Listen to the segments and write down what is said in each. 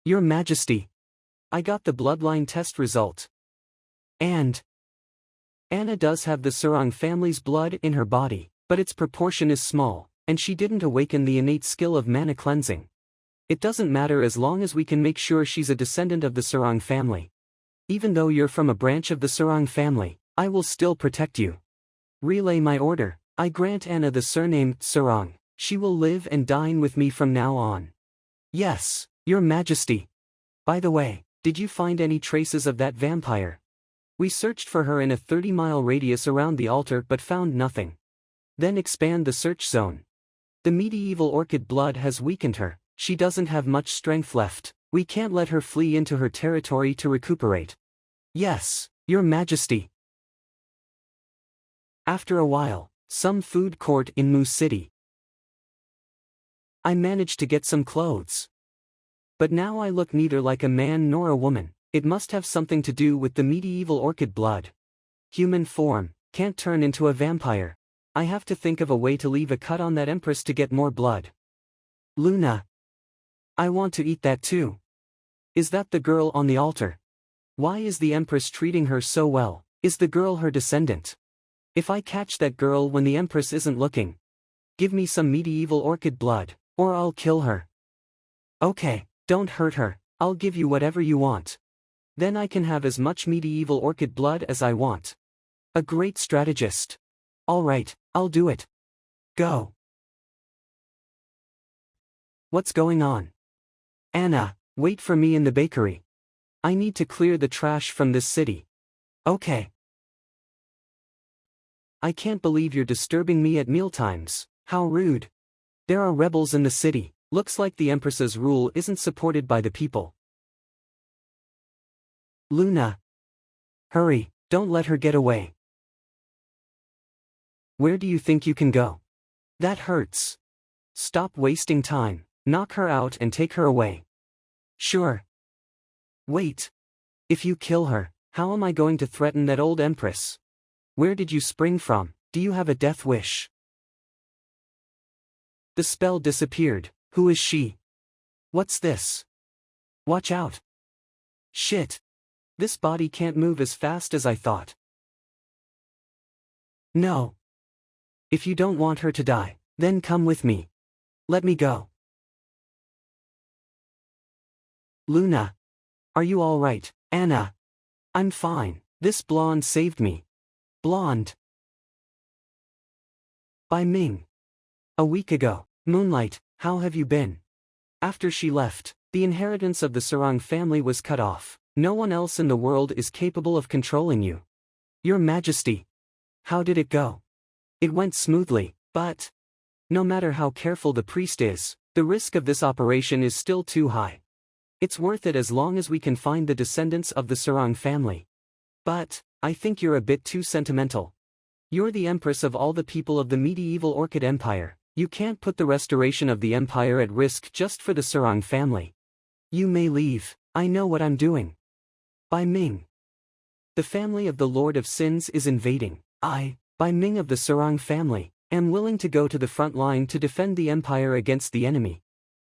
Your Majesty. I got the bloodline test result. And Anna does have the Sarang family's blood in her body, but its proportion is small, and she didn't awaken the innate skill of mana cleansing. It doesn't matter as long as we can make sure she's a descendant of the Sarang family. Even though you're from a branch of the Sarang family, I will still protect you. Relay my order. I grant Anna the surname Sarang. She will live and dine with me from now on. Yes, Your Majesty. By the way, did you find any traces of that vampire? We searched for her in a 30-mile radius around the altar but found nothing. Then expand the search zone. The medieval orchid blood has weakened her. She doesn't have much strength left. We can't let her flee into her territory to recuperate. Yes, Your Majesty. After a while, some food court in Mu City. I managed to get some clothes. But now I look neither like a man nor a woman. It must have something to do with the medieval orchid blood. Human form, can't turn into a vampire. I have to think of a way to leave a cut on that empress to get more blood. Luna. I want to eat that too. Is that the girl on the altar? Why is the empress treating her so well? Is the girl her descendant? If I catch that girl when the empress isn't looking, give me some medieval orchid blood, or I'll kill her. Okay, don't hurt her, I'll give you whatever you want. Then I can have as much medieval orchid blood as I want. A great strategist. Alright, I'll do it. Go. What's going on? Anna, wait for me in the bakery. I need to clear the trash from this city. Okay. I can't believe you're disturbing me at mealtimes. How rude. There are rebels in the city. Looks like the Empress's rule isn't supported by the people. Luna. Hurry, don't let her get away. Where do you think you can go? That hurts. Stop wasting time. Knock her out and take her away. Sure. Wait. If you kill her, how am I going to threaten that old Empress? Where did you spring from? Do you have a death wish? The spell disappeared. Who is she? What's this? Watch out. Shit. This body can't move as fast as I thought. No. If you don't want her to die, then come with me. Let me go. Luna. Are you all right, Anna? I'm fine. This blonde saved me. Blonde. By Ming. A week ago. Moonlight, how have you been? After she left, the inheritance of the Sarang family was cut off. No one else in the world is capable of controlling you. Your Majesty. How did it go? It went smoothly, but no matter how careful the priest is, the risk of this operation is still too high. It's worth it as long as we can find the descendants of the Sarang family. But I think you're a bit too sentimental. You're the empress of all the people of the medieval Orchid Empire. You can't put the restoration of the empire at risk just for the Sarang family. You may leave, I know what I'm doing. By Ming. The family of the Lord of Sins is invading. I, by Ming of the Sarang family, am willing to go to the front line to defend the empire against the enemy.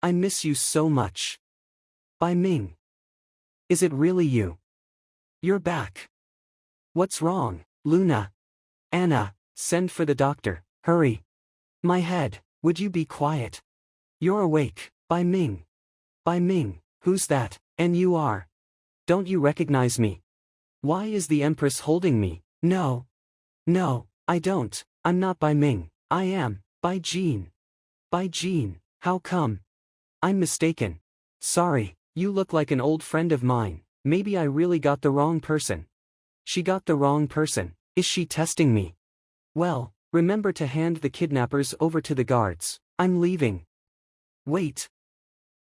I miss you so much. By Ming. Is it really you? You're back. What's wrong, Luna? Anna, send for the doctor, hurry. My head, would you be quiet? You're awake, By Ming. By Ming, who's that, and you are? Don't you recognize me? Why is the Empress holding me? No. No, I don't, I'm not By Ming, I am, By Jean. By Jean, how come? I'm mistaken. Sorry, you look like an old friend of mine, maybe I really got the wrong person. She got the wrong person, is she testing me? Well, remember to hand the kidnappers over to the guards, I'm leaving. Wait.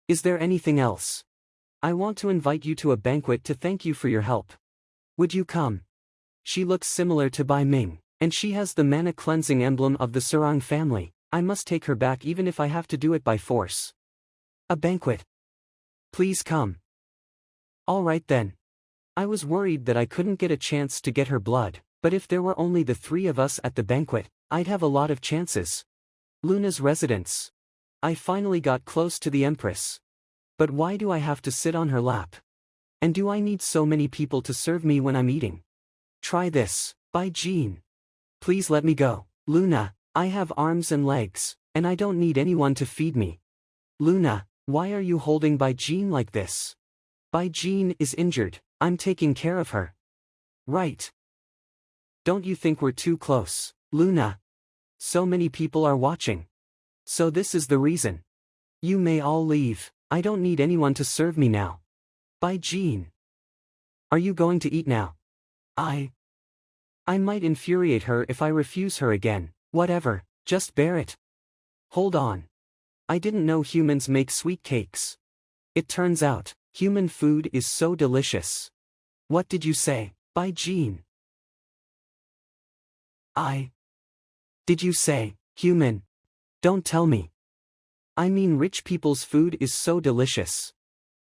Is there anything else? I want to invite you to a banquet to thank you for your help. Would you come? She looks similar to Bai Ming, and she has the mana cleansing emblem of the Sarang family. I must take her back even if I have to do it by force. A banquet. Please come. All right then. I was worried that I couldn't get a chance to get her blood, but if there were only the three of us at the banquet, I'd have a lot of chances. Luna's residence. I finally got close to the Empress. But why do I have to sit on her lap? And do I need so many people to serve me when I'm eating? Try this, by Jean. Please let me go. Luna, I have arms and legs, and I don't need anyone to feed me. Luna, why are you holding By Jean like this? By Jean is injured, I'm taking care of her. Right. Don't you think we're too close, Luna? So many people are watching. So this is the reason. You may all leave, I don't need anyone to serve me now. By Jean. Are you going to eat now? I might infuriate her if I refuse her again. Whatever, just bear it. Hold on. I didn't know humans make sweet cakes. It turns out, human food is so delicious. What did you say, By Jean? Did you say, human? Don't tell me. I mean rich people's food is so delicious.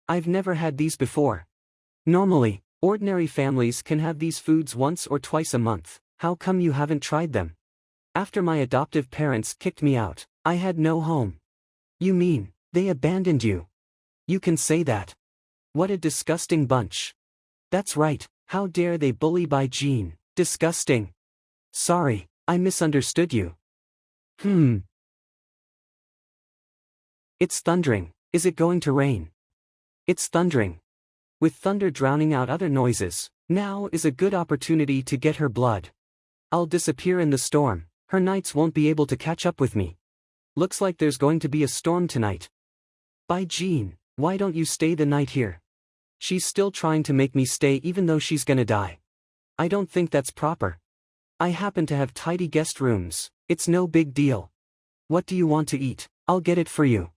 I've never had these before. Normally, ordinary families can have these foods once or twice a month. How come you haven't tried them? After my adoptive parents kicked me out, I had no home. You mean, they abandoned you? You can say that. What a disgusting bunch. That's right, how dare they bully By Jean, disgusting. Sorry, I misunderstood you. It's thundering, is it going to rain? It's thundering. With thunder drowning out other noises, now is a good opportunity to get her blood. I'll disappear in the storm, her knights won't be able to catch up with me. Looks like there's going to be a storm tonight. By Jean, why don't you stay the night here? She's still trying to make me stay even though she's gonna die. I don't think that's proper. I happen to have tidy guest rooms, it's no big deal. What do you want to eat? I'll get it for you.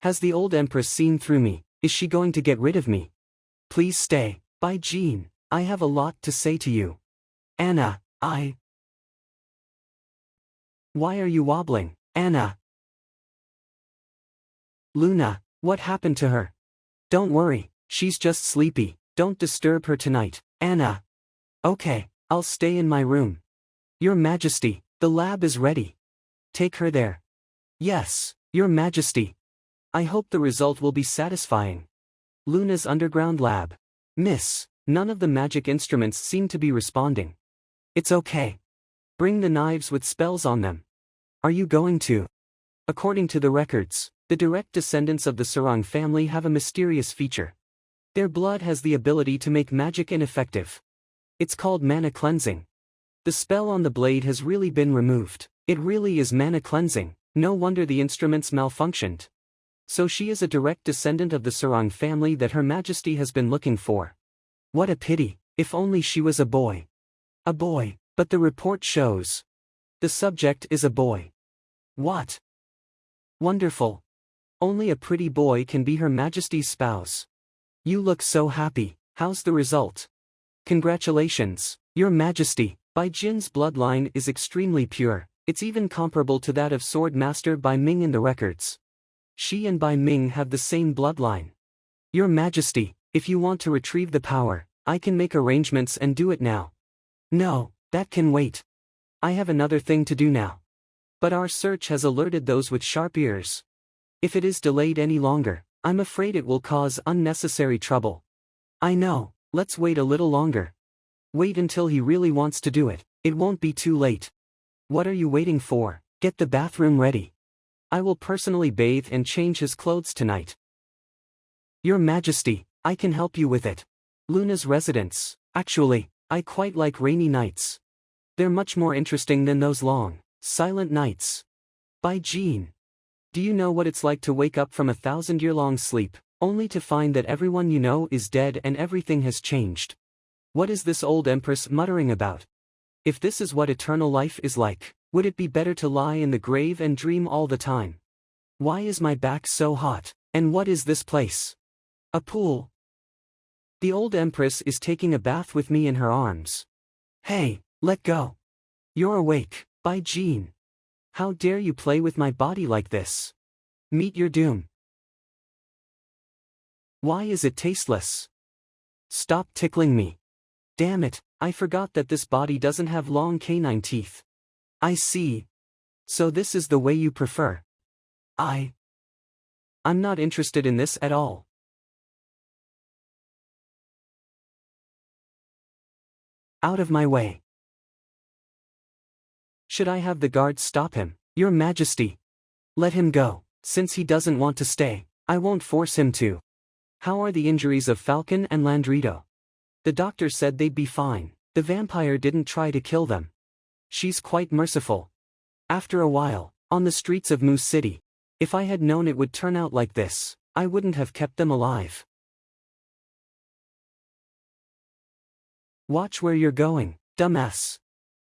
Has the old empress seen through me? Is she going to get rid of me? Please stay, By Jean, I have a lot to say to you. Anna, Why are you wobbling, Anna? Luna, what happened to her? Don't worry, she's just sleepy, don't disturb her tonight, Anna. Okay, I'll stay in my room. Your Majesty, the lab is ready. Take her there. Yes, Your Majesty. I hope the result will be satisfying. Luna's underground lab. Miss, none of the magic instruments seem to be responding. It's okay. Bring the knives with spells on them. Are you going to? According to the records, the direct descendants of the Sarang family have a mysterious feature. Their blood has the ability to make magic ineffective. It's called mana cleansing. The spell on the blade has really been removed. It really is mana cleansing, no wonder the instruments malfunctioned. So she is a direct descendant of the Sarang family that Her Majesty has been looking for. What a pity, if only she was a boy. A boy, but the report shows. The subject is a boy. What? Wonderful. Only a pretty boy can be Her Majesty's spouse. You look so happy, how's the result? Congratulations, Your Majesty, Bai Jin's bloodline is extremely pure, it's even comparable to that of Sword Master Bai Ming in the records. She and Bai Ming have the same bloodline. Your Majesty, if you want to retrieve the power, I can make arrangements and do it now. No, that can wait. I have another thing to do now. But our search has alerted those with sharp ears. If it is delayed any longer, I'm afraid it will cause unnecessary trouble. I know, let's wait a little longer. Wait until he really wants to do it, it won't be too late. What are you waiting for? Get the bathroom ready. I will personally bathe and change his clothes tonight. Your Majesty, I can help you with it. Luna's residence. Actually, I quite like rainy nights. They're much more interesting than those long, silent nights. By Jean. Do you know what it's like to wake up from a 1,000-year-long sleep, only to find that everyone you know is dead and everything has changed? What is this old empress muttering about? If this is what eternal life is like, would it be better to lie in the grave and dream all the time? Why is my back so hot, and what is this place? A pool. The old empress is taking a bath with me in her arms. Hey, let go. You're awake, Bai Jean. How dare you play with my body like this? Meet your doom. Why is it tasteless? Stop tickling me. Damn it, I forgot that this body doesn't have long canine teeth. I see. So this is the way you prefer. I'm not interested in this at all. Out of my way. Should I have the guards stop him? Your Majesty. Let him go. Since he doesn't want to stay, I won't force him to. How are the injuries of Falcon and Landrito? The doctor said they'd be fine. The vampire didn't try to kill them. She's quite merciful. After a while, on the streets of Moose City, if I had known it would turn out like this, I wouldn't have kept them alive. Watch where you're going, dumbass.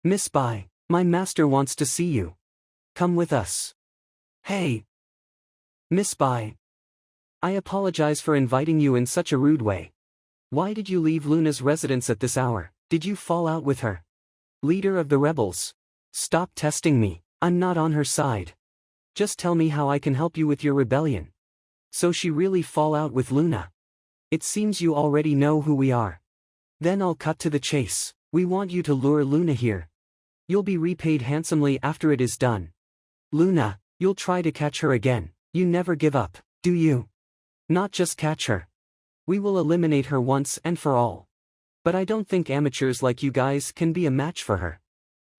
Miss Bai, my master wants to see you. Come with us. Hey. Miss Bai. I apologize for inviting you in such a rude way. Why did you leave Luna's residence at this hour? Did you fall out with her? Leader of the rebels. Stop testing me, I'm not on her side. Just tell me how I can help you with your rebellion. So she really fall out with Luna? It seems you already know who we are. Then I'll cut to the chase. We want you to lure Luna here. You'll be repaid handsomely after it is done. Luna, you'll try to catch her again. You never give up, do you? Not just catch her. We will eliminate her once and for all. But I don't think amateurs like you guys can be a match for her.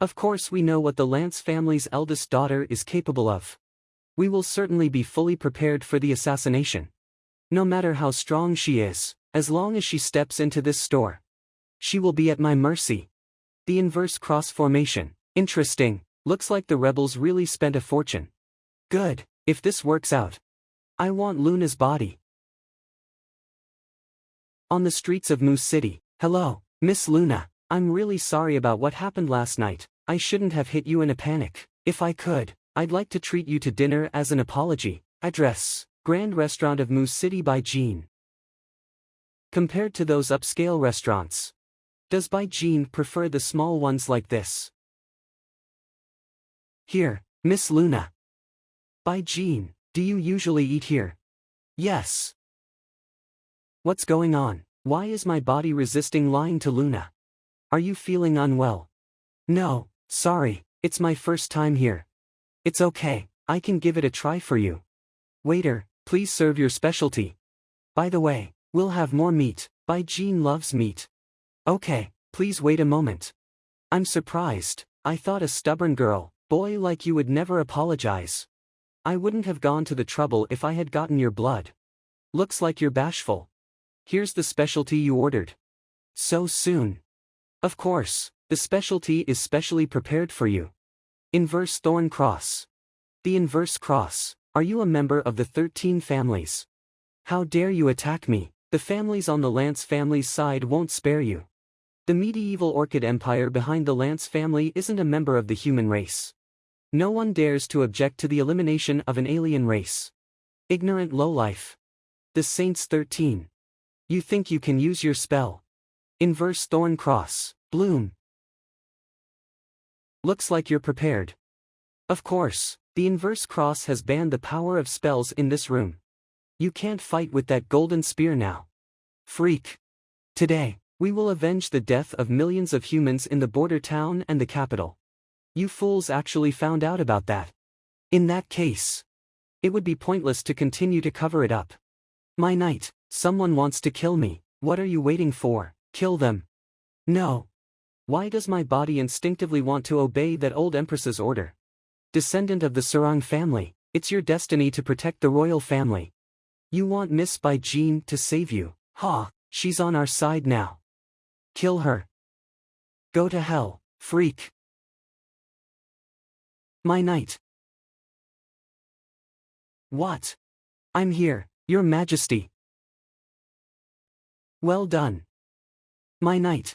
Of course we know what the Lance family's eldest daughter is capable of. We will certainly be fully prepared for the assassination. No matter how strong she is, as long as she steps into this store, she will be at my mercy. The inverse cross formation. Interesting, looks like the rebels really spent a fortune. Good, if this works out. I want Luna's body. On the streets of Moose City. Hello, Miss Luna. I'm really sorry about what happened last night. I shouldn't have hit you in a panic. If I could, I'd like to treat you to dinner as an apology. Address: Grand Restaurant of Moose City by Jean. Compared to those upscale restaurants, does Bai Jean prefer the small ones like this? Here, Miss Luna. Bai Jean, do you usually eat here? Yes. What's going on? Why is my body resisting lying to Luna? Are you feeling unwell? No, sorry, it's my first time here. It's okay, I can give it a try for you. Waiter, please serve your specialty. By the way, we'll have more meat. Bai Jean loves meat. Okay, please wait a moment. I'm surprised. I thought a stubborn boy like you would never apologize. I wouldn't have gone to the trouble if I had gotten your blood. Looks like you're bashful. Here's the specialty you ordered. So soon. Of course, the specialty is specially prepared for you. Inverse Thorn Cross. The Inverse Cross. Are you a member of the 13 families? How dare you attack me? The families on the Lance family's side won't spare you. The medieval Orchid Empire behind the Lance family isn't a member of the human race. No one dares to object to the elimination of an alien race. Ignorant lowlife. The Saints 13. You think you can use your spell? Inverse Thorn Cross. Bloom. Looks like you're prepared. Of course, the Inverse Cross has banned the power of spells in this room. You can't fight with that golden spear now. Freak. Today, we will avenge the death of millions of humans in the border town and the capital. You fools actually found out about that. In that case, it would be pointless to continue to cover it up. My knight, someone wants to kill me. What are you waiting for? Kill them. No. Why does my body instinctively want to obey that old empress's order? Descendant of the Sarang family, it's your destiny to protect the royal family. You want Miss Bai Jean to save you. Ha, she's on our side now. Kill her. Go to hell, freak. My knight. What? I'm here, Your Majesty. Well done. My knight.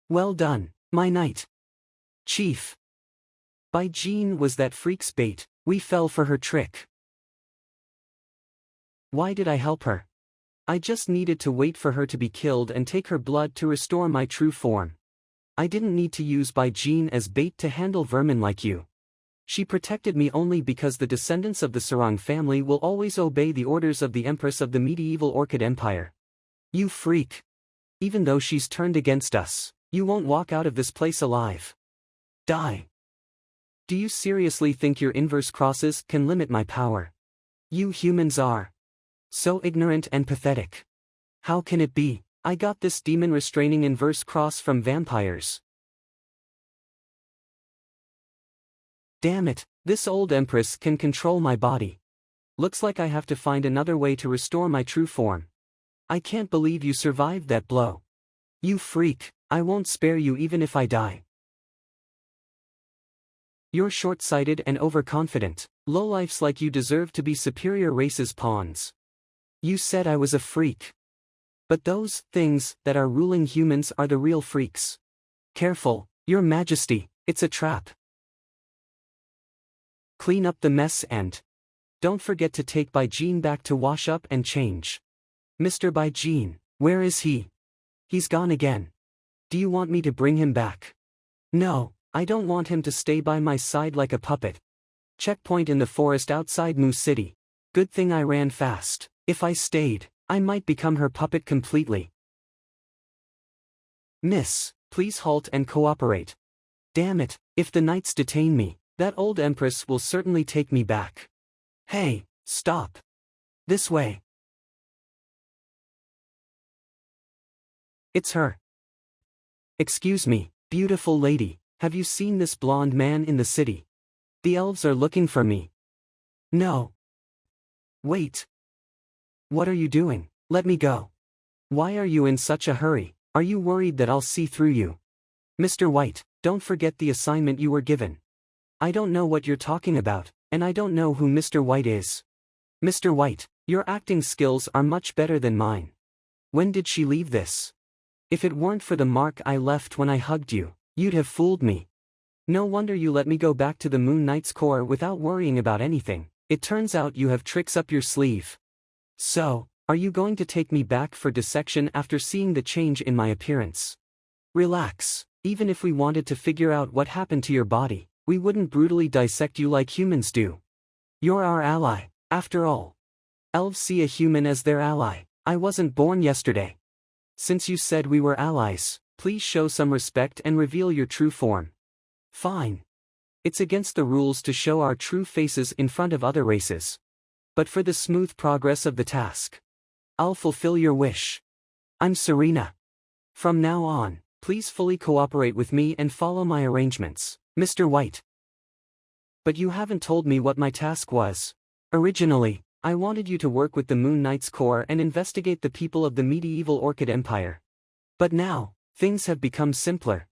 Well done, my knight. Chief. Bai Jean was that freak's bait. We fell for her trick. Why did I help her? I just needed to wait for her to be killed and take her blood to restore my true form. I didn't need to use Bai Jean as bait to handle vermin like you. She protected me only because the descendants of the Sarang family will always obey the orders of the Empress of the medieval Orchid Empire. You freak. Even though she's turned against us, you won't walk out of this place alive. Die. Do you seriously think your inverse crosses can limit my power? You humans are so ignorant and pathetic. How can it be? I got this demon restraining inverse cross from vampires. Damn it, this old empress can control my body. Looks like I have to find another way to restore my true form. I can't believe you survived that blow. You freak, I won't spare you even if I die. You're short-sighted and overconfident. Lowlifes like you deserve to be superior races' pawns. You said I was a freak. But those things that are ruling humans are the real freaks. Careful, Your Majesty, it's a trap. Clean up the mess and don't forget to take Baijin back to wash up and change. Mr. Baijin, where is he? He's gone again. Do you want me to bring him back? No, I don't want him to stay by my side like a puppet. Checkpoint in the forest outside Mu City. Good thing I ran fast. If I stayed, I might become her puppet completely. Miss, please halt and cooperate. Damn it, if the knights detain me, that old empress will certainly take me back. Hey, stop. This way. It's her. Excuse me, beautiful lady, have you seen this blonde man in the city? The elves are looking for me. No. Wait. What are you doing? Let me go. Why are you in such a hurry? Are you worried that I'll see through you? Mr. White, don't forget the assignment you were given. I don't know what you're talking about, and I don't know who Mr. White is. Mr. White, your acting skills are much better than mine. When did she leave this? If it weren't for the mark I left when I hugged you, you'd have fooled me. No wonder you let me go back to the Moon Knight's core without worrying about anything. It turns out you have tricks up your sleeve. So, are you going to take me back for dissection after seeing the change in my appearance? Relax, even if we wanted to figure out what happened to your body, we wouldn't brutally dissect you like humans do. You're our ally, after all. Elves see a human as their ally. I wasn't born yesterday. Since you said we were allies, please show some respect and reveal your true form. Fine. It's against the rules to show our true faces in front of other races. But for the smooth progress of the task, I'll fulfill your wish. I'm Serena. From now on, please fully cooperate with me and follow my arrangements, Mr. White. But you haven't told me what my task was. Originally, I wanted you to work with the Moon Knight's core and investigate the people of the medieval Orchid Empire. But now, things have become simpler.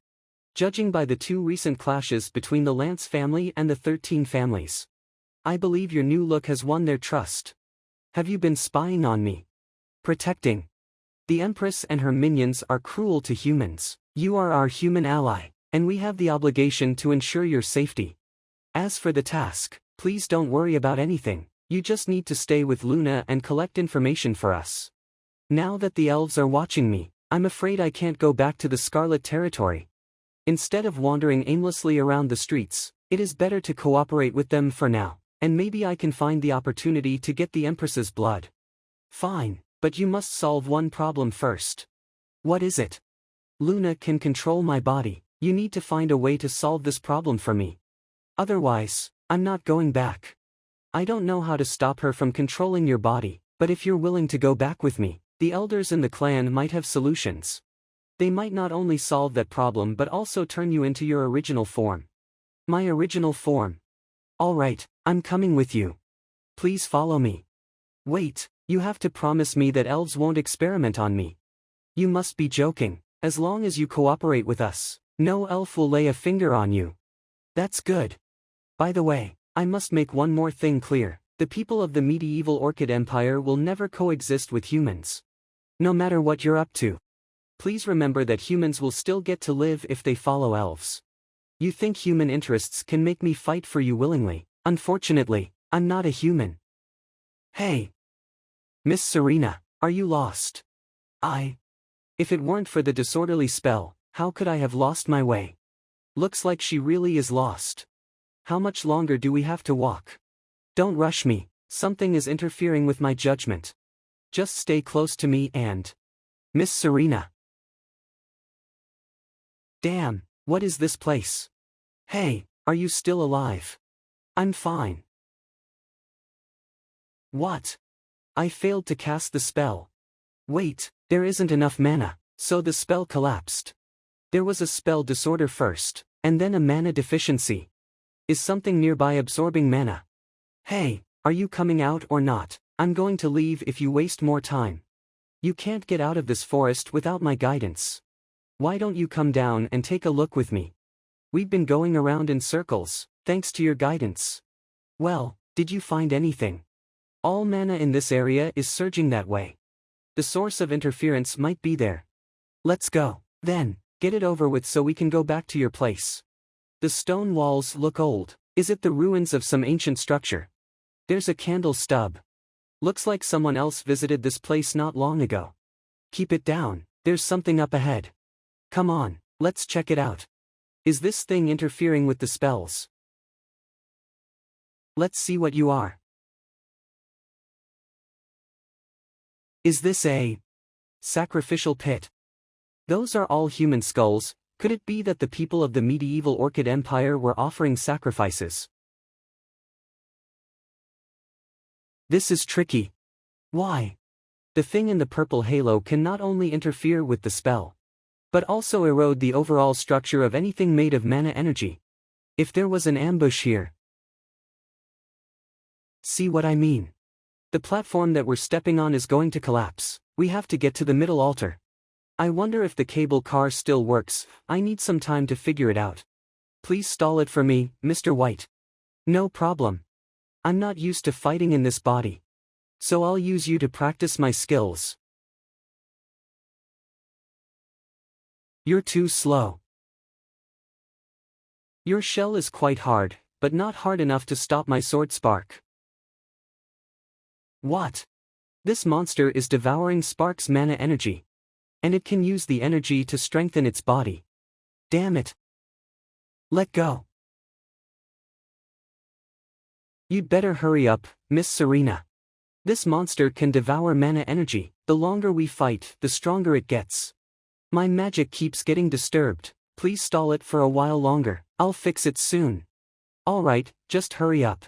Judging by the 2 recent clashes between the Lance family and the 13 families, I believe your new look has won their trust. Have you been spying on me? Protecting. The Empress and her minions are cruel to humans. You are our human ally, and we have the obligation to ensure your safety. As for the task, please don't worry about anything. You just need to stay with Luna and collect information for us. Now that the elves are watching me, I'm afraid I can't go back to the Scarlet Territory. Instead of wandering aimlessly around the streets, it is better to cooperate with them for now, and maybe I can find the opportunity to get the Empress's blood. Fine, but you must solve one problem first. What is it? Luna can control my body. You need to find a way to solve this problem for me. Otherwise, I'm not going back. I don't know how to stop her from controlling your body, but if you're willing to go back with me, the elders in the clan might have solutions. They might not only solve that problem but also turn you into your original form. My original form. Alright, I'm coming with you. Please follow me. Wait, you have to promise me that elves won't experiment on me. You must be joking. As long as you cooperate with us, no elf will lay a finger on you. That's good. By the way, I must make one more thing clear. The people of the medieval Orchid Empire will never coexist with humans. No matter what you're up to. Please remember that humans will still get to live if they follow elves. You think human interests can make me fight for you willingly. Unfortunately, I'm not a human. Hey! Miss Serena, are you lost? If it weren't for the disorderly spell, how could I have lost my way? Looks like she really is lost. How much longer do we have to walk? Don't rush me, something is interfering with my judgment. Just stay close to me and... Miss Serena. Damn, what is this place? Hey, are you still alive? I'm fine. What? I failed to cast the spell. Wait, there isn't enough mana, so the spell collapsed. There was a spell disorder first, and then a mana deficiency. Is something nearby absorbing mana? Hey, are you coming out or not? I'm going to leave if you waste more time. You can't get out of this forest without my guidance. Why don't you come down and take a look with me? We've been going around in circles, thanks to your guidance. Well, did you find anything? All mana in this area is surging that way. The source of interference might be there. Let's go. Then, get it over with so we can go back to your place. The stone walls look old. Is it the ruins of some ancient structure? There's a candle stub. Looks like someone else visited this place not long ago. Keep it down, there's something up ahead. Come on, let's check it out. Is this thing interfering with the spells? Let's see what you are. Is this a sacrificial pit? Those are all human skulls. Could it be that the people of the medieval Orchid Empire were offering sacrifices? This is tricky. Why? The thing in the purple halo can not only interfere with the spell, but also erode the overall structure of anything made of mana energy. If there was an ambush here. See what I mean? The platform that we're stepping on is going to collapse. We have to get to the middle altar. I wonder if the cable car still works. I need some time to figure it out. Please stall it for me, Mr. White. No problem. I'm not used to fighting in this body. So I'll use you to practice my skills. You're too slow. Your shell is quite hard, but not hard enough to stop my sword spark. What? This monster is devouring Spark's mana energy. And it can use the energy to strengthen its body. Damn it. Let go. You'd better hurry up, Miss Serena. This monster can devour mana energy. The longer we fight, the stronger it gets. My magic keeps getting disturbed. Please stall it for a while longer. I'll fix it soon. Alright, just hurry up.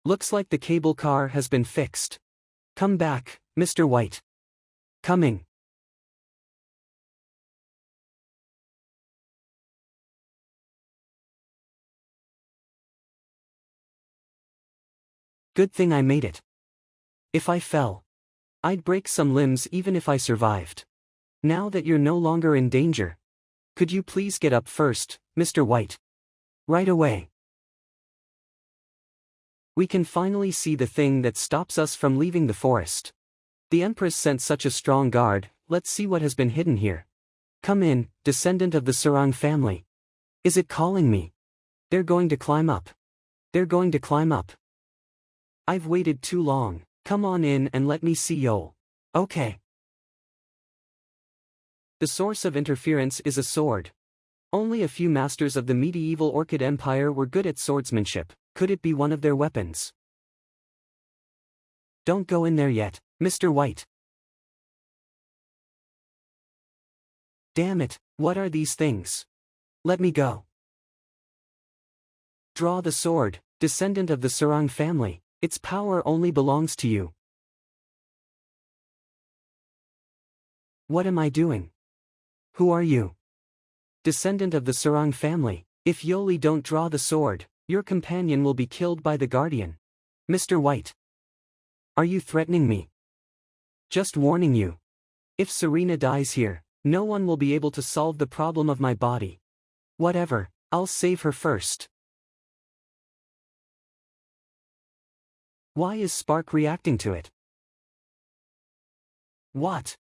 Looks like the cable car has been fixed. Come back, Mr. White. Coming. Good thing I made it. If I fell, I'd break some limbs even if I survived. Now that you're no longer in danger, could you please get up first, Mr. White? Right away. We can finally see the thing that stops us from leaving the forest. The Empress sent such a strong guard. Let's see what has been hidden here. Come in, descendant of the Sarang family. Is it calling me? They're going to climb up. They're going to climb up. I've waited too long. Come on in and let me see y'all. Okay. The source of interference is a sword. Only a few masters of the medieval Orchid Empire were good at swordsmanship. Could it be one of their weapons? Don't go in there yet, Mr. White. Damn it, what are these things? Let me go. Draw the sword, descendant of the Sarang family. Its power only belongs to you. What am I doing? Who are you? Descendant of the Sarang family. If Yoli don't draw the sword, your companion will be killed by the Guardian. Mr. White. Are you threatening me? Just warning you. If Serena dies here, no one will be able to solve the problem of my body. Whatever, I'll save her first. Why is Spark reacting to it? What?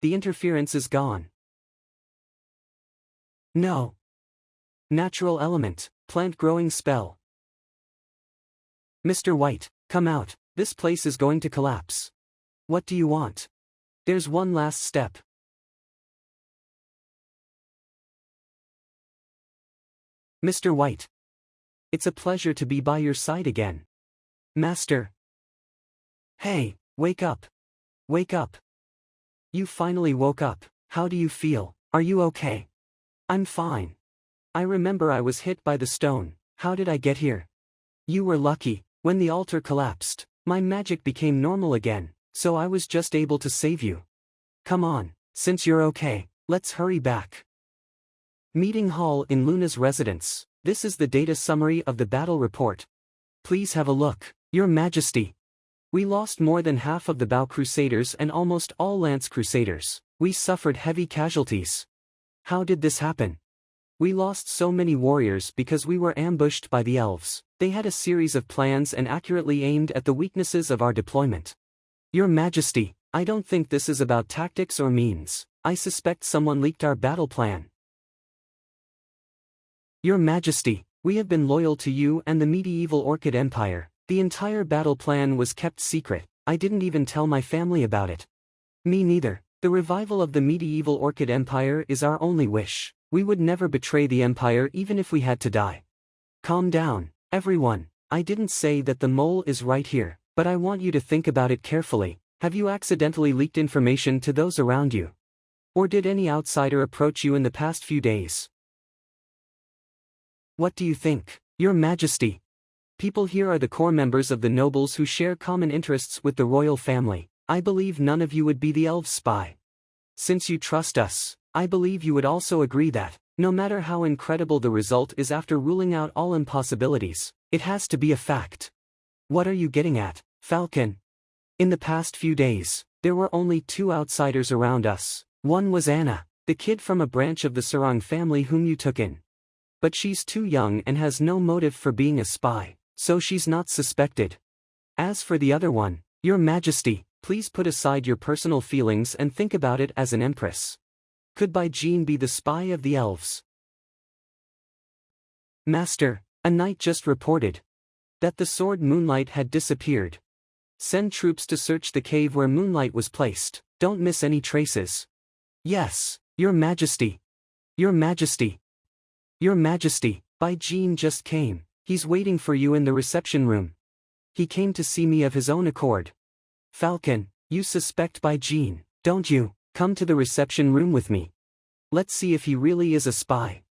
The interference is gone. No. Natural element, plant growing spell. Mr. White, come out, this place is going to collapse. What do you want? There's one last step. Mr. White. It's a pleasure to be by your side again. Master. Hey, wake up. Wake up. You finally woke up. How do you feel? Are you okay? I'm fine. I remember I was hit by the stone. How did I get here? You were lucky. When the altar collapsed, my magic became normal again, so I was just able to save you. Come on, since you're okay, let's hurry back. Meeting hall in Luna's residence. This is the data summary of the battle report. Please have a look. Your Majesty. We lost more than half of the Bow Crusaders and almost all Lance Crusaders. We suffered heavy casualties. How did this happen? We lost so many warriors because we were ambushed by the elves. They had a series of plans and accurately aimed at the weaknesses of our deployment. Your Majesty, I don't think this is about tactics or means. I suspect someone leaked our battle plan. Your Majesty, we have been loyal to you and the medieval Orchid Empire. The entire battle plan was kept secret. I didn't even tell my family about it. Me neither. The revival of the medieval Orchid Empire is our only wish. We would never betray the Empire even if we had to die. Calm down, everyone. I didn't say that the mole is right here, but I want you to think about it carefully. Have you accidentally leaked information to those around you? Or did any outsider approach you in the past few days? What do you think, Your Majesty? People here are the core members of the nobles who share common interests with the royal family. I believe none of you would be the elf spy. Since you trust us, I believe you would also agree that, no matter how incredible the result is after ruling out all impossibilities, it has to be a fact. What are you getting at, Falcon? In the past few days, there were only 2 outsiders around us. One was Anna, the kid from a branch of the Sarang family whom you took in. But she's too young and has no motive for being a spy, so she's not suspected. As for the other one, Your Majesty, please put aside your personal feelings and think about it as an empress. Could Bai Jean be the spy of the elves? Master, a knight just reported that the sword Moonlight had disappeared. Send troops to search the cave where Moonlight was placed. Don't miss any traces. Yes, Your Majesty. Your Majesty. Your Majesty, Bai Jean just came. He's waiting for you in the reception room. He came to see me of his own accord. Falcon, you suspect Bai Jean, don't you? Come to the reception room with me. Let's see if he really is a spy.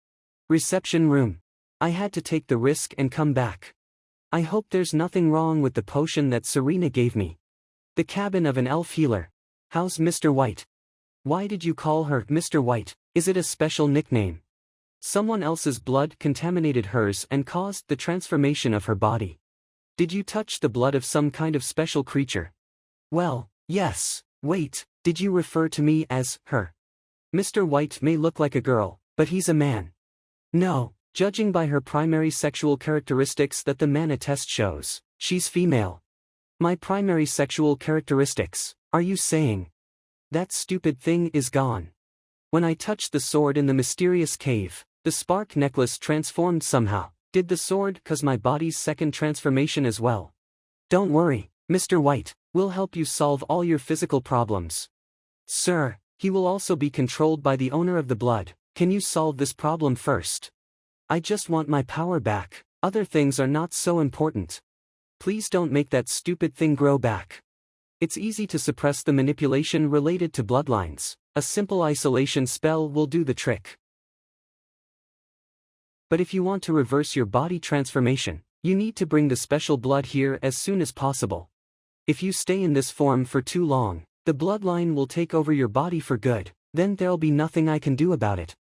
Reception room. I had to take the risk and come back. I hope there's nothing wrong with the potion that Serena gave me. The cabin of an elf healer. How's Mr. White? Why did you call her Mr. White? Is it a special nickname? Someone else's blood contaminated hers and caused the transformation of her body. Did you touch the blood of some kind of special creature? Well, yes. Wait, did you refer to me as her? Mr. White may look like a girl, but he's a man. No, judging by her primary sexual characteristics that the Mana test shows, she's female. My primary sexual characteristics, are you saying? That stupid thing is gone. When I touched the sword in the mysterious cave, the spark necklace transformed somehow. Did the sword cause my body's second transformation as well? Don't worry, Mr. White, we'll help you solve all your physical problems. Sir, he will also be controlled by the owner of the blood. Can you solve this problem first? I just want my power back. Other things are not so important. Please don't make that stupid thing grow back. It's easy to suppress the manipulation related to bloodlines. A simple isolation spell will do the trick. But if you want to reverse your body transformation, you need to bring the special blood here as soon as possible. If you stay in this form for too long, the bloodline will take over your body for good, then there'll be nothing I can do about it.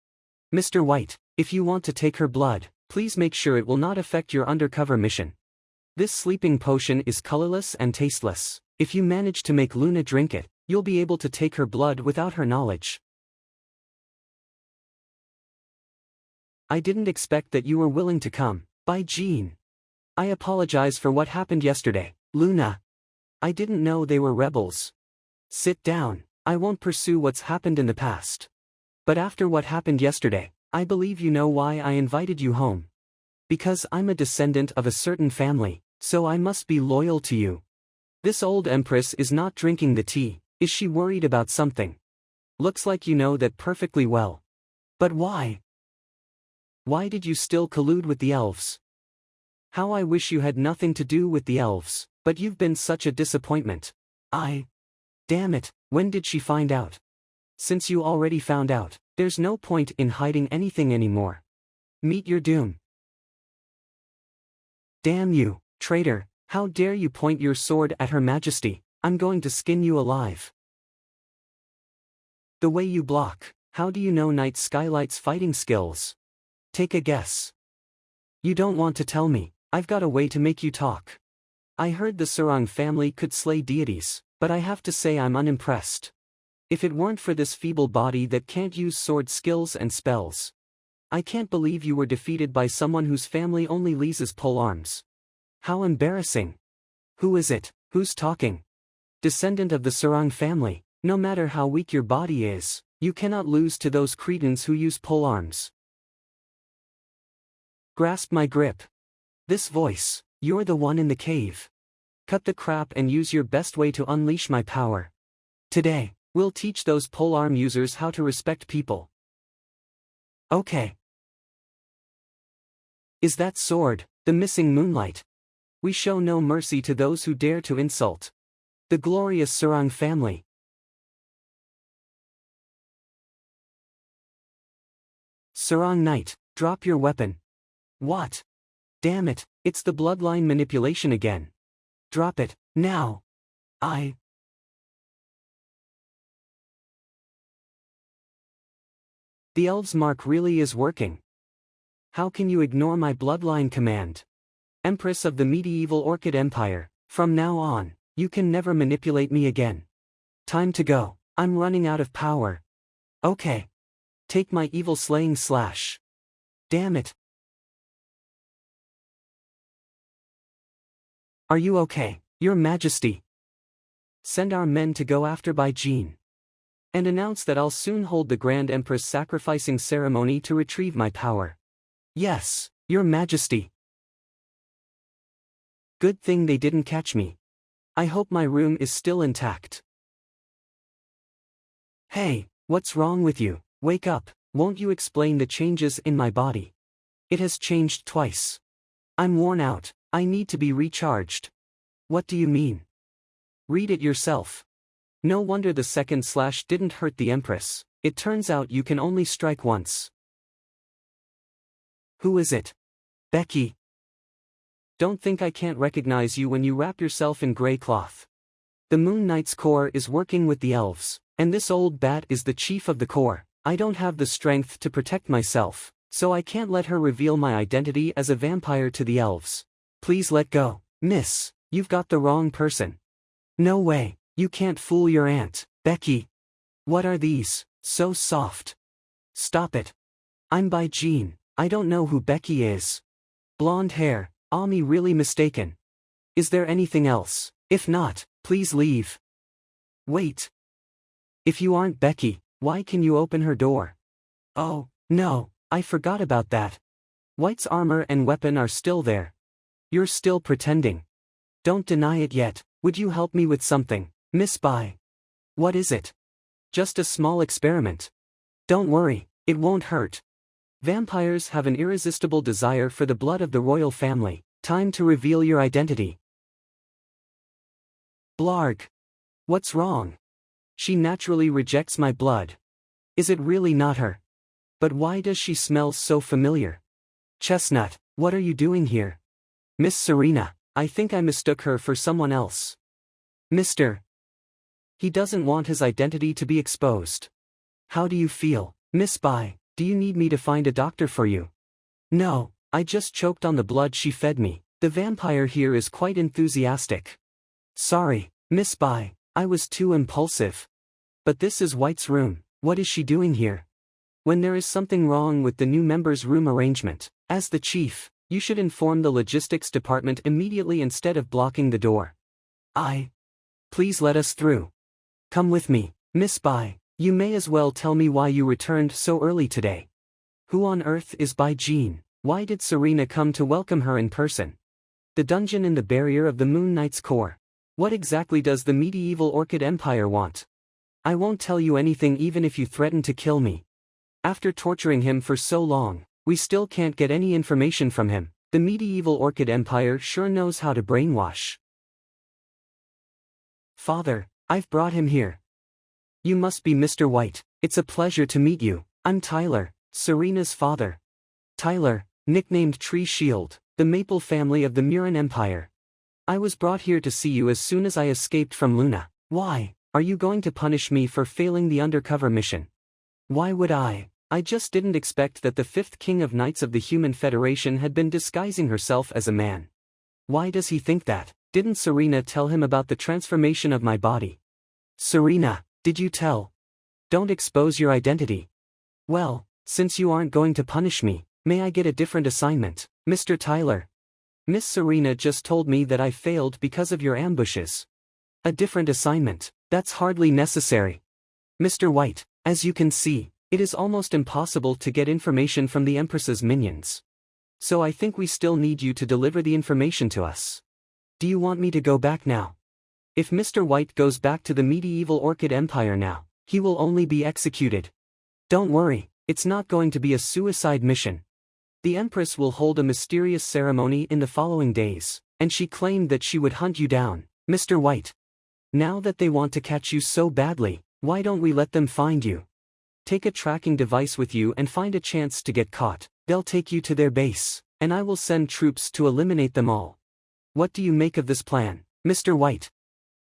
Mr. White, if you want to take her blood, please make sure it will not affect your undercover mission. This sleeping potion is colorless and tasteless. If you manage to make Luna drink it, you'll be able to take her blood without her knowledge. I didn't expect that you were willing to come, Bai Jean. I apologize for what happened yesterday, Luna. I didn't know they were rebels. Sit down, I won't pursue what's happened in the past. But after what happened yesterday, I believe you know why I invited you home. Because I'm a descendant of a certain family, so I must be loyal to you. This old empress is not drinking the tea. Is she worried about something? Looks like you know that perfectly well. But why? Why did you still collude with the elves? How I wish you had nothing to do with the elves, but you've been such a disappointment. Damn it, when did she find out? Since you already found out, There's no point in hiding anything anymore. Meet your doom. Damn you, traitor, how dare you point your sword at Her Majesty, I'm going to skin you alive. The way you block, how do you know Night Skylight's fighting skills? Take a guess. You don't want to tell me, I've got a way to make you talk. I heard the Sarang family could slay deities, but I have to say I'm unimpressed. If it weren't for this feeble body that can't use sword skills and spells. I can't believe you were defeated by someone whose family only leases polearms. How embarrassing. Who is it, who's talking? Descendant of the Sarang family, no matter how weak your body is, you cannot lose to those cretins who use polearms. Grasp my grip. This voice, you're the one in the cave. Cut the crap and use your best way to unleash my power. Today, we'll teach those polearm users how to respect people. Okay. Is that sword, the missing moonlight? We show no mercy to those who dare to insult the glorious Sarang family. Sarang Knight, drop your weapon. What? Damn it, it's the bloodline manipulation again. Drop it, now. The elves' mark really is working. How can you ignore my bloodline command? Empress of the medieval Orchid Empire, from now on, you can never manipulate me again. Time to go, I'm running out of power. Okay. Take my evil slaying slash. Damn it. Are you okay, Your Majesty? Send our men to go after Bai Jin. And announce that I'll soon hold the Grand Empress sacrificing ceremony to retrieve my power. Yes, Your Majesty. Good thing they didn't catch me. I hope my room is still intact. Hey, what's wrong with you? Wake up, won't you explain the changes in my body? It has changed twice. I'm worn out, I need to be recharged. What do you mean? Read it yourself. No wonder the second slash didn't hurt the Empress. It turns out you can only strike once. Who is it? Becky. Don't think I can't recognize you when you wrap yourself in gray cloth. The Moon Knight's Corps is working with the elves, and this old bat is the chief of the Corps. I don't have the strength to protect myself, so I can't let her reveal my identity as a vampire to the elves. Please let go, miss, you've got the wrong person. No way, you can't fool your aunt, Becky. What are these, so soft? Stop it. I'm Bai Jin, I don't know who Becky is. Blonde hair, Ami really mistaken. Is there anything else? If not, please leave. Wait. If you aren't Becky, why can you open her door? Oh, no, I forgot about that. White's armor and weapon are still there. You're still pretending. Don't deny it yet, would you help me with something, Miss Bai? What is it? Just a small experiment. Don't worry, it won't hurt. Vampires have an irresistible desire for the blood of the royal family. Time to reveal your identity. Blarg. What's wrong? She naturally rejects my blood. Is it really not her? But why does she smell so familiar? Chestnut, what are you doing here? Miss Serena, I think I mistook her for someone else. Mr. He doesn't want his identity to be exposed. How do you feel, Miss Bai? Do you need me to find a doctor for you? No, I just choked on the blood she fed me. The vampire here is quite enthusiastic. Sorry, Miss Bai, I was too impulsive. But this is White's room, what is she doing here? When there is something wrong with the new member's room arrangement, as the chief, you should inform the logistics department immediately instead of blocking the door. Please let us through. Come with me, Miss Bai, you may as well tell me why you returned so early today. Who on earth is Bai Jin? Why did Serena come to welcome her in person? The dungeon in the barrier of the Moon Knight's Corps. What exactly does the medieval Orchid Empire want? I won't tell you anything even if you threaten to kill me. After torturing him for so long, we still can't get any information from him. The medieval Orchid Empire sure knows how to brainwash. Father, I've brought him here. You must be Mr. White, it's a pleasure to meet you. I'm Tyler, Serena's father. Tyler, nicknamed Tree Shield, the maple family of the Murin Empire. I was brought here to see you as soon as I escaped from Luna. Why, are you going to punish me for failing the undercover mission? Why would I? I just didn't expect that the fifth king of Knights of the Human Federation had been disguising herself as a man. Why does he think that? Didn't Serena tell him about the transformation of my body? Serena, did you tell? Don't expose your identity. Well, since you aren't going to punish me, may I get a different assignment, Mr. Tyler? Miss Serena just told me that I failed because of your ambushes. A different assignment? That's hardly necessary. Mr. White, as you can see, it is almost impossible to get information from the Empress's minions. So I think we still need you to deliver the information to us. Do you want me to go back now? If Mr. White goes back to the medieval Orchid Empire now, he will only be executed. Don't worry, it's not going to be a suicide mission. The Empress will hold a mysterious ceremony in the following days, and she claimed that she would hunt you down, Mr. White. Now that they want to catch you so badly, why don't we let them find you? Take a tracking device with you and find a chance to get caught. They'll take you to their base, and I will send troops to eliminate them all. What do you make of this plan, Mr. White?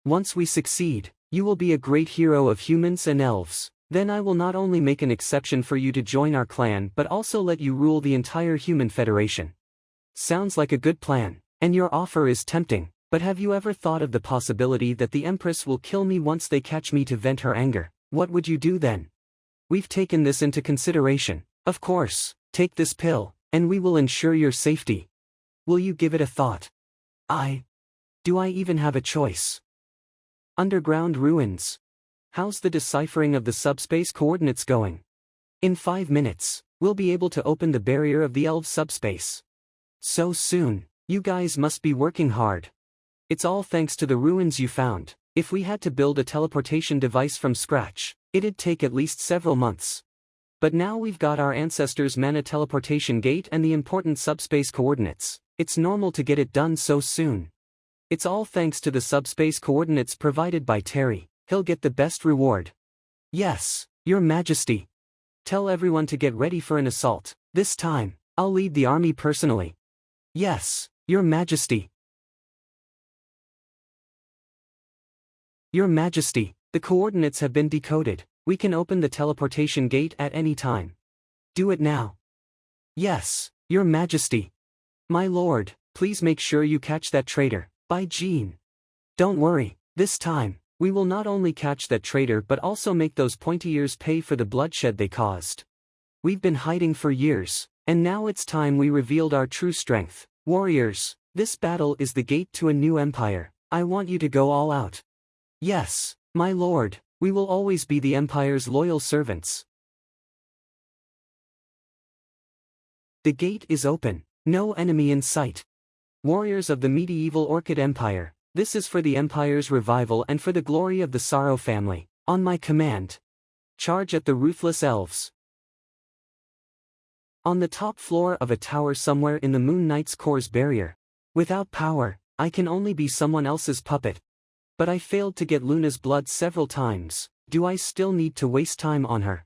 Once we succeed, you will be a great hero of humans and elves. Then I will not only make an exception for you to join our clan but also let you rule the entire Human Federation. Sounds like a good plan, and your offer is tempting, but have you ever thought of the possibility that the Empress will kill me once they catch me to vent her anger? What would you do then? We've taken this into consideration. Of course, take this pill, and we will ensure your safety. Will you give it a thought? Do I even have a choice? Underground ruins. How's the deciphering of the subspace coordinates going? In 5 minutes, we'll be able to open the barrier of the elves subspace. So soon, you guys must be working hard. It's all thanks to the ruins you found. If we had to build a teleportation device from scratch, it'd take at least several months. But now we've got our ancestors' mana teleportation gate and the important subspace coordinates. It's normal to get it done so soon. It's all thanks to the subspace coordinates provided by Terry. He'll get the best reward. Yes, Your Majesty. Tell everyone to get ready for an assault. This time, I'll lead the army personally. Yes, Your Majesty. Your Majesty, the coordinates have been decoded. We can open the teleportation gate at any time. Do it now. Yes, Your Majesty. My lord, please make sure you catch that traitor. By Jean. Don't worry, this time, we will not only catch that traitor but also make those pointy ears pay for the bloodshed they caused. We've been hiding for years, and now it's time we revealed our true strength. Warriors, this battle is the gate to a new empire. I want you to go all out. Yes, my lord, we will always be the Empire's loyal servants. The gate is open, no enemy in sight. Warriors of the medieval Orchid Empire, this is for the Empire's revival and for the glory of the Sorrow family. On my command. Charge at the ruthless elves. On the top floor of a tower somewhere in the Moon Knight's core's barrier. Without power, I can only be someone else's puppet. But I failed to get Luna's blood several times. Do I still need to waste time on her?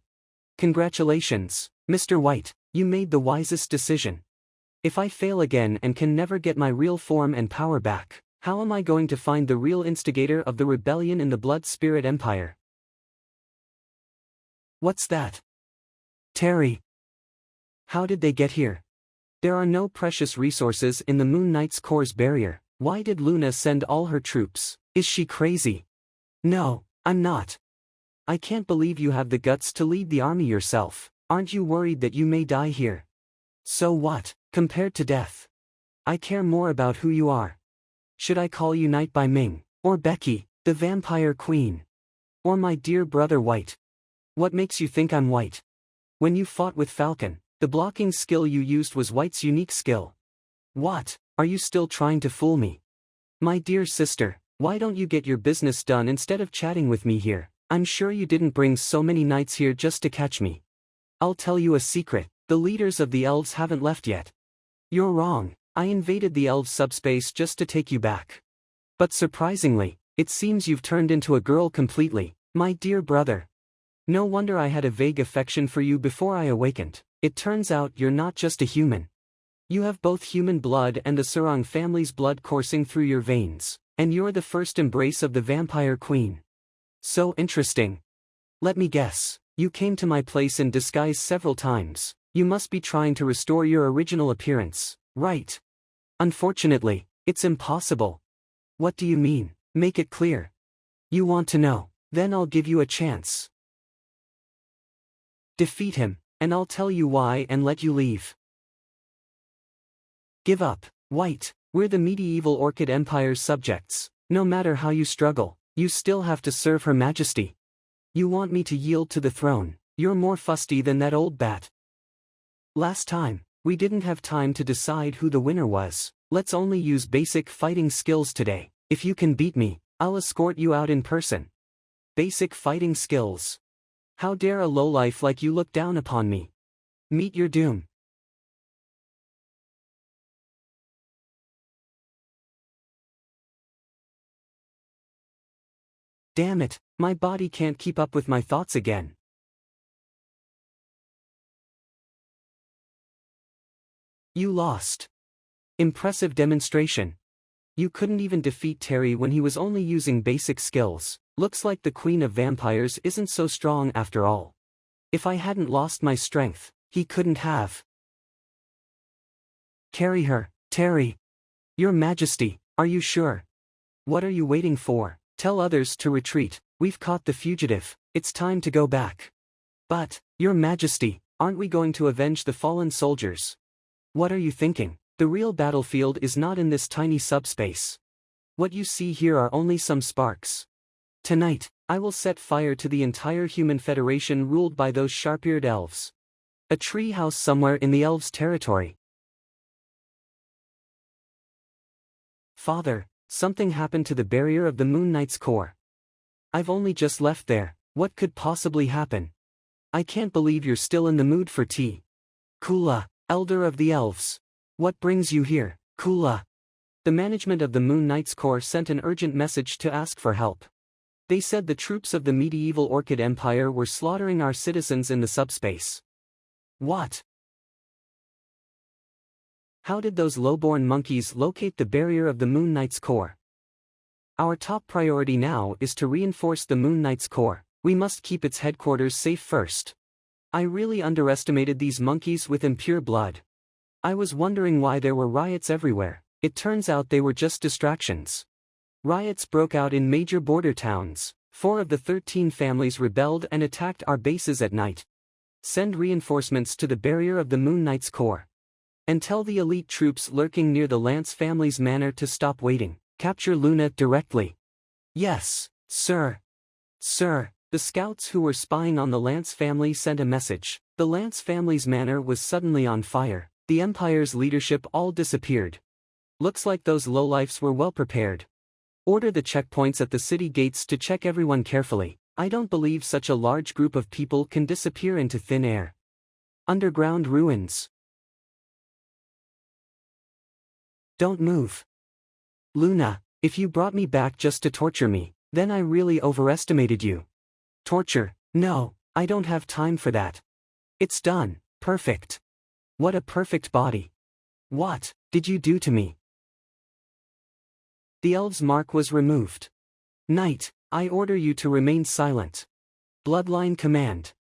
Congratulations, Mr. White, you made the wisest decision. If I fail again and can never get my real form and power back, how am I going to find the real instigator of the rebellion in the Blood Spirit Empire? What's that? Terry. How did they get here? There are no precious resources in the Moon Knight's core's barrier. Why did Luna send all her troops? Is she crazy? No, I'm not. I can't believe you have the guts to lead the army yourself. Aren't you worried that you may die here? So what, compared to death? I care more about who you are. Should I call you Knight by Ming, or Becky, the Vampire Queen? Or my dear brother White? What makes you think I'm White? When you fought with Falcon, the blocking skill you used was White's unique skill. What, are you still trying to fool me? My dear sister, why don't you get your business done instead of chatting with me here? I'm sure you didn't bring so many knights here just to catch me. I'll tell you a secret, the leaders of the elves haven't left yet. You're wrong, I invaded the elves' subspace just to take you back. But surprisingly, it seems you've turned into a girl completely, my dear brother. No wonder I had a vague affection for you before I awakened. It turns out you're not just a human. You have both human blood and the Sarang family's blood coursing through your veins, and you're the first embrace of the vampire queen. So interesting. Let me guess, you came to my place in disguise several times. You must be trying to restore your original appearance, right? Unfortunately, it's impossible. What do you mean? Make it clear. You want to know? Then I'll give you a chance. Defeat him, and I'll tell you why and let you leave. Give up, White. We're the medieval Orchid Empire's subjects. No matter how you struggle, you still have to serve Her Majesty. You want me to yield to the throne? You're more fusty than that old bat. Last time, we didn't have time to decide who the winner was. Let's only use basic fighting skills today. If you can beat me, I'll escort you out in person. Basic fighting skills. How dare a lowlife like you look down upon me? Meet your doom. Damn it, my body can't keep up with my thoughts again. You lost. Impressive demonstration. You couldn't even defeat Terry when he was only using basic skills. Looks like the Queen of Vampires isn't so strong after all. If I hadn't lost my strength, he couldn't have. Carry her, Terry. Your Majesty, are you sure? What are you waiting for? Tell others to retreat. We've caught the fugitive. It's time to go back. But, Your Majesty, aren't we going to avenge the fallen soldiers? What are you thinking? The real battlefield is not in this tiny subspace. What you see here are only some sparks. Tonight, I will set fire to the entire human federation ruled by those sharp-eared elves. A tree house somewhere in the elves' territory. Father, something happened to the barrier of the Moon Knight's core. I've only just left there. What could possibly happen? I can't believe you're still in the mood for tea. Kula, Elder of the Elves. What brings you here, Kula? The management of the Moon Knight's core sent an urgent message to ask for help. They said the troops of the medieval Orchid Empire were slaughtering our citizens in the subspace. What? How did those lowborn monkeys locate the barrier of the Moon Knight's core? Our top priority now is to reinforce the Moon Knight's core. We must keep its headquarters safe first. I really underestimated these monkeys with impure blood. I was wondering why there were riots everywhere. It turns out they were just distractions. Riots broke out in major border towns. 4 of the 13 families rebelled and attacked our bases at night. Send reinforcements to the barrier of the Moon Knight's core. And tell the elite troops lurking near the Lance family's manor to stop waiting. Capture Luna directly. Yes, sir. Sir, the scouts who were spying on the Lance family sent a message. The Lance family's manor was suddenly on fire. The Empire's leadership all disappeared. Looks like those lowlifes were well prepared. Order the checkpoints at the city gates to check everyone carefully. I don't believe such a large group of people can disappear into thin air. Underground ruins. Don't move. Luna, if you brought me back just to torture me, then I really overestimated you. Torture? No, I don't have time for that. It's done. Perfect. What a perfect body. What did you do to me? The elf's mark was removed. Knight, I order you to remain silent. Bloodline command.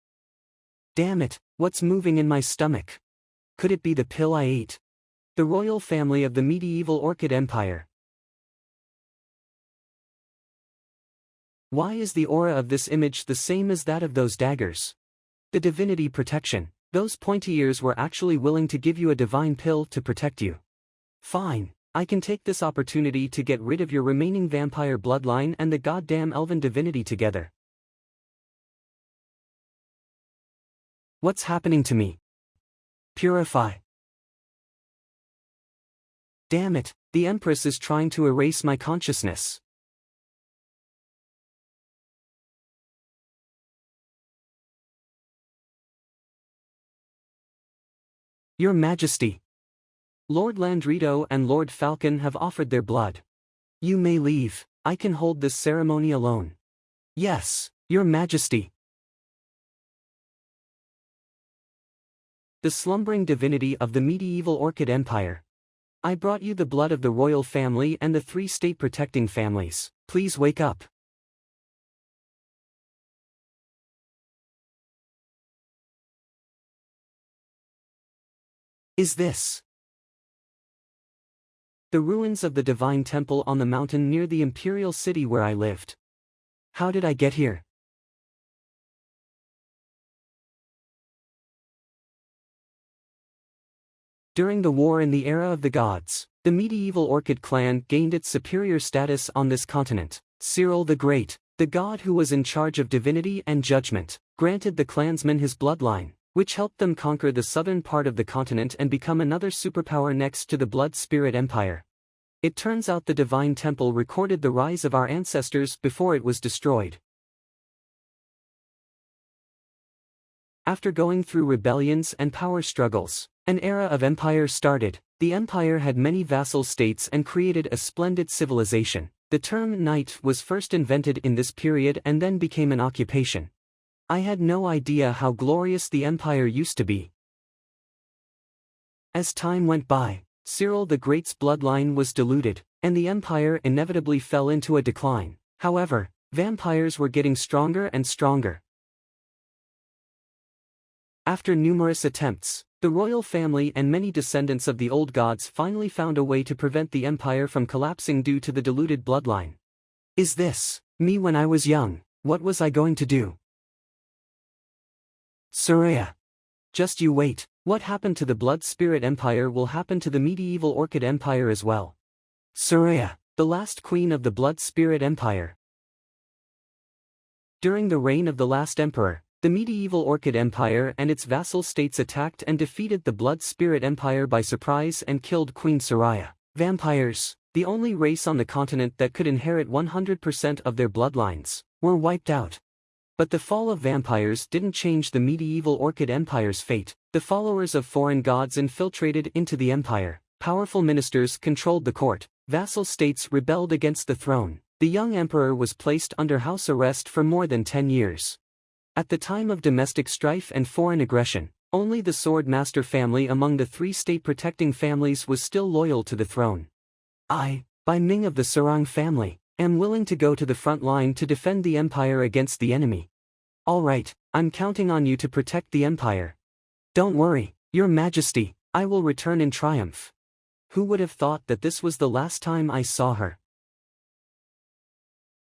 Damn it, what's moving in my stomach? Could it be the pill I ate? The royal family of the medieval Orchid Empire. Why is the aura of this image the same as that of those daggers? The divinity protection. Those pointy ears were actually willing to give you a divine pill to protect you. Fine, I can take this opportunity to get rid of your remaining vampire bloodline and the goddamn elven divinity together. What's happening to me? Purify. Damn it, the Empress is trying to erase my consciousness. Your Majesty. Lord Landrito and Lord Falcon have offered their blood. You may leave. I can hold this ceremony alone. Yes, Your Majesty. the slumbering divinity of the medieval Orchid Empire. I brought you the blood of the royal family and the 3 state-protecting families. Please wake up. Is this the ruins of the divine temple on the mountain near the imperial city where I lived? How did I get here? During the war in the era of the gods, the medieval Orchid clan gained its superior status on this continent. Cyril the Great, the god who was in charge of divinity and judgment, granted the clansmen his bloodline, which helped them conquer the southern part of the continent and become another superpower next to the Blood Spirit Empire. It turns out the Divine Temple recorded the rise of our ancestors before it was destroyed. After going through rebellions and power struggles, an era of empire started. The empire had many vassal states and created a splendid civilization. The term knight was first invented in this period and then became an occupation. I had no idea how glorious the empire used to be. As time went by, Cyril the Great's bloodline was diluted, and the empire inevitably fell into a decline. However, vampires were getting stronger and stronger. After numerous attempts, the royal family and many descendants of the old gods finally found a way to prevent the empire from collapsing due to the diluted bloodline. Is this me when I was young? What was I going to do? Soraya. Just you wait. What happened to the Blood Spirit Empire will happen to the medieval Orchid Empire as well. Soraya, the last queen of the Blood Spirit Empire. During the reign of the last emperor, the medieval Orchid Empire and its vassal states attacked and defeated the Blood Spirit Empire by surprise and killed Queen Soraya. Vampires, the only race on the continent that could inherit 100% of their bloodlines, were wiped out. But the fall of vampires didn't change the medieval Orchid Empire's fate. The followers of foreign gods infiltrated into the empire. Powerful ministers controlled the court. Vassal states rebelled against the throne. The young emperor was placed under house arrest for more than 10 years. At the time of domestic strife and foreign aggression, only the Sword Master family among the 3 state-protecting families was still loyal to the throne. I, Bai Ming of the Sarang family, am willing to go to the front line to defend the empire against the enemy. All right, I'm counting on you to protect the empire. Don't worry, Your Majesty, I will return in triumph. Who would have thought that this was the last time I saw her?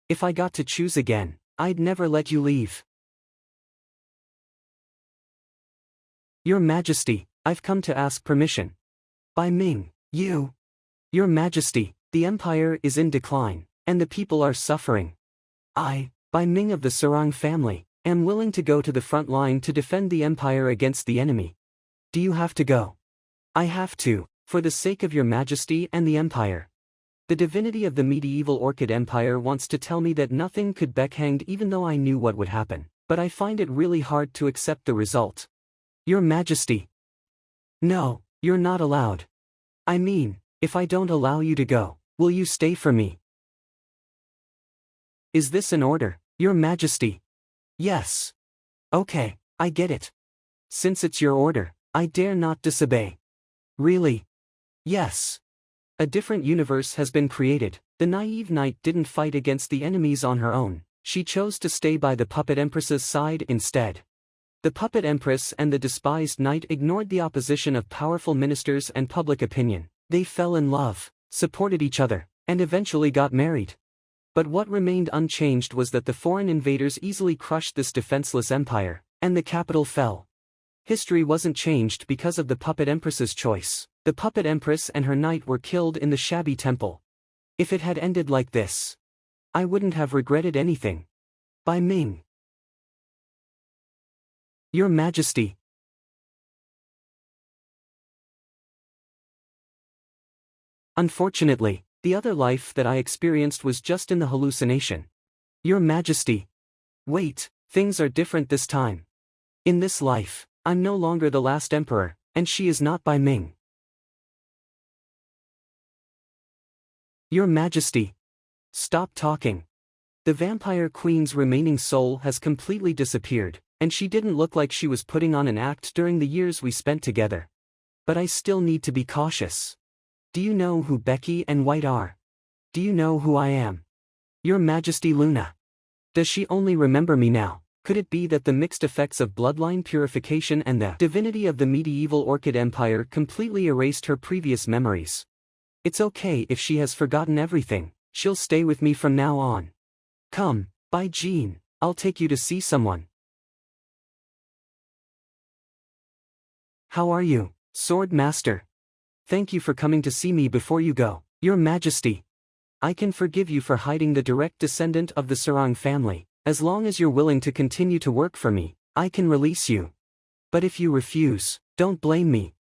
If I got to choose again, I'd never let you leave. Your Majesty, I've come to ask permission. Bai Ming, you. Your Majesty, the empire is in decline, and the people are suffering. I, Bai Ming of the Sarang family, am willing to go to the front line to defend the empire against the enemy. Do you have to go? I have to, for the sake of Your Majesty and the empire. The divinity of the medieval Orchid Empire wants to tell me that nothing could backhand even though I knew what would happen, but I find it really hard to accept the result. Your Majesty. No, you're not allowed. I mean, if I don't allow you to go, will you stay for me? Is this an order, Your Majesty? Yes. Okay, I get it. Since it's your order, I dare not disobey. Really? Yes. A different universe has been created. The naive knight didn't fight against the enemies on her own. She chose to stay by the puppet empress's side instead. The puppet empress and the despised knight ignored the opposition of powerful ministers and public opinion. They fell in love, supported each other, and eventually got married. But what remained unchanged was that the foreign invaders easily crushed this defenseless empire, and the capital fell. History wasn't changed because of the puppet empress's choice. The puppet empress and her knight were killed in the shabby temple. If it had ended like this, I wouldn't have regretted anything. Bai Ming. Your Majesty. Unfortunately, the other life that I experienced was just in the hallucination. Your Majesty. Wait, things are different this time. In this life, I'm no longer the last emperor, and she is not Bai Ming. Your Majesty. Stop talking. The vampire queen's remaining soul has completely disappeared. And she didn't look like she was putting on an act during the years we spent together. But I still need to be cautious. Do you know who Becky and White are? Do you know who I am? Your Majesty Luna. Does she only remember me now? Could it be that the mixed effects of bloodline purification and the divinity of the medieval Orchid Empire completely erased her previous memories? It's okay if she has forgotten everything, she'll stay with me from now on. Come, by Jean, I'll take you to see someone. How are you, Sword Master? Thank you for coming to see me before you go, Your Majesty. I can forgive you for hiding the direct descendant of the Sarang family. As long as you're willing to continue to work for me, I can release you. But if you refuse, don't blame me.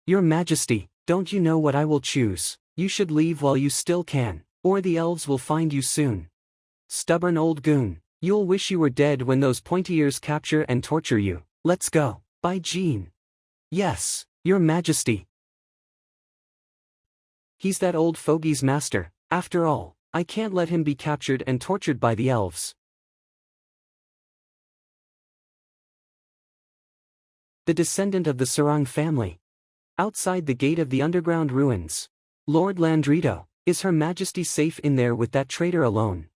Your Majesty, don't you know what I will choose? You should leave while you still can, or the elves will find you soon. Stubborn old goon, you'll wish you were dead when those pointy ears capture and torture you. Let's go. By Jean. Yes, Your Majesty. He's that old fogey's master. After all, I can't let him be captured and tortured by the elves. The descendant of the Sarang family. Outside the gate of the underground ruins. Lord Landrito, is Her Majesty safe in there with that traitor alone?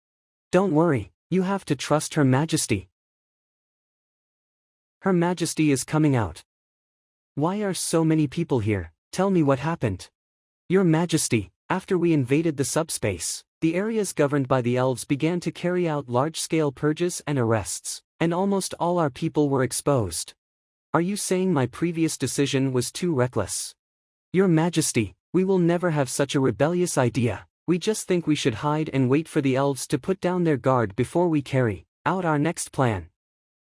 Don't worry, you have to trust Her Majesty. Her Majesty is coming out. Why are so many people here? Tell me what happened. Your Majesty, after we invaded the subspace, the areas governed by the elves began to carry out large-scale purges and arrests, and almost all our people were exposed. Are you saying my previous decision was too reckless? Your Majesty, we will never have such a rebellious idea. We just think we should hide and wait for the elves to put down their guard before we carry out our next plan.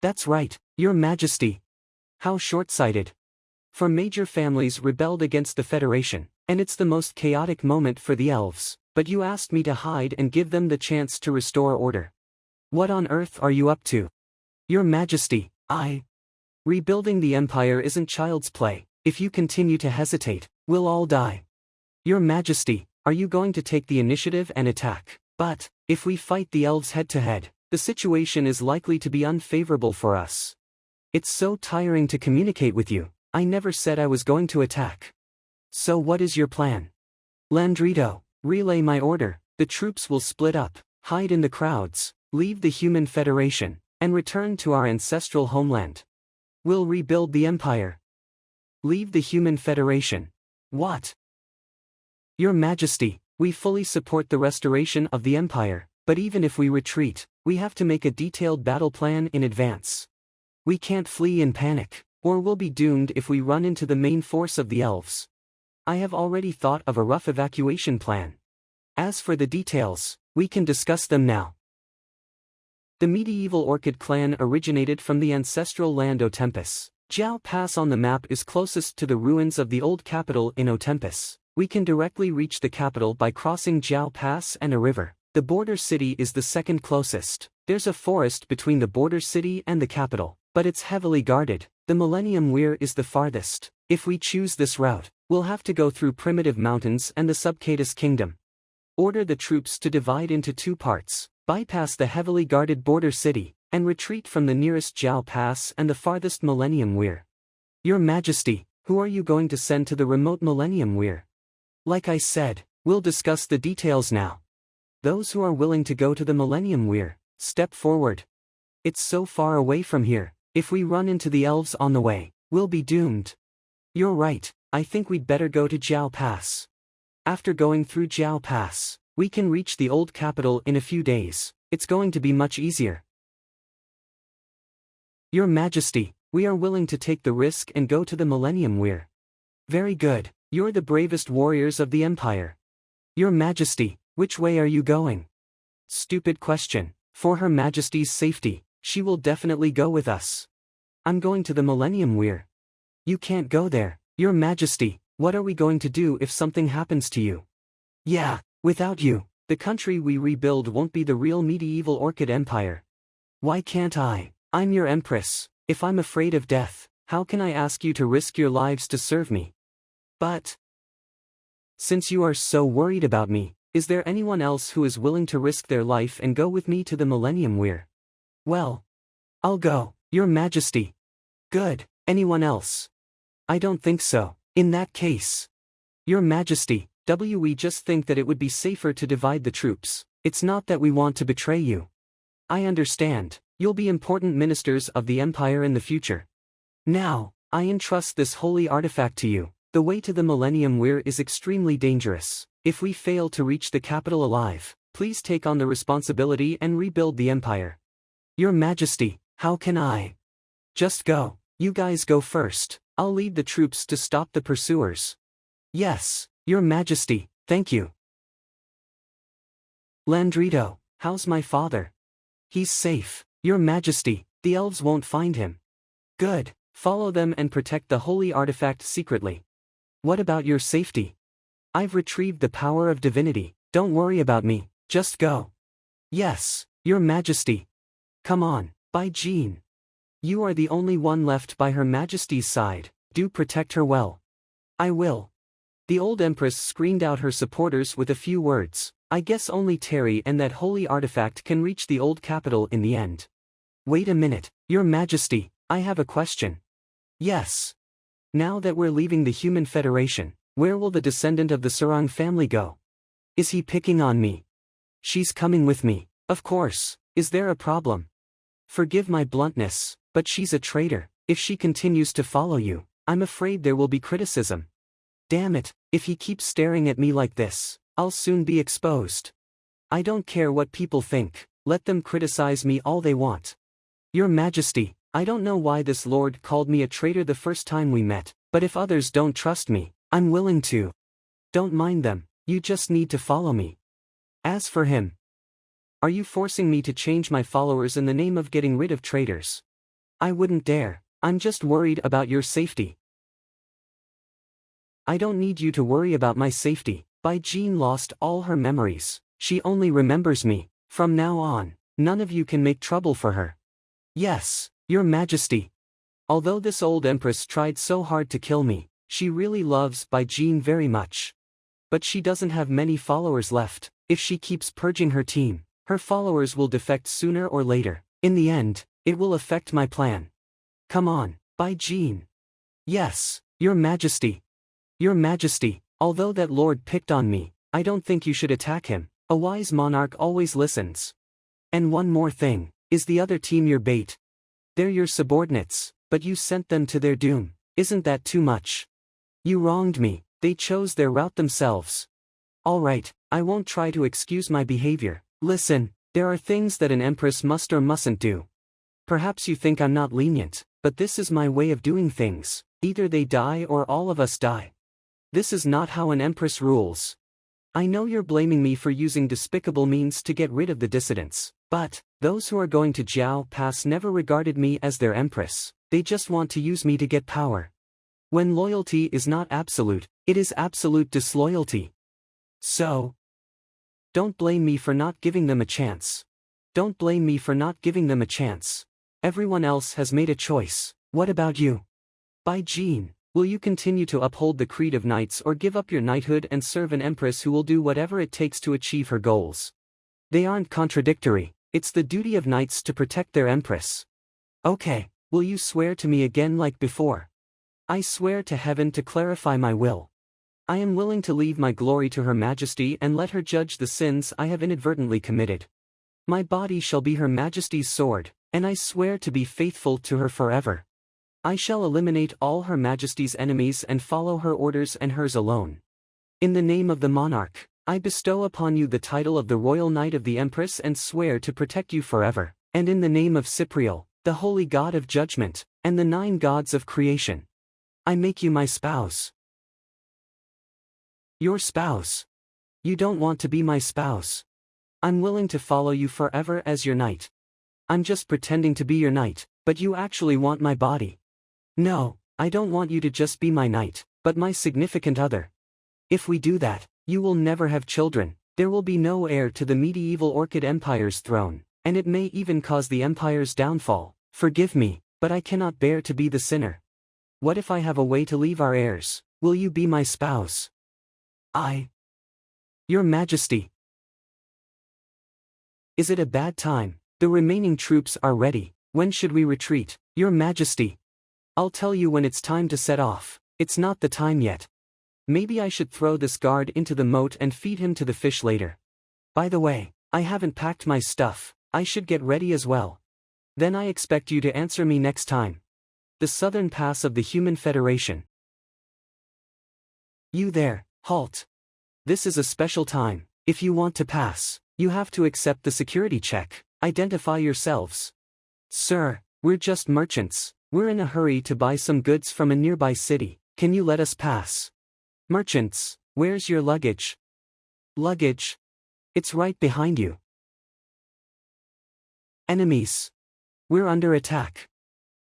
That's right, Your Majesty. How short-sighted. For major families rebelled against the Federation, and it's the most chaotic moment for the elves, but you asked me to hide and give them the chance to restore order. What on earth are you up to? Your Majesty, Rebuilding the Empire isn't child's play. If you continue to hesitate, we'll all die. Your Majesty, are you going to take the initiative and attack? But, if we fight the elves head-to-head, the situation is likely to be unfavorable for us. It's so tiring to communicate with you. I never said I was going to attack. So what is your plan? Landrito, relay my order. The troops will split up, hide in the crowds, leave the Human Federation, and return to our ancestral homeland. We'll rebuild the Empire. Leave the Human Federation. What? Your Majesty, we fully support the restoration of the Empire, but even if we retreat, we have to make a detailed battle plan in advance. We can't flee in panic, or we'll be doomed if we run into the main force of the elves. I have already thought of a rough evacuation plan. As for the details, we can discuss them now. The medieval Orchid clan originated from the ancestral land Otempus. Jiao Pass on the map is closest to the ruins of the old capital in Otempus. We can directly reach the capital by crossing Jiao Pass and a river. The border city is the second closest. There's a forest between the border city and the capital, but it's heavily guarded. The Millennium Weir is the farthest. If we choose this route, we'll have to go through Primitive Mountains and the Subcatus Kingdom. Order the troops to divide into two parts, bypass the heavily guarded border city, and retreat from the nearest Jiao Pass and the farthest Millennium Weir. Your Majesty, who are you going to send to the remote Millennium Weir? Like I said, we'll discuss the details now. Those who are willing to go to the Millennium Weir, step forward. It's so far away from here. If we run into the elves on the way, we'll be doomed. You're right, I think we'd better go to Jiao Pass. After going through Jiao Pass, we can reach the old capital in a few days. It's going to be much easier. Your Majesty, we are willing to take the risk and go to the Millennium Weir. Very good, you're the bravest warriors of the Empire. Your Majesty, which way are you going? Stupid question. For Her Majesty's safety, she will definitely go with us. I'm going to the Millennium Weir. You can't go there. Your Majesty, what are we going to do if something happens to you? Yeah, without you, the country we rebuild won't be the real medieval Orchid Empire. Why can't I? I'm your Empress. If I'm afraid of death, how can I ask you to risk your lives to serve me? But since you are so worried about me, is there anyone else who is willing to risk their life and go with me to the Millennium Weir? Well, I'll go. Your Majesty. Good. Anyone else? I don't think so. In that case. Your Majesty, we just think that it would be safer to divide the troops. It's not that we want to betray you. I understand. You'll be important ministers of the Empire in the future. Now, I entrust this holy artifact to you. The way to the Millennium Weir is extremely dangerous. If we fail to reach the capital alive, please take on the responsibility and rebuild the Empire. Your Majesty, how can I? Just go. You guys go first. I'll lead the troops to stop the pursuers. Yes, Your Majesty, thank you. Landrito, how's my father? He's safe. Your Majesty, the elves won't find him. Good, follow them and protect the holy artifact secretly. What about your safety? I've retrieved the power of divinity, don't worry about me, just go. Yes, Your Majesty. Come on, by Jean. You are the only one left by Her Majesty's side, do protect her well. I will. The old Empress screened out her supporters with a few words. I guess only Terry and that holy artifact can reach the old capital in the end. Wait a minute, Your Majesty, I have a question. Yes. Now that we're leaving the Human Federation, where will the descendant of the Sarang family go? Is he picking on me? She's coming with me, of course. Is there a problem? Forgive my bluntness, but she's a traitor. If she continues to follow you, I'm afraid there will be criticism. Damn it, if he keeps staring at me like this, I'll soon be exposed. I don't care what people think, let them criticize me all they want. Your Majesty, I don't know why this lord called me a traitor the first time we met, but if others don't trust me, I'm willing to. Don't mind them, you just need to follow me. As for him, are you forcing me to change my followers in the name of getting rid of traitors? I wouldn't dare, I'm just worried about your safety. I don't need you to worry about my safety. Bai Jean lost all her memories, she only remembers me. From now on, none of you can make trouble for her. Yes, Your Majesty. Although this old Empress tried so hard to kill me, she really loves Bai Jean very much. But she doesn't have many followers left. If she keeps purging her team, her followers will defect sooner or later. In the end, it will affect my plan. Come on, Bai Jean. Yes, Your Majesty. Your Majesty, although that lord picked on me, I don't think you should attack him. A wise monarch always listens. And one more thing, is the other team your bait? They're your subordinates, but you sent them to their doom. Isn't that too much? You wronged me, they chose their route themselves. Alright, I won't try to excuse my behavior. Listen, there are things that an empress must or mustn't do. Perhaps you think I'm not lenient, but this is my way of doing things. Either they die or all of us die. This is not how an empress rules. I know you're blaming me for using despicable means to get rid of the dissidents, but those who are going to Jiao Pass never regarded me as their empress, they just want to use me to get power. When loyalty is not absolute, it is absolute disloyalty. So, don't blame me for not giving them a chance. Don't blame me for not giving them a chance. Everyone else has made a choice. What about you? Bai Jean. Will you continue to uphold the creed of knights or give up your knighthood and serve an empress who will do whatever it takes to achieve her goals? They aren't contradictory, it's the duty of knights to protect their empress. Okay, will you swear to me again like before? I swear to heaven to clarify my will. I am willing to leave my glory to Her Majesty and let her judge the sins I have inadvertently committed. My body shall be Her Majesty's sword, and I swear to be faithful to her forever. I shall eliminate all Her Majesty's enemies and follow her orders and hers alone. In the name of the monarch, I bestow upon you the title of the Royal Knight of the Empress and swear to protect you forever, and in the name of Cypriel, the holy god of judgment, and the 9 gods of creation, I make you my spouse. Your spouse? You don't want to be my spouse. I'm willing to follow you forever as your knight. I'm just pretending to be your knight, but you actually want my body. No, I don't want you to just be my knight, but my significant other. If we do that, you will never have children, there will be no heir to the medieval Orchid Empire's throne, and it may even cause the empire's downfall. Forgive me, but I cannot bear to be the sinner. What if I have a way to leave our heirs? Will you be my spouse? Your Majesty. Is it a bad time? The remaining troops are ready. When should we retreat, Your Majesty? I'll tell you when it's time to set off. It's not the time yet. Maybe I should throw this guard into the moat and feed him to the fish later. By the way, I haven't packed my stuff. I should get ready as well. Then I expect you to answer me next time. The Southern Pass of the Human Federation. You there, halt. This is a special time. If you want to pass, you have to accept the security check. Identify yourselves. Sir, we're just merchants. We're in a hurry to buy some goods from a nearby city. Can you let us pass? Merchants, where's your luggage? Luggage? It's right behind you. Enemies. We're under attack.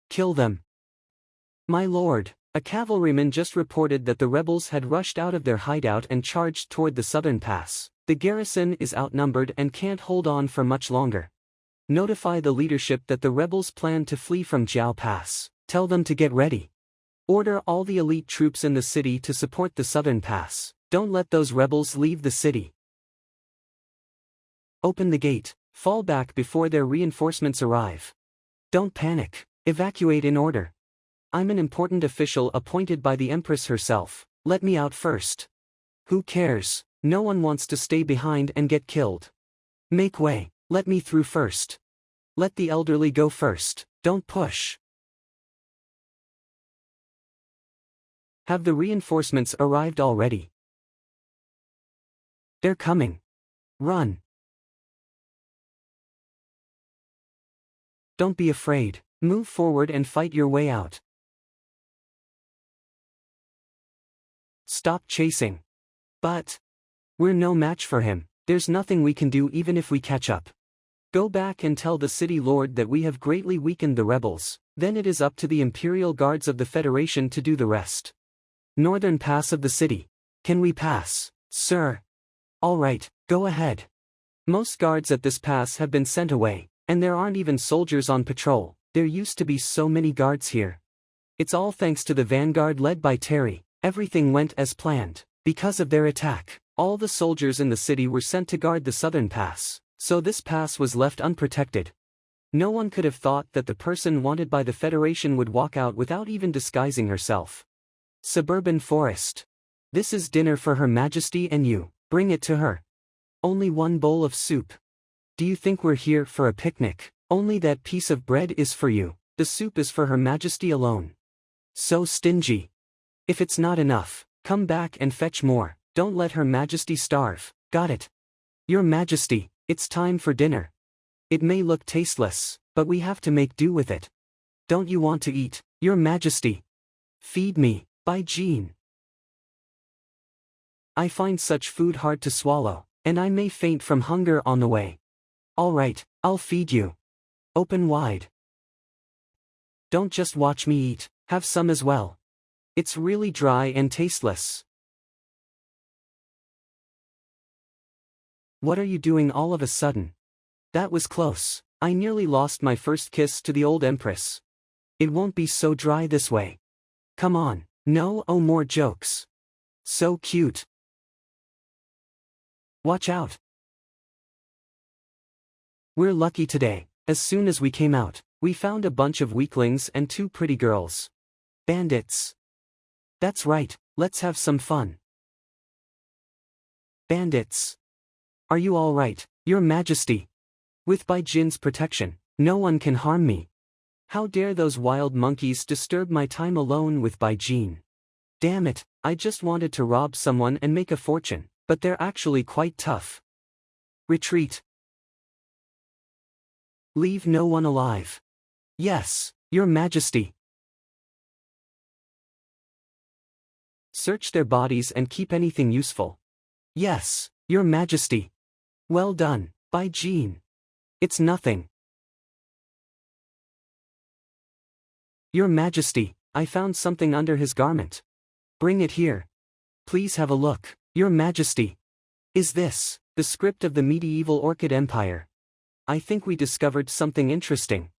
Kill them. My lord, a cavalryman just reported that the rebels had rushed out of their hideout and charged toward the southern pass. The garrison is outnumbered and can't hold on for much longer. Notify the leadership that the rebels plan to flee from Jiao Pass. Tell them to get ready. Order all the elite troops in the city to support the southern pass. Don't let those rebels leave the city. Open the gate. Fall back before their reinforcements arrive. Don't panic. Evacuate in order. I'm an important official appointed by the Empress herself. Let me out first. Who cares? No one wants to stay behind and get killed. Make way. Let me through first. Let the elderly go first. Don't push. Have the reinforcements arrived already? They're coming. Run. Don't be afraid. Move forward and fight your way out. Stop chasing. But we're no match for him. There's nothing we can do even if we catch up. Go back and tell the city lord that we have greatly weakened the rebels. Then it is up to the Imperial Guards of the Federation to do the rest. Northern pass of the city. Can we pass, sir? All right, go ahead. Most guards at this pass have been sent away, and there aren't even soldiers on patrol. There used to be so many guards here. It's all thanks to the vanguard led by Terry. Everything went as planned. Because of their attack, all the soldiers in the city were sent to guard the southern pass, so this pass was left unprotected. No one could have thought that the person wanted by the Federation would walk out without even disguising herself. Suburban Forest. This is dinner for Her Majesty and you. Bring it to her. Only one bowl of soup. Do you think we're here for a picnic? Only that piece of bread is for you. The soup is for Her Majesty alone. So stingy. If it's not enough, come back and fetch more. Don't let Her Majesty starve. Got it? Your Majesty, it's time for dinner. It may look tasteless, but we have to make do with it. Don't you want to eat, Your Majesty? Feed me. By Jean. I find such food hard to swallow, and I may faint from hunger on the way. All right, I'll feed you. Open wide. Don't just watch me eat, have some as well. It's really dry and tasteless. What are you doing all of a sudden? That was close. I nearly lost my first kiss to the old Empress. It won't be so dry this way. Come on. No, oh, more jokes. So cute. Watch out. We're lucky today. As soon as we came out, we found a bunch of weaklings and 2 pretty girls. Bandits. That's right, let's have some fun. Bandits. Are you all right, Your Majesty? With Bai Jin's protection, no one can harm me. How dare those wild monkeys disturb my time alone with Bai Jin? Damn it, I just wanted to rob someone and make a fortune, but they're actually quite tough. Retreat. Leave no one alive. Yes, Your Majesty. Search their bodies and keep anything useful. Yes, Your Majesty. Well done, Bai Jin. It's nothing. Your Majesty, I found something under his garment. Bring it here. Please have a look, Your Majesty. Is this the script of the medieval Orchid Empire? I think we discovered something interesting.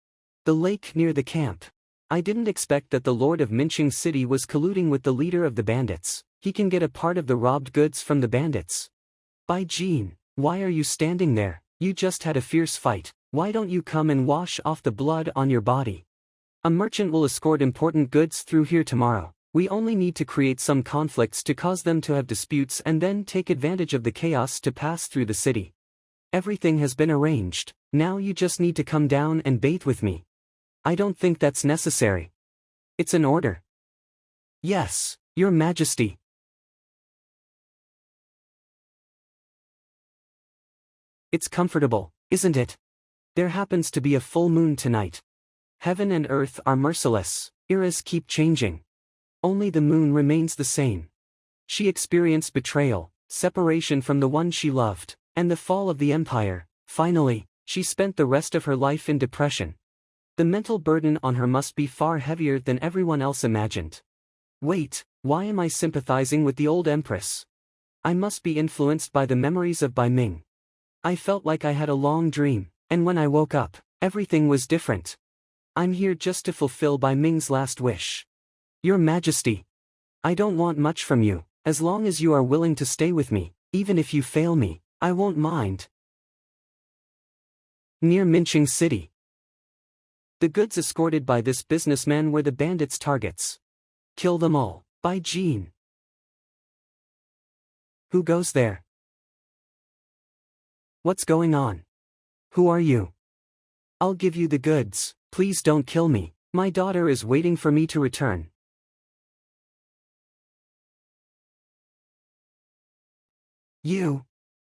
The lake near the camp. I didn't expect that the Lord of Minqing City was colluding with the leader of the bandits. He can get a part of the robbed goods from the bandits. Bai Jin, why are you standing there? You just had a fierce fight. Why don't you come and wash off the blood on your body? A merchant will escort important goods through here tomorrow. We only need to create some conflicts to cause them to have disputes and then take advantage of the chaos to pass through the city. Everything has been arranged, now you just need to come down and bathe with me. I don't think that's necessary. It's an order. Yes, Your Majesty. It's comfortable, isn't it? There happens to be a full moon tonight. Heaven and earth are merciless, eras keep changing. Only the moon remains the same. She experienced betrayal, separation from the one she loved, and the fall of the empire. Finally, she spent the rest of her life in depression. The mental burden on her must be far heavier than everyone else imagined. Wait, why am I sympathizing with the old empress? I must be influenced by the memories of Bai Ming. I felt like I had a long dream, and when I woke up, everything was different. I'm here just to fulfill Bai Ming's last wish. Your Majesty. I don't want much from you, as long as you are willing to stay with me, even if you fail me, I won't mind. Near Minqing City. The goods escorted by this businessman were the bandits' targets. Kill them all, by Jean. Who goes there? What's going on? Who are you? I'll give you the goods, please don't kill me, my daughter is waiting for me to return. You.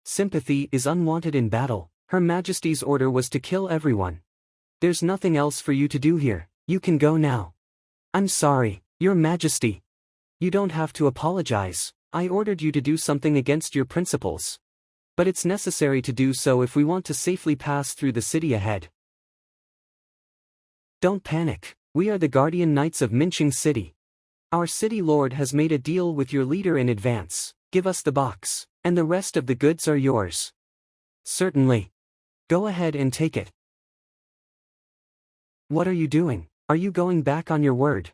Sympathy is unwanted in battle, Her Majesty's order was to kill everyone. There's nothing else for you to do here, you can go now. I'm sorry, Your Majesty. You don't have to apologize, I ordered you to do something against your principles. But it's necessary to do so if we want to safely pass through the city ahead. Don't panic, we are the Guardian Knights of Minqing City. Our city lord has made a deal with your leader in advance, give us the box, and the rest of the goods are yours. Certainly. Go ahead and take it. What are you doing? Are you going back on your word?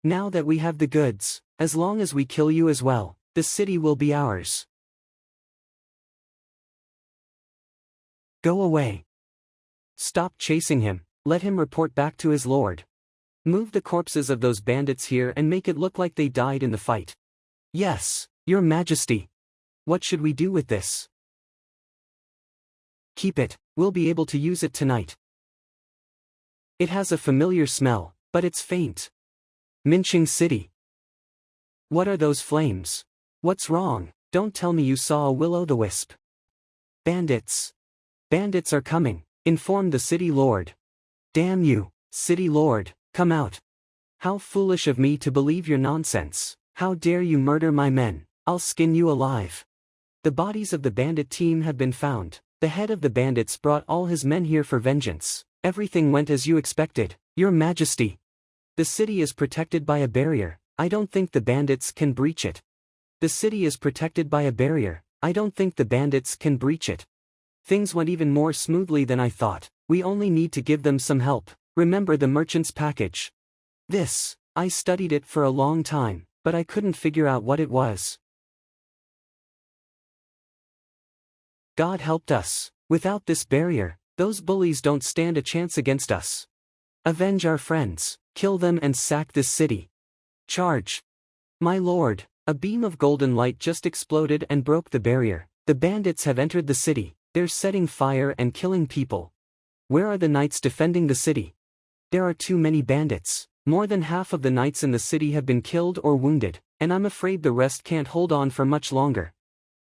Now that we have the goods, as long as we kill you as well, the city will be ours. Go away. Stop chasing him, let him report back to his lord. Move the corpses of those bandits here and make it look like they died in the fight. Yes, Your Majesty. What should we do with this? Keep it, we'll be able to use it tonight. It has a familiar smell, but it's faint. Minqing City. What are those flames? What's wrong? Don't tell me you saw a will-o'-the-wisp. Bandits. Bandits are coming, inform the city lord. Damn you, city lord, come out. How foolish of me to believe your nonsense. How dare you murder my men, I'll skin you alive. The bodies of the bandit team have been found. The head of the bandits brought all his men here for vengeance. Everything went as you expected, Your Majesty. The city is protected by a barrier, I don't think the bandits can breach it. The city is protected by a barrier, I don't think the bandits can breach it. Things went even more smoothly than I thought, we only need to give them some help. Remember the merchant's package? This, I studied it for a long time, but I couldn't figure out what it was. God helped us, without this barrier, those bullies don't stand a chance against us. Avenge our friends, kill them and sack this city. Charge. My lord, a beam of golden light just exploded and broke the barrier. The bandits have entered the city, they're setting fire and killing people. Where are the knights defending the city? There are too many bandits, more than half of the knights in the city have been killed or wounded, and I'm afraid the rest can't hold on for much longer.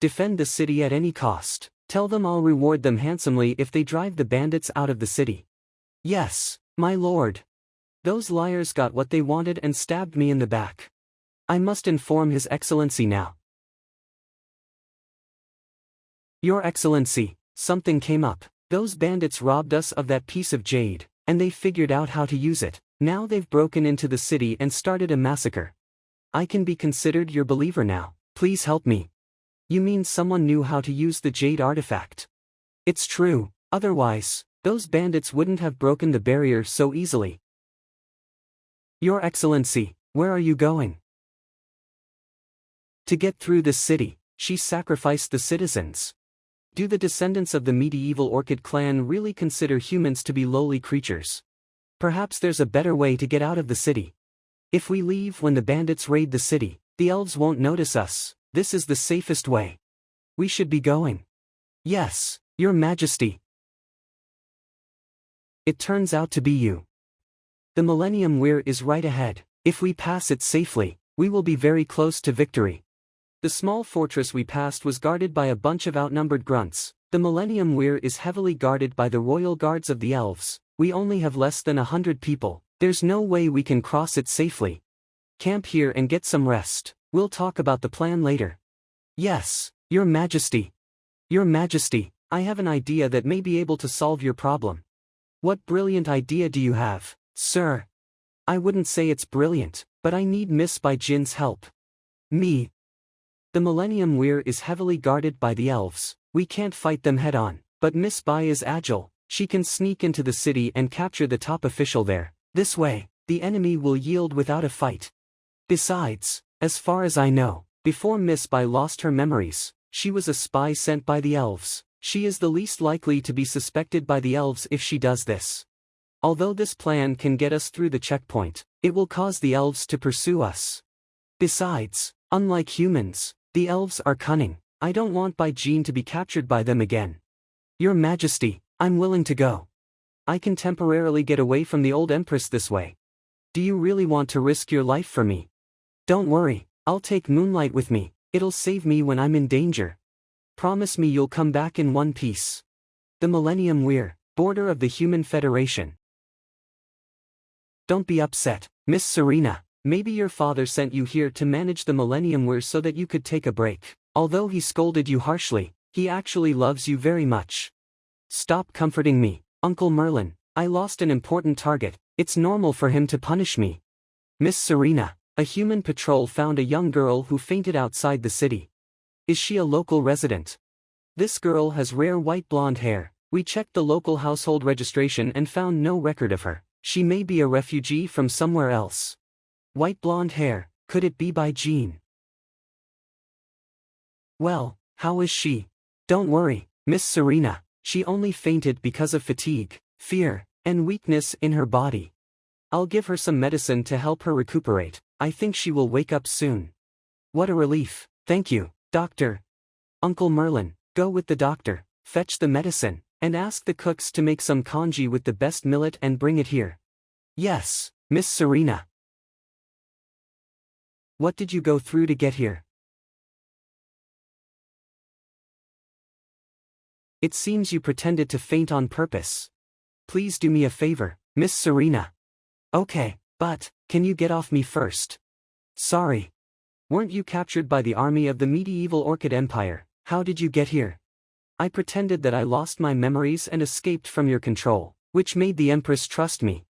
Defend the city at any cost, tell them I'll reward them handsomely if they drive the bandits out of the city. Yes, my lord. Those liars got what they wanted and stabbed me in the back. I must inform His Excellency now. Your Excellency, something came up. Those bandits robbed us of that piece of jade, and they figured out how to use it. Now they've broken into the city and started a massacre. I can be considered your believer now, please help me. You mean someone knew how to use the jade artifact? It's true, otherwise, those bandits wouldn't have broken the barrier so easily. Your Excellency, where are you going? To get through this city, she sacrificed the citizens. Do the descendants of the medieval orchid clan really consider humans to be lowly creatures? Perhaps there's a better way to get out of the city. If we leave when the bandits raid the city, the elves won't notice us. This is the safest way. We should be going. Yes, Your Majesty. It turns out to be you. The Millennium Weir is right ahead. If we pass it safely, we will be very close to victory. The small fortress we passed was guarded by a bunch of outnumbered grunts. The Millennium Weir is heavily guarded by the royal guards of the elves. We only have less than 100 people. There's no way we can cross it safely. Camp here and get some rest. We'll talk about the plan later. Yes, Your Majesty. Your Majesty, I have an idea that may be able to solve your problem. What brilliant idea do you have, sir? I wouldn't say it's brilliant, but I need Miss Bai Jin's help. Me. The Millennium Weir is heavily guarded by the elves. We can't fight them head-on, but Miss Bai is agile. She can sneak into the city and capture the top official there. This way, the enemy will yield without a fight. Besides, as far as I know, before Miss Bai lost her memories, she was a spy sent by the elves. She is the least likely to be suspected by the elves if she does this. Although this plan can get us through the checkpoint, it will cause the elves to pursue us. Besides, unlike humans, the elves are cunning. I don't want Bai Jin to be captured by them again. Your Majesty, I'm willing to go. I can temporarily get away from the old Empress this way. Do you really want to risk your life for me? Don't worry, I'll take Moonlight with me. It'll save me when I'm in danger. Promise me you'll come back in one piece. The Millennium Weir, border of the Human Federation. Don't be upset, Miss Serena. Maybe your father sent you here to manage the Millennium Weir so that you could take a break. Although he scolded you harshly, he actually loves you very much. Stop comforting me, Uncle Merlin. I lost an important target. It's normal for him to punish me. Miss Serena, a human patrol found a young girl who fainted outside the city. Is she a local resident? This girl has rare white blonde hair. We checked the local household registration and found no record of her. She may be a refugee from somewhere else. White blonde hair, could it be Bai Jin? Well, how is she? Don't worry, Miss Serena, she only fainted because of fatigue, fear, and weakness in her body. I'll give her some medicine to help her recuperate. I think she will wake up soon. What a relief, thank you, doctor. Uncle Merlin, go with the doctor, fetch the medicine, and ask the cooks to make some congee with the best millet and bring it here. Yes, Miss Serena. What did you go through to get here? It seems you pretended to faint on purpose. Please do me a favor, Miss Serena. Okay, but, can you get off me first? Sorry. Weren't you captured by the army of the medieval Orchid Empire? How did you get here? I pretended that I lost my memories and escaped from your control, which made the Empress trust me.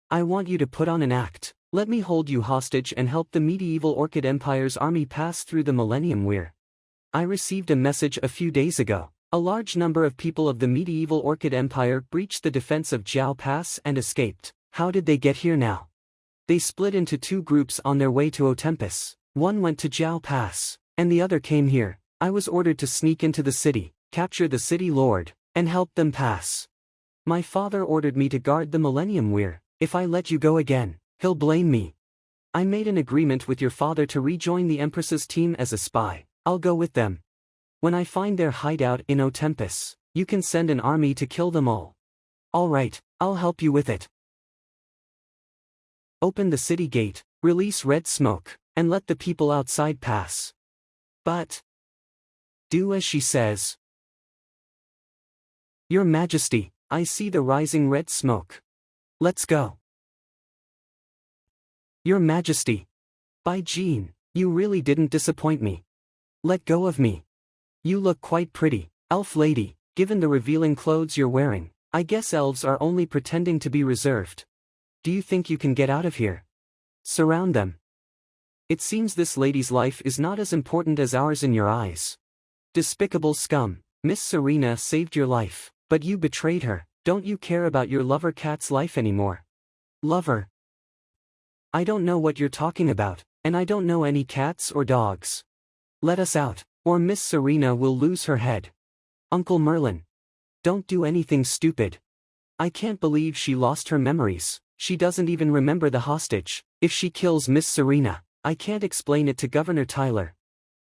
I want you to put on an act. Let me hold you hostage and help the medieval Orchid Empire's army pass through the Millennium Weir. I received a message a few days ago. A large number of people of the medieval Orchid Empire breached the defense of Jiao Pass and escaped. How did they get here now? They split into two groups on their way to Otempus. One went to Jiao Pass, and the other came here. I was ordered to sneak into the city, capture the city lord, and help them pass. My father ordered me to guard the Millennium Weir. If I let you go again, he'll blame me. I made an agreement with your father to rejoin the Empress's team as a spy. I'll go with them. When I find their hideout in Otempus, you can send an army to kill them all. All right, I'll help you with it. Open the city gate, release red smoke, and let the people outside pass. But do as she says. Your Majesty, I see the rising red smoke. Let's go. Your Majesty. Bai Jin, you really didn't disappoint me. Let go of me. You look quite pretty, elf lady, given the revealing clothes you're wearing. I guess elves are only pretending to be reserved. Do you think you can get out of here? Surround them. It seems this lady's life is not as important as ours in your eyes. Despicable scum, Miss Serena saved your life, but you betrayed her. Don't you care about your lover cat's life anymore? Lover? I don't know what you're talking about, and I don't know any cats or dogs. Let us out, or Miss Serena will lose her head. Uncle Merlin. Don't do anything stupid. I can't believe she lost her memories. She doesn't even remember the hostage. If she kills Miss Serena, I can't explain it to Governor Tyler.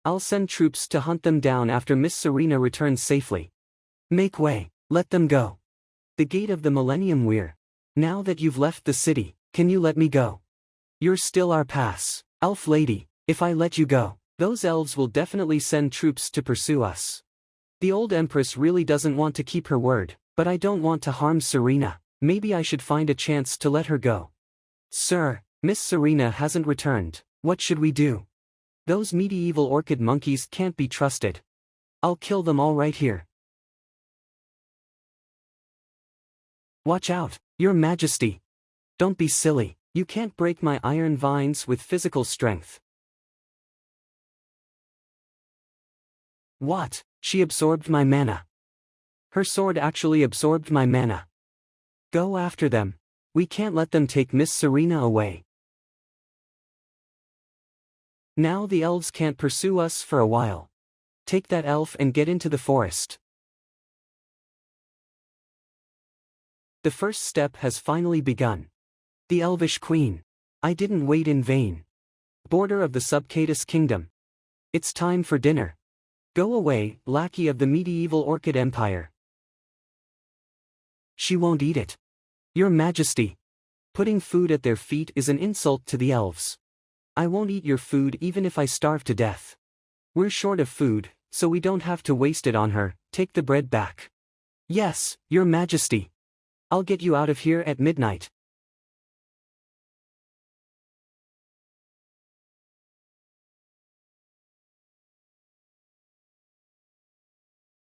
I'll send troops to hunt them down after Miss Serena returns safely. Make way, let them go. The gate of the Millennium Weir. Now that you've left the city, can you let me go? You're still our pass, elf lady. If I let you go, those elves will definitely send troops to pursue us. The old empress really doesn't want to keep her word, but I don't want to harm Serena. Maybe I should find a chance to let her go. Sir, Miss Serena hasn't returned. What should we do? Those medieval orchid monkeys can't be trusted. I'll kill them all right here. Watch out, Your Majesty. Don't be silly, you can't break my iron vines with physical strength. What? She absorbed my mana. Her sword actually absorbed my mana. Go after them. We can't let them take Miss Serena away. Now the elves can't pursue us for a while. Take that elf and get into the forest. The first step has finally begun. The Elvish Queen. I didn't wait in vain. Border of the Subcatus Kingdom. It's time for dinner. Go away, lackey of the medieval Orchid Empire. She won't eat it. Your Majesty. Putting food at their feet is an insult to the elves. I won't eat your food even if I starve to death. We're short of food, so we don't have to waste it on her. Take the bread back. Yes, Your Majesty. I'll get you out of here at midnight.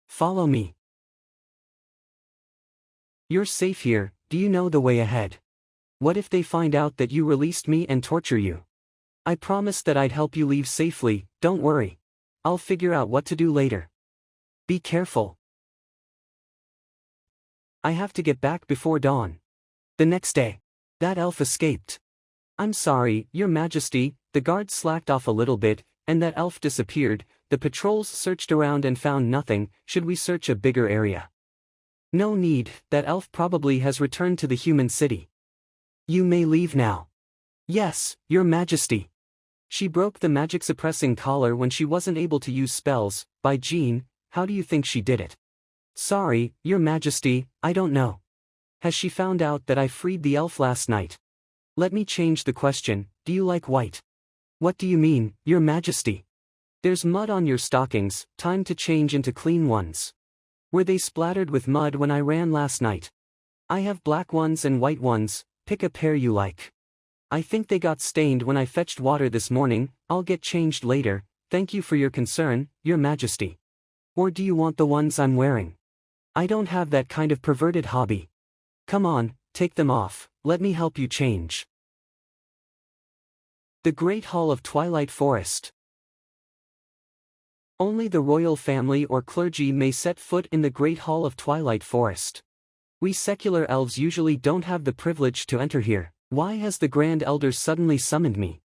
Follow me. You're safe here. Do you know the way ahead? What if they find out that you released me and torture you? I promised that I'd help you leave safely, don't worry. I'll figure out what to do later. Be careful. I have to get back before dawn. The next day. That elf escaped. I'm sorry, Your Majesty, the guards slacked off a little bit, and that elf disappeared. The patrols searched around and found nothing. Should we search a bigger area? No need, that elf probably has returned to the human city. You may leave now. Yes, Your Majesty. She broke the magic suppressing collar when she wasn't able to use spells. By Jean, how do you think she did it? Sorry, Your Majesty, I don't know. Has she found out that I freed the elf last night? Let me change the question, do you like white? What do you mean, Your Majesty? There's mud on your stockings, time to change into clean ones. Were they splattered with mud when I ran last night? I have black ones and white ones, pick a pair you like. I think they got stained when I fetched water this morning. I'll get changed later. Thank you for your concern, Your Majesty. Or do you want the ones I'm wearing? I don't have that kind of perverted hobby. Come on, take them off, let me help you change. The Great Hall of Twilight Forest. Only the royal family or clergy may set foot in the Great Hall of Twilight Forest. We secular elves usually don't have the privilege to enter here. Why has the Grand Elder suddenly summoned me?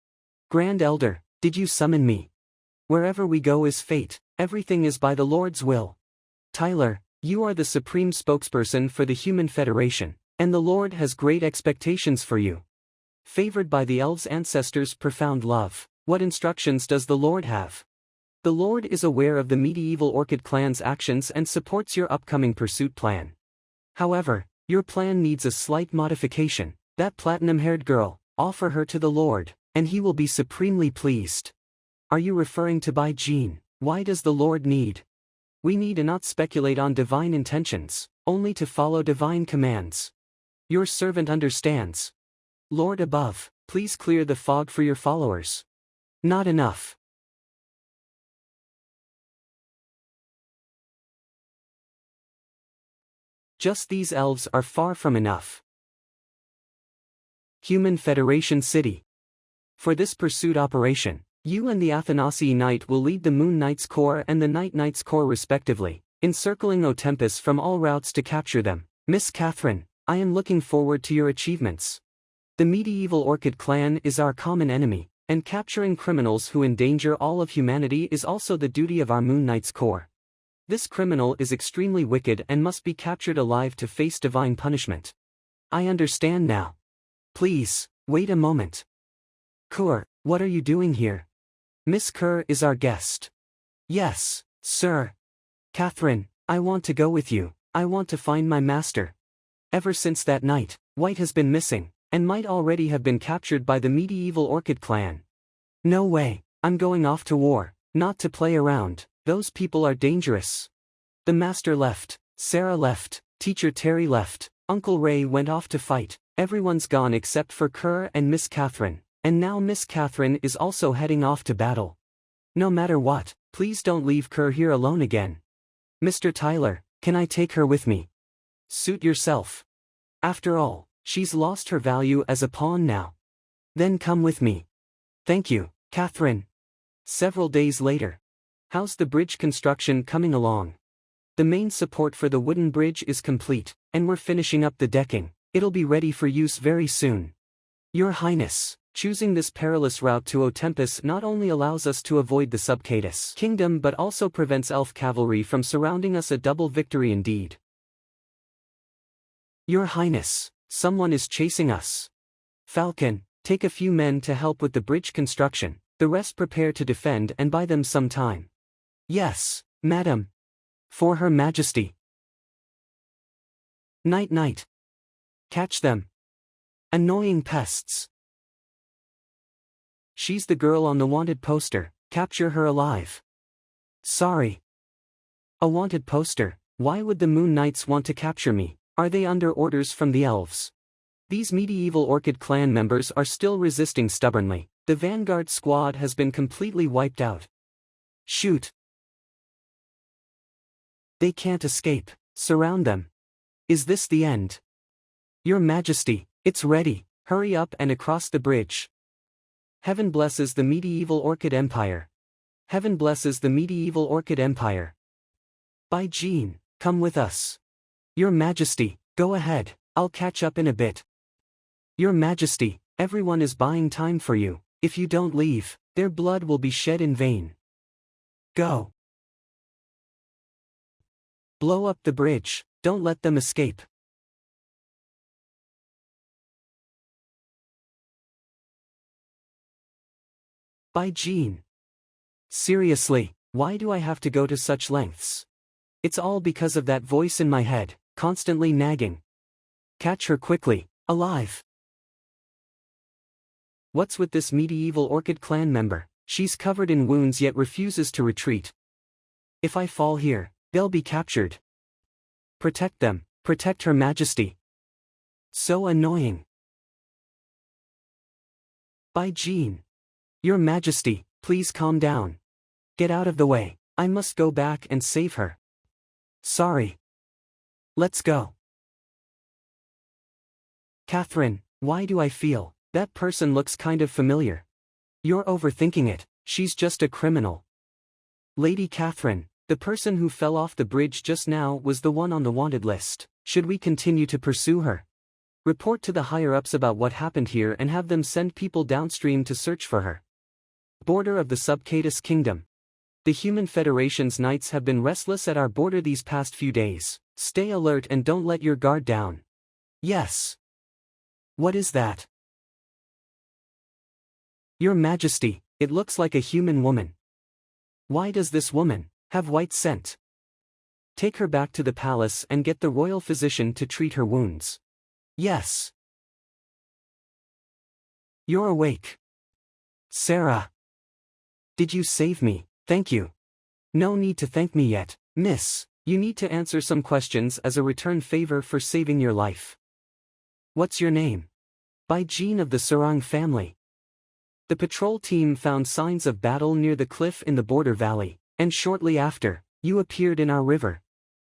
Grand Elder, did you summon me? Wherever we go is fate, everything is by the Lord's will. Tyler, you are the supreme spokesperson for the Human Federation, and the Lord has great expectations for you. Favored by the elves' ancestors' profound love, what instructions does the Lord have? The Lord is aware of the medieval Orchid clan's actions and supports your upcoming pursuit plan. However, your plan needs a slight modification. That platinum-haired girl, offer her to the Lord, and he will be supremely pleased. Are you referring to Bai Jean? Why does the Lord need? We need to not speculate on divine intentions, only to follow divine commands. Your servant understands. Lord above, please clear the fog for your followers. Not enough. Just these elves are far from enough. Human Federation City. For this pursuit operation, you and the Athanasi Knight will lead the Moon Knight's Corps and the Night Knight's Corps respectively, encircling Otempus from all routes to capture them. Miss Catherine, I am looking forward to your achievements. The medieval Orchid clan is our common enemy, and capturing criminals who endanger all of humanity is also the duty of our Moon Knight's Corps. This criminal is extremely wicked and must be captured alive to face divine punishment. I understand now. Please, wait a moment. Kerr, what are you doing here? Miss Kerr is our guest. Yes, sir. Catherine, I want to go with you. I want to find my master. Ever since that night, White has been missing, and might already have been captured by the medieval Orchid clan. No way, I'm going off to war, not to play around. Those people are dangerous. The master left, Sarah left, Teacher Terry left, Uncle Ray went off to fight, everyone's gone except for Kerr and Miss Catherine, and now Miss Catherine is also heading off to battle. No matter what, please don't leave Kerr here alone again. Mr. Tyler, can I take her with me? Suit yourself. After all, she's lost her value as a pawn now. Then come with me. Thank you, Catherine. Several days later. How's the bridge construction coming along? The main support for the wooden bridge is complete, and we're finishing up the decking. It'll be ready for use very soon. Your Highness, choosing this perilous route to Otempus not only allows us to avoid the Subcatus Kingdom but also prevents elf cavalry from surrounding us, a double victory indeed. Your Highness, someone is chasing us. Falcon, take a few men to help with the bridge construction, the rest prepare to defend and buy them some time. Yes, madam. For Her Majesty. Night night. Catch them. Annoying pests. She's the girl on the wanted poster, capture her alive. Sorry. A wanted poster, why would the Moon Knights want to capture me? Are they under orders from the elves? These medieval Orchid clan members are still resisting stubbornly. The vanguard squad has been completely wiped out. Shoot. They can't escape. Surround them. Is this the end? Your Majesty, it's ready. Hurry up and across the bridge. Heaven blesses the medieval Orchid Empire. Heaven blesses the medieval Orchid Empire. By Jean, come with us. Your Majesty, go ahead, I'll catch up in a bit. Your Majesty, everyone is buying time for you. If you don't leave, their blood will be shed in vain. Go. Blow up the bridge, don't let them escape. By Jean. Seriously, why do I have to go to such lengths? It's all because of that voice in my head, constantly nagging. Catch her quickly, alive. What's with this medieval Orchid clan member? She's covered in wounds yet refuses to retreat. If I fall here, they'll be captured. Protect them, protect Her Majesty. So annoying. By Jean. Your Majesty, please calm down. Get out of the way, I must go back and save her. Sorry. Let's go. Catherine, why do I feel that person looks kind of familiar? You're overthinking it, she's just a criminal. Lady Catherine, the person who fell off the bridge just now was the one on the wanted list. Should we continue to pursue her? Report to the higher-ups about what happened here and have them send people downstream to search for her. Border of the Subcatus Kingdom. The Human Federation's knights have been restless at our border these past few days. Stay alert and don't let your guard down. Yes. What is that? Your Majesty, it looks like a human woman. Why does this woman have white scent? Take her back to the palace and get the royal physician to treat her wounds. Yes. You're awake. Sarah. Did you save me? Thank you. No need to thank me yet, miss. You need to answer some questions as a return favor for saving your life. What's your name? By Jean of the Sarang family. The patrol team found signs of battle near the cliff in the border valley, and shortly after, you appeared in our river.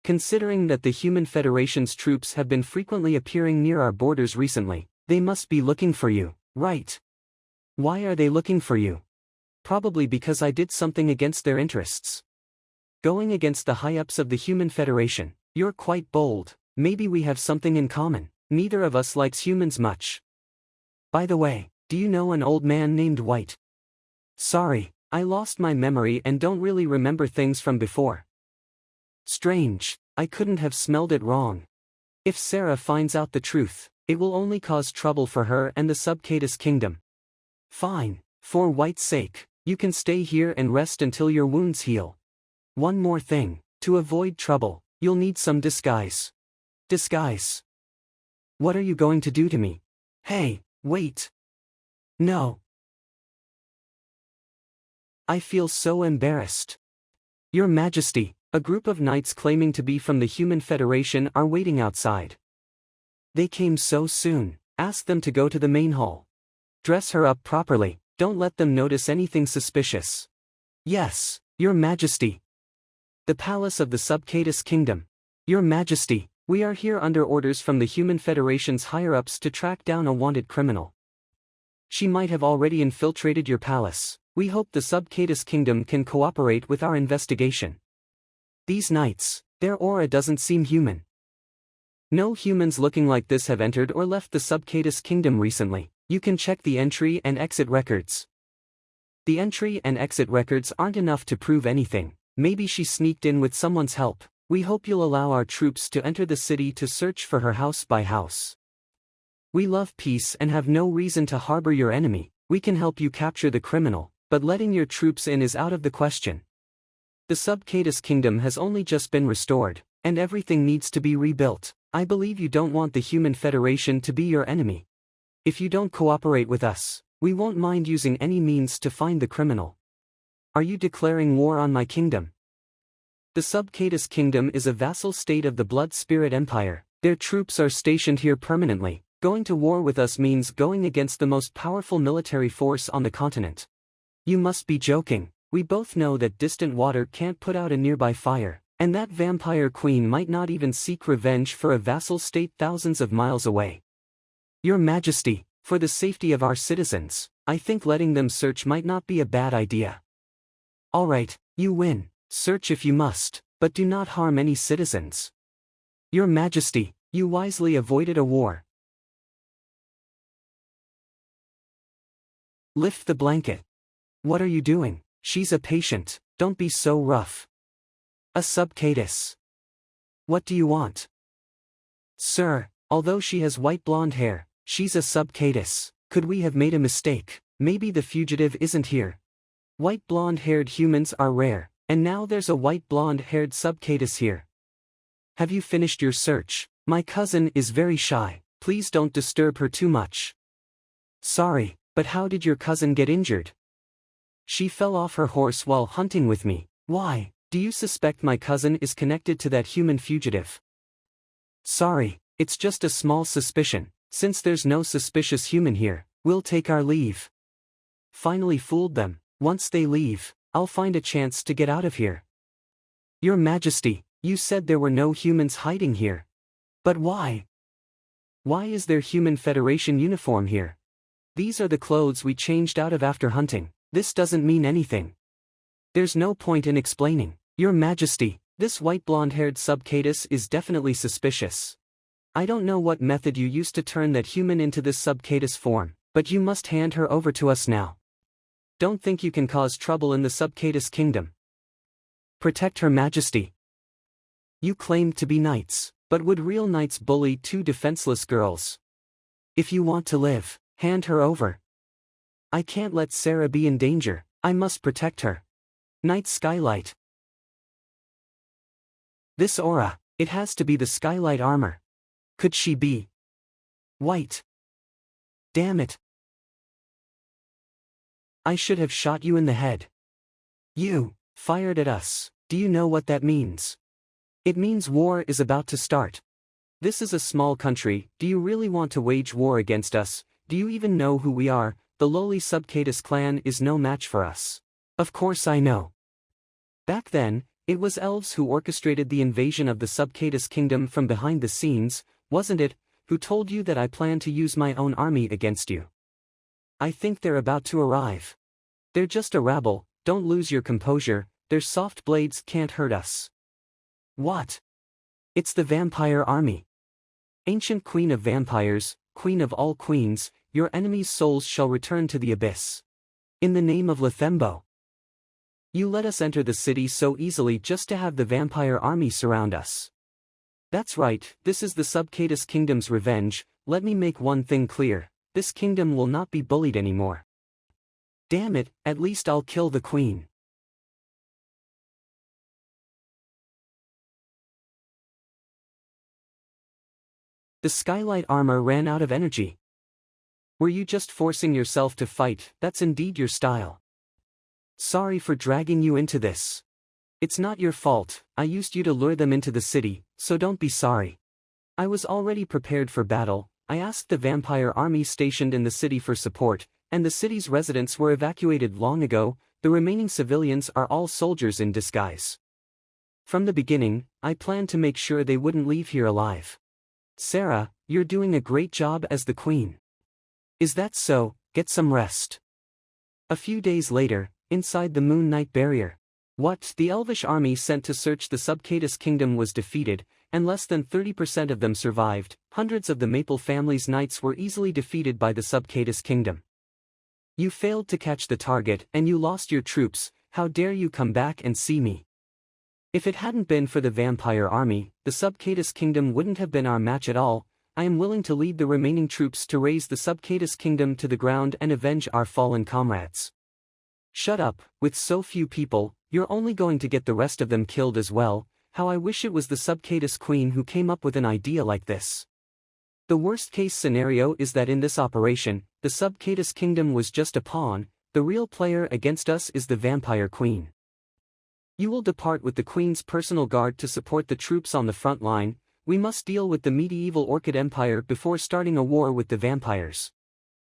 Considering that the Human Federation's troops have been frequently appearing near our borders recently, they must be looking for you, right? Why are they looking for you? Probably because I did something against their interests. Going against the high-ups of the Human Federation, you're quite bold. Maybe we have something in common. Neither of us likes humans much. By the way, do you know an old man named White? Sorry, I lost my memory and don't really remember things from before. Strange, I couldn't have smelled it wrong. If Sarah finds out the truth, it will only cause trouble for her and the Subcatus Kingdom. Fine, for White's sake, you can stay here and rest until your wounds heal. One more thing, to avoid trouble, you'll need some disguise. Disguise? What are you going to do to me? Hey, wait. No. I feel so embarrassed. Your Majesty, a group of knights claiming to be from the Human Federation are waiting outside. They came so soon. Ask them to go to the main hall. Dress her up properly, don't let them notice anything suspicious. Yes, Your Majesty. The Palace of the Subcatus Kingdom. Your Majesty, we are here under orders from the Human Federation's higher-ups to track down a wanted criminal. She might have already infiltrated your palace. We hope the Subcatus Kingdom can cooperate with our investigation. These knights, their aura doesn't seem human. No humans looking like this have entered or left the Subcatus Kingdom recently. You can check the entry and exit records. The entry and exit records aren't enough to prove anything. Maybe she sneaked in with someone's help. We hope you'll allow our troops to enter the city to search for her house by house. We love peace and have no reason to harbor your enemy. We can help you capture the criminal, but letting your troops in is out of the question. The Subcatus Kingdom has only just been restored, and everything needs to be rebuilt. I believe you don't want the Human Federation to be your enemy. If you don't cooperate with us, we won't mind using any means to find the criminal. Are you declaring war on my kingdom? The Subcatus Kingdom is a vassal state of the Blood Spirit Empire. Their troops are stationed here permanently. Going to war with us means going against the most powerful military force on the continent. You must be joking. We both know that distant water can't put out a nearby fire, and that vampire queen might not even seek revenge for a vassal state thousands of miles away. Your Majesty, for the safety of our citizens, I think letting them search might not be a bad idea. Alright, you win. Search if you must, but do not harm any citizens. Your Majesty, you wisely avoided a war. Lift the blanket. What are you doing? She's a patient, don't be so rough. A Subcatus. What do you want? Sir, although she has white blonde hair, she's a Subcatus. Could we have made a mistake? Maybe the fugitive isn't here. White blonde-haired humans are rare, and now there's a white blonde-haired Subcatus here. Have you finished your search? My cousin is very shy. Please don't disturb her too much. Sorry, but how did your cousin get injured? She fell off her horse while hunting with me. Why? Do you suspect my cousin is connected to that human fugitive? Sorry, it's just a small suspicion. Since there's no suspicious human here, we'll take our leave. Finally fooled them. Once they leave, I'll find a chance to get out of here. Your Majesty, you said there were no humans hiding here. But why? Why is there Human Federation uniform here? These are the clothes we changed out of after hunting. This doesn't mean anything. There's no point in explaining. Your Majesty, this white blonde-haired Subcatus is definitely suspicious. I don't know what method you used to turn that human into this Subcatus form, but you must hand her over to us now. Don't think you can cause trouble in the Subcatus Kingdom. Protect Her Majesty. You claimed to be knights, but would real knights bully two defenseless girls? If you want to live, hand her over. I can't let Sarah be in danger. I must protect her. Knight Skylight. This aura, it has to be the Skylight armor. Could she be white? Damn it. I should have shot you in the head. You fired at us. Do you know what that means? It means war is about to start. This is a small country. Do you really want to wage war against us? Do you even know who we are? The lowly Subcatus clan is no match for us. Of course I know. Back then, it was elves who orchestrated the invasion of the Subcatus Kingdom from behind the scenes, wasn't it, who told you that I plan to use my own army against you? I think they're about to arrive. They're just a rabble, don't lose your composure, their soft blades can't hurt us. What? It's the vampire army. Ancient queen of vampires, queen of all queens, your enemies' souls shall return to the abyss. In the name of Lethembo. You let us enter the city so easily just to have the vampire army surround us. That's right, this is the Subcatus Kingdom's revenge. Let me make one thing clear, this kingdom will not be bullied anymore. Damn it, at least I'll kill the queen. The skylight armor ran out of energy. Were you just forcing yourself to fight? That's indeed your style. Sorry for dragging you into this. It's not your fault, I used you to lure them into the city, so don't be sorry. I was already prepared for battle. I asked the vampire army stationed in the city for support, and the city's residents were evacuated long ago. The remaining civilians are all soldiers in disguise. From the beginning, I planned to make sure they wouldn't leave here alive. Sarah, you're doing a great job as the queen. Is that so? Get some rest. A few days later, inside the Moon Knight barrier. What? The elvish army sent to search the Subcatus Kingdom was defeated, and less than 30% of them survived. Hundreds of the Maple family's knights were easily defeated by the Subcatus Kingdom. You failed to catch the target and you lost your troops. How dare you come back and see me? If it hadn't been for the vampire army, the Subcatus Kingdom wouldn't have been our match at all. I am willing to lead the remaining troops to raze the Subcatus Kingdom to the ground and avenge our fallen comrades. Shut up, with so few people, you're only going to get the rest of them killed as well. How I wish it was the Subcatus Queen who came up with an idea like this. The worst-case scenario is that in this operation, the Subcatus Kingdom was just a pawn. The real player against us is the Vampire Queen. You will depart with the Queen's personal guard to support the troops on the front line. We must deal with the medieval Orchid Empire before starting a war with the vampires.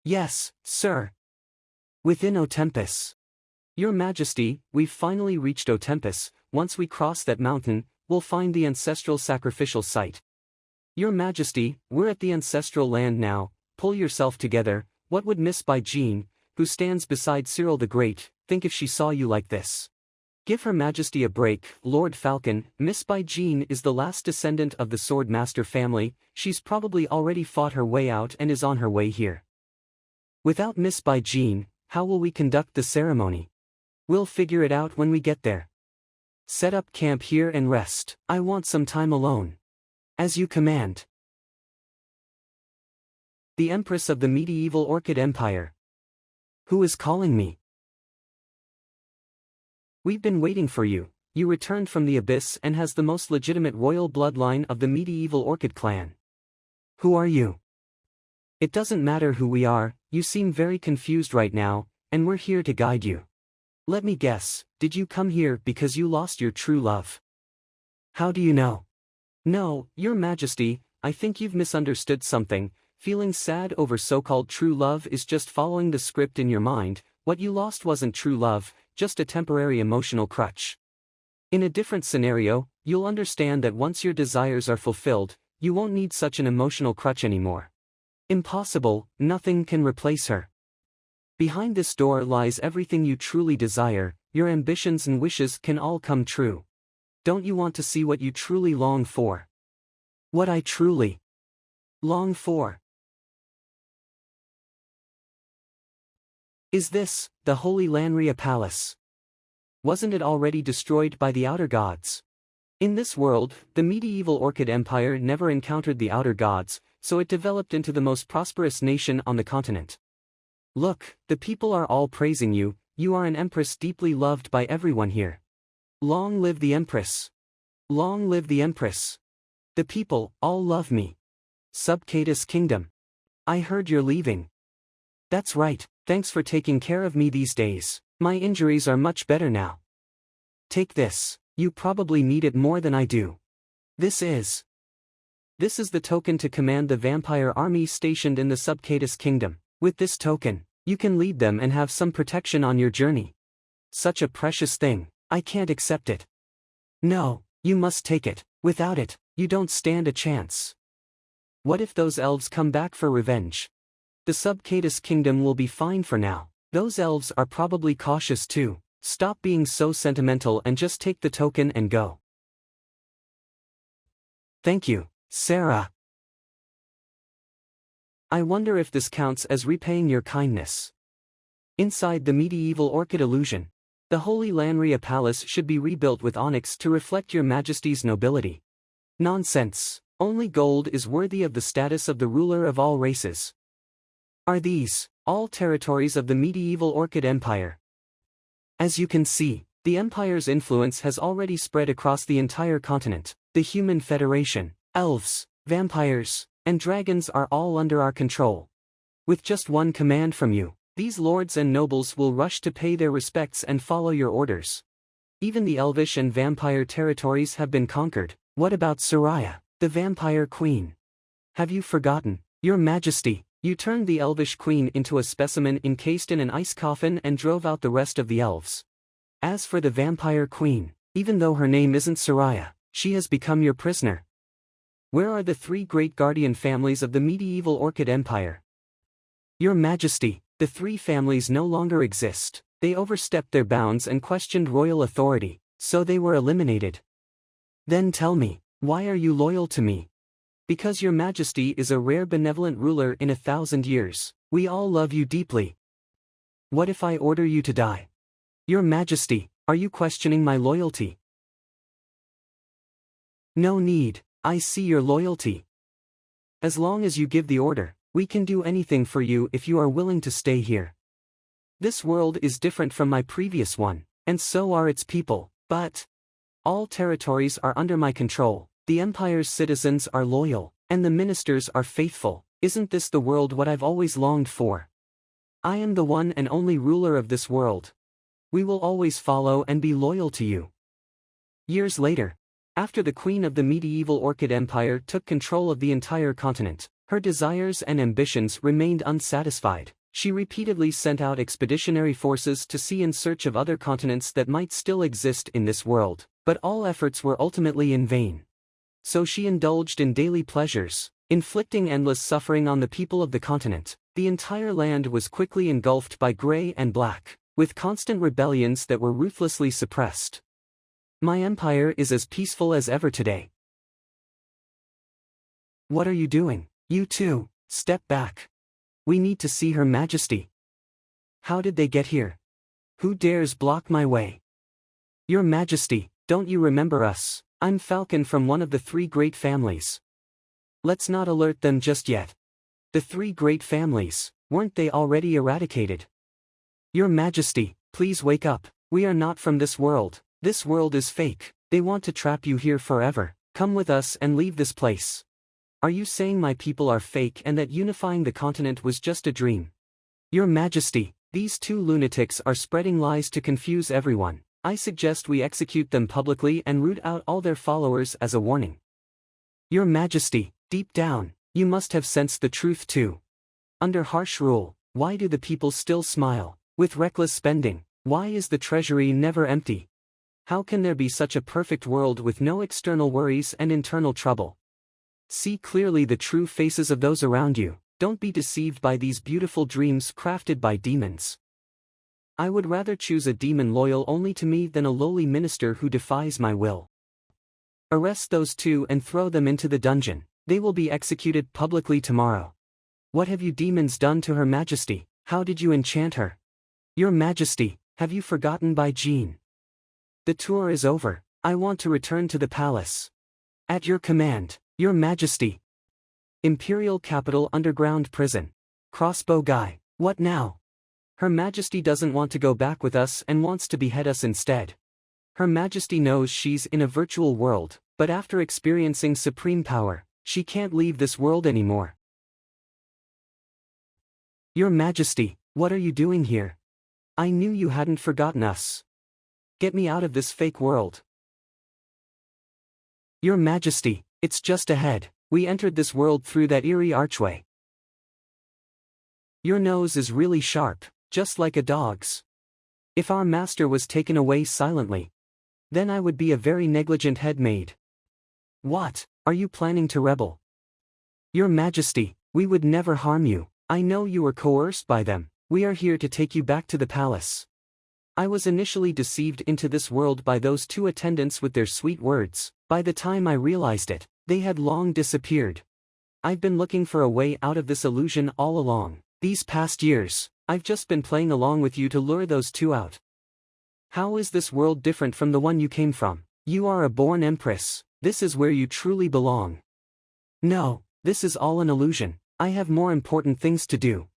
Yes, sir. Within Otempus. Your Majesty, we've finally reached Otempus. Once we cross that mountain, we'll find the ancestral sacrificial site. Your Majesty, we're at the ancestral land now. Pull yourself together. What would Miss by Jean, who stands beside Cyril the Great, think if she saw you like this? Give Her Majesty a break, Lord Falcon. Miss by Jean is the last descendant of the Sword Master family. She's probably already fought her way out and is on her way here. Without Miss by Jean, how will we conduct the ceremony? We'll figure it out when we get there. Set up camp here and rest. I want some time alone. As you command. The Empress of the medieval Orchid Empire. Who is calling me? We've been waiting for you. You returned from the abyss and has the most legitimate royal bloodline of the medieval Orchid clan. Who are you? It doesn't matter who we are, you seem very confused right now, and we're here to guide you. Let me guess, did you come here because you lost your true love? How do you know? No, Your Majesty, I think you've misunderstood something. Feeling sad over so-called true love is just following the script in your mind. What you lost wasn't true love, just a temporary emotional crutch. In a different scenario, you'll understand that once your desires are fulfilled, you won't need such an emotional crutch anymore. Impossible, nothing can replace her. Behind this door lies everything you truly desire. Your ambitions and wishes can all come true. Don't you want to see what you truly long for? What I truly long for. Is this, the Holy Lanria Palace? Wasn't it already destroyed by the outer gods? In this world, the medieval Orchid Empire never encountered the outer gods, so it developed into the most prosperous nation on the continent. Look, the people are all praising you. You are an empress deeply loved by everyone here. Long live the empress! Long live the empress! The people, all love me. Subcatus Kingdom. I heard you're leaving. That's right, thanks for taking care of me these days. My injuries are much better now. Take this, you probably need it more than I do. This is the token to command the vampire army stationed in the Subcatus Kingdom. With this token, you can lead them and have some protection on your journey. Such a precious thing, I can't accept it. No, you must take it. Without it, you don't stand a chance. What if those elves come back for revenge? The Subcatus Kingdom will be fine for now. Those elves are probably cautious too. Stop being so sentimental and just take the token and go. Thank you, Sarah. I wonder if this counts as repaying your kindness. Inside the medieval Orchid illusion. The Holy Lanria Palace should be rebuilt with onyx to reflect your majesty's nobility. Nonsense. Only gold is worthy of the status of the ruler of all races. Are these all territories of the medieval Orchid Empire? As you can see, the empire's influence has already spread across the entire continent. The Human Federation, elves, vampires, and dragons are all under our control. With just one command from you, these lords and nobles will rush to pay their respects and follow your orders. Even the elvish and vampire territories have been conquered. What about Soraya, the vampire queen? Have you forgotten, Your Majesty? You turned the elvish queen into a specimen encased in an ice coffin and drove out the rest of the elves. As for the vampire queen, even though her name isn't Soraya, she has become your prisoner. Where are the three great guardian families of the medieval Orchid Empire? Your Majesty, the three families no longer exist. They overstepped their bounds and questioned royal authority, so they were eliminated. Then tell me, why are you loyal to me? Because Your Majesty is a rare benevolent ruler in 1,000 years. We all love you deeply. What if I order you to die? Your Majesty, are you questioning my loyalty? No need, I see your loyalty. As long as you give the order, we can do anything for you if you are willing to stay here. This world is different from my previous one, and so are its people, but all territories are under my control, the Empire's citizens are loyal, and the ministers are faithful. Isn't this the world what I've always longed for? I am the one and only ruler of this world. We will always follow and be loyal to you. Years later, after the queen of the medieval Orchid Empire took control of the entire continent, her desires and ambitions remained unsatisfied. She repeatedly sent out expeditionary forces to sea in search of other continents that might still exist in this world, but all efforts were ultimately in vain. So she indulged in daily pleasures, inflicting endless suffering on the people of the continent. The entire land was quickly engulfed by gray and black, with constant rebellions that were ruthlessly suppressed. My empire is as peaceful as ever today. What are you doing? You two, step back. We need to see Her Majesty. How did they get here? Who dares block my way? Your Majesty, don't you remember us? I'm Falcon from one of the three great families. Let's not alert them just yet. The three great families, weren't they already eradicated? Your Majesty, please wake up. We are not from this world. This world is fake. They want to trap you here forever. Come with us and leave this place. Are you saying my people are fake and that unifying the continent was just a dream? Your Majesty, these two lunatics are spreading lies to confuse everyone. I suggest we execute them publicly and root out all their followers as a warning. Your Majesty, deep down, you must have sensed the truth too. Under harsh rule, why do the people still smile? With reckless spending, why is the treasury never empty? How can there be such a perfect world with no external worries and internal trouble? See clearly the true faces of those around you. Don't be deceived by these beautiful dreams crafted by demons. I would rather choose a demon loyal only to me than a lowly minister who defies my will. Arrest those two and throw them into the dungeon. They will be executed publicly tomorrow. What have you demons done to Her Majesty? How did you enchant her? Your Majesty, have you forgotten by Jean? The tour is over. I want to return to the palace. At your command, Your Majesty. Imperial Capital Underground Prison. Crossbow Guy, what now? Her Majesty doesn't want to go back with us and wants to behead us instead. Her Majesty knows she's in a virtual world, but after experiencing supreme power, she can't leave this world anymore. Your Majesty, what are you doing here? I knew you hadn't forgotten us. Get me out of this fake world. Your Majesty, it's just ahead. We entered this world through that eerie archway. Your nose is really sharp, just like a dog's. If our master was taken away silently, then I would be a very negligent head maid. What, are you planning to rebel? Your Majesty, we would never harm you. I know you were coerced by them. We are here to take you back to the palace. I was initially deceived into this world by those two attendants with their sweet words. By the time I realized it, they had long disappeared. I've been looking for a way out of this illusion all along. These past years, I've just been playing along with you to lure those two out. How is this world different from the one you came from? You are a born empress, this is where you truly belong. No, this is all an illusion, I have more important things to do.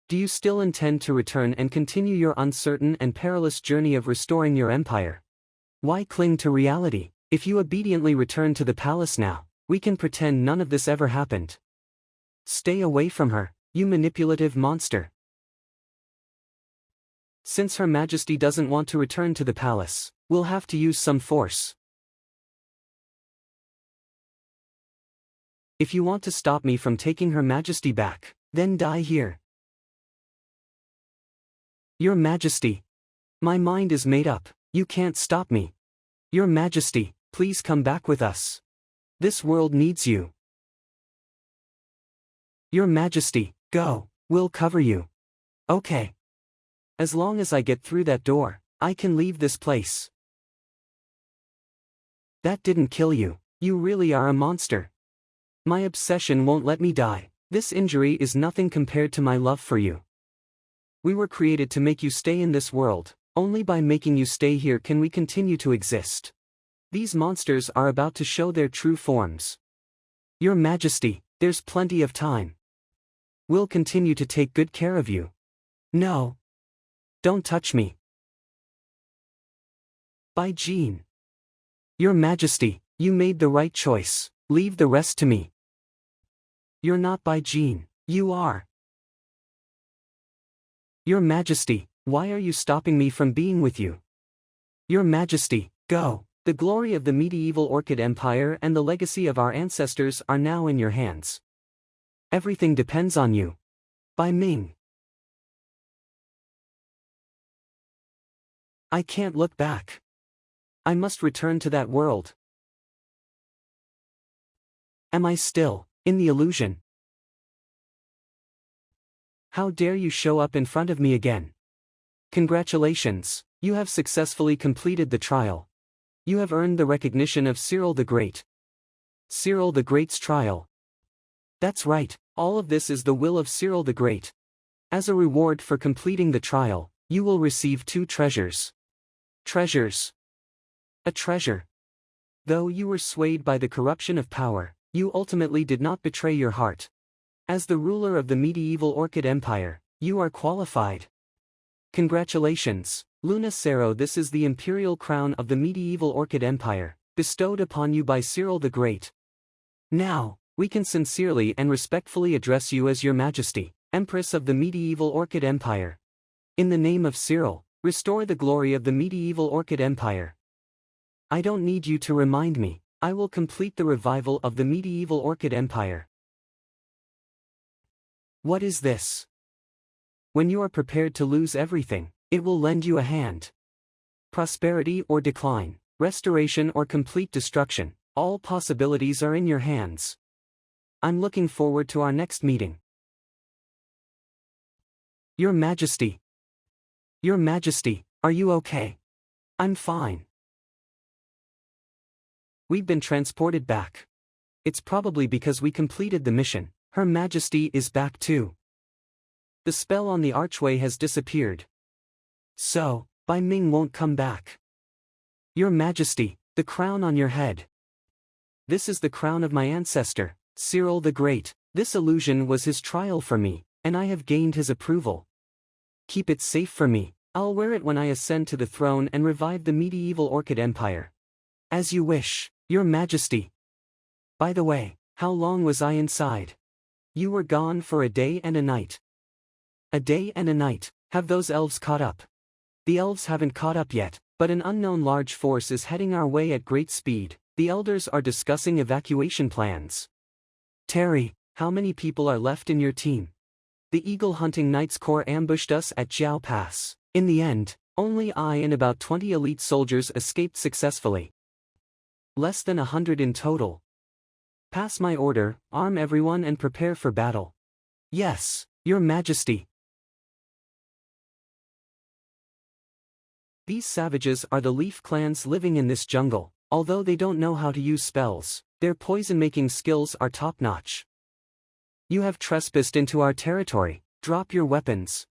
Do you still intend to return and continue your uncertain and perilous journey of restoring your empire? Why cling to reality? If you obediently return to the palace now, we can pretend none of this ever happened. Stay away from her, you manipulative monster. Since Her Majesty doesn't want to return to the palace, we'll have to use some force. If you want to stop me from taking Her Majesty back, then die here. Your Majesty. My mind is made up, you can't stop me. Your Majesty, please come back with us. This world needs you. Your Majesty, go, we'll cover you. Okay. As long as I get through that door, I can leave this place. That didn't kill you, you really are a monster. My obsession won't let me die, this injury is nothing compared to my love for you. We were created to make you stay in this world, only by making you stay here can we continue to exist. These monsters are about to show their true forms. Your Majesty, there's plenty of time. We'll continue to take good care of you. No. Don't touch me. By Jean. Your Majesty, you made the right choice, leave the rest to me. You're not By Jean, you are. Your Majesty, why are you stopping me from being with you? Your Majesty, go. The glory of the medieval Orchid Empire and the legacy of our ancestors are now in your hands. Everything depends on you. By Ming. I can't look back. I must return to that world. Am I still in the illusion? How dare you show up in front of me again? Congratulations, you have successfully completed the trial. You have earned the recognition of Cyril the Great. Cyril the Great's trial. That's right, all of this is the will of Cyril the Great. As a reward for completing the trial, you will receive 2 treasures. Treasures. A treasure. Though you were swayed by the corruption of power, you ultimately did not betray your heart. As the ruler of the medieval Orchid Empire, you are qualified. Congratulations, Luna Cero. This is the imperial crown of the medieval Orchid Empire, bestowed upon you by Cyril the Great. Now, we can sincerely and respectfully address you as Your Majesty, Empress of the medieval Orchid Empire. In the name of Cyril, restore the glory of the medieval Orchid Empire. I don't need you to remind me, I will complete the revival of the medieval Orchid Empire. What is this? When you are prepared to lose everything, it will lend you a hand. Prosperity or decline, restoration or complete destruction, all possibilities are in your hands. I'm looking forward to our next meeting. Your Majesty. Your Majesty, are you okay? I'm fine. We've been transported back. It's probably because we completed the mission. Her Majesty is back too. The spell on the archway has disappeared. So, Bai Ming won't come back. Your Majesty, the crown on your head. This is the crown of my ancestor, Cyril the Great. This illusion was his trial for me, and I have gained his approval. Keep it safe for me. I'll wear it when I ascend to the throne and revive the medieval Orchid Empire. As you wish, Your Majesty. By the way, how long was I inside? You were gone for a day and a night. A day and a night. Have those elves caught up? The elves haven't caught up yet, but an unknown large force is heading our way at great speed. The elders are discussing evacuation plans. Terry, how many people are left in your team? The Eagle Hunting Knights Corps ambushed us at Jiao Pass. In the end, only I and about 20 elite soldiers escaped successfully. Less than 100 in total. Pass my order, arm everyone and prepare for battle. Yes, Your Majesty. These savages are the Leaf clans living in this jungle. Although they don't know how to use spells, their poison-making skills are top-notch. You have trespassed into our territory, drop your weapons.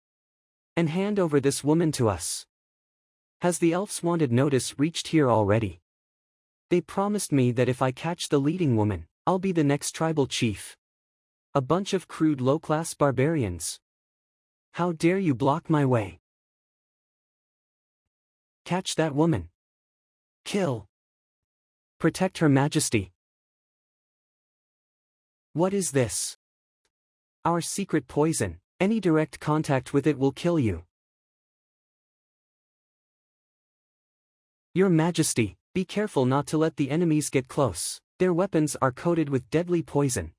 And hand over this woman to us. Has the elf's wanted notice reached here already? They promised me that if I catch the leading woman, I'll be the next tribal chief. A bunch of crude low-class barbarians. How dare you block my way? Catch that woman. Kill. Protect Her Majesty. What is this? Our secret poison. Any direct contact with it will kill you. Your Majesty, be careful not to let the enemies get close. Their weapons are coated with deadly poison.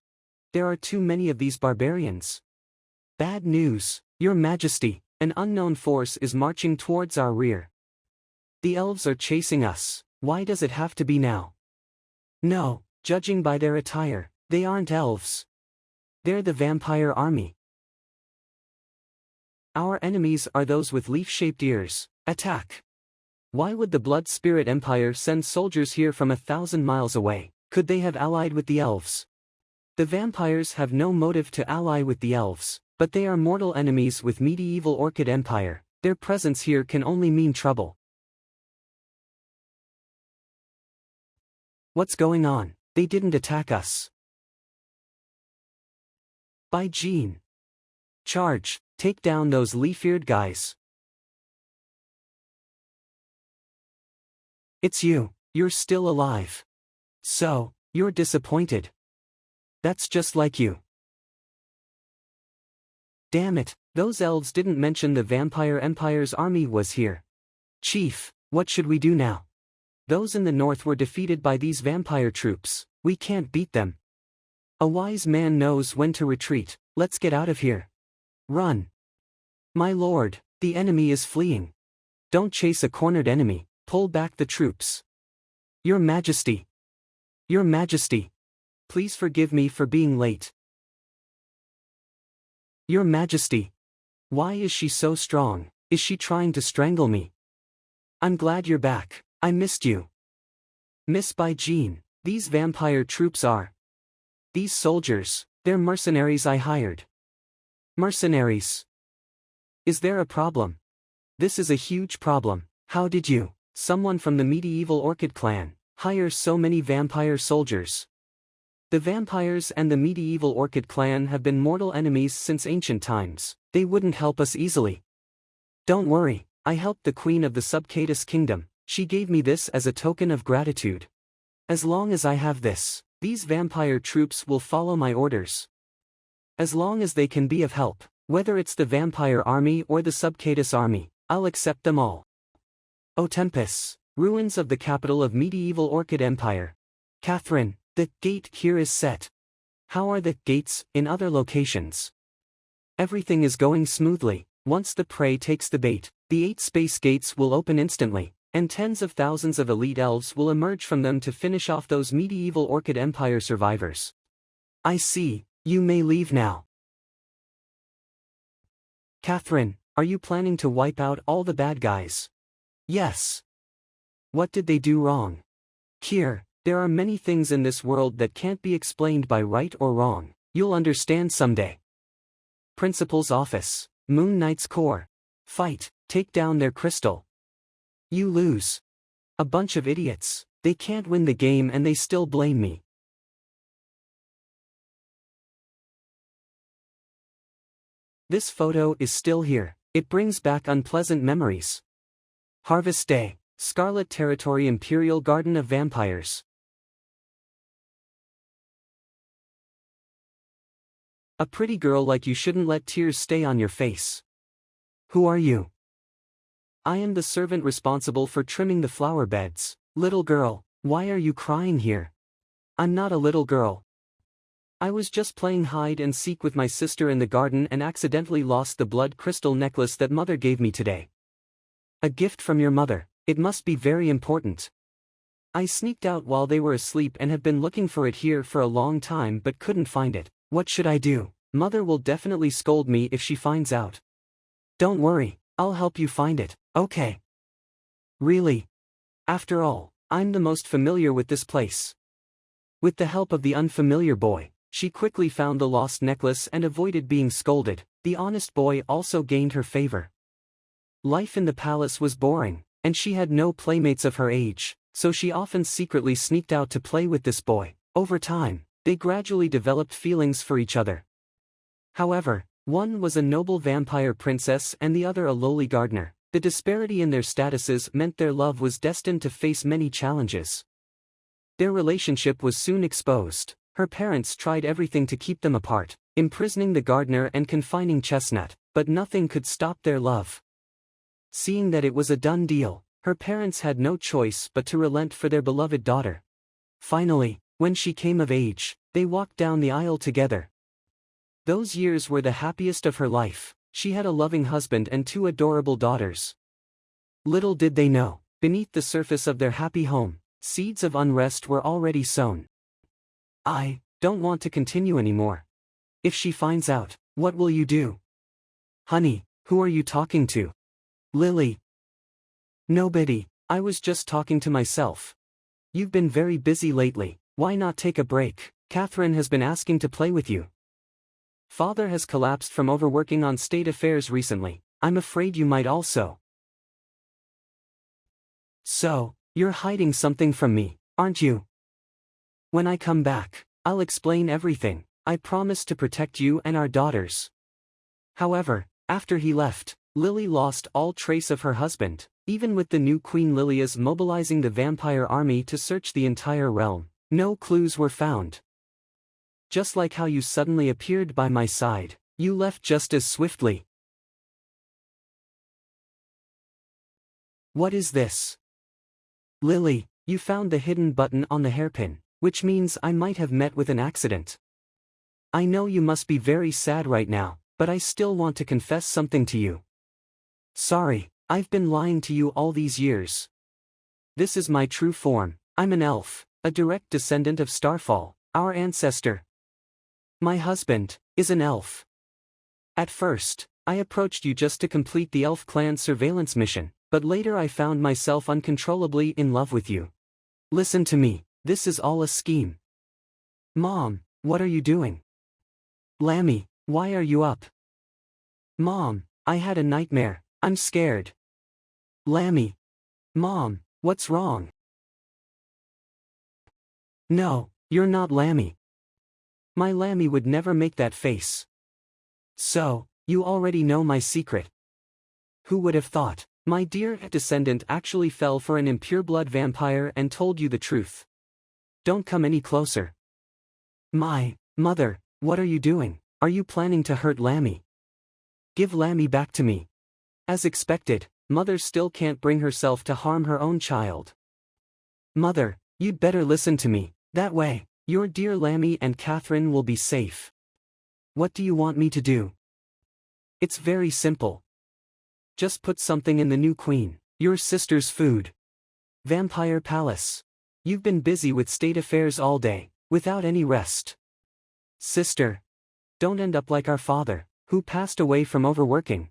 There are too many of these barbarians. Bad news, Your Majesty, an unknown force is marching towards our rear. The elves are chasing us. Why does it have to be now? No, judging by their attire, they aren't elves. They're the vampire army. Our enemies are those with leaf-shaped ears. Attack! Why would the Blood Spirit Empire send soldiers here from 1,000 miles away? Could they have allied with the elves? The vampires have no motive to ally with the elves, but they are mortal enemies with medieval Orchid Empire. Their presence here can only mean trouble. What's going on? They didn't attack us. By Jean. Charge, take down those leaf-eared guys. It's you, you're still alive. So, you're disappointed. That's just like you. Damn it, those elves didn't mention the Vampire Empire's army was here. Chief, what should we do now? Those in the north were defeated by these vampire troops. We can't beat them. A wise man knows when to retreat. Let's get out of here. Run. My lord, the enemy is fleeing. Don't chase a cornered enemy. Pull back the troops. Your Majesty. Your Majesty. Please forgive me for being late. Your Majesty. Why is she so strong? Is she trying to strangle me? I'm glad you're back. I missed you. Miss by Jean, these vampire troops are. These soldiers, they're mercenaries I hired. Mercenaries. Is there a problem? This is a huge problem. How did you, someone from the medieval Orchid clan, hire so many vampire soldiers? The vampires and the medieval Orchid clan have been mortal enemies since ancient times. They wouldn't help us easily. Don't worry, I helped the queen of the Subcatus kingdom. She gave me this as a token of gratitude. As long as I have this, these vampire troops will follow my orders. As long as they can be of help, whether it's the vampire army or the Subcatus army, I'll accept them all. O Tempest, ruins of the capital of medieval Orchid Empire. Catherine, the gate here is set. How are the gates in other locations? Everything is going smoothly. Once the prey takes the bait, the 8 space gates will open instantly, and tens of thousands of elite elves will emerge from them to finish off those medieval Orchid Empire survivors. I see, you may leave now. Catherine, are you planning to wipe out all the bad guys? Yes. What did they do wrong? Kier, there are many things in this world that can't be explained by right or wrong. You'll understand someday. Principal's office. Moon Knight's core. Fight, take down their crystal. You lose. A bunch of idiots. They can't win the game and they still blame me. This photo is still here. It brings back unpleasant memories. Harvest Day. Scarlet Territory Imperial Garden of Vampires. A pretty girl like you shouldn't let tears stay on your face. Who are you? I am the servant responsible for trimming the flower beds. Little girl, why are you crying here? I'm not a little girl. I was just playing hide and seek with my sister in the garden and accidentally lost the blood crystal necklace that mother gave me today. A gift from your mother, it must be very important. I sneaked out while they were asleep and have been looking for it here for a long time but couldn't find it. What should I do? Mother will definitely scold me if she finds out. Don't worry, I'll help you find it, okay? Really? After all, I'm the most familiar with this place. With the help of the unfamiliar boy, she quickly found the lost necklace and avoided being scolded. The honest boy also gained her favor. Life in the palace was boring, and she had no playmates of her age, so she often secretly sneaked out to play with this boy. Over time, they gradually developed feelings for each other. However, one was a noble vampire princess and the other a lowly gardener. The disparity in their statuses meant their love was destined to face many challenges. Their relationship was soon exposed. Her parents tried everything to keep them apart, imprisoning the gardener and confining Chestnut, but nothing could stop their love. Seeing that it was a done deal, her parents had no choice but to relent for their beloved daughter. Finally, when she came of age, they walked down the aisle together. Those years were the happiest of her life. She had a loving husband and 2 adorable daughters. Little did they know, beneath the surface of their happy home, seeds of unrest were already sown. I don't want to continue anymore. If she finds out, what will you do? Honey, who are you talking to? Lily. Nobody, I was just talking to myself. You've been very busy lately, why not take a break? Catherine has been asking to play with you. Father has collapsed from overworking on state affairs recently. I'm afraid you might also. So, you're hiding something from me, aren't you? When I come back, I'll explain everything. I promise to protect you and our daughters. However, after he left, Lily lost all trace of her husband. Even with the new Queen Lilias mobilizing the vampire army to search the entire realm, no clues were found. Just like how you suddenly appeared by my side, you left just as swiftly. What is this? Lily, you found the hidden button on the hairpin, which means I might have met with an accident. I know you must be very sad right now, but I still want to confess something to you. Sorry, I've been lying to you all these years. This is my true form. I'm an elf, a direct descendant of Starfall, our ancestor. My husband is an elf. At first, I approached you just to complete the elf clan surveillance mission, but later I found myself uncontrollably in love with you. Listen to me, this is all a scheme. Mom, what are you doing? Lammy, why are you up? Mom, I had a nightmare, I'm scared. Lammy. Mom, what's wrong? No, you're not Lammy. My Lammy would never make that face. So, you already know my secret. Who would have thought? My dear descendant actually fell for an impure blood vampire and told you the truth. Don't come any closer. My mother, what are you doing? Are you planning to hurt Lammy? Give Lammy back to me. As expected, Mother still can't bring herself to harm her own child. Mother, you'd better listen to me, that way, your dear Lammy and Catherine will be safe. What do you want me to do? It's very simple. Just put something in the new queen, your sister's food. Vampire Palace. You've been busy with state affairs all day, without any rest. Sister. Don't end up like our father, who passed away from overworking.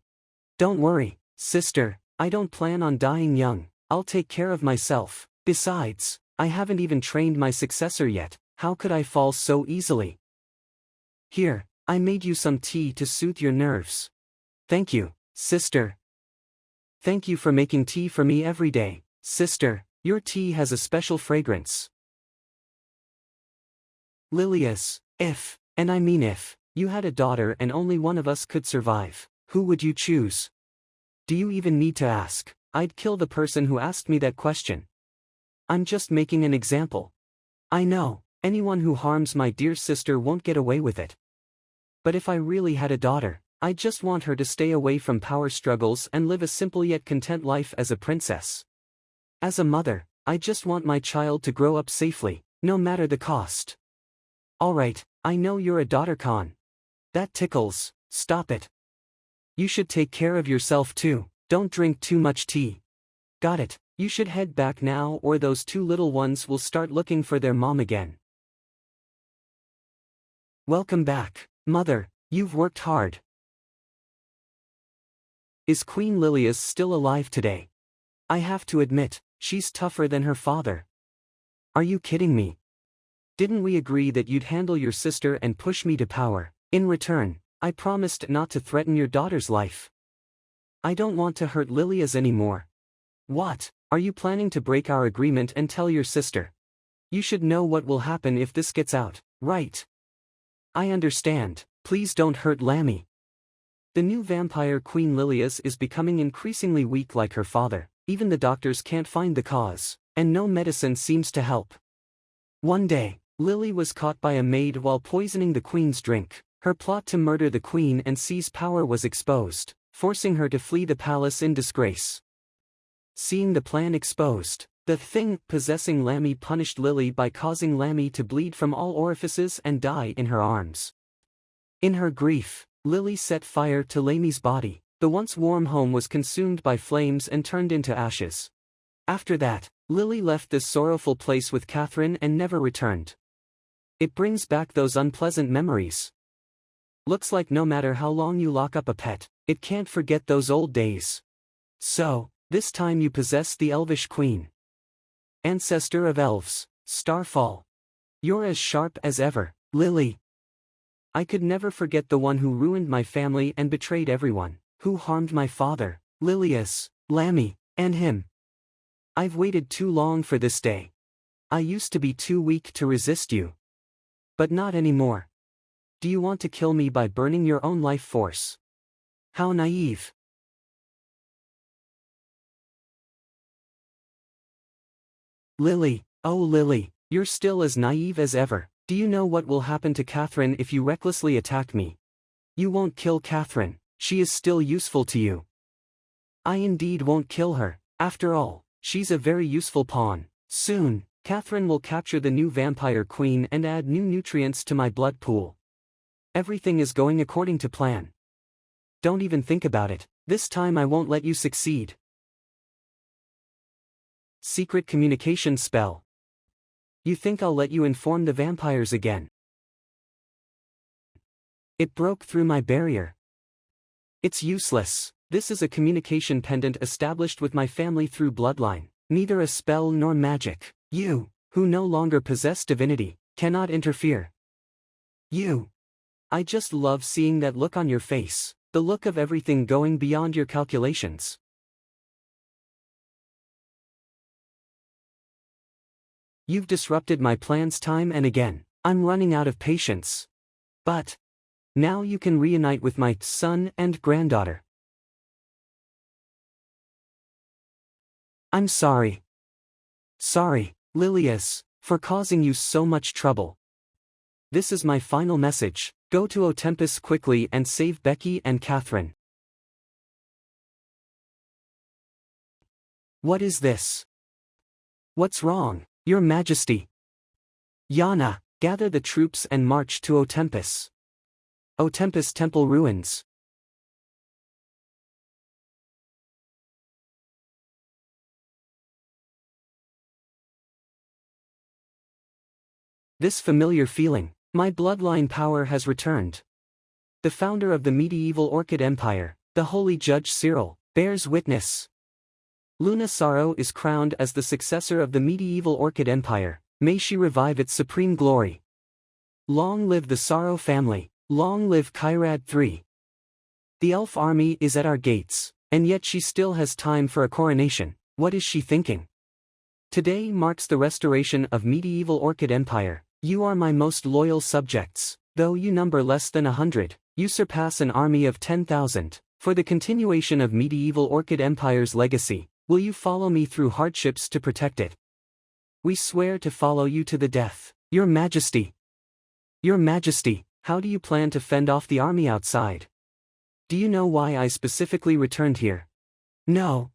Don't worry, sister, I don't plan on dying young, I'll take care of myself. Besides, I haven't even trained my successor yet, how could I fall so easily? Here, I made you some tea to soothe your nerves. Thank you, sister. Thank you for making tea for me every day, sister, your tea has a special fragrance. Lilias, if, and I mean if, you had a daughter and only one of us could survive, who would you choose? Do you even need to ask? I'd kill the person who asked me that question. I'm just making an example. I know, anyone who harms my dear sister won't get away with it. But if I really had a daughter, I'd just want her to stay away from power struggles and live a simple yet content life as a princess. As a mother, I just want my child to grow up safely, no matter the cost. Alright, I know you're a daughter con. That tickles, stop it. You should take care of yourself too, don't drink too much tea. Got it, you should head back now or those 2 little ones will start looking for their mom again. Welcome back, mother, you've worked hard. Is Queen Lilias still alive today? I have to admit, she's tougher than her father. Are you kidding me? Didn't we agree that you'd handle your sister and push me to power? In return, I promised not to threaten your daughter's life. I don't want to hurt Lilias anymore. What? Are you planning to break our agreement and tell your sister? You should know what will happen if this gets out, right? I understand, please don't hurt Lammy. The new vampire Queen Lilias is becoming increasingly weak like her father, even the doctors can't find the cause, and no medicine seems to help. One day, Lily was caught by a maid while poisoning the queen's drink. Her plot to murder the queen and seize power was exposed, forcing her to flee the palace in disgrace. Seeing the plan exposed, the thing possessing Lammy punished Lily by causing Lammy to bleed from all orifices and die in her arms. In her grief, Lily set fire to Lammy's body. The once warm home was consumed by flames and turned into ashes. After that, Lily left this sorrowful place with Catherine and never returned. It brings back those unpleasant memories. Looks like no matter how long you lock up a pet, it can't forget those old days. So, this time you possess the elvish queen. Ancestor of elves, Starfall. You're as sharp as ever, Lily. I could never forget the one who ruined my family and betrayed everyone, who harmed my father, Lilias, Lammy, and him. I've waited too long for this day. I used to be too weak to resist you. But not anymore. Do you want to kill me by burning your own life force? How naive. Lily, oh Lily, you're still as naive as ever. Do you know what will happen to Catherine if you recklessly attack me? You won't kill Catherine, she is still useful to you. I indeed won't kill her, after all, she's a very useful pawn. Soon, Catherine will capture the new vampire queen and add new nutrients to my blood pool. Everything is going according to plan. Don't even think about it, this time I won't let you succeed. Secret communication spell. You think I'll let you inform the vampires again? It broke through my barrier. It's useless. This is a communication pendant established with my family through bloodline, neither a spell nor magic. You, who no longer possess divinity, cannot interfere. You. I just love seeing that look on your face, the look of everything going beyond your calculations. You've disrupted my plans time and again. I'm running out of patience. But now you can reunite with my son and granddaughter. I'm sorry. Sorry, Lilias, for causing you so much trouble. This is my final message. Go to Otempus quickly and save Becky and Catherine. What is this? What's wrong, Your Majesty? Yana, gather the troops and march to Otempus. Otempus Temple ruins. This familiar feeling, my bloodline power has returned. The founder of the medieval Orchid Empire, the holy Judge Cyril, bears witness. Luna Sorrow is crowned as the successor of the medieval Orchid Empire. May she revive its supreme glory. Long live the Sorrow family, long live Kyrad III. The elf army is at our gates, and yet she still has time for a coronation. What is she thinking? Today marks the restoration of medieval Orchid Empire. You are my most loyal subjects. Though you number less than 100, you surpass an army of 10,000. For the continuation of medieval Orchid Empire's legacy, will you follow me through hardships to protect it? We swear to follow you to the death, Your Majesty. Your Majesty, how do you plan to fend off the army outside? Do you know why I specifically returned here? No.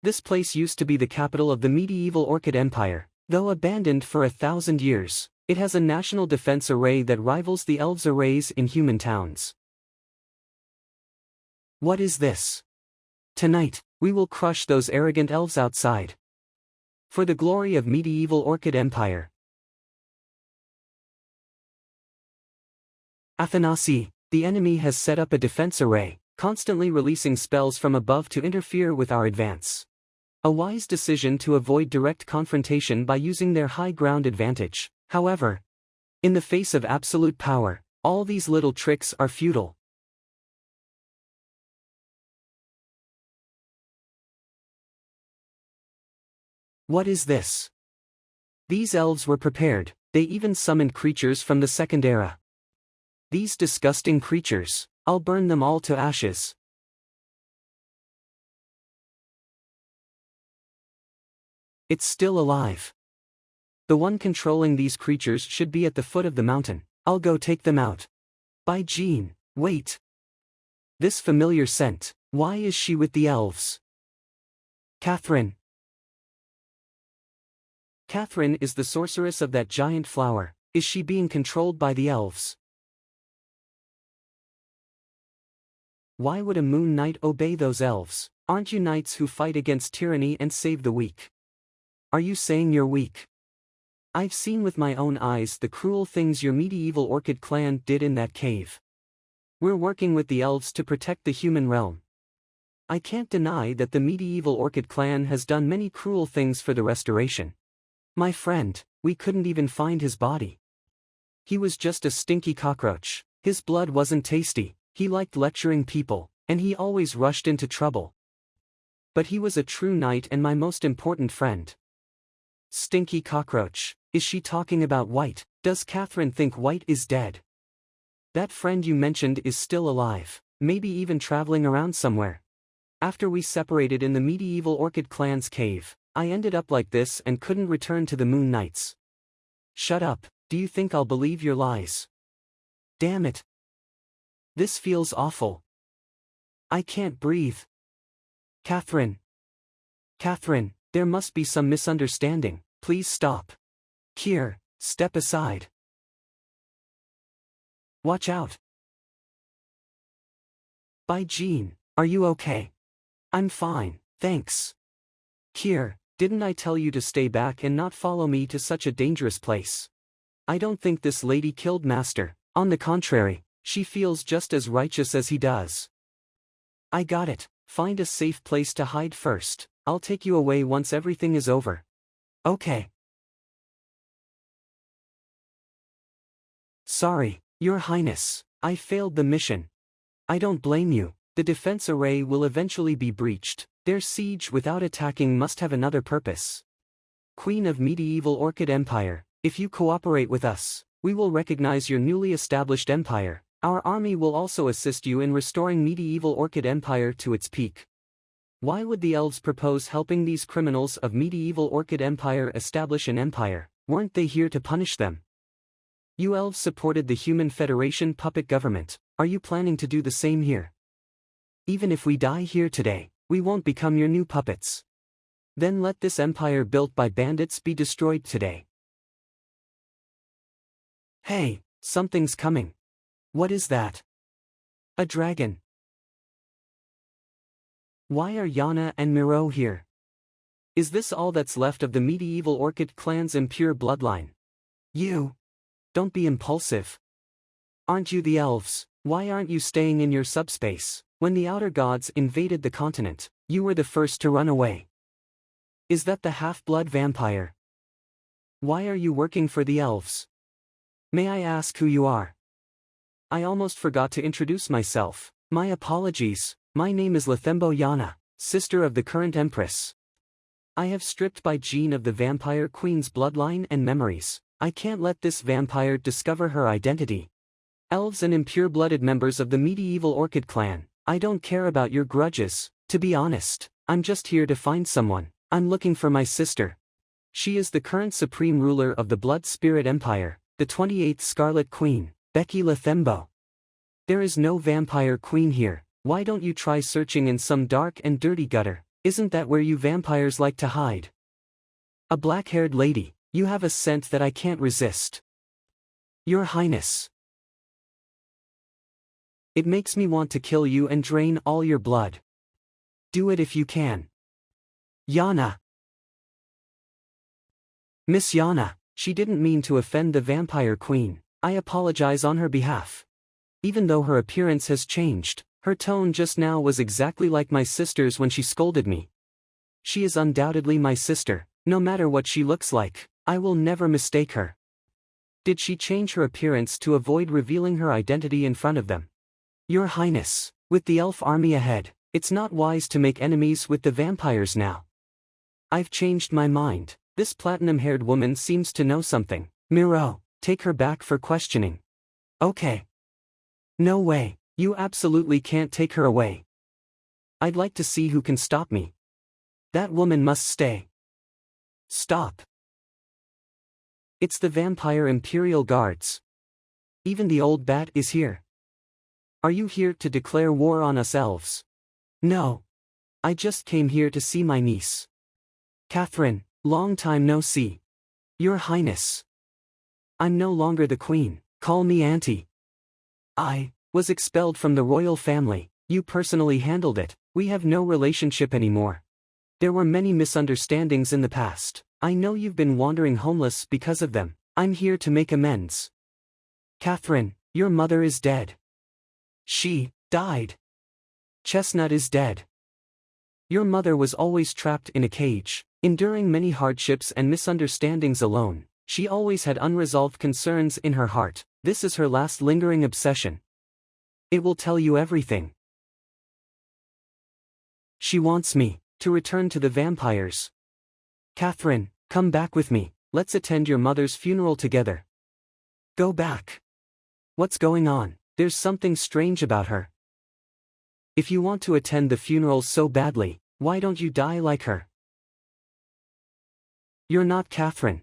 This place used to be the capital of the medieval Orchid Empire. Though abandoned for 1,000 years, it has a national defense array that rivals the elves' arrays in human towns. What is this? Tonight, we will crush those arrogant elves outside. For the glory of medieval Orchid Empire. Athanasi, the enemy has set up a defense array, constantly releasing spells from above to interfere with our advance. A wise decision to avoid direct confrontation by using their high ground advantage. However, in the face of absolute power, all these little tricks are futile. What is this? These elves were prepared, they even summoned creatures from the Second Era. These disgusting creatures, I'll burn them all to ashes. It's still alive. The one controlling these creatures should be at the foot of the mountain. I'll go take them out. By Jean, wait. This familiar scent, why is she with the elves? Catherine. Catherine is the sorceress of that giant flower. Is she being controlled by the elves? Why would a moon knight obey those elves? Aren't you knights who fight against tyranny and save the weak? Are you saying you're weak? I've seen with my own eyes the cruel things your medieval orchid clan did in that cave. We're working with the elves to protect the human realm. I can't deny that the medieval orchid clan has done many cruel things for the restoration. My friend, we couldn't even find his body. He was just a stinky cockroach. His blood wasn't tasty, he liked lecturing people, and he always rushed into trouble. But he was a true knight and my most important friend. Stinky cockroach, is she talking about White? Does Catherine think White is dead? That friend you mentioned is still alive, maybe even traveling around somewhere. After we separated in the medieval orchid clan's cave, I ended up like this and couldn't return to the Moon Knights. Shut up, do you think I'll believe your lies? Damn it. This feels awful. I can't breathe. Catherine. Catherine, there must be some misunderstanding, please stop. Kier, step aside. Watch out. By Jean, are you okay? I'm fine, thanks. Kier, didn't I tell you to stay back and not follow me to such a dangerous place? I don't think this lady killed Master, on the contrary, she feels just as righteous as he does. I got it, find a safe place to hide first, I'll take you away once everything is over. Okay. Sorry, Your Highness, I failed the mission. I don't blame you, the defense array will eventually be breached, their siege without attacking must have another purpose. Queen of Medieval Orchid Empire, if you cooperate with us, we will recognize your newly established empire, our army will also assist you in restoring Medieval Orchid Empire to its peak. Why would the elves propose helping these criminals of Medieval Orchid Empire establish an empire? Weren't they here to punish them? You elves supported the Human Federation puppet government, are you planning to do the same here? Even if we die here today, we won't become your new puppets. Then let this empire built by bandits be destroyed today. Hey, something's coming. What is that? A dragon. Why are Yana and Miro here? Is this all that's left of the medieval orchid clan's impure bloodline? You. Don't be impulsive. Aren't you the elves? Why aren't you staying in your subspace? When the outer gods invaded the continent, you were the first to run away. Is that the half-blood vampire? Why are you working for the elves? May I ask who you are? I almost forgot to introduce myself. My apologies, my name is Lathembo Yana, sister of the current empress. I have stripped by Jean of the vampire queen's bloodline and memories. I can't let this vampire discover her identity. Elves and impure-blooded members of the medieval orchid clan, I don't care about your grudges, to be honest, I'm just here to find someone. I'm looking for my sister. She is the current supreme ruler of the Blood Spirit Empire, the 28th Scarlet Queen, Becky Lathembo. There is no vampire queen here, why don't you try searching in some dark and dirty gutter, isn't that where you vampires like to hide? A black-haired lady, you have a scent that I can't resist. Your Highness. It makes me want to kill you and drain all your blood. Do it if you can. Yana. Miss Yana, she didn't mean to offend the vampire queen, I apologize on her behalf. Even though her appearance has changed, her tone just now was exactly like my sister's when she scolded me. She is undoubtedly my sister, no matter what she looks like, I will never mistake her. Did she change her appearance to avoid revealing her identity in front of them? Your Highness, with the elf army ahead, it's not wise to make enemies with the vampires now. I've changed my mind. This platinum-haired woman seems to know something. Miro, take her back for questioning. Okay. No way, you absolutely can't take her away. I'd like to see who can stop me. That woman must stay. Stop. It's the vampire Imperial Guards. Even the old bat is here. Are you here to declare war on us elves? No. I just came here to see my niece. Catherine, long time no see. Your Highness. I'm no longer the queen, call me auntie. I was expelled from the royal family, you personally handled it, we have no relationship anymore. There were many misunderstandings in the past, I know you've been wandering homeless because of them, I'm here to make amends. Catherine, your mother is dead. She died. Chestnut is dead. Your mother was always trapped in a cage, enduring many hardships and misunderstandings alone. She always had unresolved concerns in her heart. This is her last lingering obsession. It will tell you everything. She wants me to return to the vampires. Catherine, come back with me. Let's attend your mother's funeral together. Go back. What's going on? There's something strange about her. If you want to attend the funeral so badly, why don't you die like her? You're not Catherine.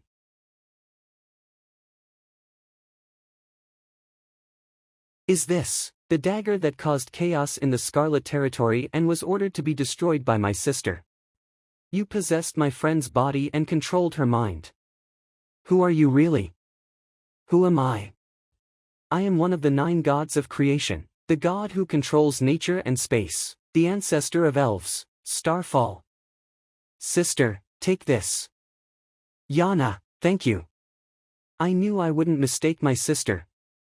Is this the dagger that caused chaos in the Scarlet Territory and was ordered to be destroyed by my sister? You possessed my friend's body and controlled her mind. Who are you really? Who am I? I am one of the 9 gods of creation, the god who controls nature and space, the ancestor of elves, Starfall. Sister, take this. Yana, thank you. I knew I wouldn't mistake my sister.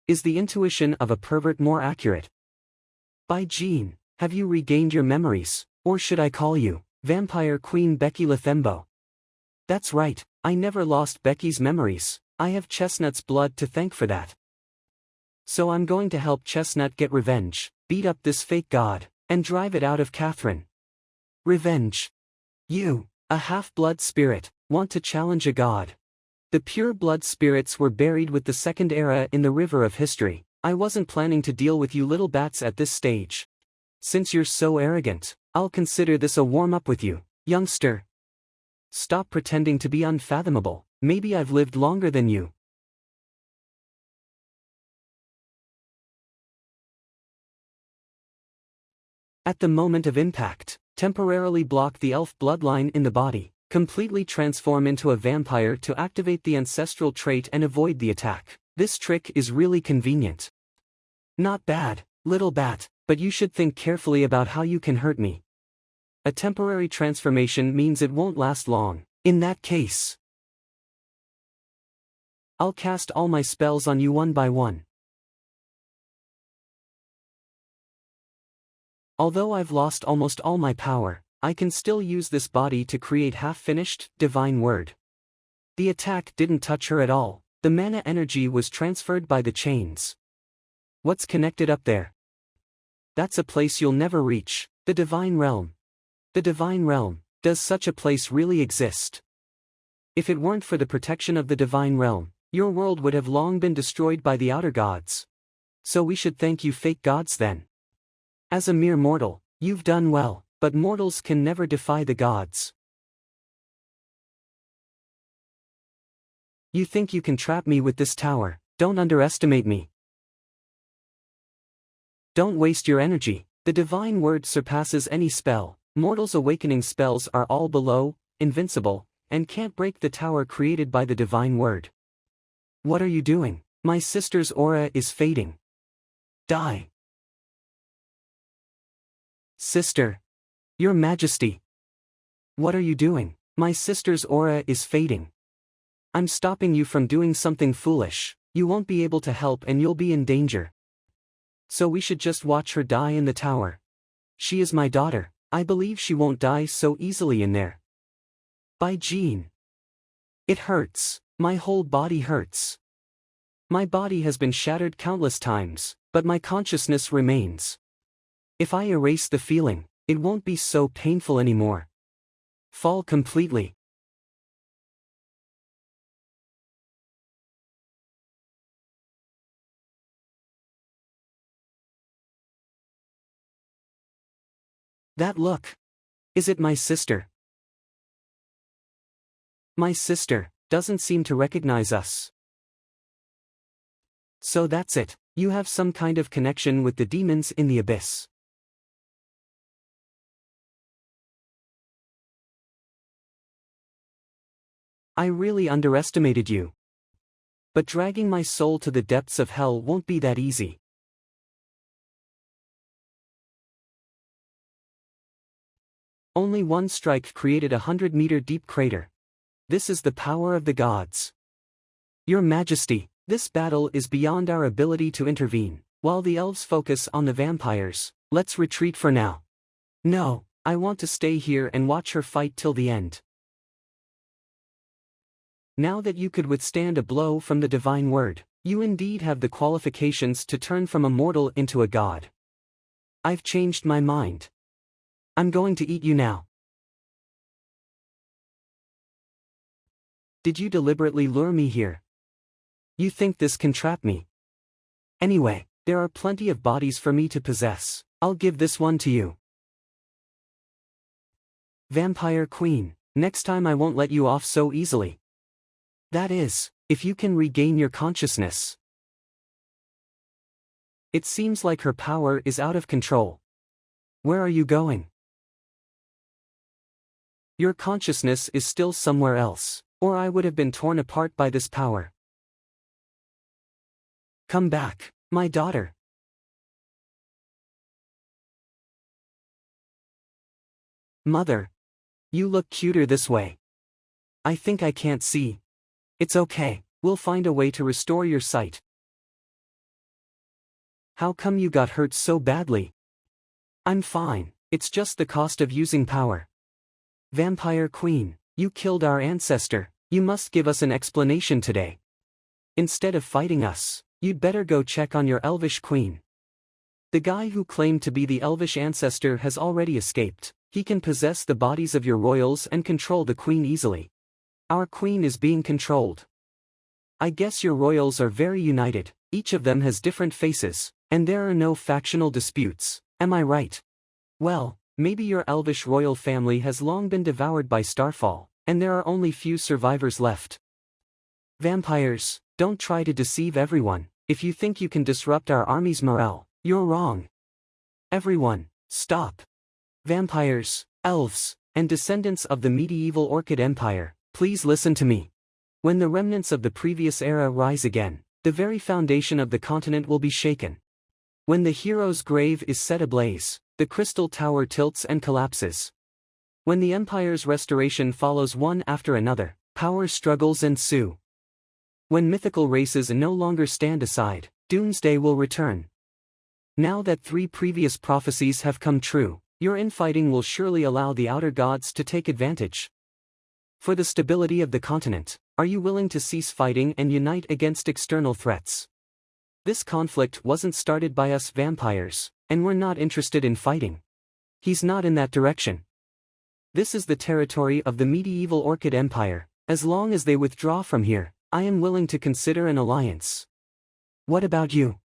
Is the intuition of a pervert more accurate? By Jean, have you regained your memories, or should I call you Vampire Queen Becky Lethembo? That's right, I never lost Becky's memories, I have Chestnut's blood to thank for that. So I'm going to help Chestnut get revenge, beat up this fake god, and drive it out of Catherine. Revenge. You, a half-blood spirit, want to challenge a god. The pure blood spirits were buried with the Second Era in the river of history. I wasn't planning to deal with you little bats at this stage. Since you're so arrogant, I'll consider this a warm-up with you, youngster. Stop pretending to be unfathomable, maybe I've lived longer than you. At the moment of impact, temporarily block the elf bloodline in the body, completely transform into a vampire to activate the ancestral trait and avoid the attack. This trick is really convenient. Not bad, little bat, but you should think carefully about how you can hurt me. A temporary transformation means it won't last long. In that case, I'll cast all my spells on you one by one. Although I've lost almost all my power, I can still use this body to create half-finished, divine word. The attack didn't touch her at all, the mana energy was transferred by the chains. What's connected up there? That's a place you'll never reach, the divine realm. The divine realm, does such a place really exist? If it weren't for the protection of the divine realm, your world would have long been destroyed by the outer gods. So we should thank you fake gods then. As a mere mortal, you've done well. But mortals can never defy the gods. You think you can trap me with this tower? Don't underestimate me. Don't waste your energy. The divine word surpasses any spell. Mortals' awakening spells are all below, invincible, and can't break the tower created by the divine word. What are you doing? My sister's aura is fading. Die. Sister. Your Majesty. What are you doing? My sister's aura is fading. I'm stopping you from doing something foolish. You won't be able to help and you'll be in danger. So we should just watch her die in the tower. She is my daughter, I believe she won't die so easily in there. By Jean. It hurts, my whole body hurts. My body has been shattered countless times, but my consciousness remains. If I erase the feeling, it won't be so painful anymore. Fall completely. That look. Is it my sister? My sister doesn't seem to recognize us. So that's it. You have some kind of connection with the demons in the abyss. I really underestimated you. But dragging my soul to the depths of hell won't be that easy. Only one strike created a 100-meter deep crater. This is the power of the gods. Your Majesty, this battle is beyond our ability to intervene. While the elves focus on the vampires, let's retreat for now. No, I want to stay here and watch her fight till the end. Now that you could withstand a blow from the divine word, you indeed have the qualifications to turn from a mortal into a god. I've changed my mind. I'm going to eat you now. Did you deliberately lure me here? You think this can trap me? Anyway, there are plenty of bodies for me to possess. I'll give this one to you. Vampire Queen, next time I won't let you off so easily. That is, if you can regain your consciousness. It seems like her power is out of control. Where are you going? Your consciousness is still somewhere else, or I would have been torn apart by this power. Come back, my daughter. Mother. You look cuter this way. I think I can't see. It's okay, we'll find a way to restore your sight. How come you got hurt so badly? I'm fine, it's just the cost of using power. Vampire Queen, you killed our ancestor, you must give us an explanation today. Instead of fighting us, you'd better go check on your elvish queen. The guy who claimed to be the elvish ancestor has already escaped. He can possess the bodies of your royals and control the queen easily. Our queen is being controlled. I guess your royals are very united, each of them has different faces, and there are no factional disputes, am I right? Well, maybe your elvish royal family has long been devoured by Starfall, and there are only few survivors left. Vampires, don't try to deceive everyone. If you think you can disrupt our army's morale, you're wrong. Everyone, stop. Vampires, elves, and descendants of the medieval Orchid Empire, please listen to me. When the remnants of the previous era rise again, the very foundation of the continent will be shaken. When the hero's grave is set ablaze, the crystal tower tilts and collapses. When the empire's restoration follows one after another, power struggles ensue. When mythical races no longer stand aside, doomsday will return. Now that 3 previous prophecies have come true, your infighting will surely allow the outer gods to take advantage. For the stability of the continent, are you willing to cease fighting and unite against external threats? This conflict wasn't started by us vampires, and we're not interested in fighting. He's not in that direction. This is the territory of the medieval Orchid Empire. As long as they withdraw from here, I am willing to consider an alliance. What about you?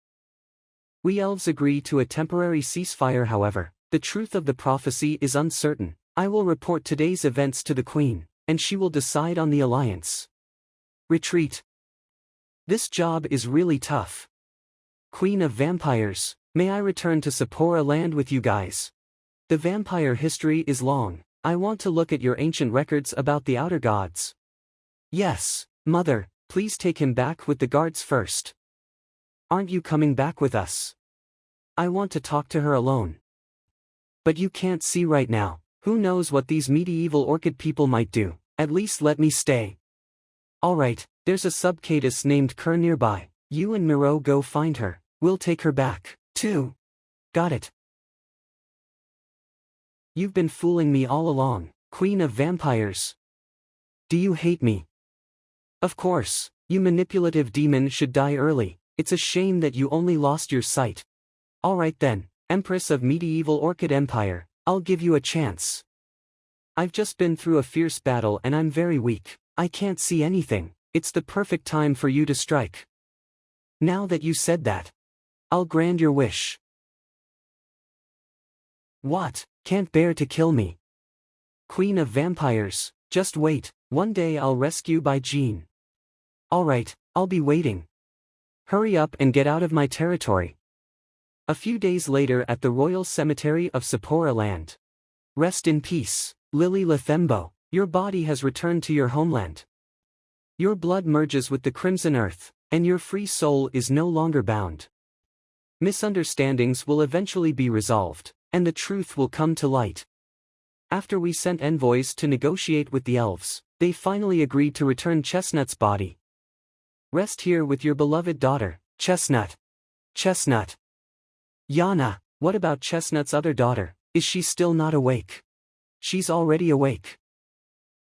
We elves agree to a temporary ceasefire. However, the truth of the prophecy is uncertain. I will report today's events to the Queen, and she will decide on the alliance. Retreat. This job is really tough. Queen of Vampires, may I return to Sapporo land with you guys? The vampire history is long. I want to look at your ancient records about the outer gods. Yes, Mother, please take him back with the guards first. Aren't you coming back with us? I want to talk to her alone. But you can't see right now. Who knows what these medieval orchid people might do? At least let me stay. Alright, there's a subcatus named Kerr nearby. You and Miro go find her. We'll take her back, too. Got it. You've been fooling me all along, Queen of Vampires. Do you hate me? Of course, you manipulative demon should die early. It's a shame that you only lost your sight. Alright then, Empress of Medieval Orchid Empire, I'll give you a chance. I've just been through a fierce battle and I'm very weak. I can't see anything. It's the perfect time for you to strike. Now that you said that, I'll grant your wish. What? Can't bear to kill me. Queen of vampires, just wait, one day I'll rescue by Jean. Alright, I'll be waiting. Hurry up and get out of my territory. A few days later at the Royal Cemetery of Sapporo Land. Rest in peace, Lily Lathembo, your body has returned to your homeland. Your blood merges with the crimson earth, and your free soul is no longer bound. Misunderstandings will eventually be resolved, and the truth will come to light. After we sent envoys to negotiate with the elves, they finally agreed to return Chestnut's body. Rest here with your beloved daughter, Chestnut. Chestnut. Yana, what about Chestnut's other daughter? Is she still not awake? She's already awake.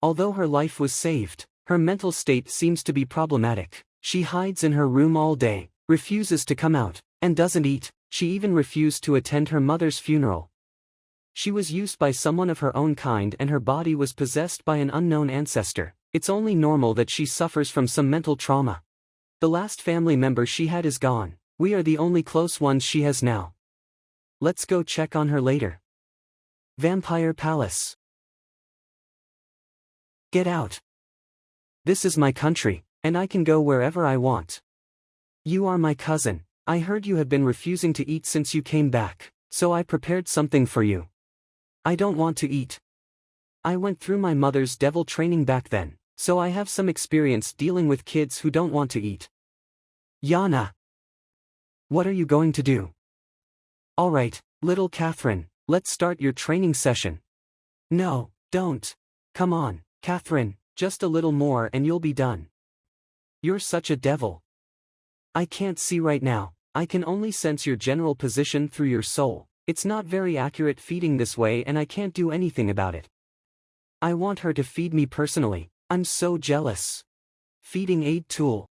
Although her life was saved, her mental state seems to be problematic. She hides in her room all day, refuses to come out, and doesn't eat. She even refused to attend her mother's funeral. She was used by someone of her own kind and her body was possessed by an unknown ancestor. It's only normal that she suffers from some mental trauma. The last family member she had is gone. We are the only close ones she has now. Let's go check on her later. Vampire Palace. Get out. This is my country, and I can go wherever I want. You are my cousin. I heard you have been refusing to eat since you came back, so I prepared something for you. I don't want to eat. I went through my mother's devil training back then, so I have some experience dealing with kids who don't want to eat. Yana. What are you going to do? Alright, little Catherine, let's start your training session. No, don't. Come on, Catherine, just a little more and you'll be done. You're such a devil. I can't see right now. I can only sense your general position through your soul. It's not very accurate feeding this way and I can't do anything about it. I want her to feed me personally. I'm so jealous. Feeding aid tool.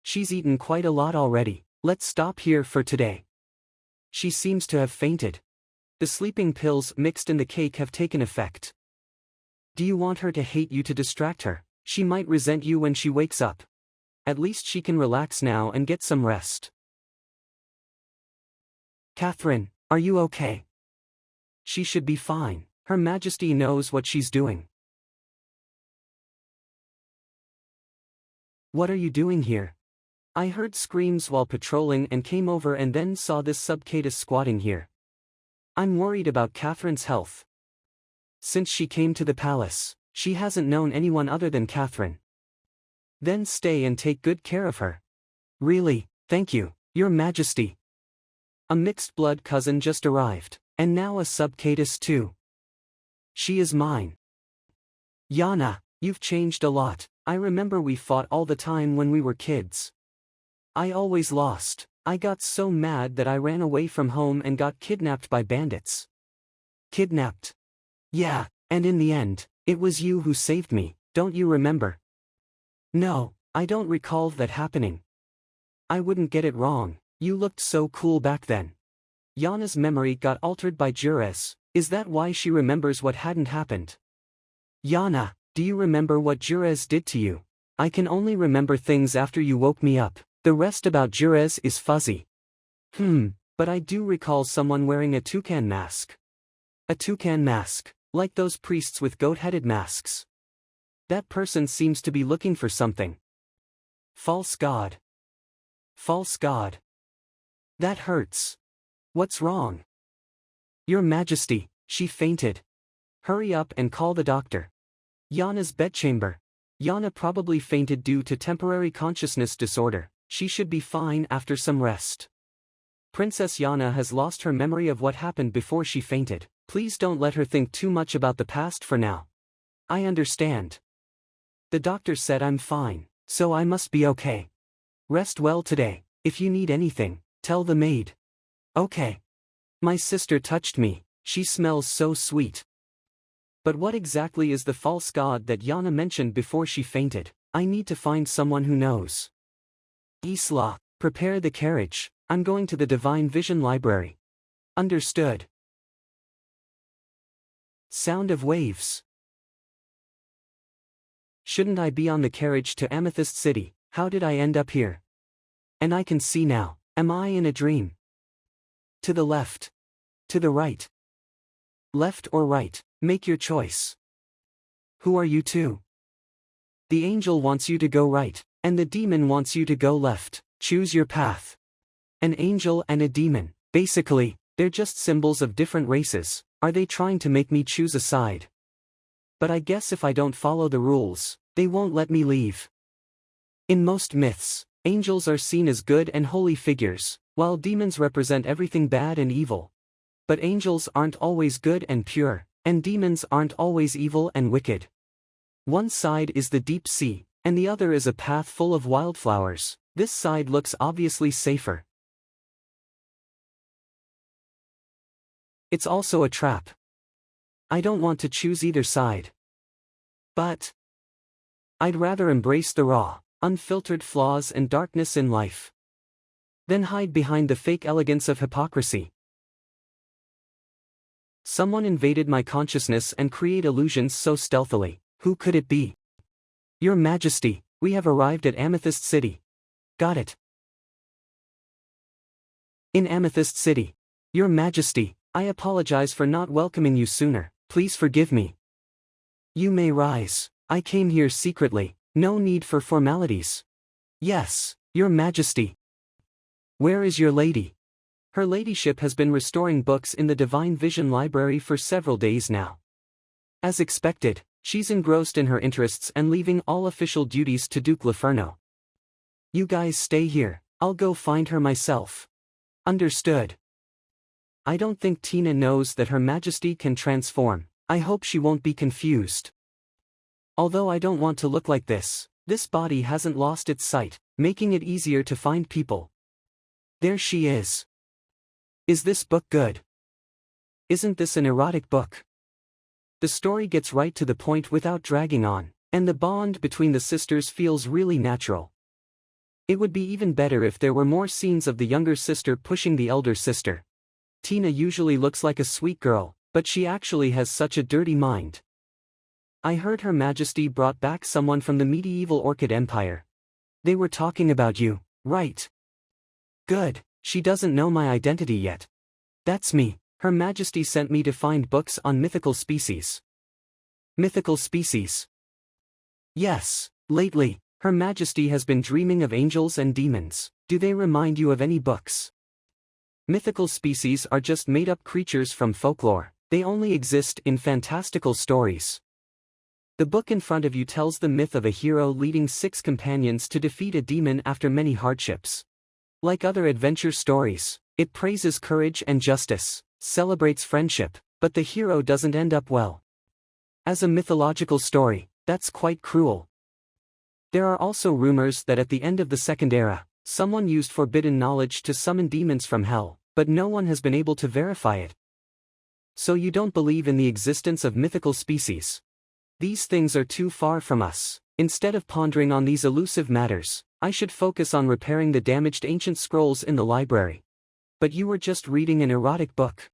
She's eaten quite a lot already. Let's stop here for today. She seems to have fainted. The sleeping pills mixed in the cake have taken effect. Do you want her to hate you to distract her? She might resent you when she wakes up. At least she can relax now and get some rest. Catherine, are you okay? She should be fine. Her Majesty knows what she's doing. What are you doing here? I heard screams while patrolling and came over and then saw this subcatus squatting here. I'm worried about Catherine's health. Since she came to the palace, she hasn't known anyone other than Catherine. Then stay and take good care of her. Really, thank you, Your Majesty. A mixed blood cousin just arrived, and now a subcatus too. She is mine. Yana, you've changed a lot. I remember we fought all the time when we were kids. I always lost. I got so mad that I ran away from home and got kidnapped by bandits. Kidnapped? Yeah, and in the end, it was you who saved me, don't you remember? No, I don't recall that happening. I wouldn't get it wrong, you looked so cool back then. Yana's memory got altered by Jurez. Is that why she remembers what hadn't happened? Yana, do you remember what Jurez did to you? I can only remember things after you woke me up. The rest about Jurez is fuzzy. But I do recall someone wearing a toucan mask. A toucan mask, like those priests with goat-headed masks. That person seems to be looking for something. False god. False god. That hurts. What's wrong? Your Majesty, she fainted. Hurry up and call the doctor. Yana's bedchamber. Yana probably fainted due to temporary consciousness disorder. She should be fine after some rest. Princess Yana has lost her memory of what happened before she fainted. Please don't let her think too much about the past for now. I understand. The doctor said I'm fine, so I must be okay. Rest well today. If you need anything, tell the maid. Okay. My sister touched me. She smells so sweet. But what exactly is the false god that Yana mentioned before she fainted? I need to find someone who knows. Isla, prepare the carriage. I'm going to the Divine Vision Library. Understood. Sound of waves. Shouldn't I be on the carriage to Amethyst City? How did I end up here? And I can see now. Am I in a dream? To the left. To the right. Left or right, make your choice. Who are you two? The angel wants you to go right, and the demon wants you to go left. Choose your path. An angel and a demon, basically, they're just symbols of different races. Are they trying to make me choose a side? But I guess if I don't follow the rules, they won't let me leave. In most myths, angels are seen as good and holy figures, while demons represent everything bad and evil. But angels aren't always good and pure, and demons aren't always evil and wicked. One side is the deep sea, and the other is a path full of wildflowers. This side looks obviously safer. It's also a trap. I don't want to choose either side. But I'd rather embrace the raw, unfiltered flaws and darkness in life than hide behind the fake elegance of hypocrisy. Someone invaded my consciousness and create illusions so stealthily. Who could it be? Your Majesty, we have arrived at Amethyst City. Got it. In Amethyst City. Your Majesty, I apologize for not welcoming you sooner. Please forgive me. You may rise. I came here secretly. No need for formalities. Yes, Your Majesty. Where is your lady? Her ladyship has been restoring books in the Divine Vision Library for several days now. As expected, she's engrossed in her interests and leaving all official duties to Duke Laferno. You guys stay here, I'll go find her myself. Understood. I don't think Tina knows that Her Majesty can transform. I hope she won't be confused. Although I don't want to look like this body hasn't lost its sight, making it easier to find people. There she is. Is this book good? Isn't this an erotic book? The story gets right to the point without dragging on, and the bond between the sisters feels really natural. It would be even better if there were more scenes of the younger sister pushing the elder sister. Tina usually looks like a sweet girl, but she actually has such a dirty mind. I heard Her Majesty brought back someone from the medieval Orchid Empire. They were talking about you, right? Good, she doesn't know my identity yet. That's me. Her Majesty sent me to find books on mythical species. Mythical species? Yes, lately, Her Majesty has been dreaming of angels and demons. Do they remind you of any books? Mythical species are just made-up creatures from folklore. They only exist in fantastical stories. The book in front of you tells the myth of a hero leading 6 companions to defeat a demon after many hardships. Like other adventure stories, it praises courage and justice, celebrates friendship, but the hero doesn't end up well. As a mythological story, that's quite cruel. There are also rumors that at the end of the Second Era, someone used forbidden knowledge to summon demons from hell, but no one has been able to verify it. So you don't believe in the existence of mythical species? These things are too far from us. Instead of pondering on these elusive matters, I should focus on repairing the damaged ancient scrolls in the library. But you were just reading an erotic book.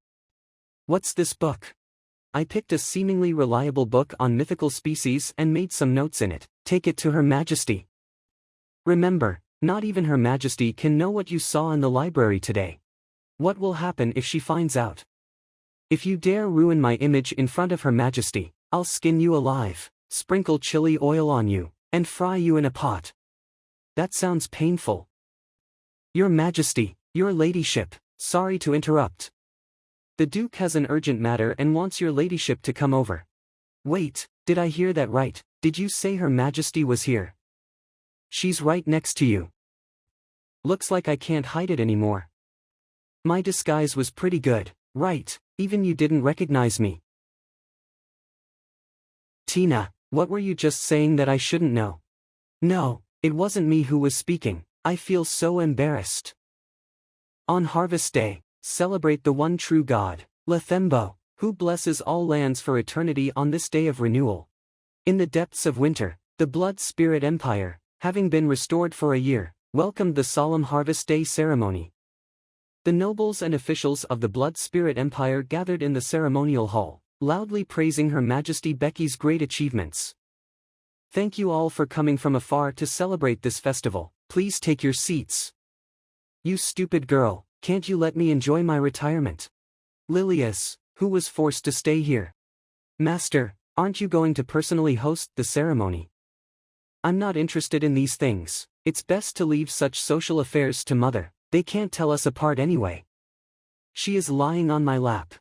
What's this book? I picked a seemingly reliable book on mythical species and made some notes in it. Take it to Her Majesty. Remember, not even Her Majesty can know what you saw in the library today. What will happen if she finds out? If you dare ruin my image in front of Her Majesty, I'll skin you alive, sprinkle chili oil on you, and fry you in a pot. That sounds painful. Your Majesty, your ladyship, sorry to interrupt. The Duke has an urgent matter and wants your ladyship to come over. Wait, did I hear that right? Did you say Her Majesty was here? She's right next to you. Looks like I can't hide it anymore. My disguise was pretty good, right? Even you didn't recognize me. Tina, what were you just saying that I shouldn't know? No, it wasn't me who was speaking. I feel so embarrassed. On Harvest Day, celebrate the one true God, Lathembo, who blesses all lands for eternity on this day of renewal. In the depths of winter, the Blood Spirit Empire, having been restored for a year, welcomed the solemn Harvest Day ceremony. The nobles and officials of the Blood Spirit Empire gathered in the ceremonial hall, loudly praising Her Majesty Becky's great achievements. Thank you all for coming from afar to celebrate this festival. Please take your seats. You stupid girl, can't you let me enjoy my retirement? Lilias, who was forced to stay here. Master, aren't you going to personally host the ceremony? I'm not interested in these things. It's best to leave such social affairs to Mother. They can't tell us apart anyway. She is lying on my lap,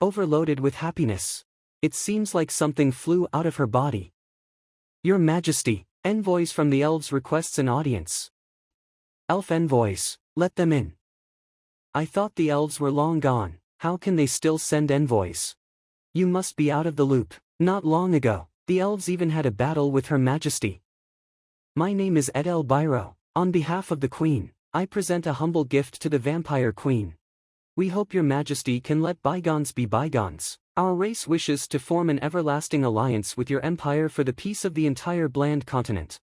overloaded with happiness. It seems like something flew out of her body. Your Majesty, envoys from the elves requests an audience. Elf envoys, let them in. I thought the elves were long gone. How can they still send envoys? You must be out of the loop. Not long ago, the elves even had a battle with Her Majesty. My name is Edel Byro. On behalf of the Queen, I present a humble gift to the Vampire Queen. We hope Your Majesty can let bygones be bygones. Our race wishes to form an everlasting alliance with your empire for the peace of the entire Bland continent.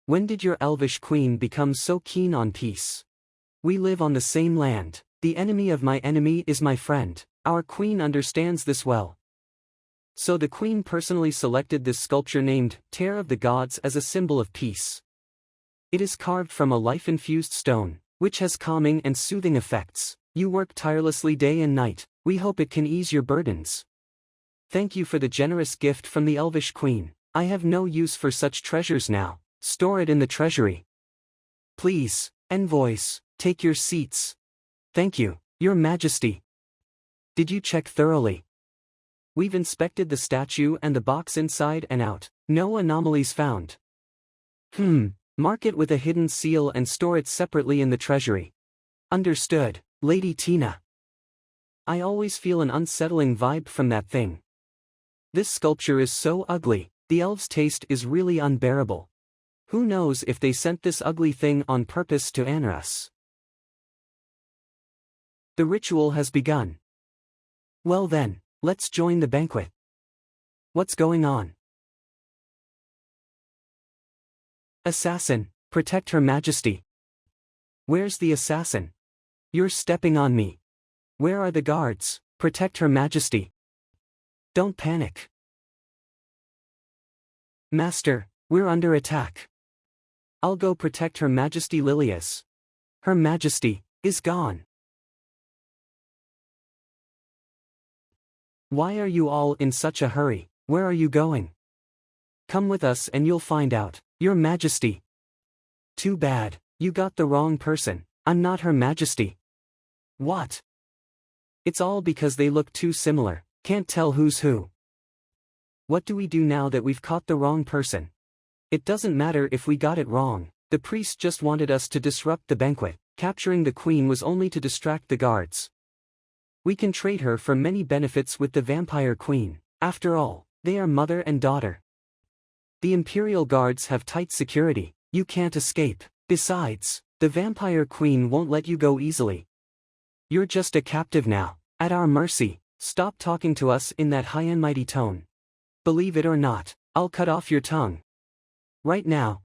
When did your elvish queen become so keen on peace? We live on the same land. The enemy of my enemy is my friend. Our queen understands this well. So the queen personally selected this sculpture named Tear of the Gods as a symbol of peace. It is carved from a life-infused stone, which has calming and soothing effects. You work tirelessly day and night. We hope it can ease your burdens. Thank you for the generous gift from the elvish queen. I have no use for such treasures now. Store it in the treasury. Please, envoys, take your seats. Thank you, Your Majesty. Did you check thoroughly? We've inspected the statue and the box inside and out. No anomalies found. Mark it with a hidden seal and store it separately in the treasury. Understood, Lady Tina. I always feel an unsettling vibe from that thing. This sculpture is so ugly. The elves' taste is really unbearable. Who knows if they sent this ugly thing on purpose to honor us? The ritual has begun. Well then, let's join the banquet. What's going on? Assassin, protect Her Majesty. Where's the assassin? You're stepping on me. Where are the guards? Protect Her Majesty. Don't panic. Master, we're under attack. I'll go protect Her Majesty Lilias. Her Majesty is gone. Why are you all in such a hurry? Where are you going? Come with us and you'll find out, Your Majesty. Too bad, you got the wrong person. I'm not Her Majesty. What? It's all because they look too similar. Can't tell who's who. What do we do now that we've caught the wrong person? It doesn't matter if we got it wrong. The priest just wanted us to disrupt the banquet. Capturing the queen was only to distract the guards. We can trade her for many benefits with the Vampire Queen. After all, they are mother and daughter. The Imperial Guards have tight security. You can't escape. Besides, the Vampire Queen won't let you go easily. You're just a captive now, at our mercy. Stop talking to us in that high and mighty tone. Believe it or not, I'll cut off your tongue. Right now.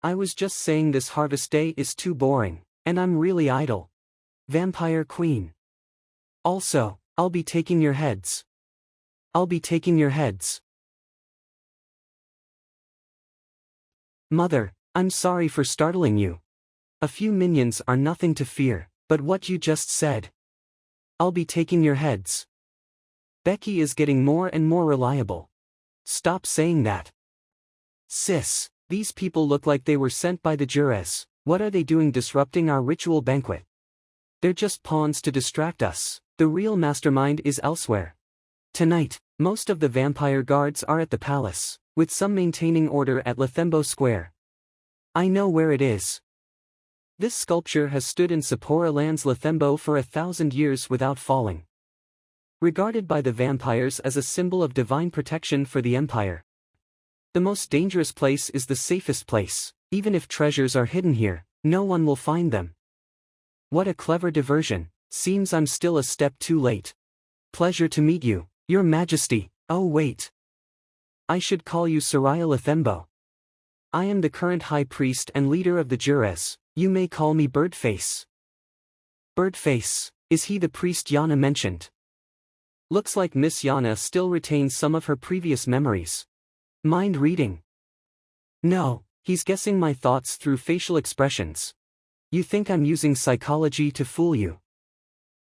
I was just saying this harvest day is too boring, and I'm really idle. Vampire Queen. Also, I'll be taking your heads. I'll be taking your heads. Mother, I'm sorry for startling you. A few minions are nothing to fear, but what you just said. I'll be taking your heads. Becky is getting more and more reliable. Stop saying that. Sis, these people look like they were sent by the Jures. What are they doing disrupting our ritual banquet? They're just pawns to distract us. The real mastermind is elsewhere. Tonight, most of the vampire guards are at the palace, with some maintaining order at Lathembo Square. I know where it is. This sculpture has stood in Sephora Land's Lathembo for 1,000 years without falling. Regarded by the vampires as a symbol of divine protection for the empire. The most dangerous place is the safest place. Even if treasures are hidden here, no one will find them. What a clever diversion. Seems I'm still a step too late. Pleasure to meet you, Your Majesty. Oh wait. I should call you Soraya Lathembo. I am the current high priest and leader of the Jures. You may call me Birdface. Birdface, is he the priest Yana mentioned? Looks like Miss Yana still retains some of her previous memories. Mind reading? No, he's guessing my thoughts through facial expressions. You think I'm using psychology to fool you?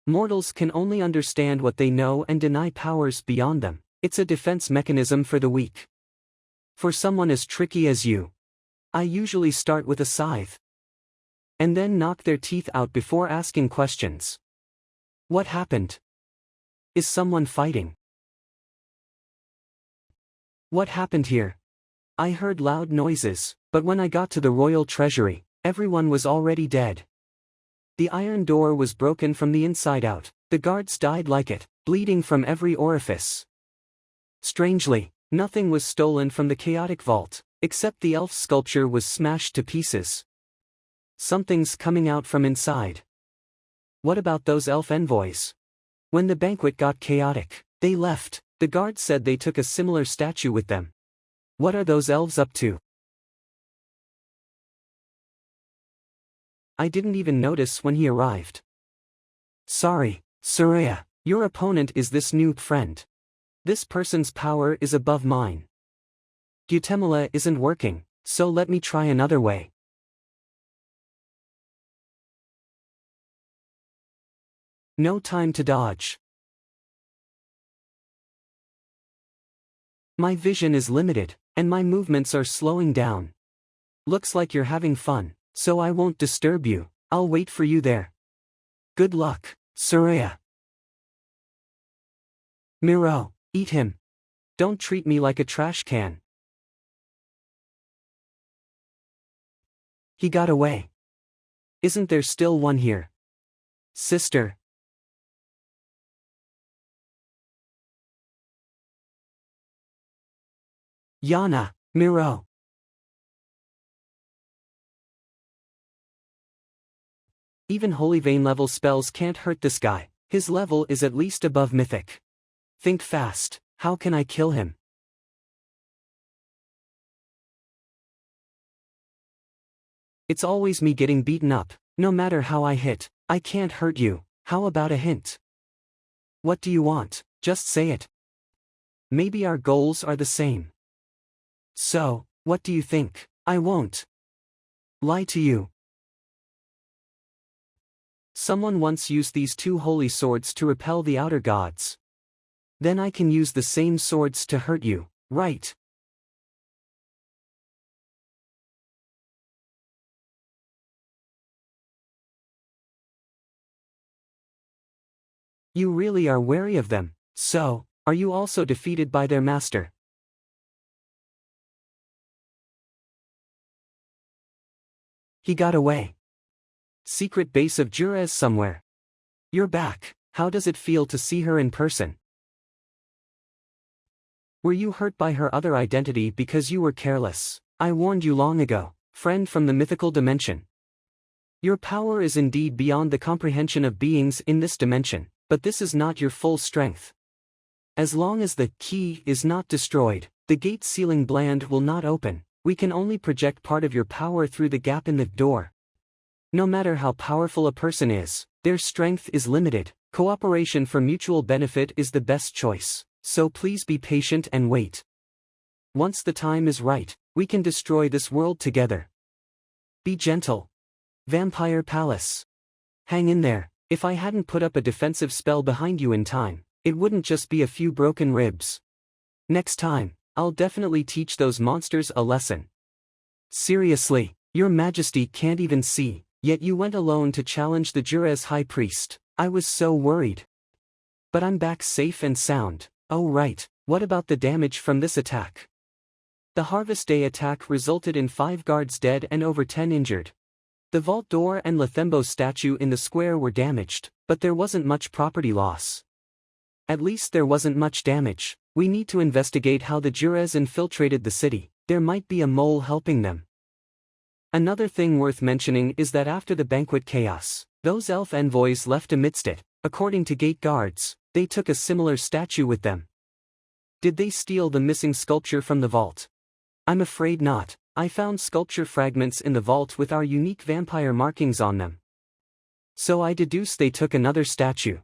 Mortals can only understand what they know and deny powers beyond them. It's a defense mechanism for the weak. For someone as tricky as you, I usually start with a scythe. And then knock their teeth out before asking questions. What happened? Is someone fighting? What happened here? I heard loud noises, but when I got to the royal treasury, everyone was already dead. The iron door was broken from the inside out. The guards died like it, bleeding from every orifice. Strangely, nothing was stolen from the chaotic vault, except the elf sculpture was smashed to pieces. Something's coming out from inside. What about those elf envoys? When the banquet got chaotic, they left. The guards said they took a similar statue with them. What are those elves up to? I didn't even notice when he arrived. Sorry, Soraya, your opponent is this new friend. This person's power is above mine. Guatemala isn't working, so let me try another way. No time to dodge. My vision is limited, and my movements are slowing down. Looks like you're having fun, so I won't disturb you. I'll wait for you there. Good luck, Soraya. Miro, eat him. Don't treat me like a trash can. He got away. Isn't there still one here? Sister. Yana, Miro. Even holy vein level spells can't hurt this guy. His level is at least above mythic. Think fast, how can I kill him? It's always me getting beaten up. No matter how I hit, I can't hurt you. How about a hint? What do you want? Just say it. Maybe our goals are the same. So, what do you think? I won't lie to you. Someone once used these two holy swords to repel the outer gods. Then I can use the same swords to hurt you, right? You really are wary of them, so, are you also defeated by their master? He got away. Secret base of Jurez somewhere. You're back. How does it feel to see her in person? Were you hurt by her other identity because you were careless? I warned you long ago, friend from the mythical dimension. Your power is indeed beyond the comprehension of beings in this dimension, but this is not your full strength. As long as the key is not destroyed, the gate ceiling bland will not open. We can only project part of your power through the gap in the door. No matter how powerful a person is, their strength is limited. Cooperation for mutual benefit is the best choice, so please be patient and wait. Once the time is right, we can destroy this world together. Be gentle. Vampire Palace. Hang in there. If I hadn't put up a defensive spell behind you in time, it wouldn't just be a few broken ribs. Next time, I'll definitely teach those monsters a lesson. Seriously, your majesty can't even see, yet you went alone to challenge the Jurez high priest. I was so worried. But I'm back safe and sound. Oh right, what about the damage from this attack? The Harvest Day attack resulted in 5 guards dead and over 10 injured. The vault door and Lathembo's statue in the square were damaged, but there wasn't much property loss. At least there wasn't much damage. We need to investigate how the Jurez infiltrated the city. There might be a mole helping them. Another thing worth mentioning is that after the banquet chaos, those elf envoys left amidst it. According to gate guards, they took a similar statue with them. Did they steal the missing sculpture from the vault? I'm afraid not. I found sculpture fragments in the vault with our unique vampire markings on them. So I deduce they took another statue.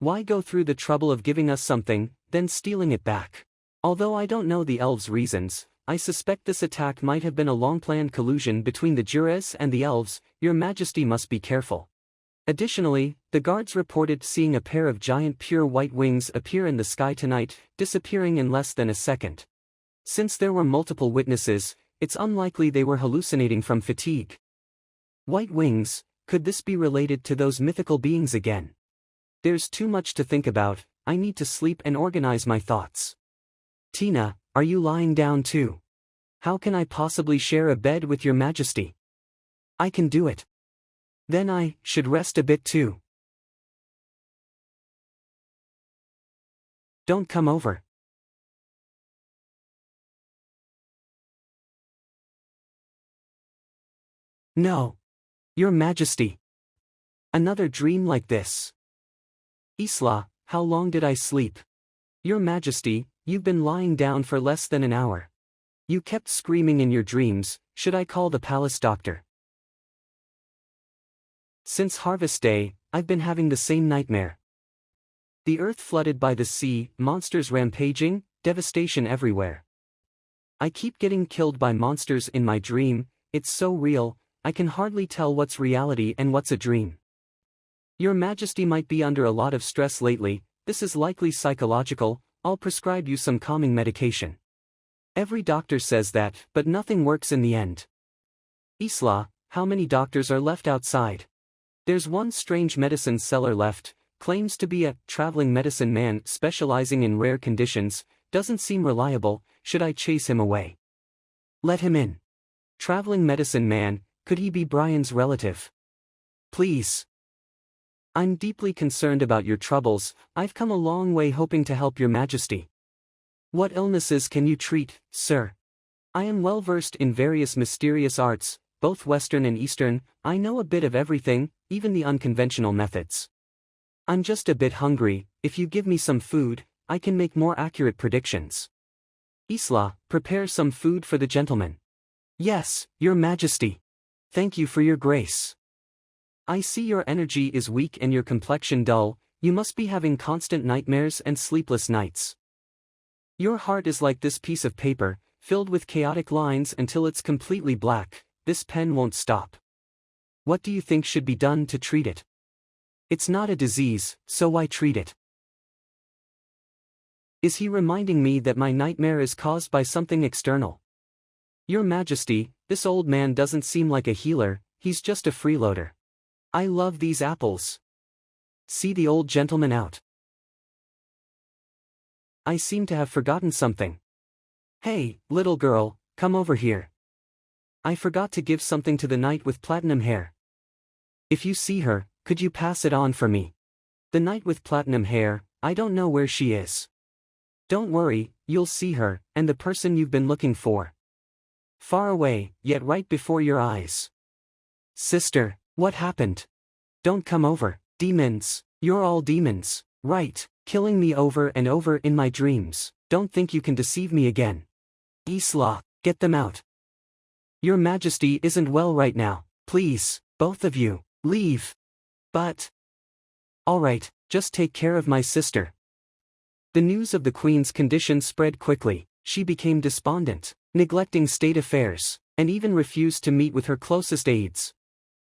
Why go through the trouble of giving us something, then stealing it back? Although I don't know the elves' reasons, I suspect this attack might have been a long-planned collusion between the Jures and the elves. Your Majesty must be careful. Additionally, the guards reported seeing a pair of giant pure white wings appear in the sky tonight, disappearing in less than a second. Since there were multiple witnesses, it's unlikely they were hallucinating from fatigue. White wings, could this be related to those mythical beings again? There's too much to think about. I need to sleep and organize my thoughts. Tina, are you lying down too? How can I possibly share a bed with your Majesty? I can do it. Then I should rest a bit too. Don't come over. No. Your Majesty. Another dream like this. Isla, how long did I sleep? Your Majesty, you've been lying down for less than an hour. You kept screaming in your dreams. Should I call the palace doctor? Since harvest day, I've been having the same nightmare. The earth flooded by the sea, monsters rampaging, devastation everywhere. I keep getting killed by monsters in my dream. It's so real, I can hardly tell what's reality and what's a dream. Your Majesty might be under a lot of stress lately. This is likely psychological. I'll prescribe you some calming medication. Every doctor says that, but nothing works in the end. Isla, how many doctors are left outside? There's one strange medicine seller left, claims to be a traveling medicine man specializing in rare conditions, doesn't seem reliable. Should I chase him away? Let him in. Traveling medicine man, could he be Brian's relative? Please. I'm deeply concerned about your troubles. I've come a long way hoping to help your Majesty. What illnesses can you treat, sir? I am well versed in various mysterious arts, both Western and Eastern. I know a bit of everything, even the unconventional methods. I'm just a bit hungry. If you give me some food, I can make more accurate predictions. Isla, prepare some food for the gentleman. Yes, your Majesty. Thank you for your grace. I see your energy is weak and your complexion dull. You must be having constant nightmares and sleepless nights. Your heart is like this piece of paper, filled with chaotic lines until it's completely black. This pen won't stop. What do you think should be done to treat it? It's not a disease, so why treat it? Is he reminding me that my nightmare is caused by something external? Your Majesty, this old man doesn't seem like a healer, he's just a freeloader. I love these apples. See the old gentleman out. I seem to have forgotten something. Hey, little girl, come over here. I forgot to give something to the knight with platinum hair. If you see her, could you pass it on for me? The knight with platinum hair, I don't know where she is. Don't worry, you'll see her, and the person you've been looking for. Far away, yet right before your eyes. Sister, what happened? Don't come over, demons, you're all demons, right, killing me over and over in my dreams. Don't think you can deceive me again. Isla, get them out. Your Majesty isn't well right now, please, both of you, leave. But. Alright, just take care of my sister. The news of the Queen's condition spread quickly. She became despondent, neglecting state affairs, and even refused to meet with her closest aides.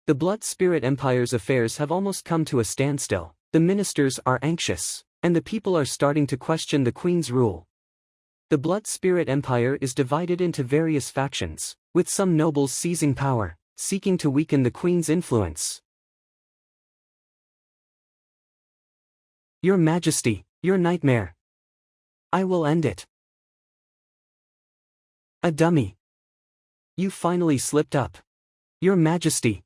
The Blood Spirit Empire's affairs have almost come to a standstill. The ministers are anxious, and the people are starting to question the Queen's rule. The Blood Spirit Empire is divided into various factions, with some nobles seizing power, seeking to weaken the Queen's influence. Your Majesty, your nightmare. I will end it. A dummy. You finally slipped up. Your Majesty.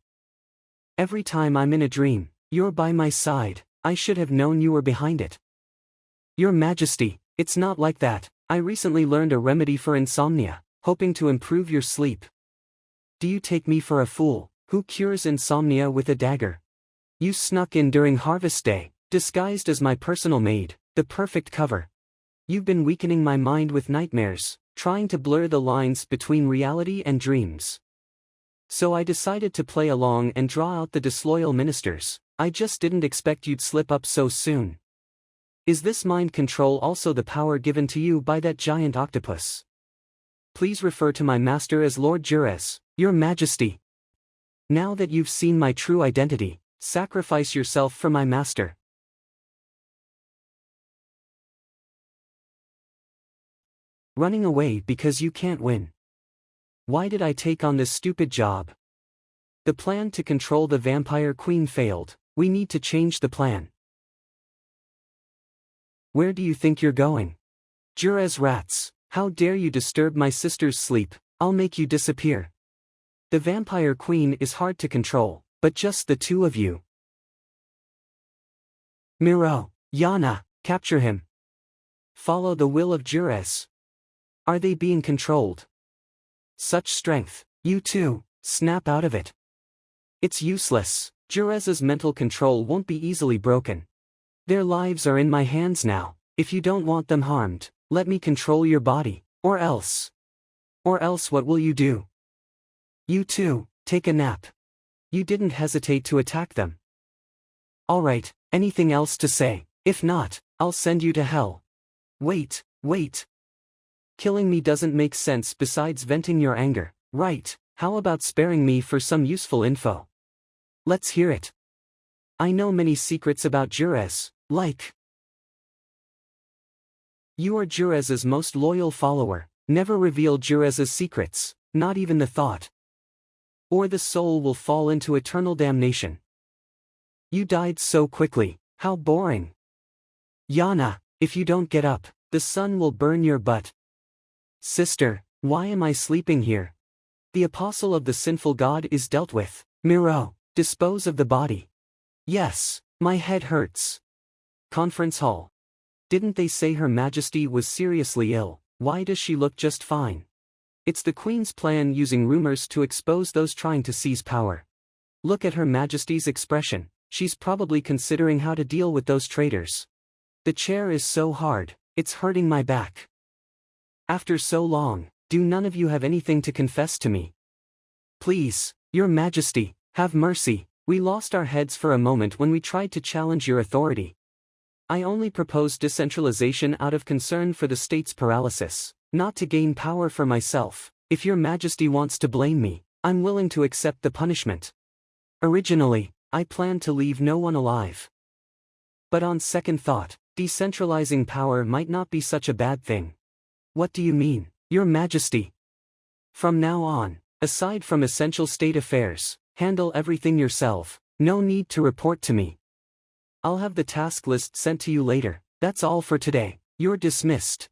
Every time I'm in a dream, you're by my side. I should have known you were behind it. Your Majesty, it's not like that. I recently learned a remedy for insomnia, hoping to improve your sleep. Do you take me for a fool, who cures insomnia with a dagger? You snuck in during harvest day, disguised as my personal maid, the perfect cover. You've been weakening my mind with nightmares, trying to blur the lines between reality and dreams. So I decided to play along and draw out the disloyal ministers. I just didn't expect you'd slip up so soon. Is this mind control also the power given to you by that giant octopus? Please refer to my master as Lord Jurez, Your Majesty. Now that you've seen my true identity, sacrifice yourself for my master. Running away because you can't win. Why did I take on this stupid job? The plan to control the vampire queen failed. We need to change the plan. Where do you think you're going? Jurez rats, how dare you disturb my sister's sleep, I'll make you disappear. The vampire queen is hard to control, but just the two of you. Miro, Yana, capture him. Follow the will of Jurez. Are they being controlled? Such strength, you too, snap out of it. It's useless, Jurez's mental control won't be easily broken. Their lives are in my hands now. If you don't want them harmed, let me control your body, or else. Or else what will you do? You too, take a nap. You didn't hesitate to attack them. Alright, anything else to say? If not, I'll send you to hell. Wait. Killing me doesn't make sense besides venting your anger, right? How about sparing me for some useful info? Let's hear it. I know many secrets about Jurez, like. You are Jurez's most loyal follower, never reveal Jurez's secrets, not even the thought. Or the soul will fall into eternal damnation. You died so quickly, how boring. Yana, if you don't get up, the sun will burn your butt. Sister, why am I sleeping here? The apostle of the sinful god is dealt with. Miro, dispose of the body. Yes, my head hurts. Conference hall. Didn't they say Her Majesty was seriously ill? Why does she look just fine? It's the Queen's plan using rumors to expose those trying to seize power. Look at Her Majesty's expression, she's probably considering how to deal with those traitors. The chair is so hard, it's hurting my back. After so long, do none of you have anything to confess to me? Please, Your Majesty, have mercy, we lost our heads for a moment when we tried to challenge your authority. I only proposed decentralization out of concern for the state's paralysis, not to gain power for myself. If Your Majesty wants to blame me, I'm willing to accept the punishment. Originally, I planned to leave no one alive. But on second thought, decentralizing power might not be such a bad thing. What do you mean, Your Majesty? From now on, aside from essential state affairs, handle everything yourself, no need to report to me. I'll have the task list sent to you later. That's all for today, you're dismissed.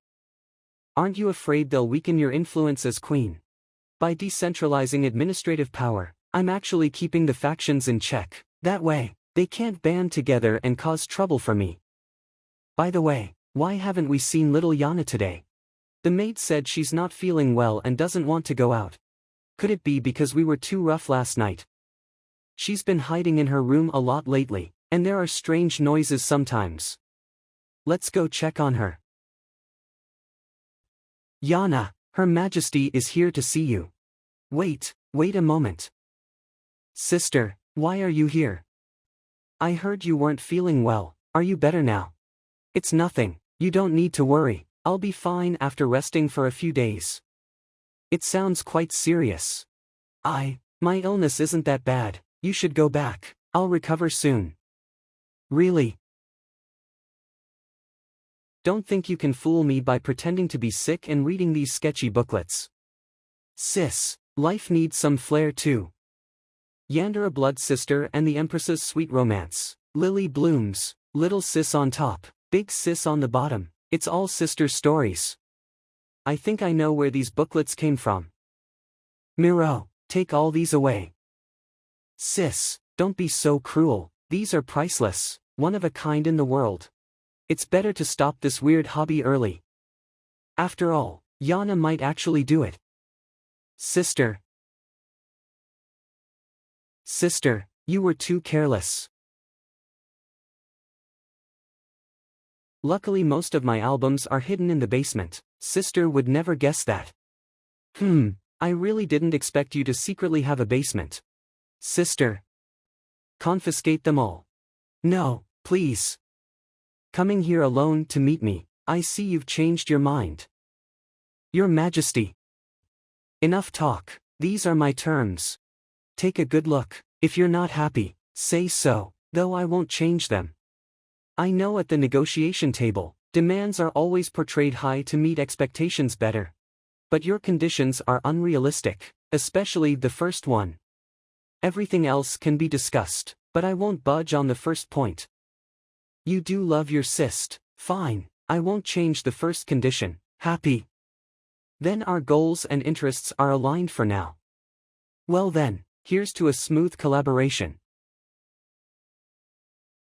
Aren't you afraid they'll weaken your influence as queen? By decentralizing administrative power, I'm actually keeping the factions in check. That way, they can't band together and cause trouble for me. By the way, why haven't we seen little Yana today? The maid said she's not feeling well and doesn't want to go out. Could it be because we were too rough last night? She's been hiding in her room a lot lately, and there are strange noises sometimes. Let's go check on her. Yana, Her Majesty is here to see you. Wait a moment. Sister, why are you here? I heard you weren't feeling well, are you better now? It's nothing, you don't need to worry, I'll be fine after resting for a few days. It sounds quite serious. My illness isn't that bad, you should go back, I'll recover soon. Really? Don't think you can fool me by pretending to be sick and reading these sketchy booklets. Sis, life needs some flair too. Yandere blood sister and the Empress's sweet romance. Lily blooms, little sis on top, big sis on the bottom, it's all sister stories. I think I know where these booklets came from. Miro, take all these away. Sis, don't be so cruel, these are priceless, one of a kind in the world. It's better to stop this weird hobby early. After all, Yana might actually do it. Sister, you were too careless. Luckily most of my albums are hidden in the basement, sister would never guess that. I really didn't expect you to secretly have a basement. Sister. Confiscate them all. No, please. Coming here alone to meet me, I see you've changed your mind. Your Majesty. Enough talk, these are my terms. Take a good look, if you're not happy, say so, though I won't change them. I know at the negotiation table, demands are always portrayed high to meet expectations better. But your conditions are unrealistic, especially the first one. Everything else can be discussed, but I won't budge on the first point. You do love your cyst, fine, I won't change the first condition, happy. Then our goals and interests are aligned for now. Well then, here's to a smooth collaboration.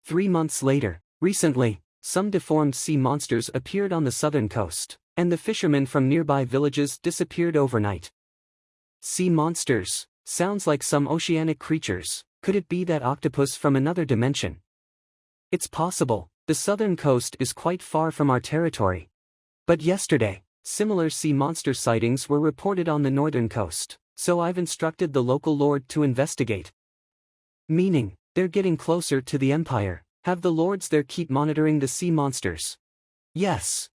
3 months later, recently, some deformed sea monsters appeared on the southern coast, and the fishermen from nearby villages disappeared overnight. Sea monsters, sounds like some oceanic creatures, could it be that octopus from another dimension? It's possible, the southern coast is quite far from our territory. But yesterday, similar sea monster sightings were reported on the northern coast, so I've instructed the local lord to investigate. Meaning, they're getting closer to the empire, have the lords there keep monitoring the sea monsters. Yes.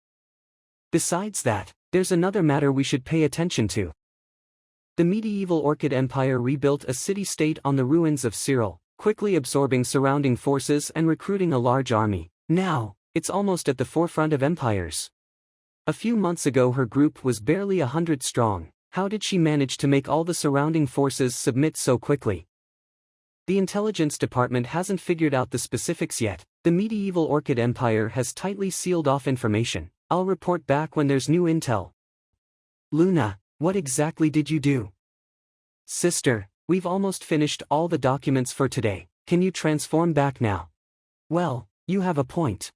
Besides that, there's another matter we should pay attention to. The medieval Orchid Empire rebuilt a city-state on the ruins of Cyril, quickly absorbing surrounding forces and recruiting a large army. Now, it's almost at the forefront of empires. A few months ago her group was barely 100 strong. How did she manage to make all the surrounding forces submit so quickly? The intelligence department hasn't figured out the specifics yet. The medieval Orchid Empire has tightly sealed off information. I'll report back when there's new intel. Luna, what exactly did you do? Sister, we've almost finished all the documents for today. Can you transform back now? Well, you have a point.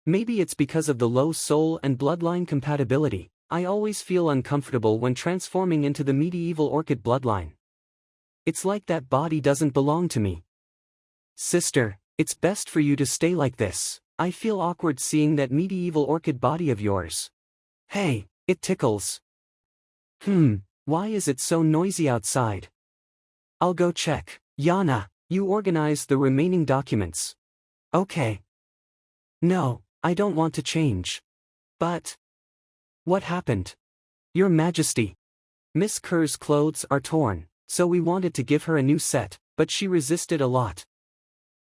Maybe it's because of the low soul and bloodline compatibility. I always feel uncomfortable when transforming into the medieval Orchid bloodline. It's like that body doesn't belong to me. Sister, it's best for you to stay like this. I feel awkward seeing that medieval Orchid body of yours. Hey, it tickles. Why is it so noisy outside? I'll go check. Yana, you organize the remaining documents. Okay. No, I don't want to change. But what happened? Your Majesty. Miss Kerr's clothes are torn, so we wanted to give her a new set, but she resisted a lot.